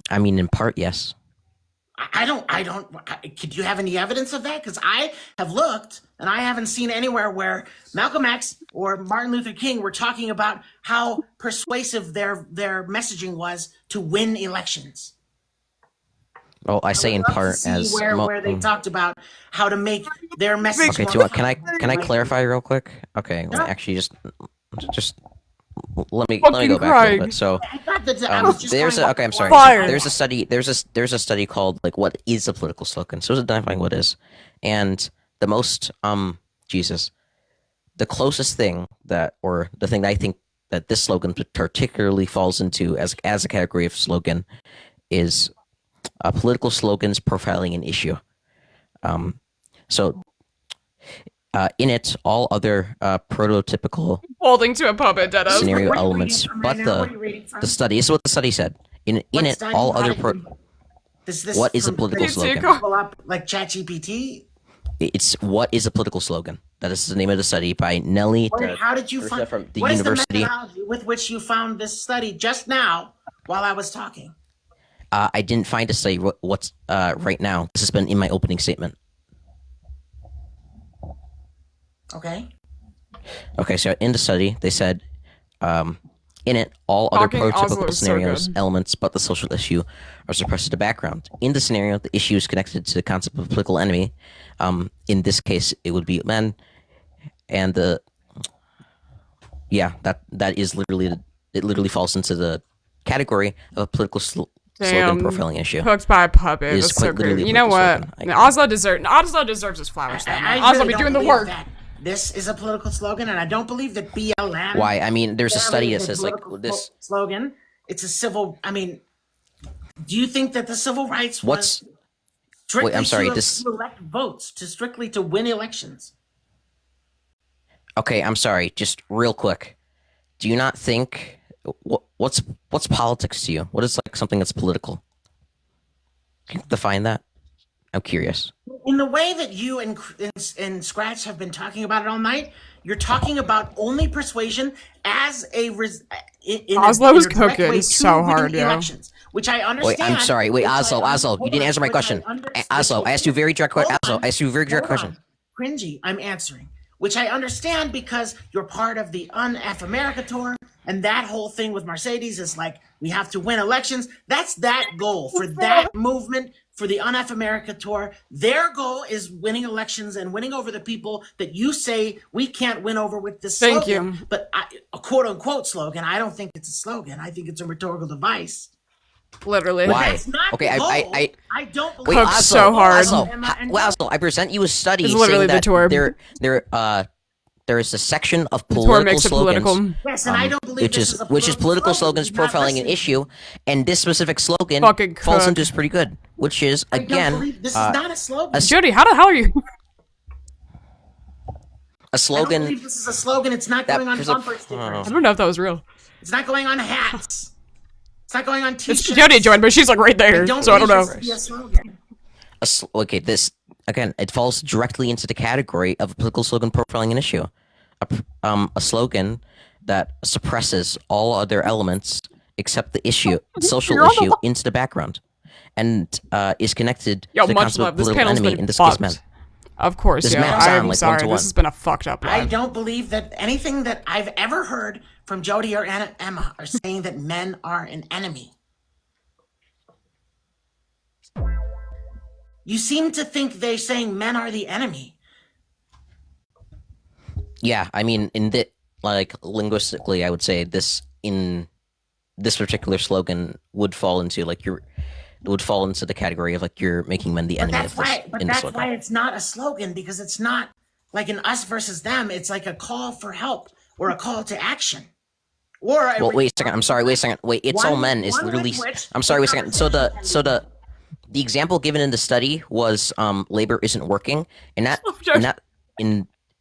I mean, in part, yes. Could you have any evidence of that? Because I have looked and I haven't seen anywhere where Malcolm X or Martin Luther King were talking about how persuasive their messaging was to win elections. Well, I say in part as where they talked about how to make their message. Okay, can I clarify real quick? Okay, well, actually, just let me go back a little bit. So I'm sorry. Fire. There's a study called like what is a political slogan. So it's identifying what is, and the most the closest thing that, or the thing that I think that this slogan particularly falls into as a category of slogan is political slogans profiling an issue. So in it, all other prototypical Holding to a puppet, deadass. scenario What are you elements, reading from but right now? What are you reading from? the study. This is what the study said. In What it, study? all other This What is a from political things slogan? pull up like ChatGPT? It's what is a political slogan? That is the name of the study by Nelly. How did you find? from the What is the university? methodology with which you found this study just now while I was talking? I didn't find a study. What's right now? This has been in my opening statement. Okay. Okay, so in the study, they said, in it, all other Talking Oslo prototypical is so scenarios, good. elements, but the social issue are suppressed to the background. In the scenario, the issue is connected to the concept of political enemy. In this case, it would be men, and that is literally falls into the category of a political slogan profiling issue. Hooked by a puppet. It is That's so quite literally crazy. a You know political what? slogan. Oslo deserves his flowers. I Oslo really be don't doing the believe work. that this is a political slogan, and I don't believe that BLM. Why? I mean, there's a study that is says like political this. slogan. It's a civil. I mean, do you think that the civil rights What's was strictly wait? I'm sorry. to This. elect votes, strictly to win elections? Okay, I'm sorry. Just real quick. Do you not think what's politics to you? What is like something that's political? Can you define that? I'm curious. In the way that you and Scratch have been talking about it all night, you're talking about only persuasion as Oslo's cooking so hard, yo. elections, which I understand. Wait, I'm sorry. Wait, Oslo, you didn't answer my question. Oslo, I asked you a very direct question. Oslo, I asked you a very direct question. Cringy, I'm answering, which I understand because you're part of the Un-F America tour, and that whole thing with Mercedes is like, we have to win elections. That's that goal for that movement, for the Un-F America tour. Their goal is winning elections and winning over the people that you say we can't win over with this slogan. Thank you. But a quote-unquote slogan, I don't think it's a slogan. I think it's a rhetorical device. Literally. Why? That's not Okay, the goal. I don't wait, believe Cooked so hard. Oslo, I present you a study It's literally saying the tour. that there is a section of The tour political makes it slogans, political. Yes, and I don't believe which is political slogans You're not profiling an listening. issue, and this specific slogan Fucking falls cook. into this pretty good, which is I don't again believe this is not a slogan. Jodie, how the hell are you? a I don't slogan. believe this is a slogan. It's not that going on there's a- bumper stickers. I don't know if that was real. It's not going on hats. It's not going on It's t-shirts. Jodie joined, but she's like right there, so I don't know. believe this to be a slogan. Okay, this again, it falls directly into the category of a political slogan profiling an issue, a slogan that suppresses all other elements except the issue, social issue, into the background, and is connected Yo, to the much concept love. of This political panel's enemy, been in this fucked. case, men. Of course, This yeah. maps on I'm like sorry. 1-to-1. This has been a fucked up I line. don't believe that anything that I've ever heard from Jodie or Emma are saying that men are an enemy. You seem to think they're saying men are the enemy. Yeah, I mean, in the like linguistically, I would say this particular slogan would fall into like the category of like you're making men the enemy of this. That's why it's not a slogan, because it's not like an us versus them. It's like a call for help or a call to action. Well, wait a second. I'm sorry. Wait a second. Wait, it's all men is literally. I'm sorry. Wait a second. So the example given in the study was labor isn't working, and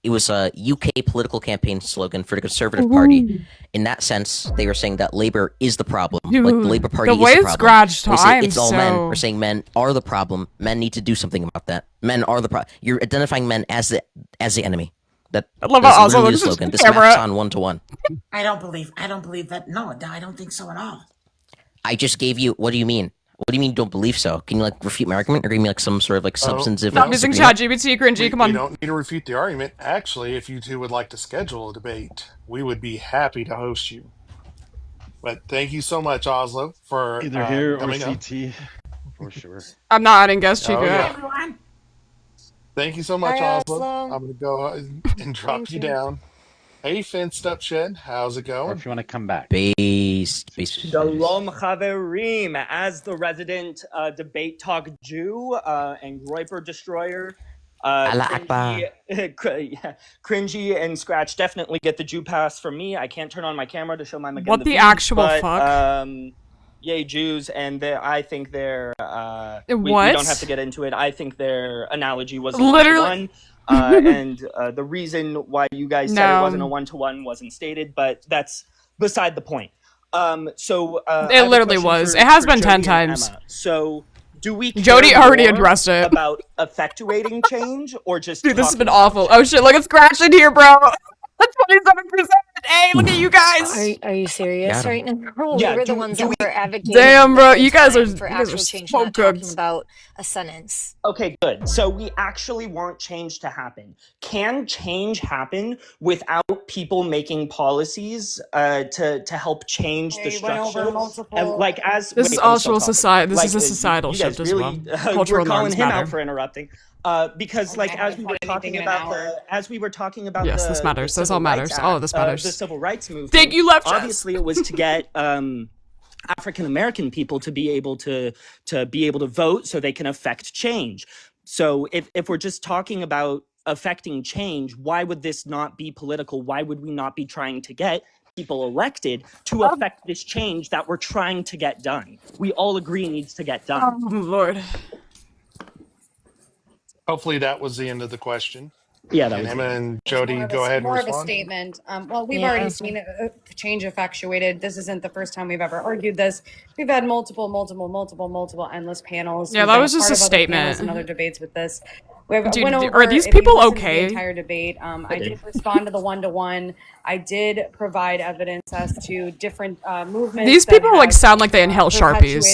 it was a UK political campaign slogan for the Conservative Party. In that sense, they were saying that labor is the problem. Dude, like the Labor Party the way is the it's problem. scratched, We say I am it's all men. so- We're saying men are the problem. Men need to do something about that. Men are the problem. You're identifying men as the enemy. That's love how Oslo literally the looks at slogan. the This camera. maps on 1-to-1. I don't believe that. No, I don't think so at all. I just gave you. What do you mean? What do you mean you don't believe so? Can you like refute my argument, or give me like some sort of like substantive? Stop using ChatGPT, Cringy. Come on. You don't need to refute the argument. Actually, if you two would like to schedule a debate, we would be happy to host you. But thank you so much, Oslo, for Either here or coming up. CT, for sure. I'm not adding guest Oh, Chica. yeah. Thank you so much, Hi, Oslo. Oslo. I'm going to go ahead and drop Thank you you. down. Hey, Fenced Up Shed, how's it Or going? if you want to come back. Base. Shalom Chaverim, as the resident debate talk Jew and Groiper destroyer. Allah Akbar. Cringy and Scratch definitely get the Jew pass from me. I can't turn on my camera to show my McGinn What the actual but, fuck? yay Jews, and I think their What? we don't have to get into it. I think their analogy was a Literally. 1-to-1, and the reason why you guys said it wasn't a No. 1-to-1 wasn't stated, but that's beside the point. So It literally was. It has been 10 Jodie and times. Emma. So do we care Jodie already more addressed it. about effectuating change or just Dude, this has been talking about awful. Oh shit, look at Scratch in here, bro. That's 27%. Hey, look at you guys. Are you serious Got 'em. right now? Yeah, We were the do- ones do that we- were advocating Damn, bro, the whole you guys are time for you guys are actual change, so not talking cooked. about a sentence. Okay, good. So we actually want change to happen. Can change happen without people making policies to help change the We went over structure? multiple. Like as This is wait, I'm still actual talking. society. This Like, is a societal you guys shift as well. really Cultural we're calling norms him matter. out for interrupting. Because like as we were talking about Yes, this matters. This all matters. All of this matters. the civil rights movement. Thank you, left chest. Obviously, it was to get African American people to be able to vote so they can affect change. So if we're just talking about affecting change, why would this not be political? Why would we not be trying to get people elected to affect this change that we're trying to get done? We all agree needs to get done. Oh Lord. Hopefully that was the end of the question. Yeah, that And was Emma and It's Jody, go ahead and more of a respond. statement. Well, we've Yeah. already seen change effectuated. This isn't the first time we've ever argued this. We've had multiple endless panels. Yeah, We've that been was just part a of other panels statement. and other debates with this. We have, Dude, went over, are these if you people listen to the okay? entire debate. I did respond to the 1-to-1. I did provide evidence as to different movements. These people like sound like they inhale Sharpies.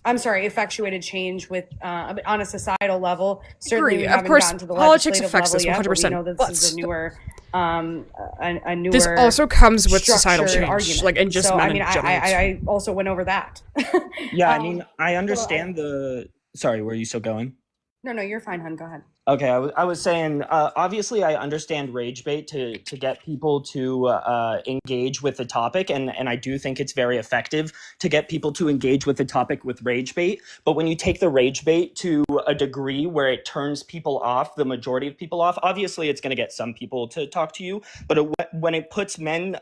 Effectuated change with on a societal level. Certainly, we Of haven't course, gotten to the politics legislative affects level this yet, but we 100%. know that this is a newer, a newer. This also comes with societal structured change, argument. like in just so, men I mean, in general. I also went over that. Yeah, I mean, I understand the. Sorry, were you still going? No, you're fine, hon. Go ahead. Okay, I was saying, obviously, I understand rage bait to get people to engage with the topic, and I do think it's very effective to get people to engage with the topic with rage bait. But when you take the rage bait to a degree where it turns people off, the majority of people off, obviously, it's going to get some people to talk to you. But when it puts men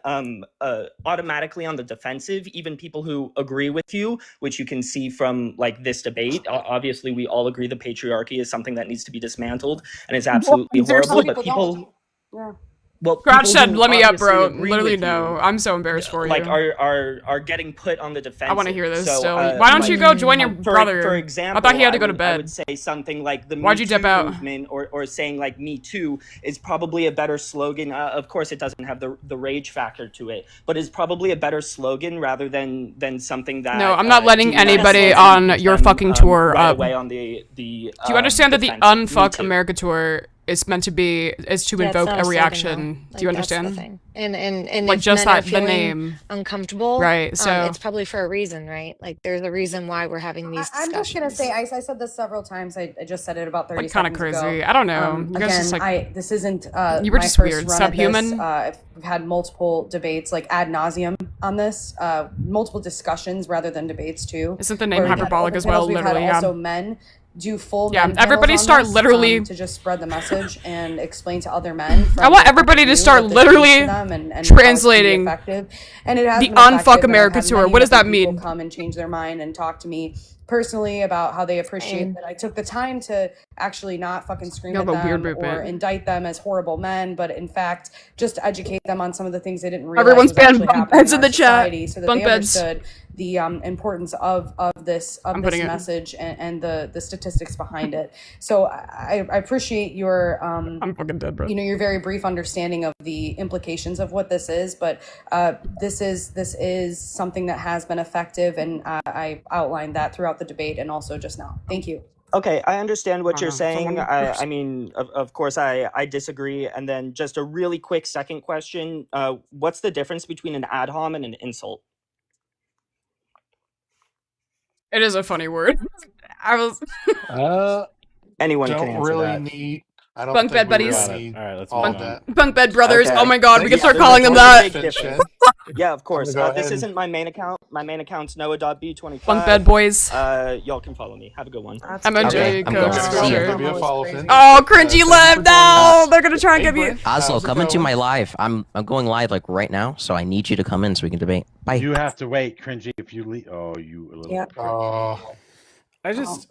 automatically on the defensive, even people who agree with you, which you can see from like this debate, obviously, we all agree the patriarchy is something that needs to be dismantled. And it's absolutely horrible, but people well, Crouch people said, who "Let me up, obviously bro." agree Literally, with no. you, I'm so embarrassed for like you. are getting put on the defensive. I want to hear this So, still. Why don't you go join your brother? For example, I thought he had to go to I bed. would say something like the Why'd Me you dip Too out? movement, or saying like Me Too is probably a better slogan. Of course, it doesn't have the rage factor to it, but is probably a better slogan rather than something that. No, I'm not letting demonizes anybody and on puts your them, fucking tour right up. away on the. Do you understand that the defensive? Me Unfuck Too. America tour is meant to be to Yeah, it's invoke not a slogan, reaction? though. Do you Like, that's the understand? thing. And Like if just men are that the feeling name, uncomfortable, right? So it's probably for a reason, right? Like there's a reason why we're having these I'm discussions. just gonna say, I said this several times. I just said it about 30 like kind of seconds crazy. ago. I don't know. You guys Again, just like this isn't you were my just first weird. run at this. Subhuman. We've had multiple debates, like ad nauseum, on this. Multiple discussions rather than debates too. Isn't the name where we've had hyperbolic open as well? panels, we've had Literally, yeah. also men do full Yeah, men panels everybody on start this, literally. to just spread the message and explain to other men. I want everybody to start literally translating effective. And it has the been effective, Unfuck and I've America had tour. many What does that different people mean? come and change their mind and talk to me personally about how they appreciate that I took the time to actually not fucking scream You at have a weird them or movement. indict them as horrible men, but in fact just educate them on some of the things they didn't realize Everyone's was banned actually bunk happening beds in in our the chat. society, so that Bunk they beds. understood the importance of this I'm putting it. message and the statistics behind it. So I appreciate your I'm fucking dead, bro. your very brief understanding of the implications of what this is, but this is something that has been effective, and I outlined that throughout the debate and also just now. Thank you. Okay, I understand what you're saying. someone- I mean, of course, I disagree. And then just a really quick second question. What's the difference between an ad hom and an insult? It is a funny word. I was. Anyone can Don't answer really that. need. I don't Bunk think bed we buddies. really need All right, let's all move of on. that. Bunk bed brothers. Okay. Oh my god, we can Thanks start for calling the them There's a that. big difference. extension. Yeah, of I'm course. gonna go This ahead and isn't my main account. My main account's Noah.b25. Bunk bed boys. Y'all can follow me. Have a good one. That's I'm a Okay, J I'm we're going. coach gonna for go See ahead and ya. give you a follow, Finn. Oh, But, Cringy thank you left for joining now. us. They're gonna try and Hey, give you. bud, Oslo, how's it come into going? my live. I'm going live like right now, so I need you to come in so we can debate. Bye. You have to wait, Cringy. If you leave, oh, you a little Yep. prick. Oh,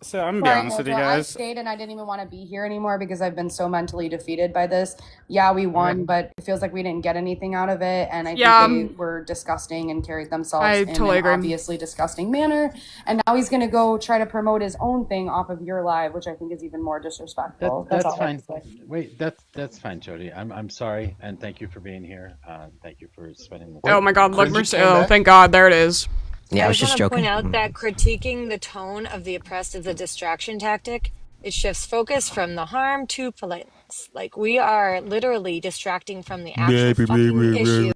So I'm gonna be honest with you guys. I stayed and I didn't even want to be here anymore because I've been so mentally defeated by this. Yeah, we won, but it feels like we didn't get anything out of it, and I think they were disgusting and carried themselves I in totally an agree. obviously disgusting manner. And now he's gonna go try to promote his own thing off of your live, which I think is even more disrespectful. That's That's all I have fine. to say. Wait, that's fine, Jody. I'm sorry, and thank you for being here. Thank you for spending the Oh time. my god, look, Cringy Mercy. came Oh, back. thank god, there it is. Yeah, I was just just want to joking. point out that critiquing the tone of the oppressed is a distraction tactic. It shifts focus from the harm to politeness. Like, we are literally distracting from the actual fucking issue.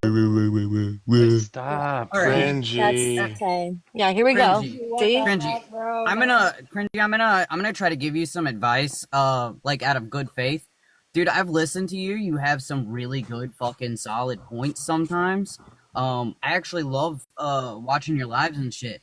Stop. All right. That's Cringy. okay. Yeah, here we go. Cringy. See? Cringy. I'm gonna try to give you some advice, like out of good faith. Dude, I've listened to you. You have some really good fucking solid points sometimes. I actually love watching your lives and shit.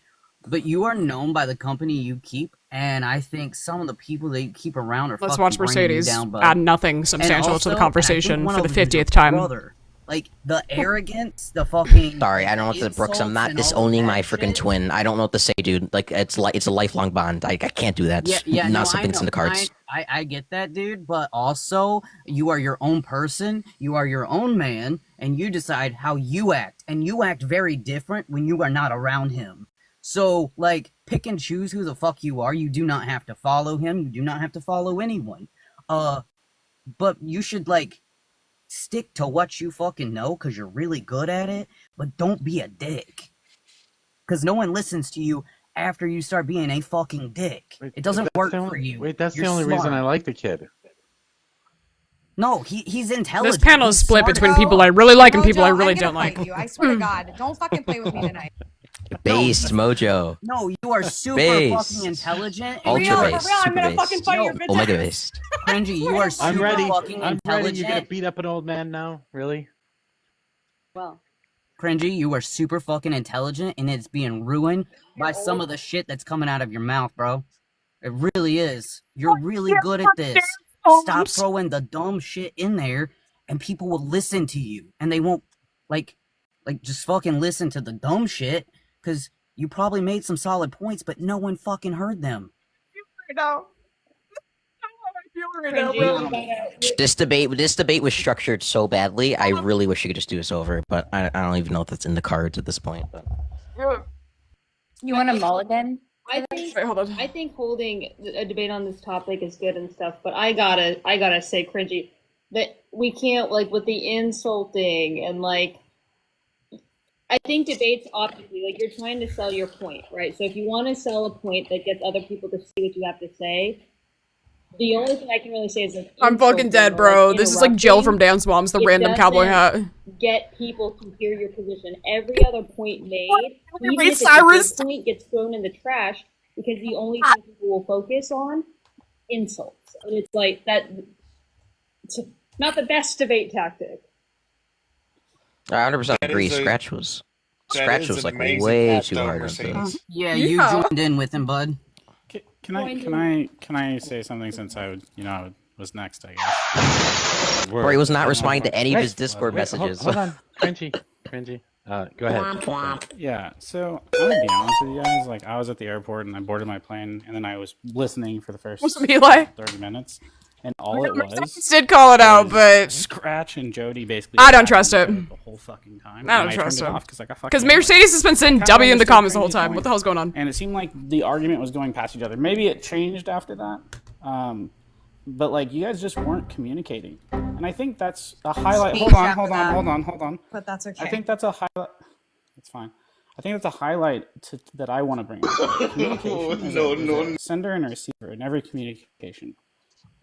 But you are known by the company you keep, and I think some of the people that you keep around are Let's fucking watch bringing you Mercedes down, bud. add nothing And substantial to the also, conversation one for the of them is your 50th time. brother. Like, the arrogance, the fucking Sorry, I don't know what to Brooks. I'm insults not and all of disowning my that freaking shit. twin. I don't know what to say, dude. Like it's a lifelong bond. I can't do that. It's Yeah, no, not I something know. in the cards. I get that, dude, but also, you are your own person, you are your own man, and you decide how you act, and you act very different when you are not around him. So, like, pick and choose who the fuck you are. You do not have to follow him, you do not have to follow anyone. But you should, like, stick to what you fucking know, because you're really good at it, but don't be a dick. Because no one listens to you after you start being a fucking dick. It doesn't work for you. Wait, that's You're the only reason I smart. like the kid. No, he's intelligent. This panel is He's split smart. between people I really like and people I Mojo, really I'm gonna don't like. fight you. I swear to God, don't fucking play with me tonight. Based Mojo. No, you are super Based. fucking intelligent. And Ultra you are, based. Super based. Omega based. Cringy, you are super I'm ready. fucking I'm ready. You're gonna intelligent. beat up an old man now? Really? Well, Cringy, you are super fucking intelligent, and it's being ruined by some of the shit that's coming out of your mouth, bro. It really is. You're really good at this. Stop throwing the dumb shit in there, and people will listen to you, and they won't, like just fucking listen to the dumb shit, because you probably made some solid points, but no one fucking heard them. This debate was structured so badly. I really wish you could just do this over, but I don't even know if that's in the cards at this point. But You want a mulligan? I think holding a debate on this topic is good and stuff, but I gotta say, Cringy, that we can't, like, with the insulting and, like, I think debates optically, like, you're trying to sell your point, right? So if you want to sell a point that gets other people to see what you have to say, the only thing I can really say is that I'm fucking dead, bro. This is like Jill from Dance Moms, the it random cowboy hat. doesn't get people to hear your position. Every other point made, even if it's a Cyrus? good point, gets thrown in the trash because the only thing people will focus on insults, and it's like that. It's not the best debate tactic. I 100% That agree. is a- Scratch was that is an like amazing way hat, too though, hard. Mercedes. Yeah, you joined in with him, bud. Can I say something since I was next, I guess. Or he was not responding to any of his Discord messages. Hold on, Cringy. Go ahead. Yeah, so I'm gonna be honest with you guys. Like, I was at the airport and I boarded my plane, and then I was listening for the first What's up, Eli? 30 minutes, and all it was Did call it out, but Scratch and Jody basically. I don't trust it. the whole fucking time. I and don't trust turned it. off because I got fucking. Because annoyed. Mercedes has been saying Kinda W in the understood comments the whole Cringy's time. point, What the hell's going on? And it seemed like the argument was going past each other. Maybe it changed after that. But like, you guys just weren't communicating, and I think that's a highlight. Speech Hold on, after hold that. on, hold on. But that's okay. I think that's a highlight. It's fine. I think that's a highlight that I want to bring up. Communication is a sender and a receiver in every communication,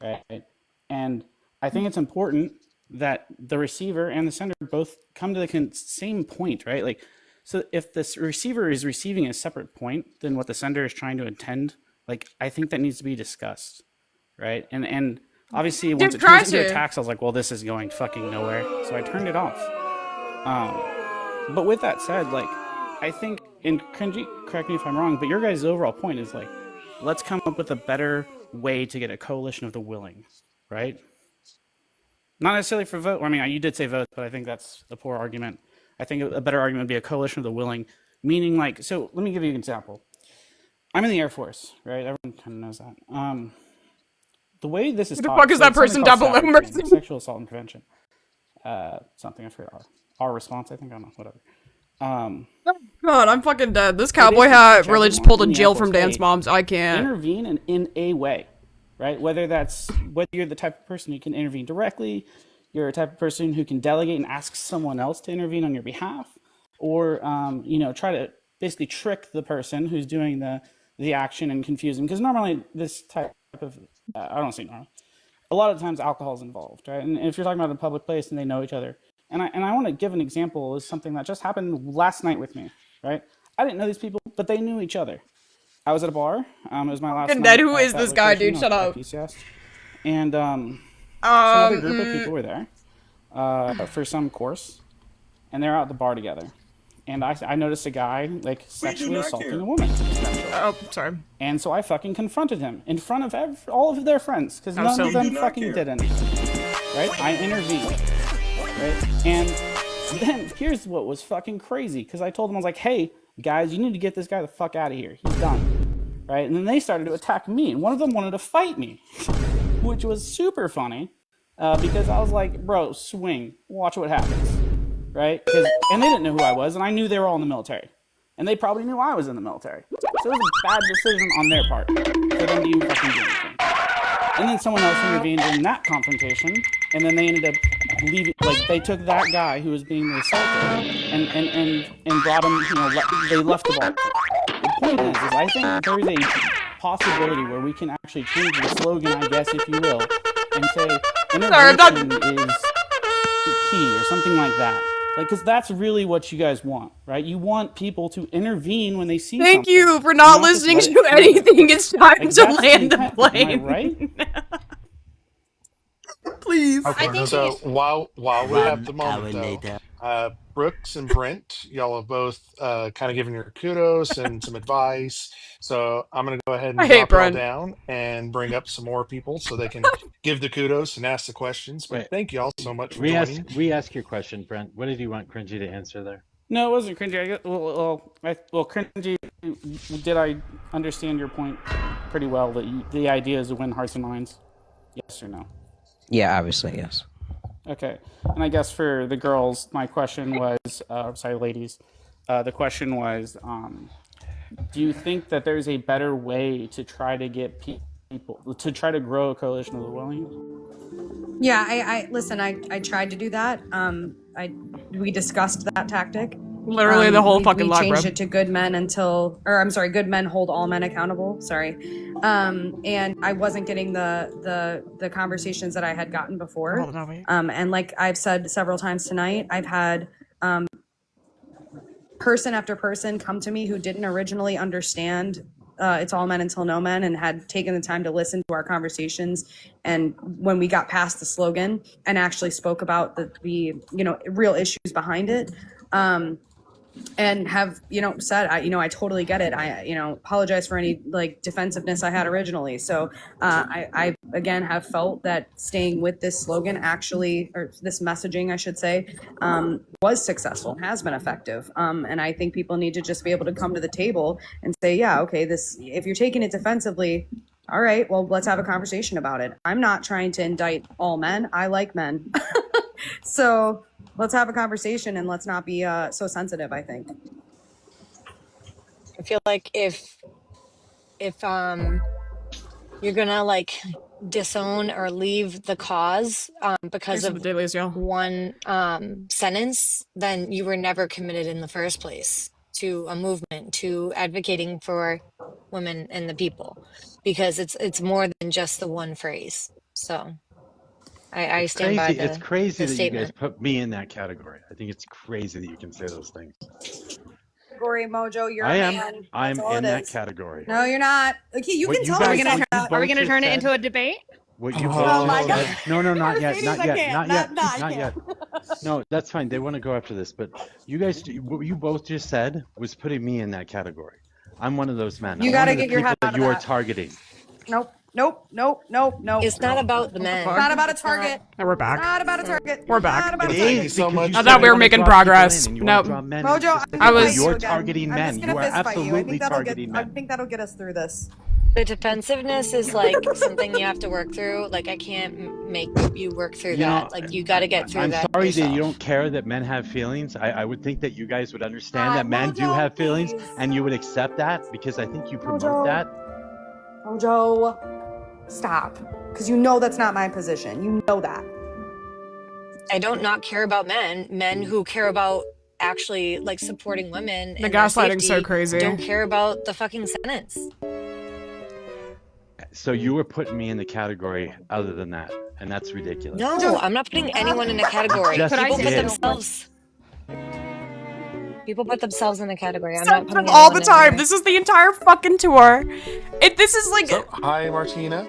right? And I think it's important that the receiver and the sender both come to the same point, right? Like, so if the receiver is receiving a separate point than what the sender is trying to intend, like, I think that needs to be discussed, right? And Obviously, once it turns into attacks, I was like, well, this is going fucking nowhere. So I turned it off. But with that said, like, I think, and Cringy, correct me if I'm wrong, but your guys' overall point is like, let's come up with a better way to get a coalition of the willing, right? Not necessarily for vote. I mean, you did say vote, but I think that's a poor argument. I think a better argument would be a coalition of the willing, meaning like, so let me give you an example. I'm in the Air Force, right? Everyone kind of knows that. The way this is Who the fuck is that person double number? Sexual assault and prevention. Something I forgot. Our response, I think. I don't know. Whatever. God, I'm fucking dead. This cowboy hat really just pulled a Jill from Dance Moms. I can't. Intervene in a way, right? Whether you're the type of person who can intervene directly, you're a type of person who can delegate and ask someone else to intervene on your behalf, or try to basically trick the person who's doing the action and confuse them. Because normally this type of I don't say normal. A lot of times alcohol is involved, right? And if you're talking about a public place and they know each other, and I want to give an example of something that just happened last night with me, right? I didn't know these people, but they knew each other. I was at a bar. It was my last night. Who is this guy, dude? Shut up. PCS. And another group of people were there for some course, and they're out at the bar together. And I noticed a guy like sexually assaulting a woman. Oh, sorry. And so I fucking confronted him in front of all of their friends because none of them fucking did anything. Right? I intervened. Right? And then here's what was fucking crazy, because I told them, I was like, hey, guys, you need to get this guy the fuck out of here. He's done. Right? And then they started to attack me. And one of them wanted to fight me, which was super funny because I was like, bro, swing. Watch what happens. Right? And they didn't know who I was, and I knew they were all in the military. And they probably knew I was in the military. So it was a bad decision on their part for them to even fucking do anything. And then someone else intervened in that confrontation, and then they ended up leaving. Like, they took that guy who was being assaulted and brought him, they left the bar. The point is I think there is a possibility where we can actually change the slogan, I guess, if you will, and say intervention is key or something like that. Like, because that's really what you guys want, right? You want people to intervene when they see something. Thank you for not listening to anything. It's time to land the plane. Am I right? Please. Okay, so while we have the moment, though, Brooks and Brent, y'all have both kind of given your kudos and some advice. So I'm going to go ahead and drop y'all down and bring up some more people so they can give the kudos and ask the questions. But thank you all so much for joining. Re-ask your question, Brent. What did you want Cringy to answer there? No, it wasn't Cringy. Cringy, did I understand your point pretty well, that the idea is to win hearts and minds? Yes or no? Yeah, obviously, yes. Okay. And I guess for the girls, my question was, ladies, the question was, do you think that there's a better way to try to get people, to try to grow a coalition of the willing? Yeah, I listen, I tried to do that. We discussed that tactic. Literally the whole fucking lot, we changed it to good men good men hold all men accountable. Sorry. And I wasn't getting the conversations that I had gotten before. And like I've said several times tonight, I've had person after person come to me who didn't originally understand it's all men until no men, and had taken the time to listen to our conversations. And when we got past the slogan and actually spoke about the real issues behind it, and have said, I totally get it. I apologize for any defensiveness I had originally. So I again have felt that staying with this slogan actually, or this messaging I should say, was successful, has been effective. And I think people need to just be able to come to the table and say, yeah, okay, if you're taking it defensively, all right, well, let's have a conversation about it. I'm not trying to indict all men. I like men. So let's have a conversation and let's not be so sensitive, I think. I feel like if you're gonna disown or leave the cause because of one sentence, then you were never committed in the first place to a movement, to advocating for women and the people, because it's more than just the one phrase. So I stand by the It's crazy that statement. you guys put me in that category. I think it's crazy that you can say those things. Category Mojo, you're I am. man. I'm in that category. No, you're not. Okay, you What can you tell. guys Are we both gonna turn it said- into a debate? What you Oh both my just God. said. No, not yet, Mercedes, not I yet, can't. not Not- yet, not not yet. yet. No, that's fine. They want to go after this, but you guys, what you both just said was putting me in that category. I'm one of those men. You I'm got one to of the get your people head out that of you are that. targeting. Nope. It's not about the men. It's not about a It's not- target. Now we're back. Not about a target. We're back. Not about It a target. is because you I said thought we you were wanna making draw people progress. in and you wanna Nope. draw men Mojo, into I'm specific- gonna was- fight you You're again. targeting I'm men. just You gonna are fist fight you. I absolutely think that'll get. targeting I men. think that'll get us through this. The defensiveness is like something you have to work through. Like I can't make you work through You know, that. Like you got to get through I'm that sorry yourself. that you don't care that men have feelings. I would think that you guys would understand that men do Mojo, have feelings please. and you would accept that because I think you promote Mojo. that. Mojo, stop. Because you know that's not my position. You know that. I don't not care about men who care about actually like supporting women The and their gaslighting's so safety crazy. don't care about the fucking sentence. So you were putting me in the category other than that, and that's ridiculous. No, I'm not putting anyone in a category. Just People put did. themselves. People put themselves in a category. I'm So not putting all the anyone time. anywhere. This is the entire fucking tour. This is like. So, hi, Martina.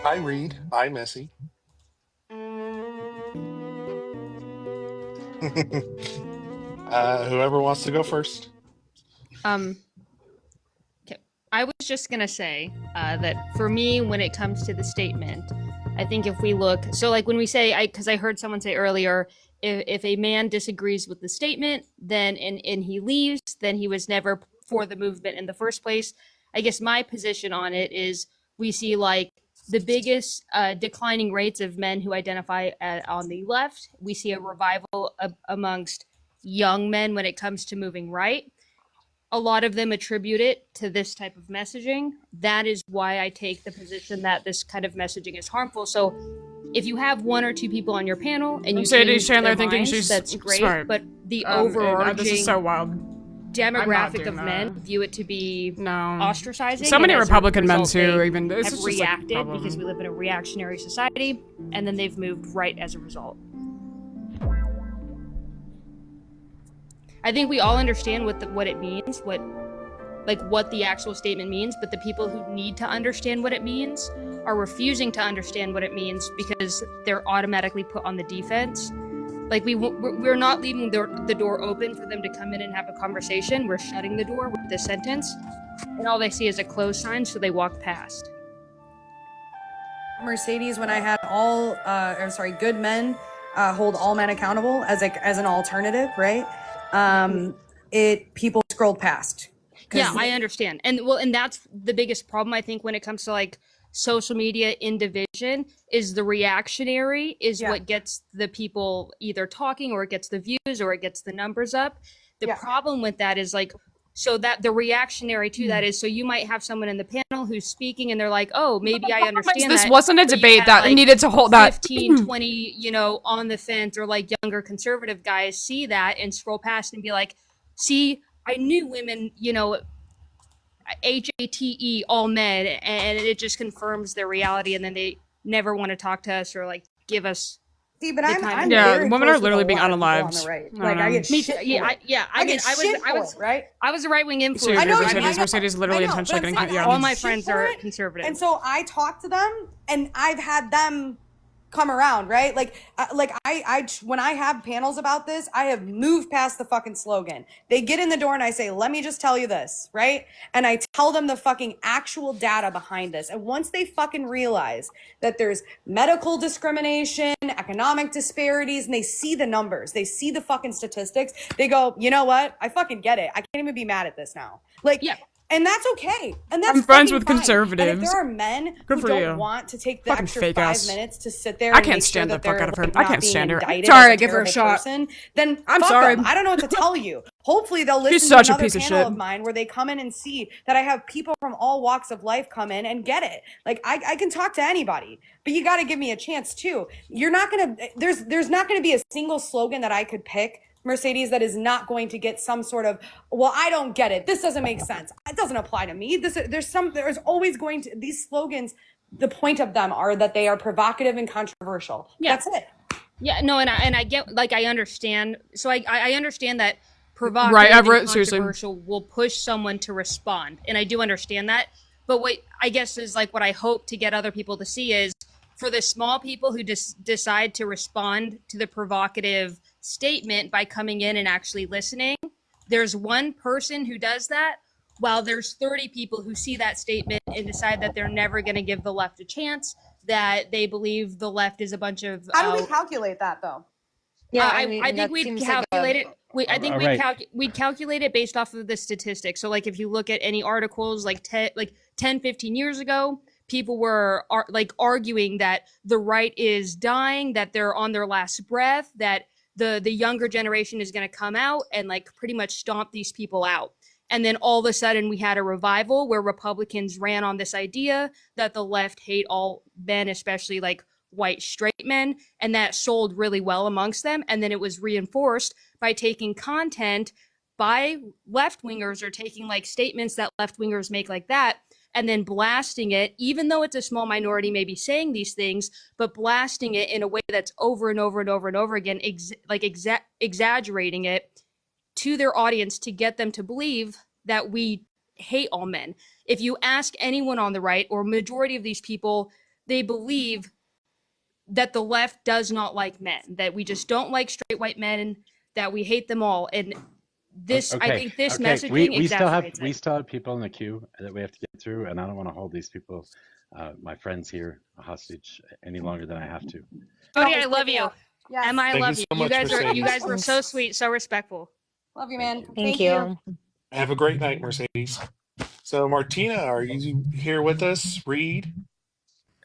Hi, Reed. Hi, Missy. Whoever wants to go first. Okay. I was just gonna say that for me, when it comes to the statement, I think if we look, so like when we say, because I heard someone say earlier, if a man disagrees with the statement, then and he leaves, then he was never for the movement in the first place. I guess my position on it is we see like the biggest declining rates of men who identify on the left. We see a revival amongst young men when it comes to moving right. A lot of them attribute it to this type of messaging. That is why I take the position that this kind of messaging is harmful. So if you have one or two people on your panel and you Sadie change Chandler their thinking minds, she's that's great. smart. But the This is overarching so wild. demographic doing of men that. view it to be No. ostracizing. So many and as a Republican men result, too. they Even this have is just like a reacted problem. because we live in a reactionary society, and then they've moved right as a result. I think we all understand what it means, what the actual statement means, but the people who need to understand what it means are refusing to understand what it means because they're automatically put on the defense. Like we're not leaving the door open for them to come in and have a conversation. We're shutting the door with this sentence, and all they see is a close sign, so they walk past. Mercedes, when I had good men hold all men accountable as an alternative, right? People scrolled past. Yeah, I understand. And that's the biggest problem, I think, when it comes to like social media in division is the reactionary is what gets the people either talking or it gets the views or it gets the numbers up. The problem with that is like, so that the reactionary to that is, so you might have someone in the panel who's speaking and they're like, oh, maybe I understand This that, wasn't a but you debate had, that like, needed to hold that. 15, 20, on the fence or like younger conservative guys see that and scroll past and be like, see, I knew women, HATE, all men, and it just confirms their reality, and then they never want to talk to us or like give us. See, but the I'm time. very women close are literally with a being lot of people on unalived. the right. I don't Like I know. get Me shit too. for Yeah, it. I get shit for it, right? I was a right wing So influencer. I know Mercedes. Mercedes literally I know, intentionally but I'm getting saying cut. I All my get friends shit for are it, conservative. and so I talk to them, and I've had them come around, right? When I have panels about this, I have moved past the fucking slogan. They get in the door and I say, let me just tell you this, right? And I tell them the fucking actual data behind this. And once they fucking realize that there's medical discrimination, economic disparities, and they see the numbers, they see the fucking statistics, they go, you know what? I fucking get it. I can't even be mad at this now. And that's okay. And that's I'm friends fucking with fine. conservatives. And if there are men Good who for don't you. want to take the Fucking extra fake 5 ass. minutes to sit there I and can't make sure stand that the fuck they're out of her. like, I not can't being stand her. indicted Sorry, as a give her a terrible shot. person, then I'm fuck sorry. 'em. I don't know what to tell you. Hopefully they'll listen She's to such a another piece of panel shit. of mine where they come in and see that I have people from all walks of life come in and get it. Like I can talk to anybody, but you got to give me a chance too. You're not gonna. There's not gonna be a single slogan that I could pick, Mercedes, that is not going to get some sort of, well, I don't get it. This doesn't make sense. It doesn't apply to me. There's always going to, these slogans, the point of them are that they are provocative and controversial. Yeah. That's it. Yeah, no, and I get, like, I understand. So I understand that provocative Right, and Everett, seriously. controversial will push someone to respond. And I do understand that. But what I guess is like what I hope to get other people to see is for the small people who just decide to respond to the provocative statement by coming in and actually listening, there's one person who does that, while there's 30 people who see that statement and decide that they're never going to give the left a chance, that they believe the left is a bunch of. How do we calculate that though? Yeah, I think we'd calculate it. We'd calculate it based off of the statistics. So, like, if you look at any articles, like 10, 15 years ago, people were arguing that the right is dying, that they're on their last breath, that the younger generation is going to come out and like pretty much stomp these people out. And then all of a sudden we had a revival where Republicans ran on this idea that the left hate all men, especially like white straight men, and that sold really well amongst them. And then it was reinforced by taking content by left wingers or taking like statements that left wingers make like that and then blasting it, even though it's a small minority maybe saying these things, but blasting it in a way that's over and over and over and over again, exaggerating it to their audience to get them to believe that we hate all men. If you ask anyone on the right or majority of these people, they believe that the left does not like men, that we just don't like straight white men, that we hate them all. And this, I think this messaging exaggerates we still have people in the queue that we have to get through, and I don't want to hold these people, my friends here, hostage any longer than I have to. Jodie, I love you. Yes. Emma, I Thank love you you. so much, You guys were Mercedes. so sweet, so respectful. Love you, man. Thank you. Have a great night, Mercedes. So, Martina, are you here with us? Reed?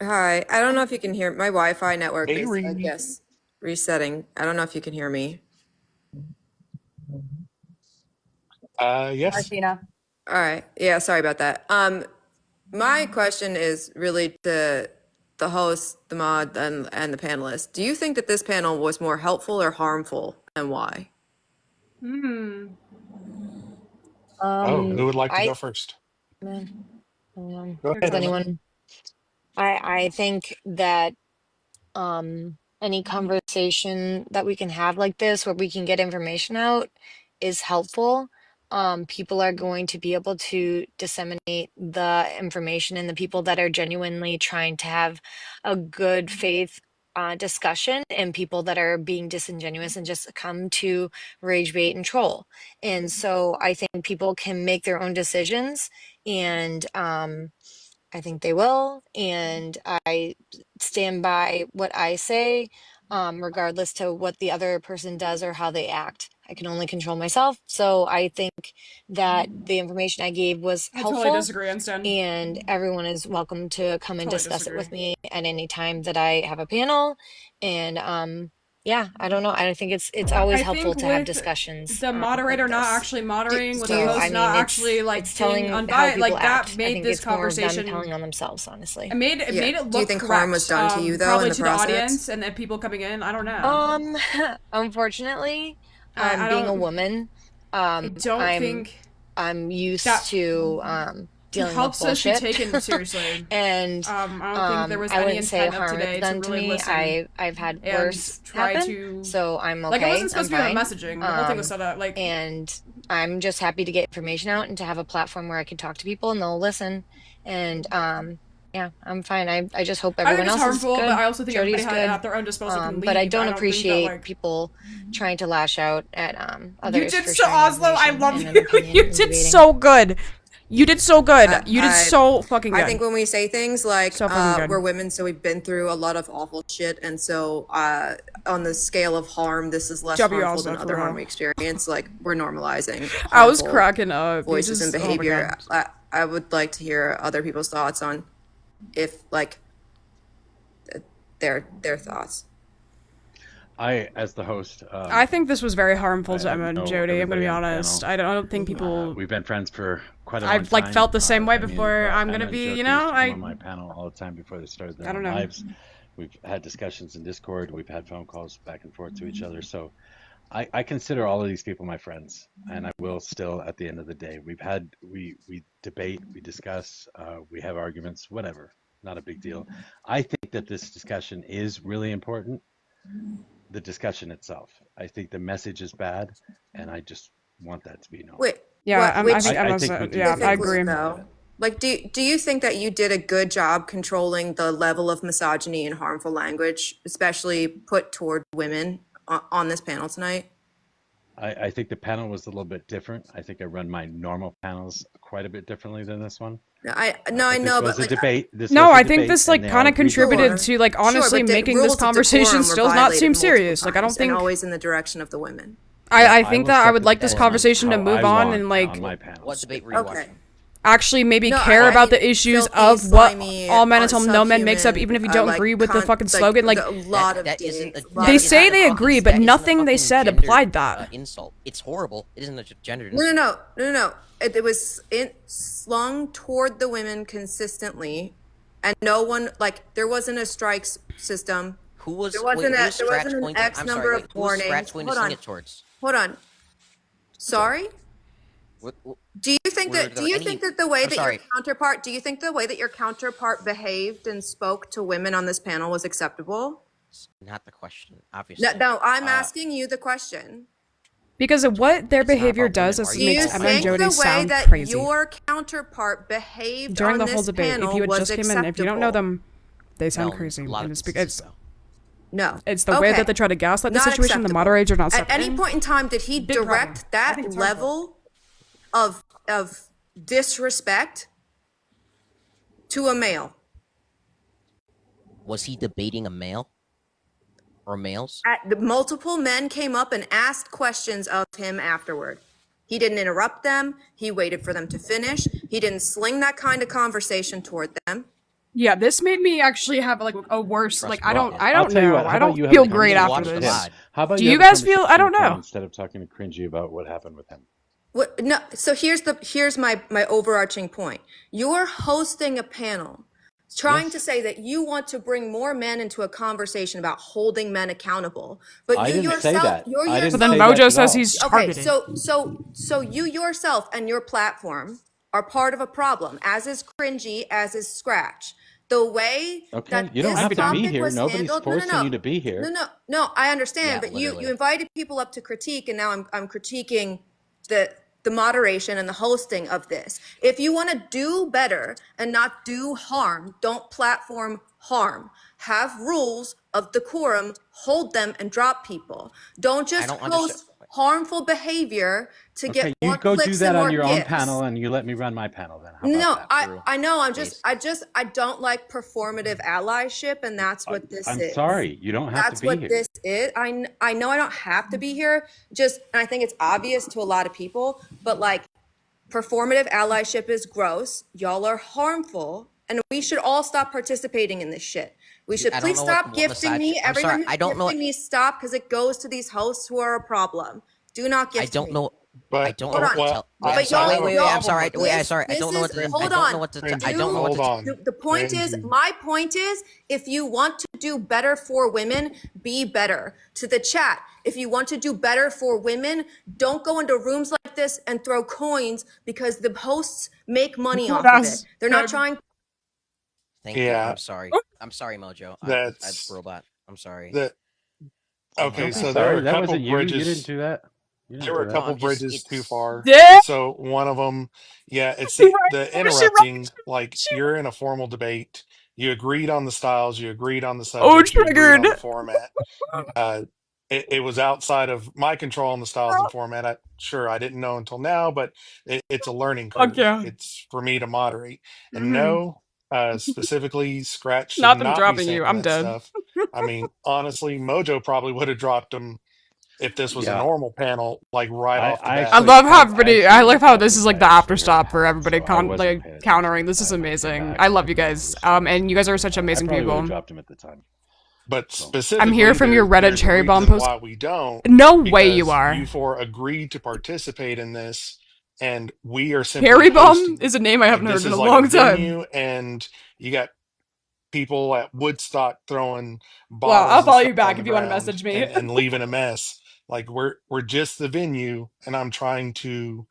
Hi, I don't know if you can hear my Wi-Fi network Hey, is, I Reed. guess, resetting. I don't know if you can hear me. Yes. Martina. All right. Yeah, sorry about that. My question is really to the host, the mod, and the panelists. Do you think that this panel was more helpful or harmful, and why? Who would like to go first? Go Go ahead, Emma. anyone? I think that any conversation that we can have like this where we can get information out is helpful. People are going to be able to disseminate the information, and the people that are genuinely trying to have a good faith discussion, and people that are being disingenuous and just come to rage bait and troll. And so I think people can make their own decisions, and I think they will, and I stand by what I say, regardless to what the other person does or how they act. I can only control myself, so I think that the information I gave was I helpful. totally disagree, Einstein. And everyone is welcome to come and Totally discuss disagree. it with me at any time that I have a panel. And yeah, I don't know. I think it's always I helpful think to have with discussions. the moderator like not this. actually moderating, with So, the host I mean, not it's- actually like it's telling being how unbiased, people like act. that I made think this it's more of them conversation. telling on themselves, honestly. It made it look Do you think harm was correct, done to you though probably in the to process? the audience and then people coming in. I don't know. Unfortunately, I being a don't- woman, I don't think I'm used that to dealing helps with us be bullshit. taken seriously. And I don't think there was I any wouldn't say intent of harm today is done to to really me. listen. I've had and worse try happen, to so I'm okay. like it wasn't supposed to be I'm about fine. messaging. The whole thing was set up like And I'm just happy to get information out and to have a platform where I can talk to people and they'll listen. And yeah, I'm fine. I just hope I think everyone it's else is harmful, good. but I also think Jodie's everybody good. at their own disposal can leave. But I don't think appreciate that, like, people trying to lash out at you others did for so, sharing Oslo. I information love and you. an opinion You and did debating. so good. You did so good. You did so fucking good. I think when we say things like So fucking good. we're women, so we've been through a lot of awful shit, and so on the scale of harm, this is less W harmful also, than for other harm real. we experience. Like we're normalizing. I was harmful cracking up. You voices just- and oh my behavior. God. I would like to hear other people's thoughts on if like their thoughts. I, as the host, I think this was very harmful to I Emma and know Jodie. I'm gonna be everybody on the honest. I don't think people. we've been friends for quite a long I've time. like felt the same way I mean, before. I'm Emma gonna and be, Jodie you know, used to come I. on my panel all the time before they started their I don't own know. lives. We've had discussions in Discord. We've had phone calls back and forth to each other. So I consider all of these people my friends, and I will still at the end of the day. We debate, we discuss, we have arguments, whatever. Not a big deal. I think that this discussion is really important. The discussion itself. I think the message is bad, and I just want that to be known. Wait. Yeah, Which I think we do yeah, I specifically, agree. though? Like, do you think that you did a good job controlling the level of misogyny and harmful language, especially put toward women on this panel tonight? I think the panel was a little bit different. I think I run my normal panels quite a bit differently than this one. I But know, this was but a like, debate. This No, was a I think debate, this and like they kind all of agreed to contributed it. to like honestly sure, but making rules this of conversation decorum were still not violated seem multiple serious. Like I don't times, and think always in the direction of the women. I I think will that I set would the like this decorum conversation to how move I on want and like on my panels. What debate were you Okay. watching? actually maybe No, care I about mean, the issues filthy, of what slimy, all men until no men makes up, subhuman, even if you don't like, agree with the fucking like, slogan. Like a lot of That isn't dicks, a, a lot they that of is say not they a agree, fucking, but that isn't a nothing they fucking said gendered, applied that. insult. It's horrible. It isn't a gendered No, insult. no, no, no, no. It was slung toward the women consistently, and no one, like, there wasn't a strikes system. Who was There wait, wasn't who was there Scratch wasn't an going to? X I'm number sorry. of Wait, who was Scratch warnings. going to sling it towards? Hold on. Sorry. What, Do you think were that there any? that the way I'm that sorry. your counterpart, do you think the way that your counterpart behaved and spoke to women on this panel was acceptable? Not the question, obviously. No, I'm asking you the question. Because of what their It's not behavior about women, does is Marty. Do makes you Emma and think Jodie the way sound that crazy. your counterpart behaved During on the whole this debate, panel if you had was just came acceptable? in, if you don't know them, they sound No, crazy. a lot And of it's, instances, it's, though. No. it's the way Okay. that they try to gaslight the Not situation. The acceptable. moderators are not At any accepting. point in time, did he Big direct problem. I think that it's harmful. level of disrespect to a male? Was he debating a male or males? Multiple men came up and asked questions of him afterward. He didn't interrupt them. He waited for them to finish. He didn't sling that kind of conversation toward them. Yeah, this made me actually have like a worse. Like I don't I'll tell you know. what. How I about don't you have feel a great conversation after with this. him? How about Do you you have a guys feel? I conversation don't with him know. instead of talking to Cringy about what happened with him? What, no, so here's my overarching point. You're hosting a panel trying to say that you want to bring more men into a conversation about holding men accountable, but I you didn't say yourself, that. you're I didn't But then say yourself. that Mojo at says all. he's Okay, targeted. so you yourself and your platform are part of a problem, as is Cringy, as is Scratch. The way Okay, that you don't this have to be topic here. was Nobody's handled, forcing you to be here. no, I understand, Yeah, but literally. you invited people up to critique, and now I'm critiquing the moderation and the hosting of this. If you want to do better and not do harm, don't platform harm. Have rules of decorum, hold them, and drop people. Don't just don't understand. host harmful behavior to Okay, get you more go do clicks that and on more your own gifts. panel, and you let me run my panel. Then how No, about that? I know. I don't like performative allyship, and that's what this I'm is. sorry, you don't have That's to be what here. this is. I know I don't have to be here. Just, and I think it's obvious to a lot of people, but like, performative allyship is gross. Y'all are harmful, and we should all stop participating in this shit. We should I don't please know stop what gifting me. I'm Everyone sorry, who's I don't know. gifting me, stop, because it goes to these hosts who are a problem. Do not gift I don't me. know. But I don't Hold know on. what to tell. I, I'm sorry. I have a Wait. I'm problem sorry. with Wait. I'm this. sorry. I don't know what to. I don't know what to. Cringy, I don't know what hold to. on. The point is, Cringy. my point is, if you want to do better for women, be better. To the chat, if you want to do better for women, don't go into rooms like this and throw coins, because the hosts make money off of it. They're not trying. Thank you. Yeah, I'm sorry. I'm sorry, Mojo. I'm that's robot. I'm sorry. that. Oh my Okay, Don't be god. so there are sorry. a That couple wasn't you. You didn't bridges. do that. You There didn't were do a that. No, couple I'm just. bridges too It's. far. Yeah. So one of them, yeah, it's She the right. She right. interrupting. Like She you're in a formal debate. You agreed on the styles. You agreed on the oh subject. You agreed triggered. on the format. Uh, it was outside of my control on the styles and format. I didn't know until now, but it's a learning Fuck curve. yeah. It's for me to moderate. And Mm-hmm. no, specifically, Scratch should Not them not be dropping you. saying I'm that dead. stuff. I mean, honestly, Mojo probably would have dropped him if this was a Yeah, normal panel, like right off the I I bat. actually, love how I everybody. actually I would love have how dropped this him is if like I the actually after heard what stop for happened. everybody. So I wasn't Like paying attention countering. to the This is time when he came amazing. back I and love you took over guys. the stream. And you guys are such I amazing probably would have people. dropped him at the time. But So I'm here specifically, from your Reddit there's a cherry bomb reason post. why we don't, No way you because are. you four agreed to participate in this, and we are simply Cherry bomb hosting is it. a name I Like haven't heard this in a is like a long time. venue, and you got people at Woodstock throwing Well, I'll bottles and follow stuff you back on the if you want to ground message me. and leaving a mess. Like we're just the venue, and I'm trying to,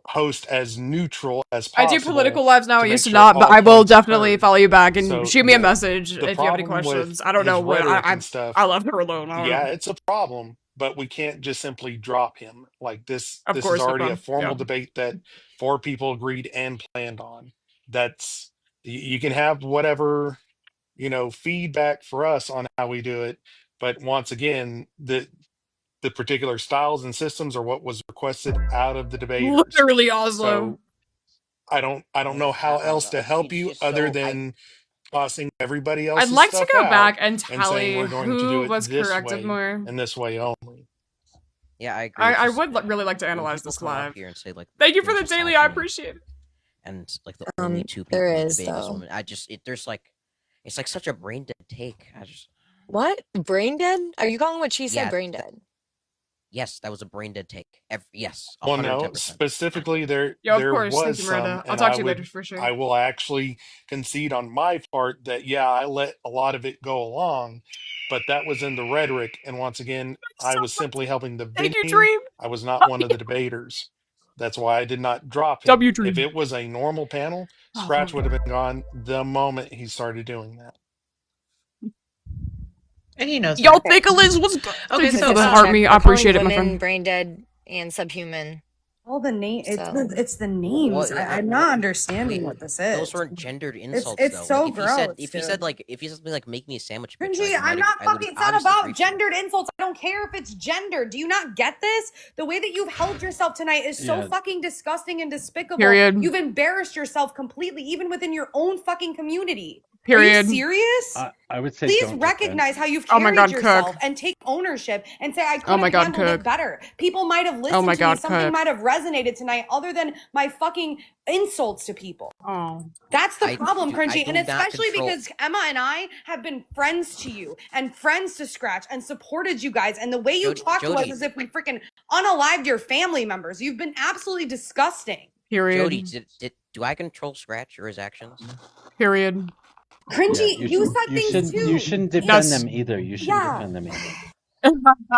host as neutral as I do political possible lives now. I to make used to sure not, but all I will points are definitely heard. follow you back and So shoot me a message the if you have any problem with questions. I don't know his what rhetoric and stuff, I left her alone. I don't yeah, know. it's a problem, but we can't just simply drop him. Like this Of this is course, no already a problem. formal Yeah. debate that 4 people agreed and planned on. That's you can have whatever, feedback for us on how we do it, but once again, the particular styles and systems are what was requested out of the debaters. Literally Oslo. So I don't know how I don't else know. to help It's you just other so than tossing everybody I'd else's like to stuff go out back and and saying tally we're going to do who it was this corrected way more. and this way only. Yeah, I agree. It's I just, would really like to when analyze people this come up live. here and say like, Thank you for "There's the daily. I misogyny," appreciate it. and like the only two people There in the is, debate is though. women, there's like, it's like such a brain dead take. What? Brain dead? Are you calling what she said Yeah, brain dead? yes, that was a brain dead take. Yes, Well, no, 110%. specifically Yo, of there course. Thank was you, some, Miranda. I'll and talk to you later for sure. I will actually concede on my part that yeah, I let a lot of it go along, but that was in the rhetoric, and once again, I was simply helping the Thank you, venue. Dream. I was not one of the debaters. That's why I did not drop him. W If Dream. it was a normal panel, Oh, Scratch thank would have God. been gone the moment he started doing that. And he knows Y'all that. think Liz was good? Okay, Thank you so for the Just to heart check, me. I we're calling appreciate it, my women friend. brain dead and subhuman. All the name, So it's the names. I'm not understanding what this is. Those weren't gendered insults, It's though. so Like gross. if he said something like "make me a sandwich, bitch," Cringy, I I'm not I would fucking, it's not obviously agree about to. gendered insults. I don't care if it's gendered. Do you not get this? The way that you've held yourself tonight is so Yeah. fucking disgusting and despicable. Period. You've embarrassed yourself completely, even within your own fucking community. Period. Are you serious? I would say Please don't defend. recognize how you've Oh my carried God, yourself Cook. and take ownership and say, I could Oh my have God, handled Cook. it better. People might have listened Oh my to me. God, Something Cook. might have resonated tonight other than my fucking insults to people. Oh. That's the I problem, do- I Cringy. do And not especially control- because Emma and I have been friends to you and friends to Scratch and supported you guys. And the way you talk to us Jodie. as if we freaking unalived your family members. You've been absolutely disgusting. Period. Jodie, do I control Scratch or his actions? Period. Cringy, Yeah, you said things too. You shouldn't defend them either. You shouldn't Yeah. defend them either.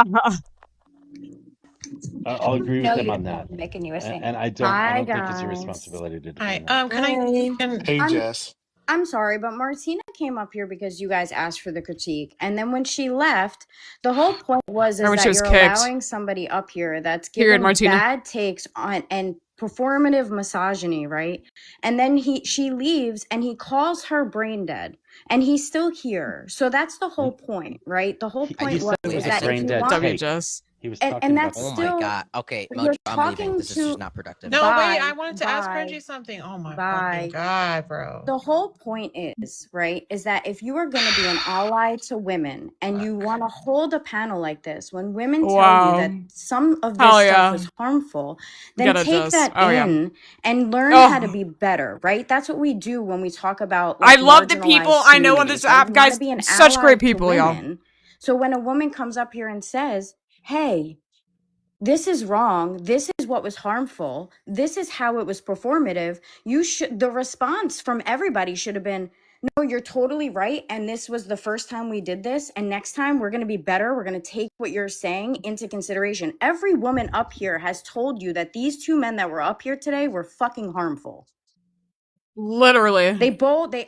I'll agree with No, him you on don't. that. I'm making you a sandwich. And I Hi, don't think it's your guys. responsibility to Hi, defend them. Hey, I'm Jess. I'm sorry, but Martina came up here because you guys asked for the critique, and then when she left, the whole point was Or when she that was you're kicked. allowing somebody up here that's Period, giving Martina. bad takes on and performative misogyny, right? And then she leaves and he calls her brain dead, and he's still here. So that's the whole point, right? The whole He point said it is was a that if brain you dead want, W take. Jess. He was and talking about that's Oh my still God. Okay, you're Mojo, I'm leaving. talking This is just to. not productive. No, wait, I Bye, wanted to ask bye, Cringy something. Oh my fucking bye. god, bro. The whole point is, right, is that if you are going to be an ally to women and you want to hold a panel like this, when women tell you that Wow. some of Hell this stuff yeah. is harmful, then Get it, take Jess. that Oh yeah. in and learn how to Oh. be better, right? That's what we do when we talk about I like love the people marginalized I know on this communities, right? app, You want to guys. be an Such ally great to people, y'all. women. So when a woman comes up here and says, hey, this is wrong, this is what was harmful, this is how it was performative, the response from everybody should have been, no, you're totally right, and this was the first time we did this, and next time we're going to be better, we're going to take what you're saying into consideration. Every woman up here has told you that these two men that were up here today were fucking harmful. Literally. They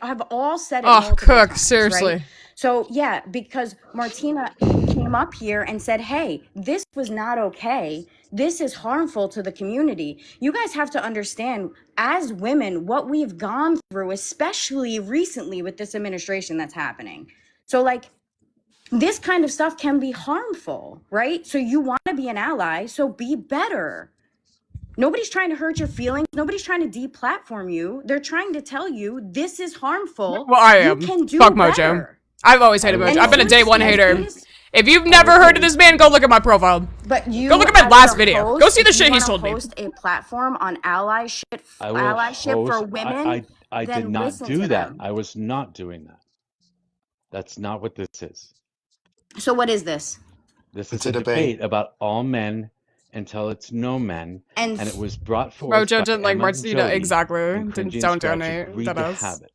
have all said it Oh, multiple Cook, times, seriously. right? So yeah, because Martina came up here and said, hey, this was not okay. This is harmful to the community. You guys have to understand, as women, what we've gone through, especially recently with this administration that's happening. So like, this kind of stuff can be harmful, right? So you want to be an ally, so be better. Nobody's trying to hurt your feelings. Nobody's trying to deplatform you. They're trying to tell you this is harmful. Well, I You am. can do Fuck Mojo. better. I've always hated Mojo. And I've been a as day soon one as hater. soon as- If you've never heard of this man, go look at my profile. But you go look at my as last a video. host, Go see the if you shit he's wanna told me. host a platform on allyship I will for host. women, I did then not listen do to that. them. I was not doing that. That's not what this is. So what is this? This It's is a a debate. debate about all men until it's no men, And and it was brought forth Mojo by didn't like Emma and Martina. Jodie, Exactly. and Didn't, Cringy and don't Scratch donate. agreed to Deadass. have it.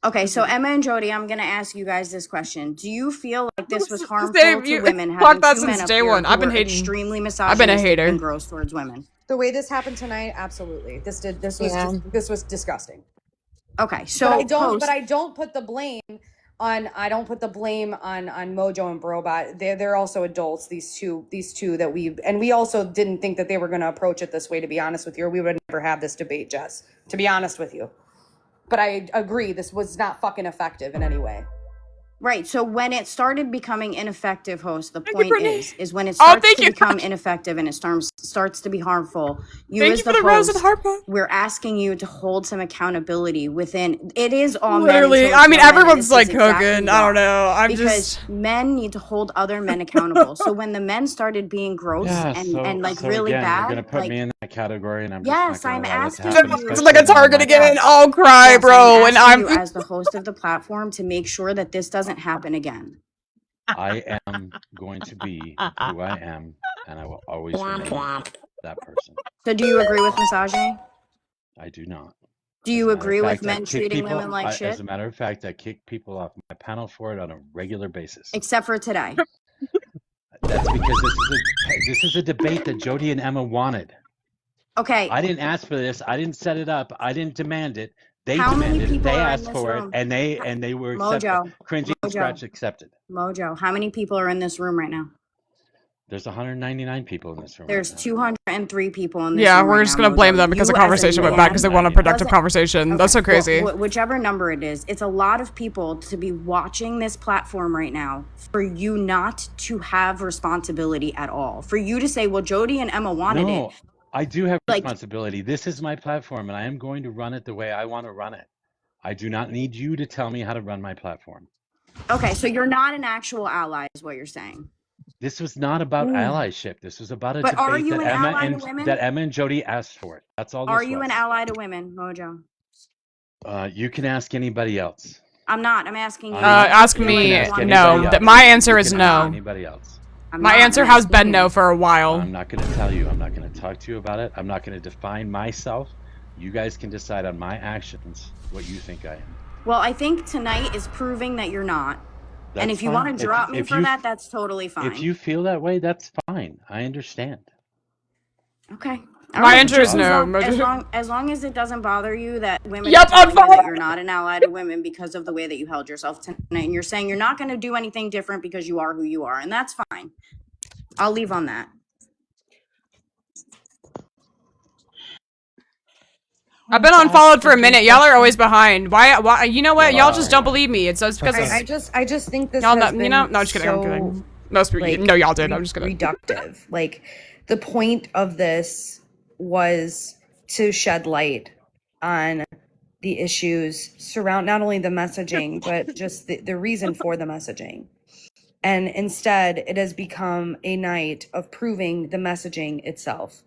okay, so Emma and Jodie, I'm gonna ask you guys this question. Do you feel like this was harmful Dave, to you women fuck having that two since men up day here one. who I've been were hating. extremely I've been a misogynistic hater. and gross towards women? The way this happened tonight, absolutely. This was disgusting. Okay, But so I don't put the blame I don't put the blame on Mojo and Brobot. They're also adults. These two that we also didn't think that they were going to approach it this way. To be honest with you, or we would never have this debate, Jess. To be honest with you, but I agree this was not fucking effective in any way. Right. So when it started becoming ineffective, host, the point is when it Oh, starts to become ineffective and it starts to be harmful, you as the host, we're asking you to hold some accountability within. It is all literally. men. I mean, everyone's like cooking. I don't know. I'm because just men need to hold other men accountable. So when the men started being gross and like really again, bad, you're gonna put like, me in that category, and I'm yes, just not I'm gonna allow that to asking happen. you. it's like a target again. I'll cry, Yes, bro. I'm And asking you as the host of the platform to make sure that this doesn't happen again. I am going to be who I am, and I will always remain that person. So do you agree with misogyny? I do not. Do you agree with men treating women like shit? As a matter of fact, I kick people off my panel for it on a regular basis. Except for today. That's because this is a debate that Jodie and Emma wanted. Okay. I didn't ask for this. I didn't set it up. I didn't demand it. They demanded it. They asked for it, and they were accepted. Mojo. Cringy and Scratch accepted. Mojo, how many people are in this room right now? There's 199 people in this room. There's 203 people in this room. Yeah, we're just gonna blame them because the conversation went back because they want a productive conversation. That's so crazy. Whichever number it is, it's a lot of people to be watching this platform right now for you not to have responsibility at all. For you to say, well, Jodie and Emma wanted it. I do have responsibility. This is my platform, and I am going to run it the way I want to run it. I do not need you to tell me how to run my platform. Okay, so you're not an actual ally, is what you're saying. This was not about allyship. This was about a debate that Emma and Jodie asked for it. That's all this was. Are you an ally to women, Mojo? You can ask anybody else. I'm not. I'm asking you. Ask me. No. My answer is no. Anybody else? My answer has been no for a while. I'm not going to tell you. I'm not going to talk to you about it. I'm not going to define myself. You guys can decide on my actions what you think I am. Well, I think tonight is proving that you're not. That's and if you want to drop me for that, that's totally fine. If you feel that way, that's fine. I understand. Okay. My answer is no. As long as it doesn't bother you that women are telling you that you're not an ally to women because of the way that you held yourself tonight, and you're saying you're not going to do anything different because you are who you are, and that's fine. I'll leave on that. I've been unfollowed for a minute. Y'all are always behind. Why? You know what? Y'all just don't believe me. It's because I just think this y'all has been no, just kidding. I'm kidding. Most people, no, y'all did. I'm just kidding. Reductive. Like the point of this was to shed light on the issues surround not only the messaging but just the reason for the messaging. And instead, it has become a night of proving the messaging itself.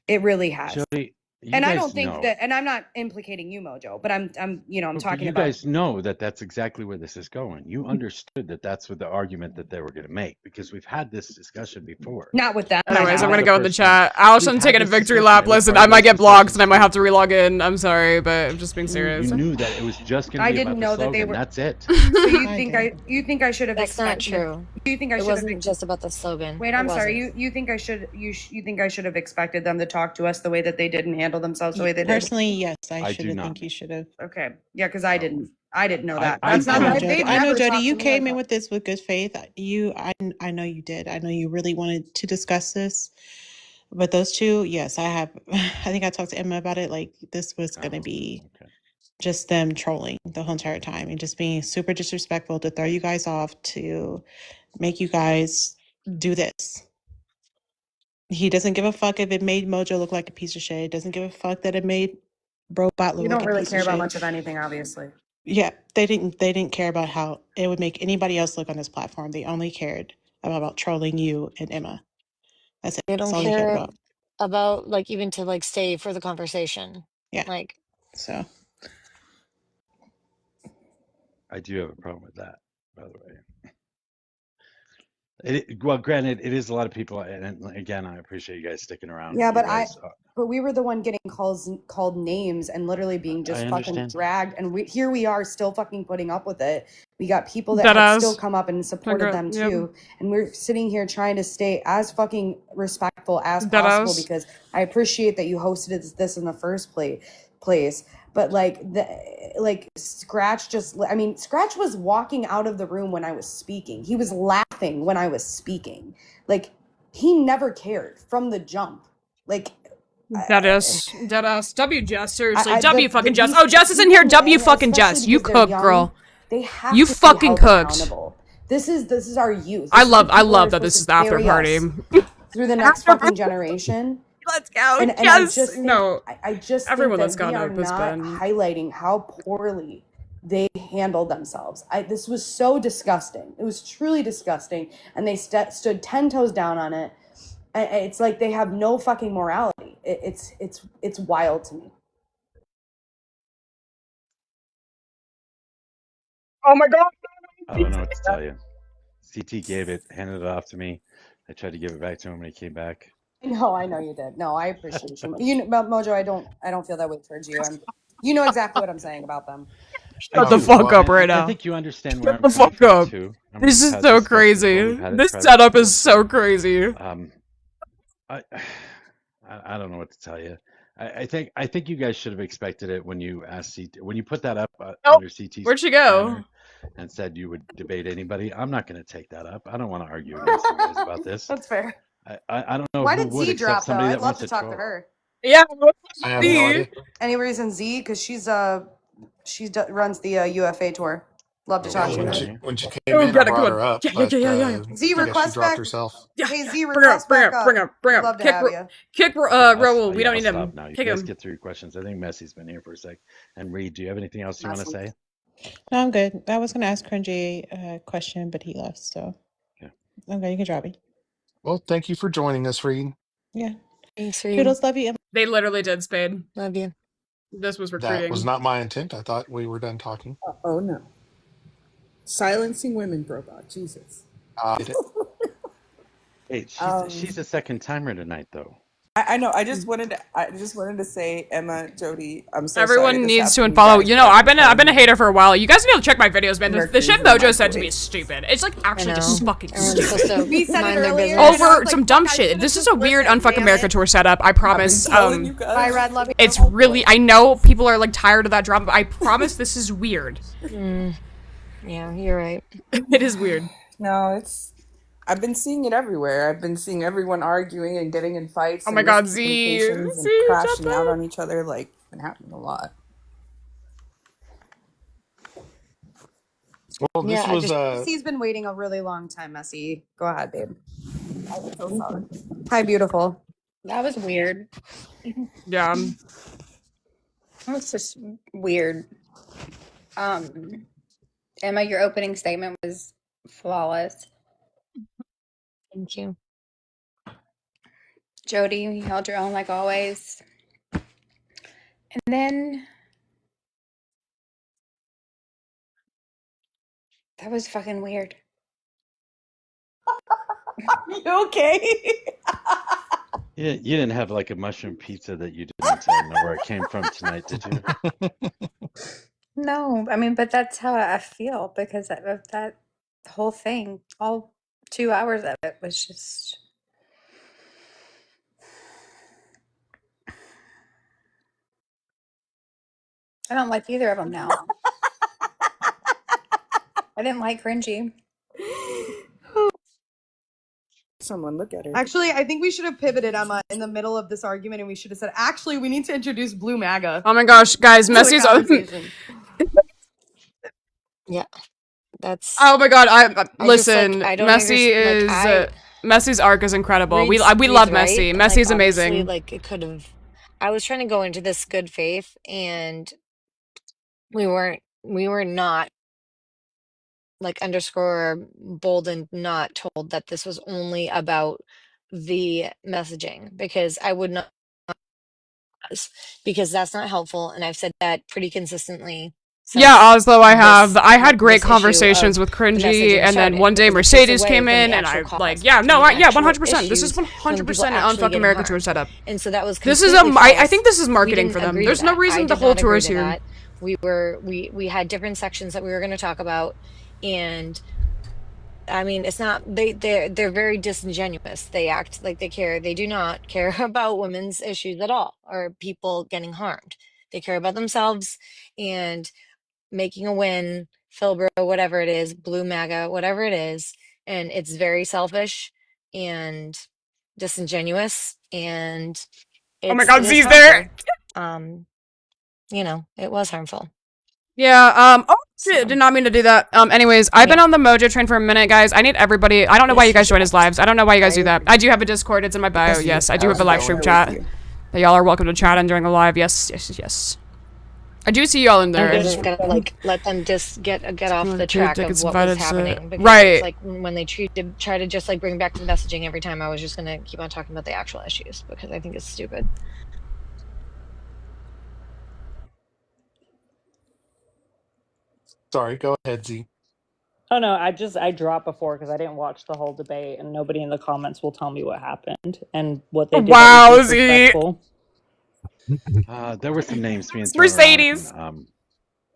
It really has. Jodie, and I don't think that, and I'm not implicating you, Mojo, but I'm talking about. You guys know that that's exactly where this is going. You understood that that's what the argument that they were going to make because we've had this discussion before. Not with that. Anyways, I'm gonna go in the chat. Allison's taking a victory lap. Listen, I might get blocked and I might have to relog in. I'm sorry, but I'm just being serious. You knew that it was just going to be about the slogan. That they were. That's it. So you think I should have? That's not true. You think I should? It wasn't just about the slogan. Wait, I'm sorry. You think I should? You think I should have expected them to talk to us the way that they did and handle themselves the way they did? Personally, yes, I should have. Think you should have. Okay, yeah, because I didn't know that. I know, Jodie. You came in with this with good faith. I know you did. I know you really wanted to discuss this. But those two, yes, I have. I think I talked to Emma about it. Like this was going to be just them trolling the whole entire time and just being super disrespectful to throw you guys off to make you guys do this. He doesn't give a fuck if it made Mojo look like a piece of shit. He doesn't give a fuck that it made Robot look you like a piece of shit. don't really care about much of anything, obviously. Yeah, they didn't care about how it would make anybody else look on this platform. They only cared about trolling you and Emma. That's it. They don't That's all they cared care about like even to like stay for the conversation. Yeah. Like so. I do have a problem with that, by the way. Well, granted, it is a lot of people, and again, I appreciate you guys sticking around. Yeah, but we were the one getting called names and literally being just fucking dragged, and here we are still fucking putting up with it. We got people that have still come up and supported them too, and we're sitting here trying to stay as fucking respectful as possible because I appreciate that you hosted this in the first place. but like Scratch Scratch was walking out of the room when I was speaking. He was laughing when I was speaking. Like, he never cared from the jump. Like, Dead ass. W Jess, seriously. Fucking Jess. Oh, Jess is in here. W fucking Jess. You cook, girl. They have you to fucking be cooked. accountable. This is our youth. I love that this is the after party. Through the next fucking generation. Let's go. And yes. I just think, no. I just Everyone think that's that we gone are up has not been highlighting how poorly they handled themselves. This was so disgusting. It was truly disgusting. And they stood 10 toes down on it. And it's like they have no fucking morality. It's wild to me. Oh my god. I don't know what to tell you. CT handed it off to me. I tried to give it back to him when he came back. No, I know you did. No, I appreciate you. You know, Mojo, I don't feel that way towards you. You know exactly what I'm saying about them. Shut the fuck up right now. I think you understand where I'm coming from up. too. This is so crazy. This setup is so crazy. I don't know what to tell you. I think you guys should have expected it when you asked CT, when you put that up under CT's where'd she go? And said you would debate anybody. I'm not going to take that up. I don't want to argue against you guys about this. That's fair. I don't know Why who did would Z except drop though? somebody I'd that love wants to to talk troll. to her. Yeah. I have no idea. Any reason Z? Because she runs the UFA tour. Love to talk to her. When she came in, I brought her up, but Z, I guess she request dropped back. herself. Hey Z, request back up. Bring up. Love to Kick, have you. Kick Raul. We don't need him. Now. You Kick guys him. get through your questions. I think Messi's been here for a sec. And Reed, do you have anything else you want to say? No, I'm good. I was going to ask Cringy a question, but he left, so. Yeah. Okay, you can drop me. Well, thank you for joining us, Reed. Yeah. Thanks, Reed. Toodles, love you. They literally did, Spade. Love you. This was recruiting. That was not my intent. I thought we were done talking. Oh no. Silencing women, robot. Jesus. Hey, she's a second timer tonight, though. I know. I just wanted to say, Emma, Jodie, I'm so Everyone sorry needs to unfollow. You know, I've been a hater for a while. You guys need to check my videos, man. The shit Mojo said to me is stupid. It's like actually just fucking stupid. We said it earlier. Over some dumb shit. This is a weird Unfuck America tour setup. I promise. Bye, Red. Love you. It's really. I know people are like tired of that drama, but I promise this is weird. Yeah, you're right. It is weird. No, I've been seeing it everywhere. I've been seeing everyone arguing and getting in fights. Oh my god, Z. And crashing out on each other. Like, it's been happening a lot. Well, this was Z's been waiting a really long time, Messi. Go ahead, babe. I'm so sorry. Hi, beautiful. That was weird. Yeah. That was just weird. Emma, your opening statement was flawless. Thank you. Jodie, you held your own like always. And then that was fucking weird. You okay? Yeah, you didn't have like a mushroom pizza that you didn't know where it came from tonight, did you? No, I mean, but that's how I feel because of that whole thing. All 2 hours of it was just. I don't like either of them now. I didn't like Cringy. Someone look at her. Actually, I think we should have pivoted, Emma, in the middle of this argument, and we should have said, actually, we need to introduce Blue MAGA. Oh my gosh, guys, Messi's Yeah, that's. Oh my god, listen. Messi's arc is incredible. We love Messi. Right? Messi's amazing. Like it could have. I was trying to go into this good faith, and we were not like underscore bold and not told that this was only about the messaging, because I would not, because that's not helpful, and I've said that pretty consistently. Yeah, Oslo, I had great conversations with Cringy, and then one day Mercedes came in, and I like, 100%. This is 100% an Unfuck America tour setup. And so that was. This is I think this is marketing for them. There's no reason the whole tour is here. We had different sections that we were going to talk about, and I mean, it's not they're very disingenuous. They act like they care. They do not care about women's issues at all, or people getting harmed. They care about themselves and making a win, Philbro, whatever it is, blue MAGA, whatever it is. And it's very selfish and disingenuous, and Oh my it god, is Z's there! harmful. It was harmful. Yeah, oh, So, did not mean to do that. Anyways, I've been on the Mojo train for a minute, guys. I need everybody. I don't know why you guys join his lives. I don't know why you guys do that. I do have a Discord. It's in my bio. Yes, I do have a live stream chat. That y'all are welcome to chat and during the live. Yes, yes, yes. I do see y'all in there. I'm just gonna let them just get off the track of what was happening, because right. it's like when they try to just like bring back the messaging every time. I was just gonna keep on talking about the actual issues because I think it's stupid. Sorry, go ahead, Z. Oh no, I dropped before because I didn't watch the whole debate, and nobody in the comments will tell me what happened and what they did. Wow, Z. There were some names being thrown Mercedes. around.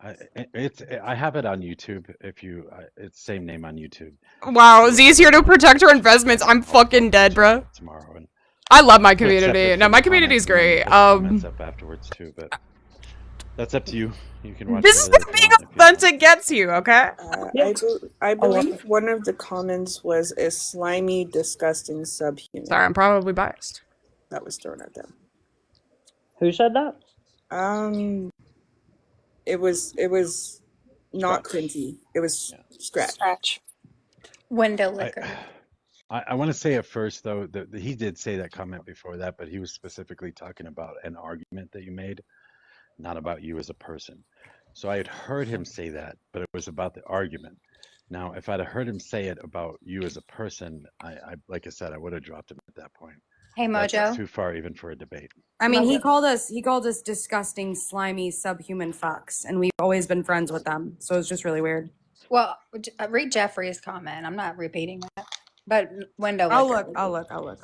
I have it on YouTube. If you, it's same name on YouTube. Wow, Z's here to protect her investments. I'm fucking dead, bro. Tomorrow, and I love my community. No, my community's great. Comments up afterwards too, but that's up to you. You can watch. This is what being authentic gets you, okay? I believe one of the comments was a slimy, disgusting subhuman. Sorry, I'm probably biased. That was thrown at them. Who said that? It was not Cringy. It was Scratch. Window liquor. I want to say at first though that he did say that comment before that, but he was specifically talking about an argument that you made, not about you as a person. So I had heard him say that, but it was about the argument. Now, if I'd have heard him say it about you as a person, I like I said, I would have dropped him at that point. Hey, Mojo. That's too far even for a debate. I mean, he called us disgusting, slimy, subhuman fucks, and we've always been friends with them. So it's just really weird. Well, read Jeffrey's comment. I'm not repeating that, but window. I'll liquor. look.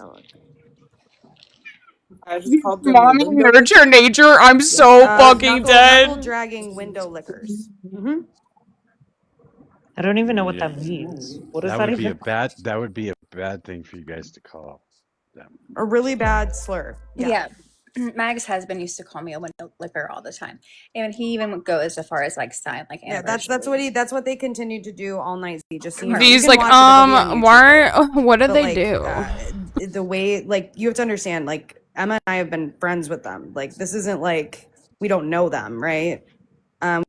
I just called them Mommy nurture nature. I'm so fucking dead. Knuckle dragging window lickers. Mm-hmm. I don't even know what that means. What does that even? That would be a bad thing for you guys to call them. A really bad slur. Yeah. Mag's husband used to call me a window licker all the time, and he even would go as far as like sign like. Yeah, that's what they continued to do all night. Just so these like why? What did they do? The way like you have to understand, like Emma and I have been friends with them. Like this isn't like we don't know them, right?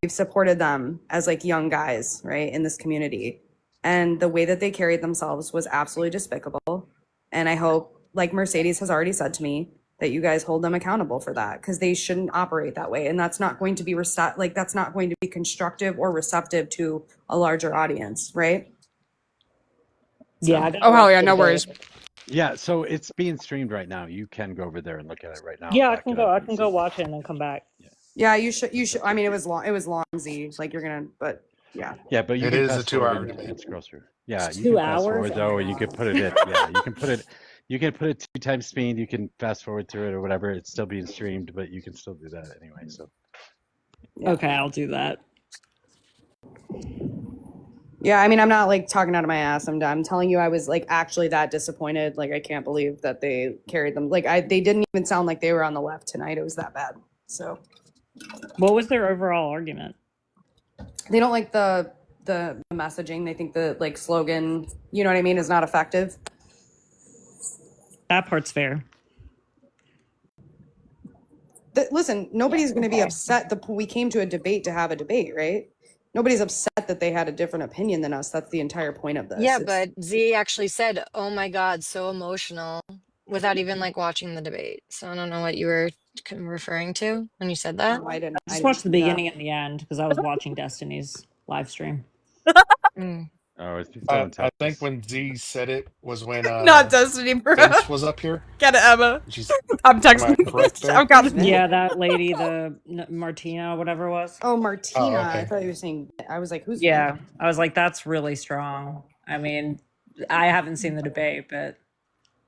We've supported them as like young guys, right, in this community, and the way that they carried themselves was absolutely despicable. And I hope, like Mercedes has already said to me, that you guys hold them accountable for that, because they shouldn't operate that way, and that's not going to be that's not going to be constructive or receptive to a larger audience, right? Yeah. Oh hell yeah, no worries. Yeah, so it's being streamed right now. You can go over there and look at it right now. Yeah, I can go watch it and then come back. Yeah, you should. I mean, it was long, Z. Like you're gonna, but yeah. Yeah, but you it can is fast a 2-hour debate and scroll through. Yeah, it's you 2 can fast hours forward though, and you can put it at you can put it. You can put it 2 times speed. You can fast forward through it or whatever. It's still being streamed, but you can still do that anyway. So. Yeah. Okay, I'll do that. Yeah, I mean, I'm not like talking out of my ass. I'm telling you, I was like actually that disappointed. Like, I can't believe that they carried them. Like, they didn't even sound like they were on the left tonight. It was that bad. So, what was their overall argument? They don't like the messaging. They think the like slogan, you know what I mean, is not effective. That part's fair. Listen, nobody's going to be upset that we came to a debate to have a debate, right? Nobody's upset that they had a different opinion than us. That's the entire point of this. Yeah, but Z actually said, "Oh my God, so emotional," without even like watching the debate. So I don't know what you were referring to when you said that. No, I didn't. I just watched the beginning and the end because I was watching Destiny's live stream. Oh, I think when Z said it was when not Destiny, bro. Vince was up here. Get it, Emma. I'm texting. I'm counting. Yeah, that lady, the Martina, whatever it was. Oh, Martina. Oh, okay. I thought you were saying. I was like, who's? Yeah, Vince? I was like, that's really strong. I mean, I haven't seen the debate, but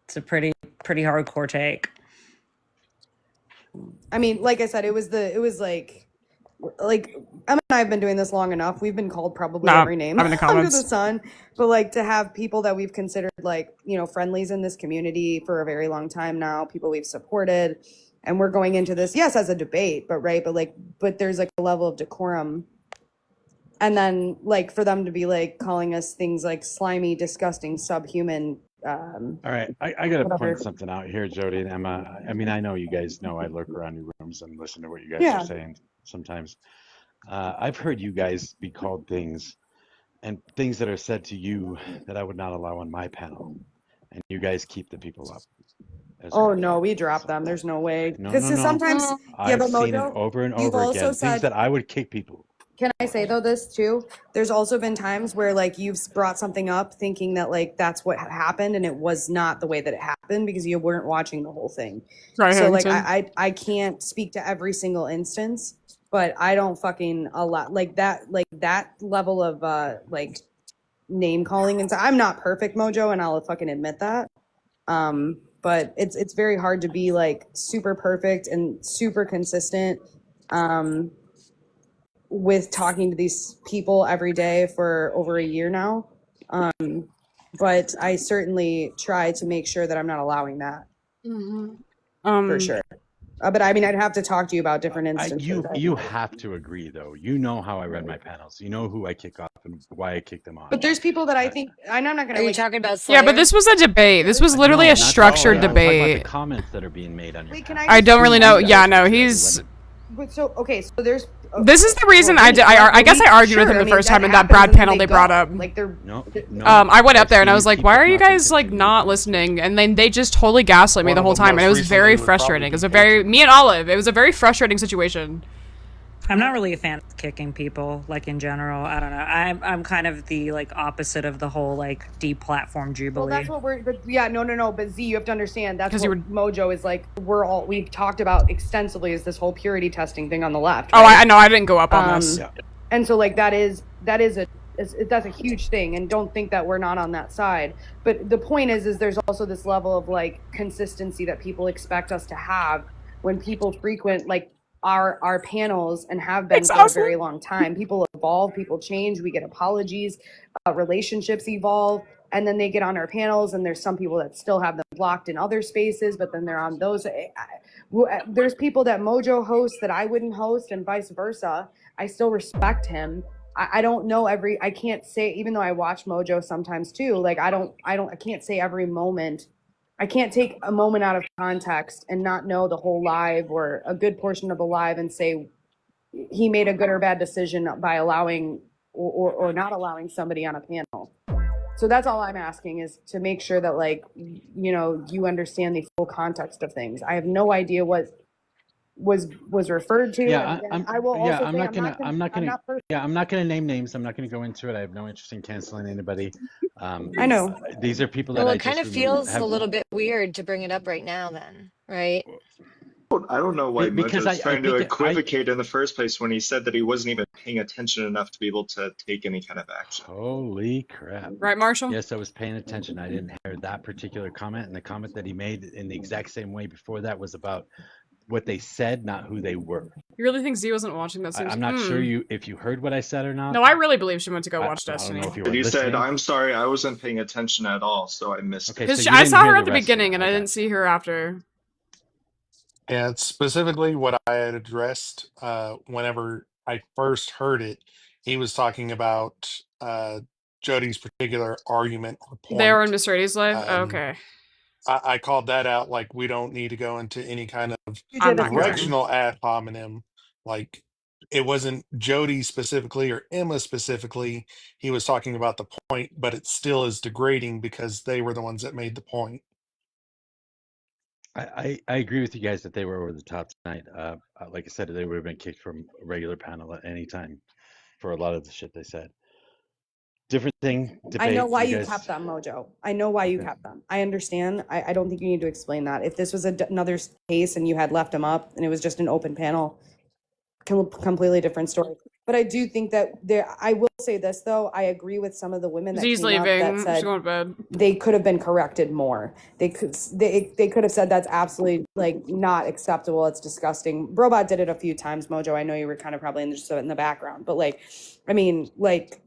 it's a pretty hardcore take. I mean, like I said, it was like Emma and I have been doing this long enough. We've been called probably every name under the sun. But like to have people that we've considered like, you know, friendlies in this community for a very long time now, people we've supported, and we're going into this, yes, as a debate, but but there's like a level of decorum. And then like for them to be like calling us things like slimy, disgusting, subhuman. All right, I got to Whatever. point something out here, Jodie and Emma. I mean, I know you guys know I lurk around your rooms and listen to what you guys are saying sometimes. I've heard you guys be called things and things that are said to you that I would not allow on my panel, and you guys keep the people up. Oh no, we drop them. There's no way. No, Because no, no. sometimes, I've but seen it Mojo, over and you've over also again. Things said, that I would kick people. can I say though this too? There's also been times where like you've brought something up thinking that like that's what happened and it was not the way that it happened because you weren't watching the whole thing. Right, so like Harrington. I can't speak to every single instance, but I don't fucking allow like that level of like name calling, and so I'm not perfect, Mojo, and I'll fucking admit that. But it's very hard to be like super perfect and super consistent with talking to these people every day for over a year now. But I certainly try to make sure that I'm not allowing that. For sure. But I mean, I'd have to talk to you about different instances. You have to agree, though. You know how I run my panels. You know who I kick off and why I kick them off. But there's people that I think, I'm not going to. Are you talking about Slayer? Yeah, but this was a debate. This was literally a structured I'm talking about debate. the comments that are being made on your Wait, panel. I don't really know. Yeah, no, he's. But so okay, so there's. This is the reason I guess I argued with him the first time in that Brad panel they brought up. Like they're. No. I went up there and I was like, "Why are you guys like not listening?" And then they just totally gaslit me the whole time, and it was very frustrating. It was me and Olive. It was a very frustrating situation. I'm not really a fan of kicking people, like in general. I don't know. I'm kind of the like opposite of the whole like deplatform jubilee. Well, that's what we're. But yeah, no. But Z, you have to understand that's what Mojo is like. We've talked about extensively is this whole purity testing thing on the left. Right? Oh, I know. I didn't go up on this. Yeah. And so like that's a huge thing, and don't think that we're not on that side. But the point is there's also this level of like consistency that people expect us to have when people frequent like our panels and have been for a very long time. People evolve, people change, we get apologies, relationships evolve, and then they get on our panels and there's some people that still have them blocked in other spaces, but then they're on those. There's people that Mojo hosts that I wouldn't host and vice versa. I still respect him. I don't know I can't say, even though I watch Mojo sometimes too, like I can't say every moment. I can't take a moment out of context and not know the whole live or a good portion of the live and say he made a good or bad decision by allowing or not allowing somebody on a panel. So that's all I'm asking, is to make sure that like, you understand the full context of things. I have no idea what was referred to. Yeah, I'm not gonna name names. I'm not gonna go into it. I have no interest in canceling anybody. I know. These are people that Well, I it kind of feels a little bit weird to bring it up right now then, right? I don't know why Because Mojo's trying to equivocate in the first place when he said that he wasn't even paying attention enough to be able to take any kind of action. Holy crap. Right, Marshall? Yes, I was paying attention. I didn't hear that particular comment, and the comment that he made in the exact same way before that was about what they said, not who they were. You really think Z wasn't watching that? I'm not sure if you heard what I said or not. No, I really believe she went to go watch Destiny. But you said, "I'm sorry, I wasn't paying attention at all, so I missed it." Because I saw her at the beginning, and I didn't see her after. Yeah, it's specifically what I had addressed whenever I first heard it. He was talking about Jodie's particular argument or point. They were in Miss Rady's life? Okay. I called that out, like, we don't need to go into any kind of directional ad hominem. Like, it wasn't Jodie specifically or Emma specifically. He was talking about the point, but it still is degrading because they were the ones that made the point. I agree with you guys that they were over the top tonight. Like I said, they would have been kicked from a regular panel at any time for a lot of the shit they said. Different thing. Debate, I know why you kept them, Mojo. I know why you kept them. I understand. I don't think you need to explain that. If this was another case and you had left them up and it was just an open panel, completely different story. But I do think that I will say this though. I agree with some of the women that came up that said she's going to bed. They could have been corrected more. They could have said that's absolutely like not acceptable. It's disgusting. Robot did it a few times. Mojo, I know you were kind of probably just in the background, but like, I mean, like.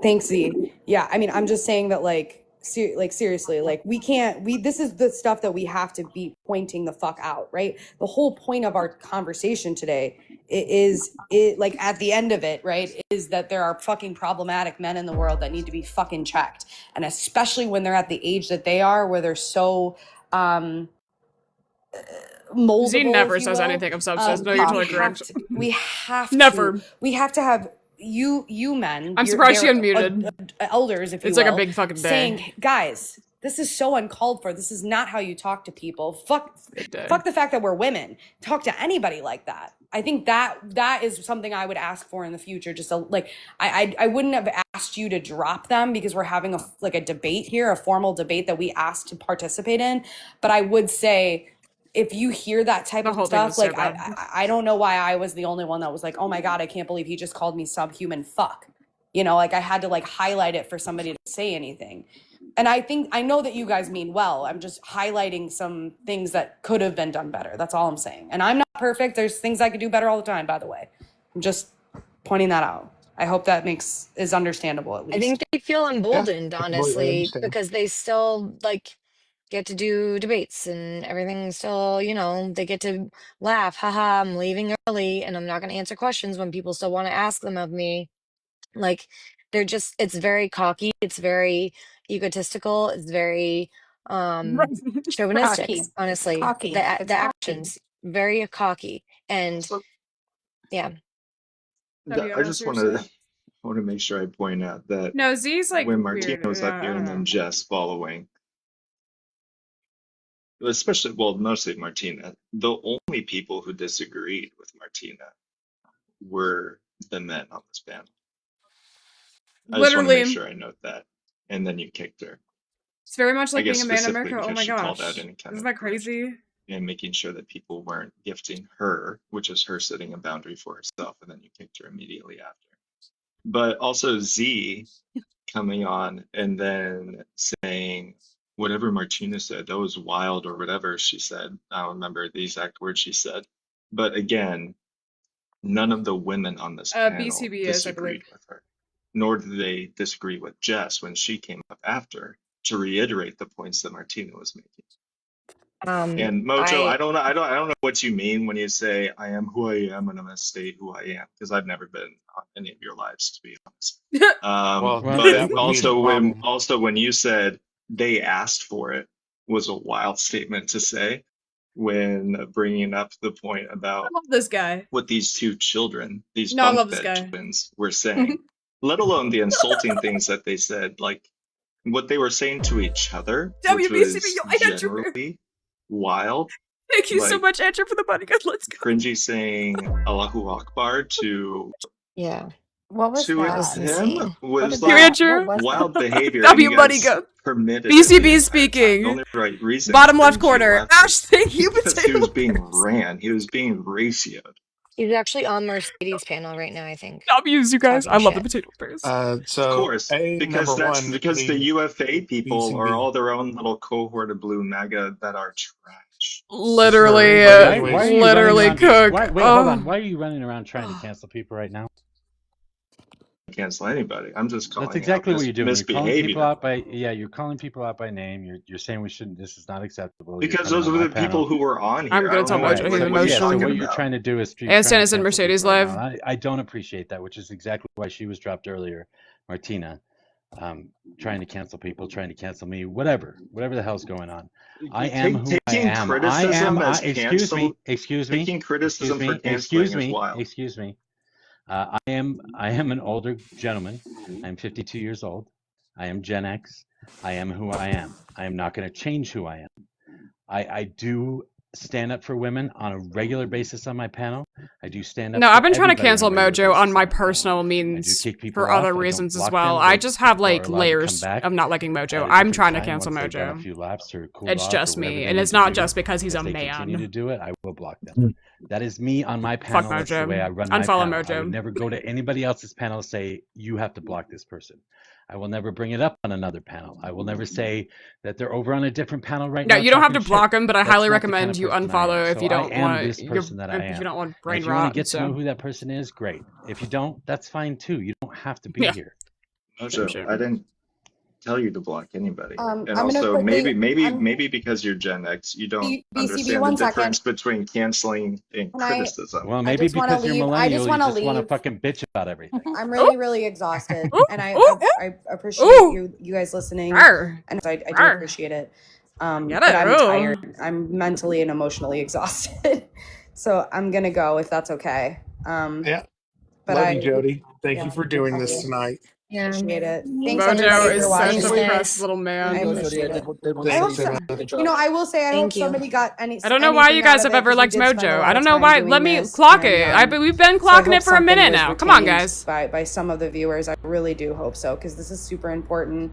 Thanks, Z. Yeah, I mean, I'm just saying that, like, seriously, like this is the stuff that we have to be pointing the fuck out, right? The whole point of our conversation today is like at the end of it, right, is that there are fucking problematic men in the world that need to be fucking checked. And especially when they're at the age that they are, where they're so moldable. Z never says will. anything of substance. No, you're totally correct. We have Never. We have to have you men. I'm surprised she unmuted. Elders, if you will. It's like a big fucking day. Saying, guys, this is so uncalled for. This is not how you talk to people. Fuck the fact that we're women. Talk to anybody like that. I think that is something I would ask for in the future. Just I wouldn't have asked you to drop them because we're having a debate here, a formal debate that we asked to participate in. But I would say, if you hear that type of stuff, like, I don't know why I was the only one that was like, oh my God, I can't believe he just called me subhuman fuck. You know, like I had to like highlight it for somebody to say anything. And I know that you guys mean well. I'm just highlighting some things that could have been done better. That's all I'm saying. And I'm not perfect. There's things I could do better all the time, by the way. I'm just pointing that out. I hope that is understandable at least. I think they feel emboldened, honestly, because they still like get to do debates and everything still, you know, they get to laugh. Haha, I'm leaving early and I'm not going to answer questions when people still want to ask them of me. Like it's very cocky. It's very egotistical. It's very chauvinistic, Cocky. honestly. Cocky. The It's actions, very cocky. And yeah. I just want to make sure I point out that no, Z's like when Martina weird. was up here and then Jess following, especially, well, mostly Martina, the only people who disagreed with Martina were the men on this panel. I just want to make sure I note that. And then you kicked her. It's very much like being a man in America. Oh my gosh. Isn't that crazy? And making sure that people weren't gifting her, which is her setting a boundary for herself, and then you kicked her immediately after. But also Z coming on and then saying whatever Martina said, that was wild or whatever she said. I don't remember the exact words she said. But again, none of the women on this panel disagreed with her, nor did they disagree with Jess when she came up after to reiterate the points that Martina was making. And Mojo, I don't know what you mean when you say I am who I am and I'm gonna stay who I am, because I've never been on any of your lives, to be honest. But also when you said they asked for it was a wild statement to say when bringing up the point about I love this guy. What these two children, these bunk bed twins, were saying, let alone the insulting things that they said, like what they were saying to each other, which was generally wild. Thank you so much, Andrew, for the money. Good, let's go. Cringy saying Allahu Akbar to what was that? him was like wild behavior. W money go. BCB speaking. The only right reason. Bottom left corner. Ash, thank you. Because he was being he was being ratioed. He's actually on Mercedes' panel right now, I think. W's, you guys. I love the potato bears. Of course, because the UFA people are all their own little cohort of blue MAGA that are trash. Literally cook. Wait, hold on. Why are you running around trying to cancel people right now? Cancel anybody. I'm just calling. That's exactly what you're doing. You're calling people out you're calling people out by name. You're saying we shouldn't. This is not acceptable. Because those are the people who were on here. I'm gonna tell Mojo he's emotional. So what you're trying to do is. And Stannis and Mercedes live. I don't appreciate that, which is exactly why she was dropped earlier, Martina. Trying to cancel people, trying to cancel me, whatever the hell's going on. I am who I am. Excuse me. Taking criticism for canceling is wild. Excuse me. I am an older gentleman. I'm 52 years old. I am Gen X. I am who I am. I am not going to change who I am. I do stand up for women on a regular basis on my panel. I do stand up. No, I've been trying to cancel Mojo on my personal means for other reasons as well. I just have like layers of not liking Mojo. I'm trying to cancel Mojo. It's just me, and it's not just because he's a man. Continue to do it, I will block them. That is me on my panel. Fuck Mojo. That's the way I run my panel. I would never go to anybody else's panel and say you have to block this person. I will never bring it up on another panel. I will never say that they're over on a different panel right now. No, you don't have to block them, but I highly recommend you unfollow if you don't want this person that I am. If you don't want brain rot. If you want to get to know who that person is, great. If you don't, that's fine too. You don't have to be here. Mojo, I didn't tell you to block anybody. And I'm gonna also quickly. maybe because you're Gen X, you don't BCB, understand the 1 second. difference between canceling and Can I? criticism. Well, I maybe just want to because you're leave. I just millennial, you want to just want to leave. fucking bitch about everything. I'm really, really exhausted, and I appreciate you guys listening, Arr. and I do Arr. appreciate it. Get But it. I'm Oh. tired. I'm mentally and emotionally exhausted, so I'm gonna go if that's okay. Yeah. But Love I, you, Jody. Thank yeah, you for doing love this you. tonight. Yeah. Appreciate it. Thanks Mojo everybody is for such watching. a Thanks, press Liz. little I man. appreciate it. I hope Thanks, so, Emma. you know, I will say I hope Thank you. somebody got I don't know why you anything guys out of have it, ever 'cause we liked did spend a Mojo. lot I of don't know time why. doing Let me this, clock and, it. We've been so I clocking it hope for a something minute was now. Come on, retained guys. by some of the viewers. I really do hope so, because this is super important.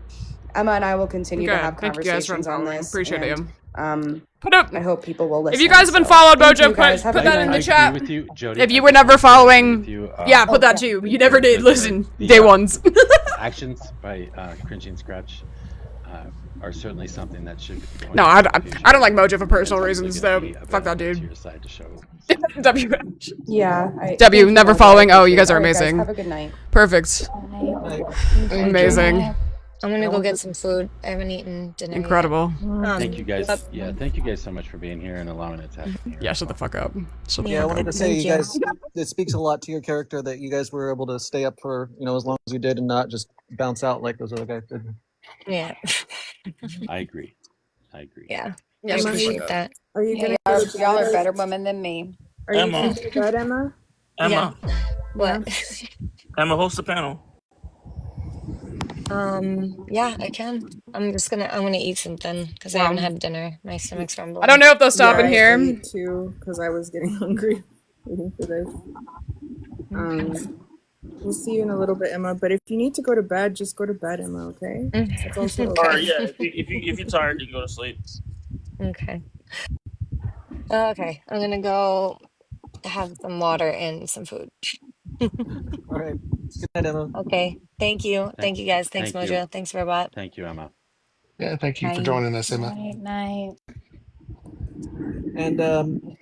Emma and I will continue to have Good. Thank you guys for conversations on following. this, Appreciate and it. Put up. I hope people will listen. If you guys have been So, followed thank Mojo, you guys. Have put a good that in night. the I chat. agree with you, Jody. If you I were never completely agree following, with you. yeah, put that too. You never did. Listen, day ones. Actions by Cringy and Scratch are certainly something that should. No, I don't like Mojo for personal reasons, though. Fuck that dude. To your side to show. W. Yeah. W. Never following. Oh, you guys are All right, guys, amazing. have a good night. Perfect. Amazing. I'm gonna go get some food. I haven't eaten dinner. Incredible. Thank you guys. Yeah, thank you guys so much for being here and allowing it to happen here. Yeah, shut the fuck up. Shut the Yeah, I fuck wanted up. to say, you guys, it speaks a lot to your character that you guys were able to stay up for, as long as you did and not just bounce out like those other guys did. Yeah. I agree. Yeah. Yeah, I shut the appreciate fuck up. that. Are you gonna Yeah, go to y'all are bed? better women than me. Are you Emma. going to bed, Emma? Emma. Yeah. What? Emma, host the panel. Yeah, I can. I'm gonna eat something because I Wow. haven't had dinner. My stomach's rumbling. I don't know if they'll stop in I here. ate too, because I was getting hungry waiting for this. We'll see you in a little bit, Emma. But if you need to go to bed, just go to bed, Emma. Okay? That's also okay. All right, yeah. If you're tired, you can go to sleep. Okay. Okay. I'm gonna go have some water and some food. All right. Good night, Emma. Okay. Thank you. Thank you guys. Thanks, Thank you. Mojo. Thanks, Robot. Thank you, Emma. Yeah, thank you for Bye. joining us, Emma. Night. And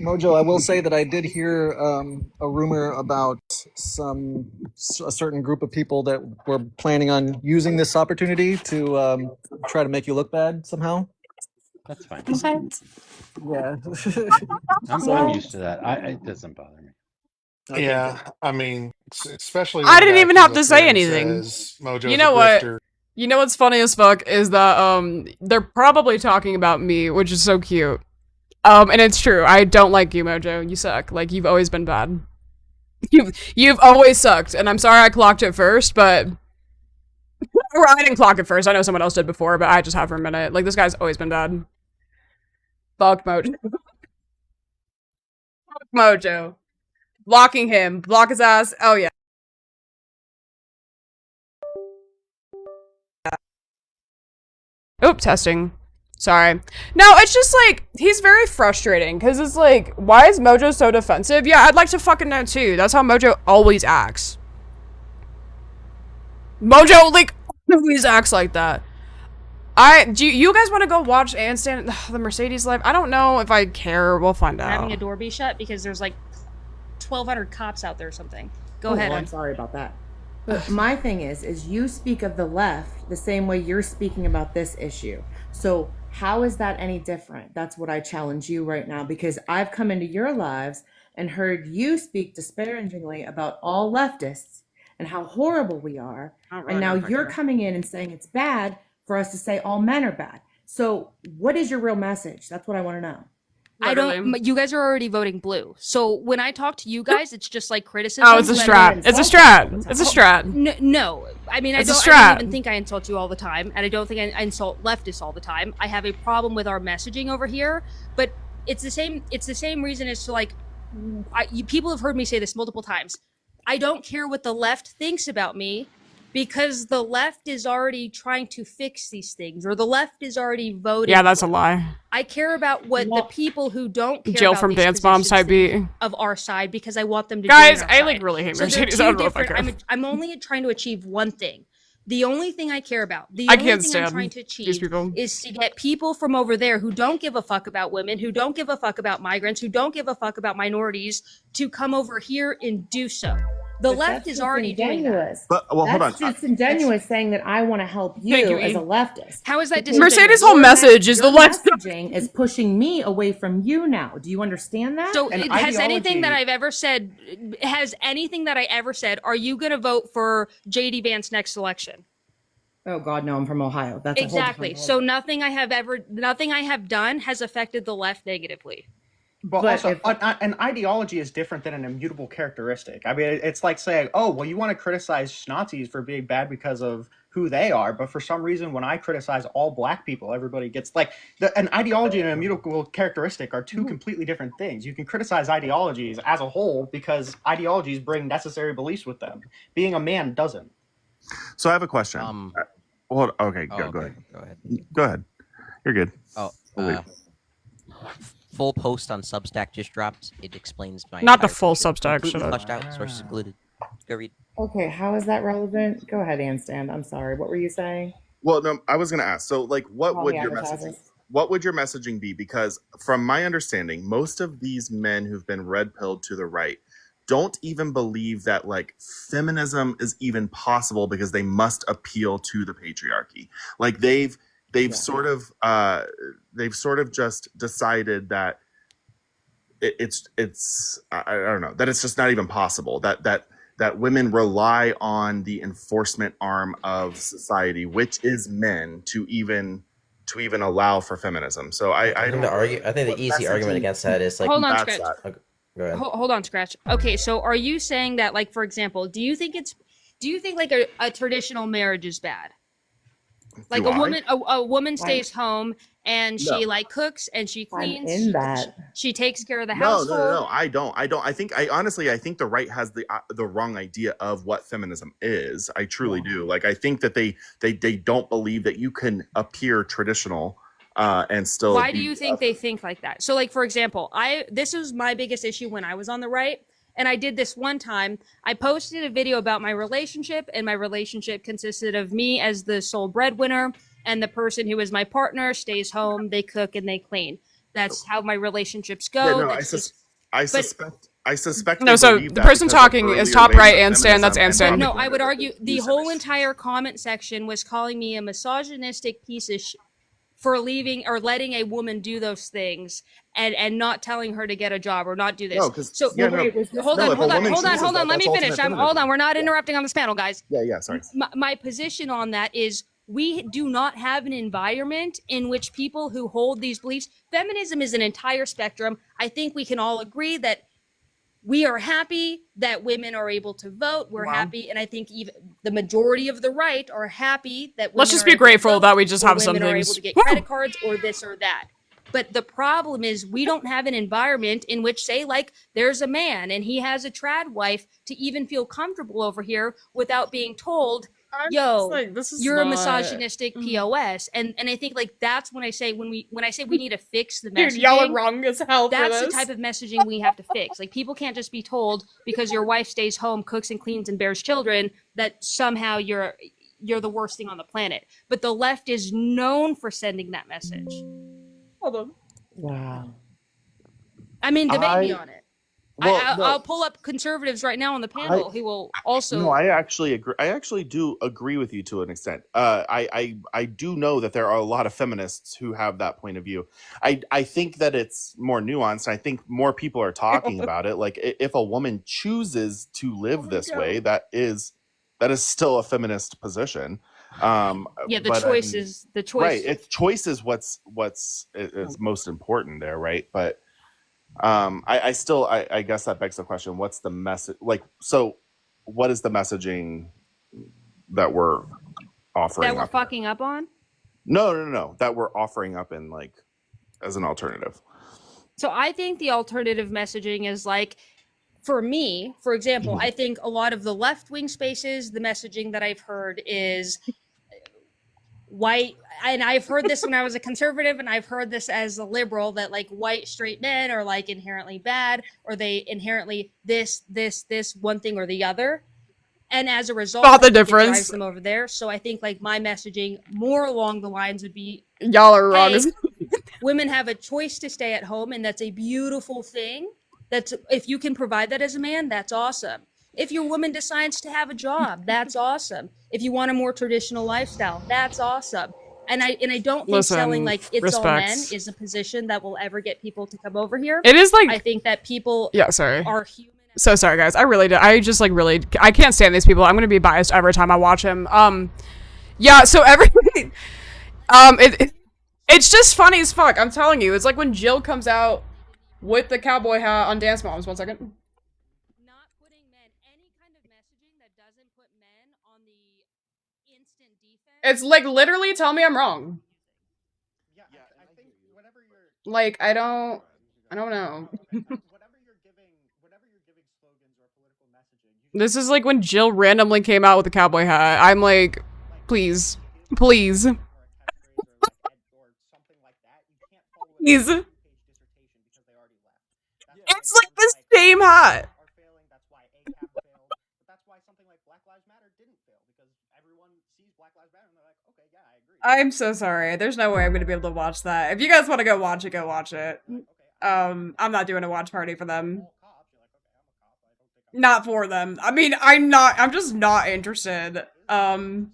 Mojo, I will say that I did hear a rumor about a certain group of people that were planning on using this opportunity to try to make you look bad somehow. That's fine. What? Yeah. I'm used to that. It doesn't bother me. Okay, Yeah, I mean, especially I when didn't Guy even comes have up to here say and anything. says Mojo's You know a what? grifter. You know what's funny as fuck is that they're probably talking about me, which is so cute. And it's true. I don't like you, Mojo. You suck. Like, you've always been bad. You've always sucked, and I'm sorry I clocked it first, but or I didn't clock it first. I know someone else did before, but I just have for a minute. Like, this guy's always been bad. Fuck Mojo. Fuck Mojo. Blocking him. Block his ass. Oh yeah. Oop, testing. Sorry. No, it's just like, he's very frustrating, because it's like, why is Mojo so defensive? Yeah, I'd like to fucking know too. That's how Mojo always acts. Mojo, like, always acts like that. Do you guys want to go watch and stand the Mercedes live? I don't know if I care. We'll find out. Having a door be shut because there's like 1,200 cops out there or something. Go ahead. I'm sorry about that. But my thing is you speak of the left the same way you're speaking about this issue. So how is that any different? That's what I challenge you right now, because I've come into your lives and heard you speak disparagingly about all leftists and how horrible we are. And now you're coming in and saying it's bad for us to say all men are bad. So what is your real message? That's what I want to know. I don't. You guys are already voting blue. So when I talk to you guys, it's just like criticism. Oh, it's a strat. It's a strat. It's a strat. No, I mean, I don't even think I insult you all the time, and I don't think I insult leftists all the time. I have a problem with our messaging over here, but it's the same. It's the same reason as to like, people have heard me say this multiple times. I don't care what the left thinks about me, because the left is already trying to fix these things, or the left is already voting. Yeah, that's a lie. I care about what the people who don't care Jill about from these Dance Moms type beat. of our side, because I want them to Guys, join our I side. like really hate So they're Mercedes. two I don't know if I different- care. I'm only trying to achieve one thing. The only thing I care about, the I only can't thing stand I'm trying to these achieve people. is to get people from over there who don't give a fuck about women, who don't give a fuck about migrants, who don't give a fuck about minorities, to come over here and do so. The But left that's is just already doing that. ingenuous. But well, hold on. That's disingenuous saying that I want to help Thank you, you as a E. leftist. How is that Because Mercedes' disingenuous? whole message is the your left. messaging is pushing me away from you now. Do you understand that? So And has anything that ideology- I've ever said, are you going to vote for JD Vance next election? Oh God, no, I'm from Ohio. That's Exactly. A whole So nothing I have done has affected the left negatively. But But also, if an ideology is different than an immutable characteristic. I mean, it's like saying, oh, well, you want to criticize Nazis for being bad because of who they are, but for some reason, when I criticize all black people, everybody gets like an ideology and an immutable characteristic are two completely different things. You can criticize ideologies as a whole because ideologies bring necessary beliefs with them. Being a man doesn't. So I have a question. Hold. Okay, go ahead. Go ahead. Go ahead. You're good. Oh, We'll leave. full post on Substack just dropped. It explains my Not the entire full picture. Substack, Completely shut up. fleshed out, sources included. Go read. Okay, how is that relevant? Go ahead, Anstand. I'm sorry. What were you saying? Well, no, I was going to ask. So, like, what All would the your advertisers. messaging? What would your messaging be? Because from my understanding, most of these men who've been red pilled to the right don't even believe that like feminism is even possible because they must appeal to the patriarchy. Like they've sort of just decided that it's I don't know, that it's just not even possible that women rely on the enforcement arm of society, which is men, to even allow for feminism. So I think the easy argument against that is like Hold on, Scratch. Go ahead. Hold on, Scratch. Okay, so are you saying that, like, for example, do you think like a traditional marriage is bad? Like a woman stays home and she like cooks and she cleans. She takes care of the household. No. I don't. I think the right has the wrong idea of what feminism is. I truly do. Like I think that they don't believe that you can appear traditional and still. Why do you think they think like that? So, like, for example, this was my biggest issue when I was on the right. And I did this one time. I posted a video about my relationship, and my relationship consisted of me as the sole breadwinner, and the person who is my partner stays home, they cook, and they clean. That's how my relationships go. Yeah, no, I suspect. No, so the person talking is top right, Anstan. That's Anstan. No, I would argue the whole entire comment section was calling me a misogynistic piece of shit for leaving or letting a woman do those things and not telling her to get a job or not do this. No, hold on. Let me finish. Hold on. We're not interrupting on this panel, guys. Yeah. Sorry. My position on that is we do not have an environment in which people who hold these beliefs, feminism is an entire spectrum. I think we can all agree that we are happy that women are able to vote. We're happy, and I think even the majority of the right are happy that women let's just be grateful that we just have some women are things. able to get credit cards or this or that. But the problem is we don't have an environment in which, say, like there's a man and he has a trad wife to even feel comfortable over here without being told, yo, you're a misogynistic POS. And I think like that's when I say we need to fix the messaging. Dude, y'all are wrong as hell for That's this. the type of messaging we have to fix. Like people can't just be told because your wife stays home, cooks and cleans and bears children that somehow you're the worst thing on the planet. But the left is known for sending that message. Hold on. Wow. I mean, debate me on it. Well, I'll pull up conservatives right now on the panel who will also. No, I actually agree. I actually do agree with you to an extent. I do know that there are a lot of feminists who have that point of view. I think that it's more nuanced. I think more people are talking about it. Like if a woman chooses to live this way, that is still a feminist position. The choice is the choice. Right. It's choice is what's is most important there, right? But I guess that begs the question, what's the message? Like, so what is the messaging that we're offering that we're fucking up on? No, that we're offering up in like as an alternative. So I think the alternative messaging is like, for me, for example, I think a lot of the left-wing spaces, the messaging that I've heard is white, and I've heard this when I was a conservative, and I've heard this as a liberal, that like white straight men are like inherently bad, or they inherently this one thing or the other, and as a result, Spot the it difference. drives them over there. So I think like my messaging more along the lines would be, y'all are wrong. hey, women have a choice to stay at home, and that's a beautiful thing. That's if you can provide that as a man, that's awesome. If your woman decides to have a job, that's awesome. If you want a more traditional lifestyle, that's awesome. And I don't think selling Listen, like it's all men respects. is a position that will ever get people to come over here. It is like, I think that people yeah, sorry. are human. So sorry, guys. I really do. I just like really, I can't stand these people. I'm gonna be biased every time I watch him. Yeah. So every, it's just funny as fuck. I'm telling you. It's like when Jill comes out with the cowboy hat on Dance Moms. 1 second. Not putting men, any kind of messaging that doesn't put men on the instant defense. It's like literally tell me I'm wrong. Yeah, I think whatever you're Like I don't know. whatever you're giving slogans or political messaging. This is like when Jill randomly came out with the cowboy hat. I'm like, please, please, please. It's like the same hat. I'm so sorry. There's no way I'm gonna be able to watch that. If you guys want to go watch it, go watch it. I'm not doing a watch party for them. Not for them. I mean, I'm just not interested. And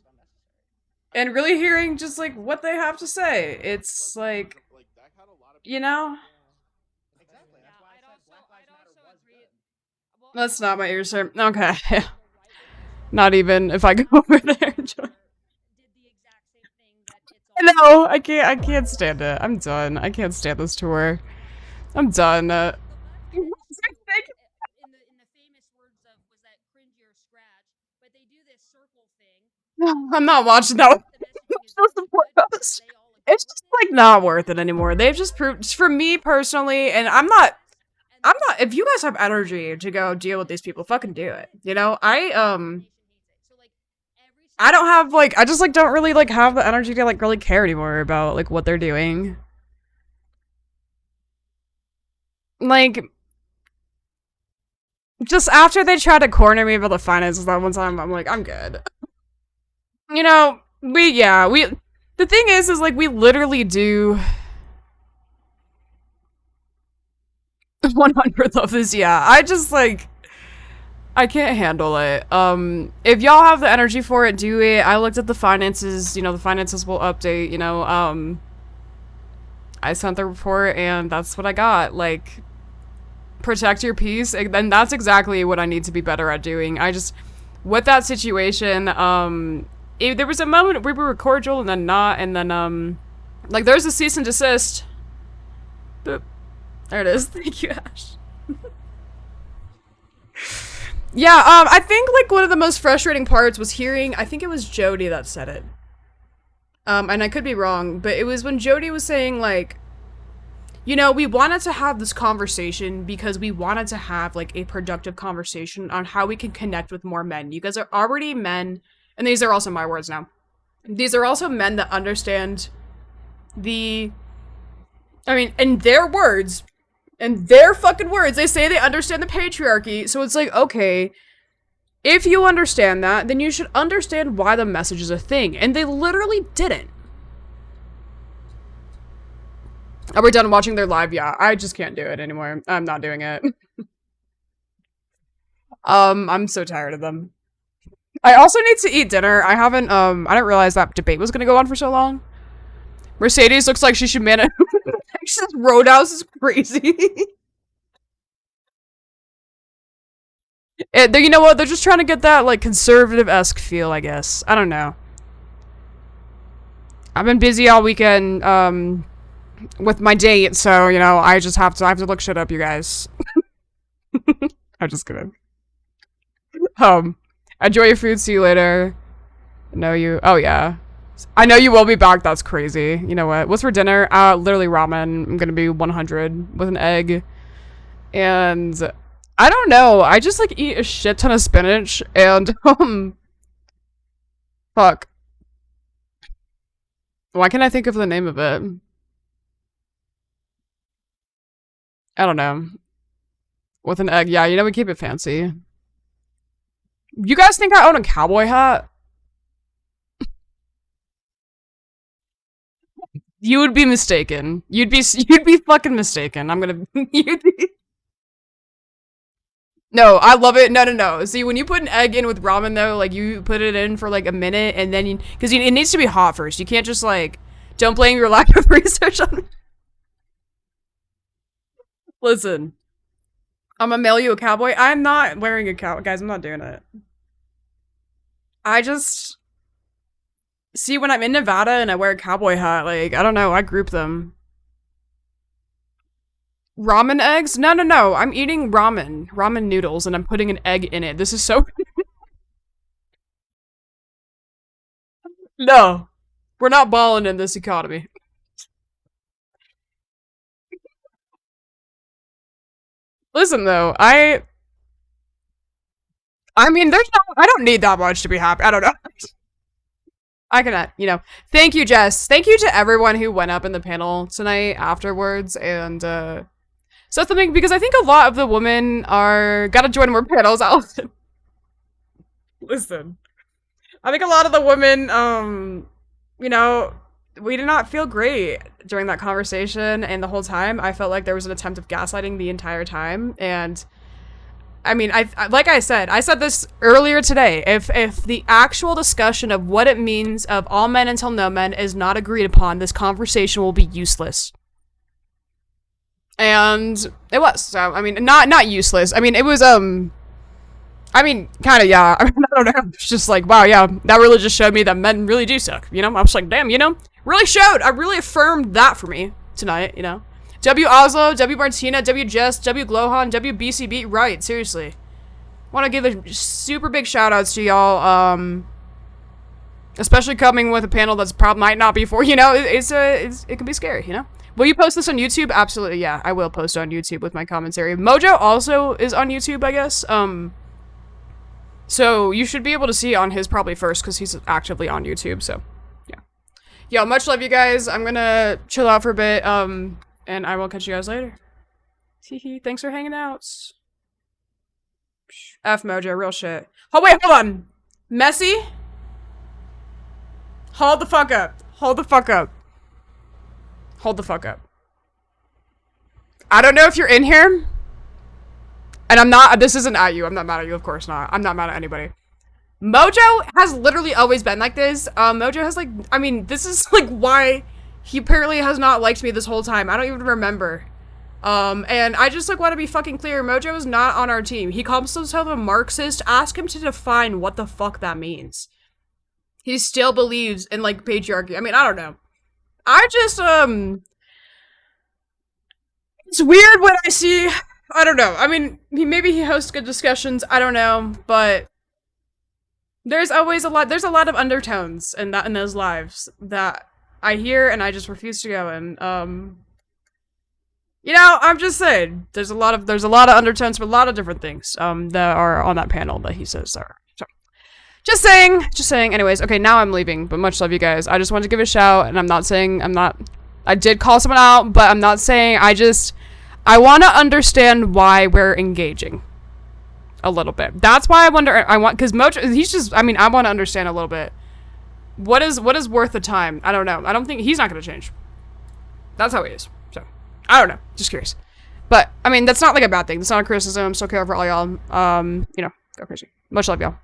really hearing just like what they have to say. It's like, you know? That's not my ears, sir. Okay. Not even if I go over there. No, I can't stand it. I'm done. I can't stand this tour. I'm done. In the famous words of was that cringy or scratch, but they do this circle thing. I'm not watching that. It's just like not worth it anymore. They've just proved for me personally, and I'm not if you guys have energy to go deal with these people, fucking do it. You know? I don't have like I just like don't really like have the energy to like really care anymore about like what they're doing. Like just after they tried to corner me about the finances that one time, I'm like, I'm good. You know, the thing is like we literally do 100th of this, yeah. I just like I can't handle it. If y'all have the energy for it, do it. I looked at the finances, you know, the finances will update, you know, I sent the report and that's what I got. Like, protect your peace, and that's exactly what I need to be better at doing. I just, with that situation, there was a moment where we were cordial and then not, and then, like, there's a cease and desist. Boop. There it is. Thank you, Ash. Yeah, I think, like, one of the most frustrating parts was hearing, I think it was Jodie that said it. And I could be wrong, but it was when Jodie was saying, like, you know, we wanted to have this conversation because we wanted to have, like, a productive conversation on how we can connect with more men. You guys are already men, and these are also my words now. These are also men that understand in their words, in their fucking words, they say they understand the patriarchy, so it's like, okay, if you understand that, then you should understand why the message is a thing, and they literally didn't. Are we done watching their live? Yeah, I just can't do it anymore. I'm not doing it. I'm so tired of them. I also need to eat dinner. I didn't realize that debate was gonna go on for so long. Mercedes looks like she should manage. Texas Roadhouse is crazy. You know what? They're just trying to get that, like, conservative-esque feel, I guess. I don't know. I've been busy all weekend, with my date, so, you know, I have to look shit up, you guys. I'm just kidding. Enjoy your food, see you later. Oh yeah. I know you will be back, that's crazy. You know what? What's for dinner? Literally ramen. I'm gonna be 100 with an egg. And I don't know, I just like eat a shit ton of spinach and, fuck. Why can't I think of the name of it? I don't know. With an egg, yeah, you know, we keep it fancy. You guys think I own a cowboy hat? You would be mistaken. You'd be fucking mistaken. I'm gonna, No, I love it. No. See, when you put an egg in with ramen, though, like, you put it in for, like, a minute, and then because it needs to be hot first. You can't just, like, don't blame your lack of research on me. Listen. I'm gonna mail you a cowboy. I'm not wearing a cow. Guys, I'm not doing it. I just... See, when I'm in Nevada and I wear a cowboy hat, like, I don't know, I group them. Ramen eggs? No. I'm eating ramen noodles, and I'm putting an egg in it. This is so... No. We're not balling in this economy. Listen, though, I mean, I don't need that much to be happy. I don't know. I cannot, Thank you, Jess. Thank you to everyone who went up in the panel tonight afterwards, and, so something, because I think a lot of the women gotta join more panels, Allison. Listen. I think a lot of the women, we did not feel great during that conversation, and the whole time I felt like there was an attempt of gaslighting the entire time, and I mean, like I said this earlier today, if the actual discussion of what it means of all men until no men is not agreed upon, this conversation will be useless. And it was, so, I mean, not useless, I mean, it was, kind of, yeah, I don't know, it's just like, wow, yeah, that really just showed me that men really do suck, I was like, damn, really showed, I really affirmed that for me tonight, W. Oslo, W. Martina, W. Jess, W. Glohan, W. BCB, right, seriously. Want to give a super big shout outs to y'all, especially coming with a panel that's might not be for, it can be scary, Will you post this on YouTube? Absolutely, yeah, I will post on YouTube with my commentary. Mojo also is on YouTube, I guess, so you should be able to see on his probably first, because he's actively on YouTube, so, yeah. Yo, much love, you guys. I'm gonna chill out for a bit, and I will catch you guys later. Thanks for hanging out. F Mojo, real shit. Oh, wait, hold on. Messy? Hold the fuck up. Hold the fuck up. Hold the fuck up. I don't know if you're in here. And I'm not, this isn't at you. I'm not mad at you, of course not. I'm not mad at anybody. Mojo has literally always been like this. Mojo has, like, I mean, this is, like, why he apparently has not liked me this whole time. I don't even remember. And I just, like, want to be fucking clear. Mojo is not on our team. He calls himself a Marxist. Ask him to define what the fuck that means. He still believes in, like, patriarchy. I mean, I don't know. I just, it's weird when I see, I don't know. I mean, maybe he hosts good discussions. I don't know, but there's always there's a lot of undertones in those lives that I hear and I just refuse to go in. I'm just saying, there's a lot of undertones for a lot of different things, that are on that panel that he says are. So, just saying, anyways, okay, now I'm leaving, but much love, you guys. I just wanted to give a shout, and I did call someone out, but I'm not saying, I want to understand why we're engaging. A little bit. That's why because Mojo, I want to understand a little bit. What is worth the time? I don't know. I don't think, he's not going to change. That's how he is. So, I don't know. Just curious. But, I mean, that's not like a bad thing. That's not a criticism. I'm still care for all y'all. Go crazy. Much love, y'all.